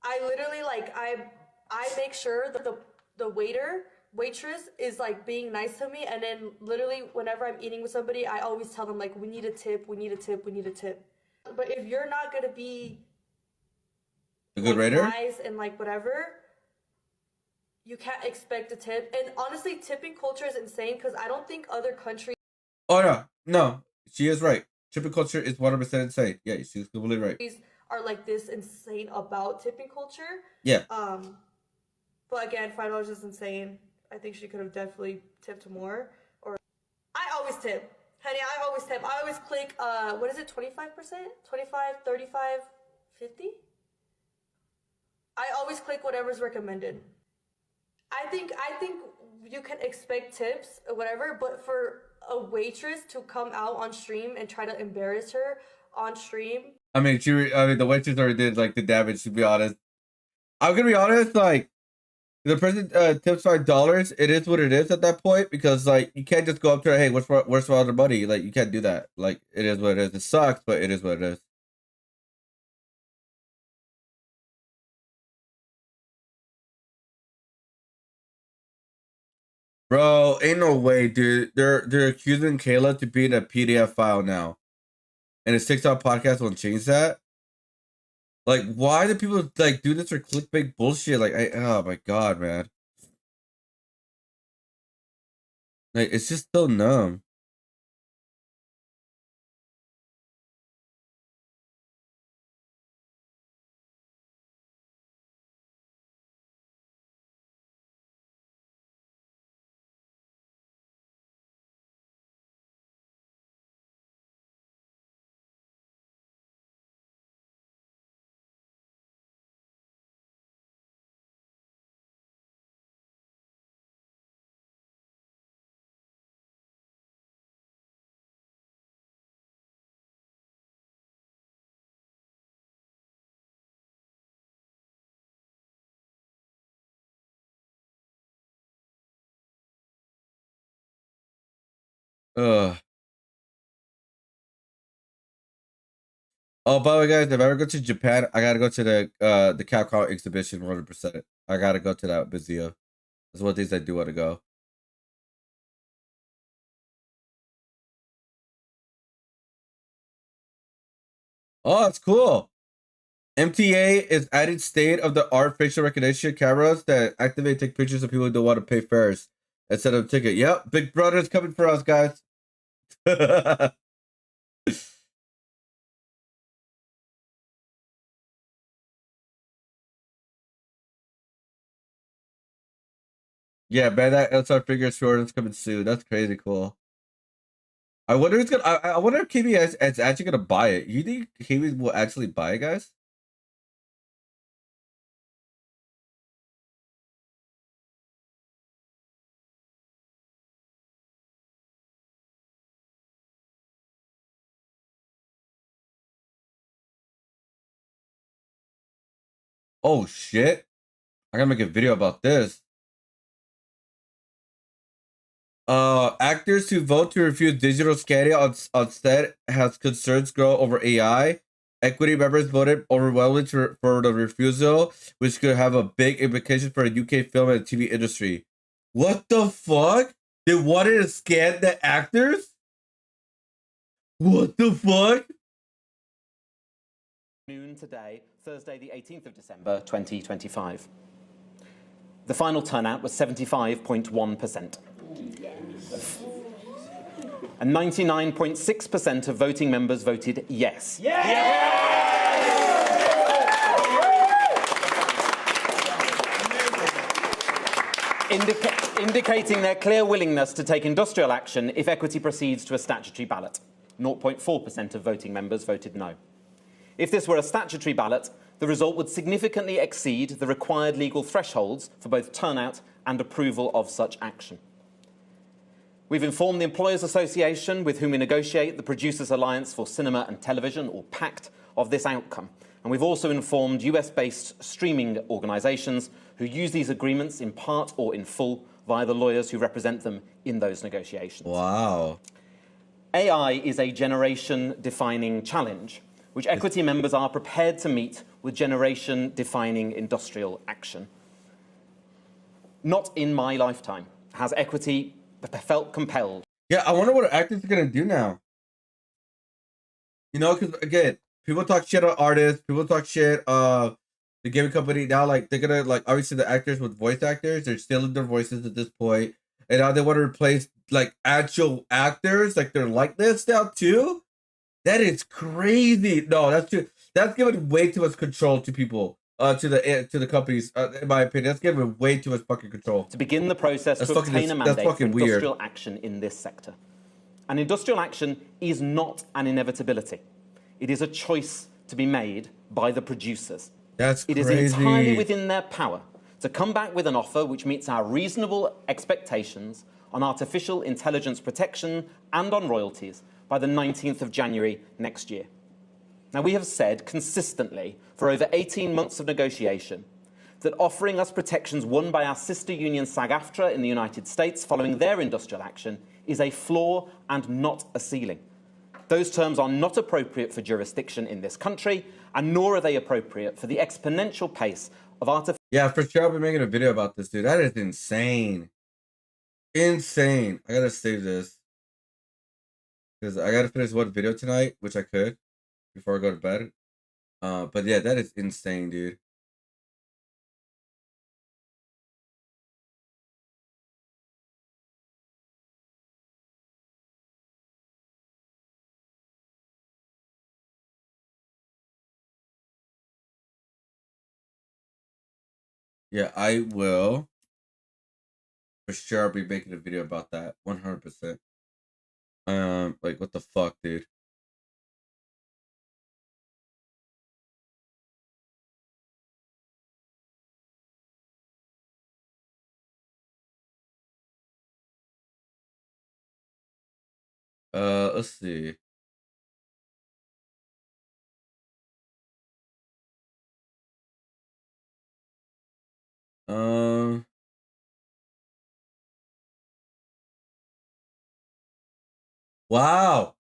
I literally, like, I make sure that the waitress is, like, being nice to me. And then literally whenever I'm eating with somebody, I always tell them, like, we need a tip, we need a tip, we need a tip. But if you're not going to be a good raider, nice and, like, whatever, you can't expect a tip. And honestly, tipping culture is insane because I don't think other countries. Oh no, she is right. Tipping culture is 100% insane. Yeah, she's completely right. Are like this insane about tipping culture. Yeah. But again, $5 is insane. I think she could have definitely tipped more. Or I always tip, honey. I always tip. I always click. What is it? 25%? 25, 35, 50. I always click whatever's recommended. I think you can expect tips or whatever, but for a waitress to come out on stream and try to embarrass her on stream. I mean, the waitress already did like the damage. To be honest, I'm gonna be honest. Like, the person tips $5. It is what it is at that point because like you can't just go up to her, hey, where's for all the money? Like, you can't do that. Like, it is what it is. It sucks, but it is what it is. Bro, ain't no way, dude. They're accusing Kayla to be in a PDF file now, and his TikTok podcast won't change that. Like, why do people like do this for clickbait bullshit? Like, oh my god, man. Like, it's just so numb. Ugh. Oh, by the way, guys, if I ever go to Japan, I gotta go to the Capcom exhibition 100%. I gotta go to that museum. That's one of the things I do want to go. Oh, that's cool. MTA is adding state-of-the-art facial recognition cameras that activate take pictures of people who don't want to pay fares instead of a ticket. Yep, Big Brother's coming for us, guys. Yeah, man, that LSR figure short is coming soon. That's crazy cool. I wonder who's gonna. I wonder if KB is actually gonna buy it. You think KB will actually buy it, guys? Oh shit! I gotta make a video about this. Actors who vote to refuse digital scanning on set has concerns grow over AI. Equity members voted overwhelmingly for the refusal, which could have a big implication for the UK film and TV industry. What the fuck? They wanted to scan the actors? What the fuck? Noon today, Thursday the 18th of December 2025. The final turnout was 75.1%. And 99.6% of voting members voted yes. Indicating their clear willingness to take industrial action if equity proceeds to a statutory ballot. 0.4% of voting members voted no. If this were a statutory ballot, the result would significantly exceed the required legal thresholds for both turnout and approval of such action. We've informed the Employers Association, with whom we negotiate the Producers Alliance for Cinema and Television, or PACT, of this outcome. And we've also informed US-based streaming organisations who use these agreements in part or in full via the lawyers who represent them in those negotiations. Wow. AI is a generation-defining challenge, which equity members are prepared to meet with generation-defining industrial action. Not in my lifetime has equity felt compelled. Yeah, I wonder what actors are gonna do now. You know, because again, people talk shit on artists, people talk shit the gaming company now, like they're gonna, like, obviously the actors with voice actors, they're stealing their voices at this point, and now they want to replace like actual actors, like their likeness now too. That is crazy. No, that's giving way too much control to people, to the companies. In my opinion, that's giving way too much fucking control. To begin the process to obtain a mandate for industrial action in this sector. And industrial action is not an inevitability. It is a choice to be made by the producers. That's crazy. It is entirely within their power to come back with an offer which meets our reasonable expectations on artificial intelligence protection and on royalties by the 19th of January next year. Now, we have said consistently for over 18 months of negotiation that offering us protections won by our sister union SAG-AFTRA in the United States following their industrial action is a floor and not a ceiling. Those terms are not appropriate for jurisdiction in this country, and nor are they appropriate for the exponential pace of artificial... Yeah, for sure, I'll be making a video about this, dude. That is insane. Insane. I gotta save this. Because I gotta finish one video tonight, which I could, before I go to bed. But yeah, that is insane, dude. Yeah, I will. For sure, I'll be making a video about that. 100%. Like, what the fuck, dude? Let's see. Wow.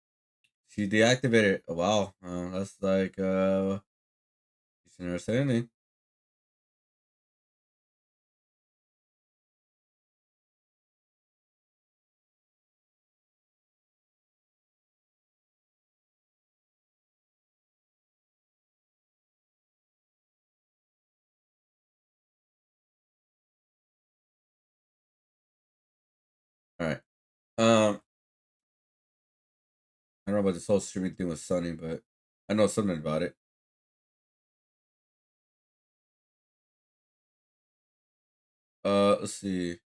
She deactivated. Wow. That's like, she never said anything. All right. I don't know about this whole streaming thing with Sunny, but I know something about it. Let's see.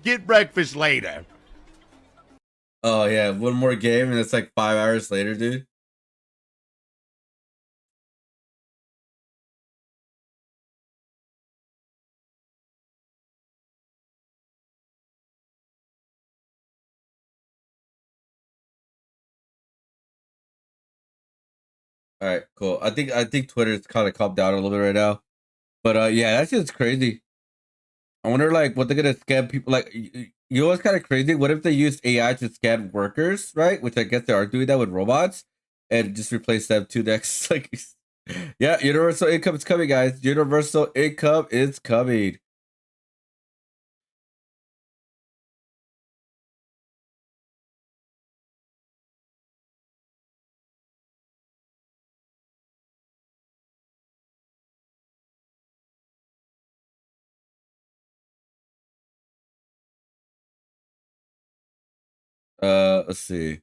Get breakfast later. Oh yeah, one more game and it's like 5 hours later, dude. All right, cool. I think Twitter's kind of calmed down a little bit right now, but yeah, that's just crazy. I wonder like what they're gonna scam people. Like, you know what's kind of crazy? What if they use AI to scan workers, right? Which I guess they are doing that with robots. and just replace them two next. Like, yeah, universal income is coming, guys. Universal income is coming. Let's see.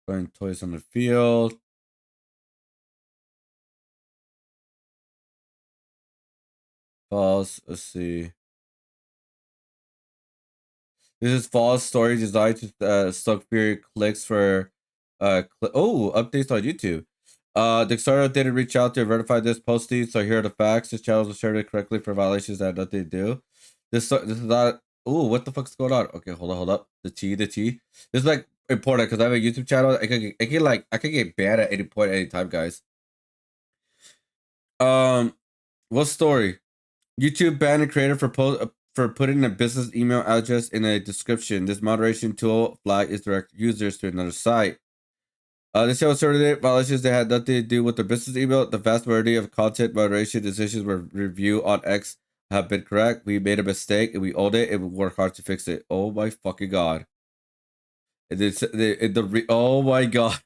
Playing toys on the field. False. Let's see. This is false story designed to stoke fear clicks for updates on YouTube. The Kickstarter didn't reach out to verify this posting, so here are the facts. This channel was shared correctly for violations that had nothing to do. This is not. Oh, what the fuck's going on? Okay, hold up. The T. This is like important because I have a YouTube channel. I could get banned at any point, anytime, guys. What story? YouTube banned a creator for putting a business email address in a description. This moderation tool flag is direct users to another site. This show asserted violations that had nothing to do with the business email. The vast majority of content moderation decisions were reviewed on X have been correct. We made a mistake and we owned it and we worked hard to fix it. Oh my fucking god! Oh my god!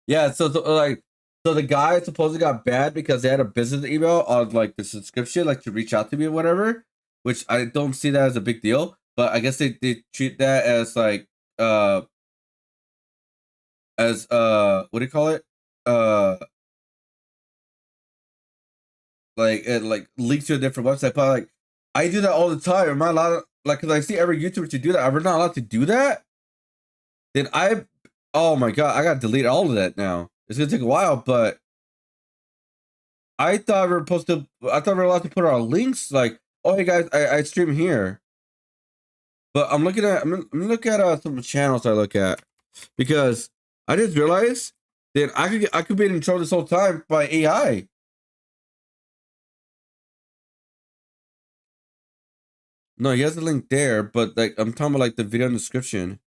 Yeah, so the guy supposedly got banned because they had a business email on like the subscription, like to reach out to me or whatever. Which I don't see that as a big deal, but I guess they treat that as like what do you call it? Like it like links to a different website. But like I do that all the time. Am I allowed to, like, because I see every YouTuber to do that? Am I not allowed to do that? Then oh my god, I gotta delete all of that now. It's gonna take a while, but I thought we were allowed to put our links like, oh hey guys, I stream here. But I'm looking at some channels I look at because I just realized that I could be in trouble this whole time by AI. No, he has the link there, but like I'm talking about like the video description.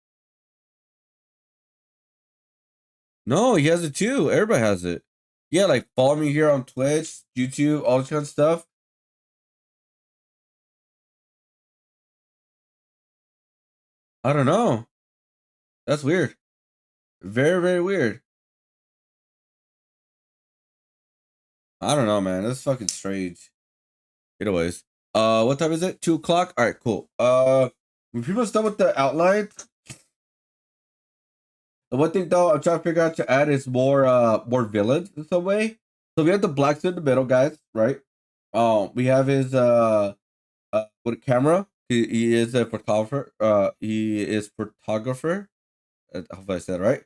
No, he has it too. Everybody has it. Yeah, like follow me here on Twitch, YouTube, all this kind of stuff. I don't know. That's weird. Very, very weird. I don't know, man. That's fucking strange. Anyways, what time is it? 2 o'clock. All right, cool. We're pretty much done with the outline. The one thing though I'm trying to figure out to add is more villains in some way. So we have the black suit in the middle, guys, right? We have his with a camera. He is a photographer. He is photographer. I hope I said it right.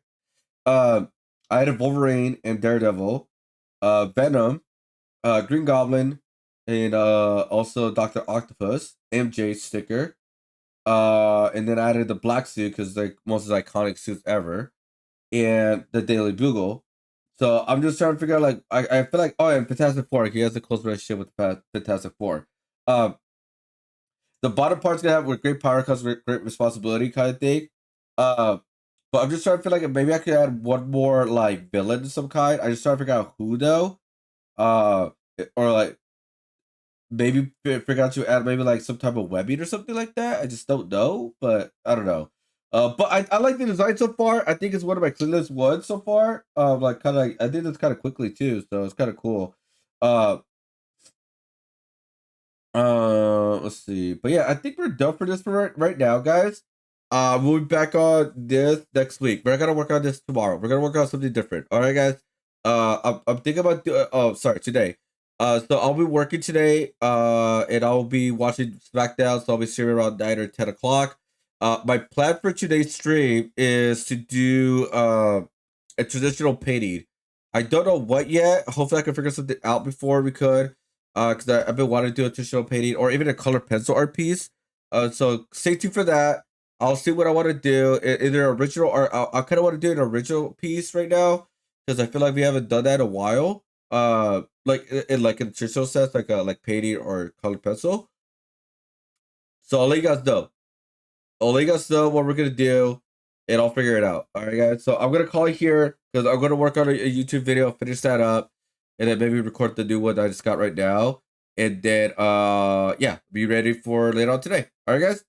I had a Wolverine and Daredevil, Venom, Green Goblin, and also Dr. Octopus, MJ sticker. And then I added the black suit because like most iconic suits ever, and the Daily Bugle. So I'm just trying to figure out like I feel like and Fantastic Four. He has a close relationship with Fantastic Four. The bottom part's gonna have with great power comes with great responsibility kind of thing. But I'm just trying to feel like maybe I could add one more like villain of some kind. I just trying to figure out who though. Or like maybe figure out to add maybe like some type of webbing or something like that. I just don't know, but I don't know. But I like the design so far. I think it's one of my cleanest ones so far. Like kind of I did this kind of quickly too, so it's kind of cool. Let's see. But yeah, I think we're done for this for right now, guys. We'll be back on this next week. We're gonna work on this tomorrow. We're gonna work on something different. All right, guys. I'm thinking about today. So I'll be working today. And I'll be watching SmackDown. So I'll be streaming around 9 or 10 o'clock. My plan for today's stream is to do a traditional painting. I don't know what yet. Hopefully, I can figure something out before we could. Because I've been wanting to do a traditional painting or even a color pencil art piece. So stay tuned for that. I'll see what I want to do. Either original or I kind of want to do an original piece right now because I feel like we haven't done that in a while. like in traditional sense, like painting or colored pencil. So I'll let you guys know. I'll let you guys know what we're gonna do, and I'll figure it out. All right, guys. So I'm gonna call you here because I'm gonna work on a YouTube video, finish that up, and then maybe record the new one that I just got right now, and then yeah, be ready for later on today. All right, guys.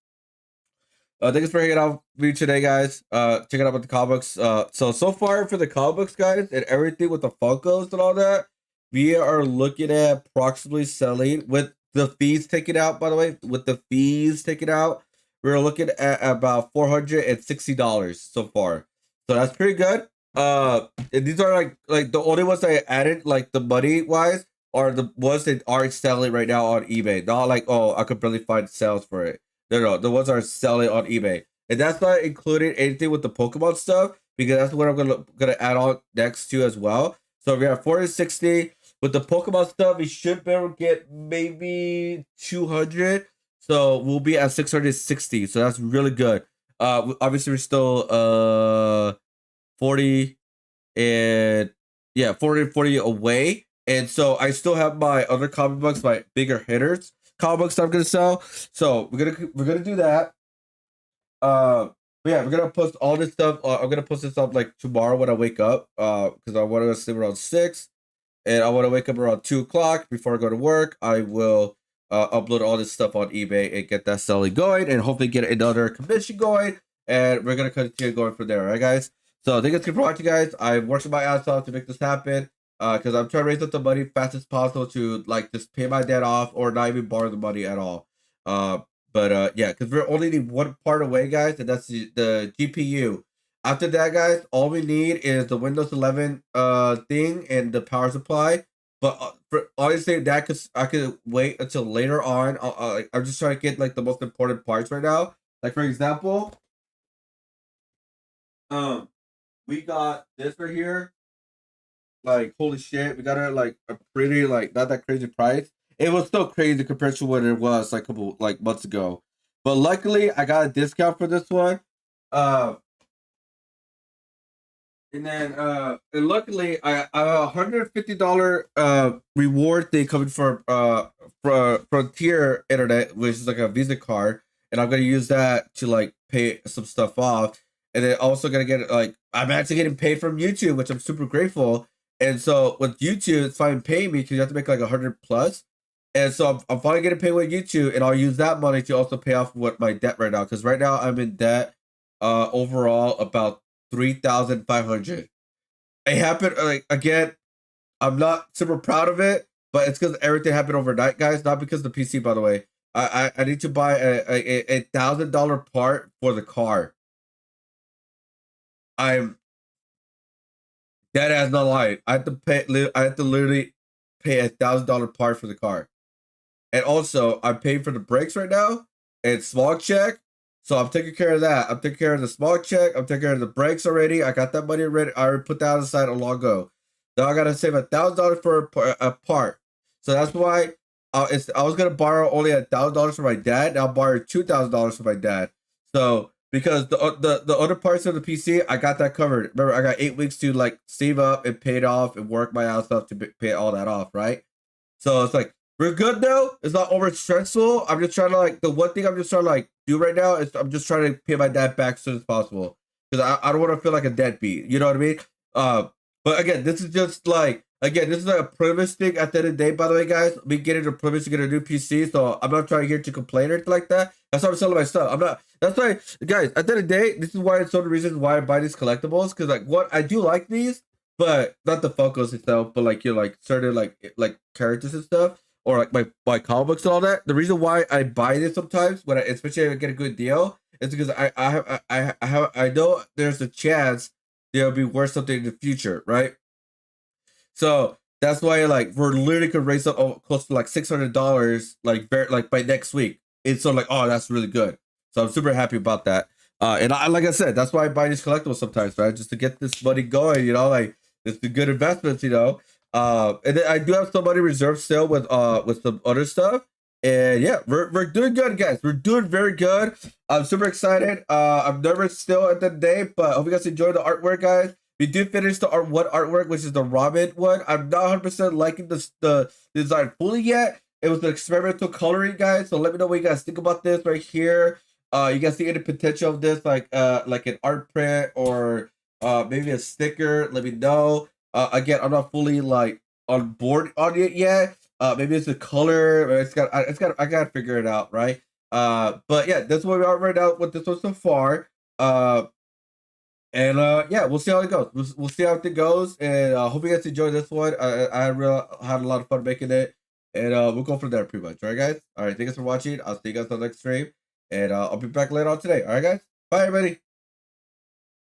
Thanks for hanging out with me today, guys. Check it out with the comic books. So far for the comic books, guys, and everything with the Funkos and all that, we are looking at approximately selling with the fees taken out. By the way, with the fees taken out, we're looking at about $460 so far. So that's pretty good. And these are like the only ones I added, like the money wise, are the ones that are selling right now on eBay. Not like, oh, I could barely find sales for it. No, the ones are selling on eBay, and that's not including anything with the Pokemon stuff because that's what I'm gonna add on next to as well. So we have 460 with the Pokemon stuff. We should be able to get maybe 200, so we'll be at 660. So that's really good. Obviously we're still 40 and yeah 40 away, and so I still have my other comic books, my bigger hitters comic books I'm gonna sell. So we're gonna do that. But yeah, we're gonna post all this stuff. I'm gonna post this up like tomorrow when I wake up. Because I want to sleep around 6, and I want to wake up around 2 o'clock before I go to work. I will upload all this stuff on eBay and get that selling going, and hopefully get another commission going. And we're gonna continue going from there, all right, guys? So thank you guys for watching, guys. I'm working my ass off to make this happen. Because I'm trying to raise up the money fast as possible to like just pay my debt off or not even borrow the money at all. But yeah, because we're only need one part away, guys, and that's the GPU. After that, guys, all we need is the Windows 11 thing and the power supply. But for honestly, that I could wait until later on. I'm just trying to get like the most important parts right now. Like for example, we got this right here. Like holy shit, we got it like a pretty like not that crazy price. It was still crazy compared to what it was like a couple like months ago, but luckily I got a discount for this one. And then and luckily I a $150 reward thing coming from Frontier Internet, which is like a Visa card, and I'm gonna use that to like pay some stuff off, and then also gonna get like I'm actually getting paid from YouTube, which I'm super grateful. And so with YouTube, it's fine paying me because you have to make like 100 plus. And so I'm finally getting paid with YouTube, and I'll use that money to also pay off what my debt right now. Because right now I'm in debt overall about 3,500. It happened like again. I'm not super proud of it, but it's because everything happened overnight, guys. Not because of the PC, by the way. I need to buy a $1,000 part for the car. I'm That has no lie. I have to pay. I have to literally pay $1,000 part for the car, and also I'm paying for the brakes right now and smog check. So I'm taking care of that. I'm taking care of the smog check. I'm taking care of the brakes already. I got that money ready. I already put that aside a long ago. Now I gotta save $1,000 for a part. So that's why I was gonna borrow only $1,000 for my dad. Now I'm borrowing $2,000 for my dad. So. Because the other parts of the PC, I got that covered. Remember, I got 8 weeks to like save up and pay it off and work my ass off to pay all that off, right? So it's like we're good though. It's not over stressful. I'm just trying to like the one thing I'm just trying to like do right now is I'm just trying to pay my dad back as soon as possible because I don't want to feel like a deadbeat. You know what I mean? But again, this is just like. Again, this is like a privilege thing at the end of the day, by the way, guys. Me getting the privilege to get a new PC, so I'm not trying here to complain or anything like that. That's why I'm selling my stuff. I'm not, that's why, guys, at the end of the day, this is why it's one of the reasons why I buy these collectibles, because, like, what, I do like these, but not the Funkos itself, but, like, like, certain, like characters and stuff, or, like, my comic books and all that. The reason why I buy this sometimes, when especially if I get a good deal, is because I know there's a chance there'll be worth something in the future, right? So that's why like we're literally could raise up close to like $600 like by next week. It's so like, oh, that's really good. So I'm super happy about that. And like I said, that's why I buy these collectibles sometimes, right? Just to get this money going, you know, like it's the good investments, you know. And then I do have some money reserved still with some other stuff. And yeah, we're doing good, guys. We're doing very good. I'm super excited. I'm nervous still at the day, but I hope you guys enjoy the artwork, guys. we did finish the artwork, which is the Robin one. I'm not 100% liking the design fully yet. It was an experimental coloring, guys. So let me know what you guys think about this right here. You guys see any potential of this, like an art print or maybe a sticker? Let me know. Again, I'm not fully like on board on it yet. Maybe it's a color. Or I gotta figure it out, right? But yeah, that's what we are right now with this one so far. Yeah, we'll see how it goes. We'll see how it goes, and hope you guys enjoyed this one. I really had a lot of fun making it, and we'll go from there pretty much. All right, guys. All right, thank you guys for watching. I'll see you guys on the next stream, and I'll be back later on today. All right, guys. Bye, everybody.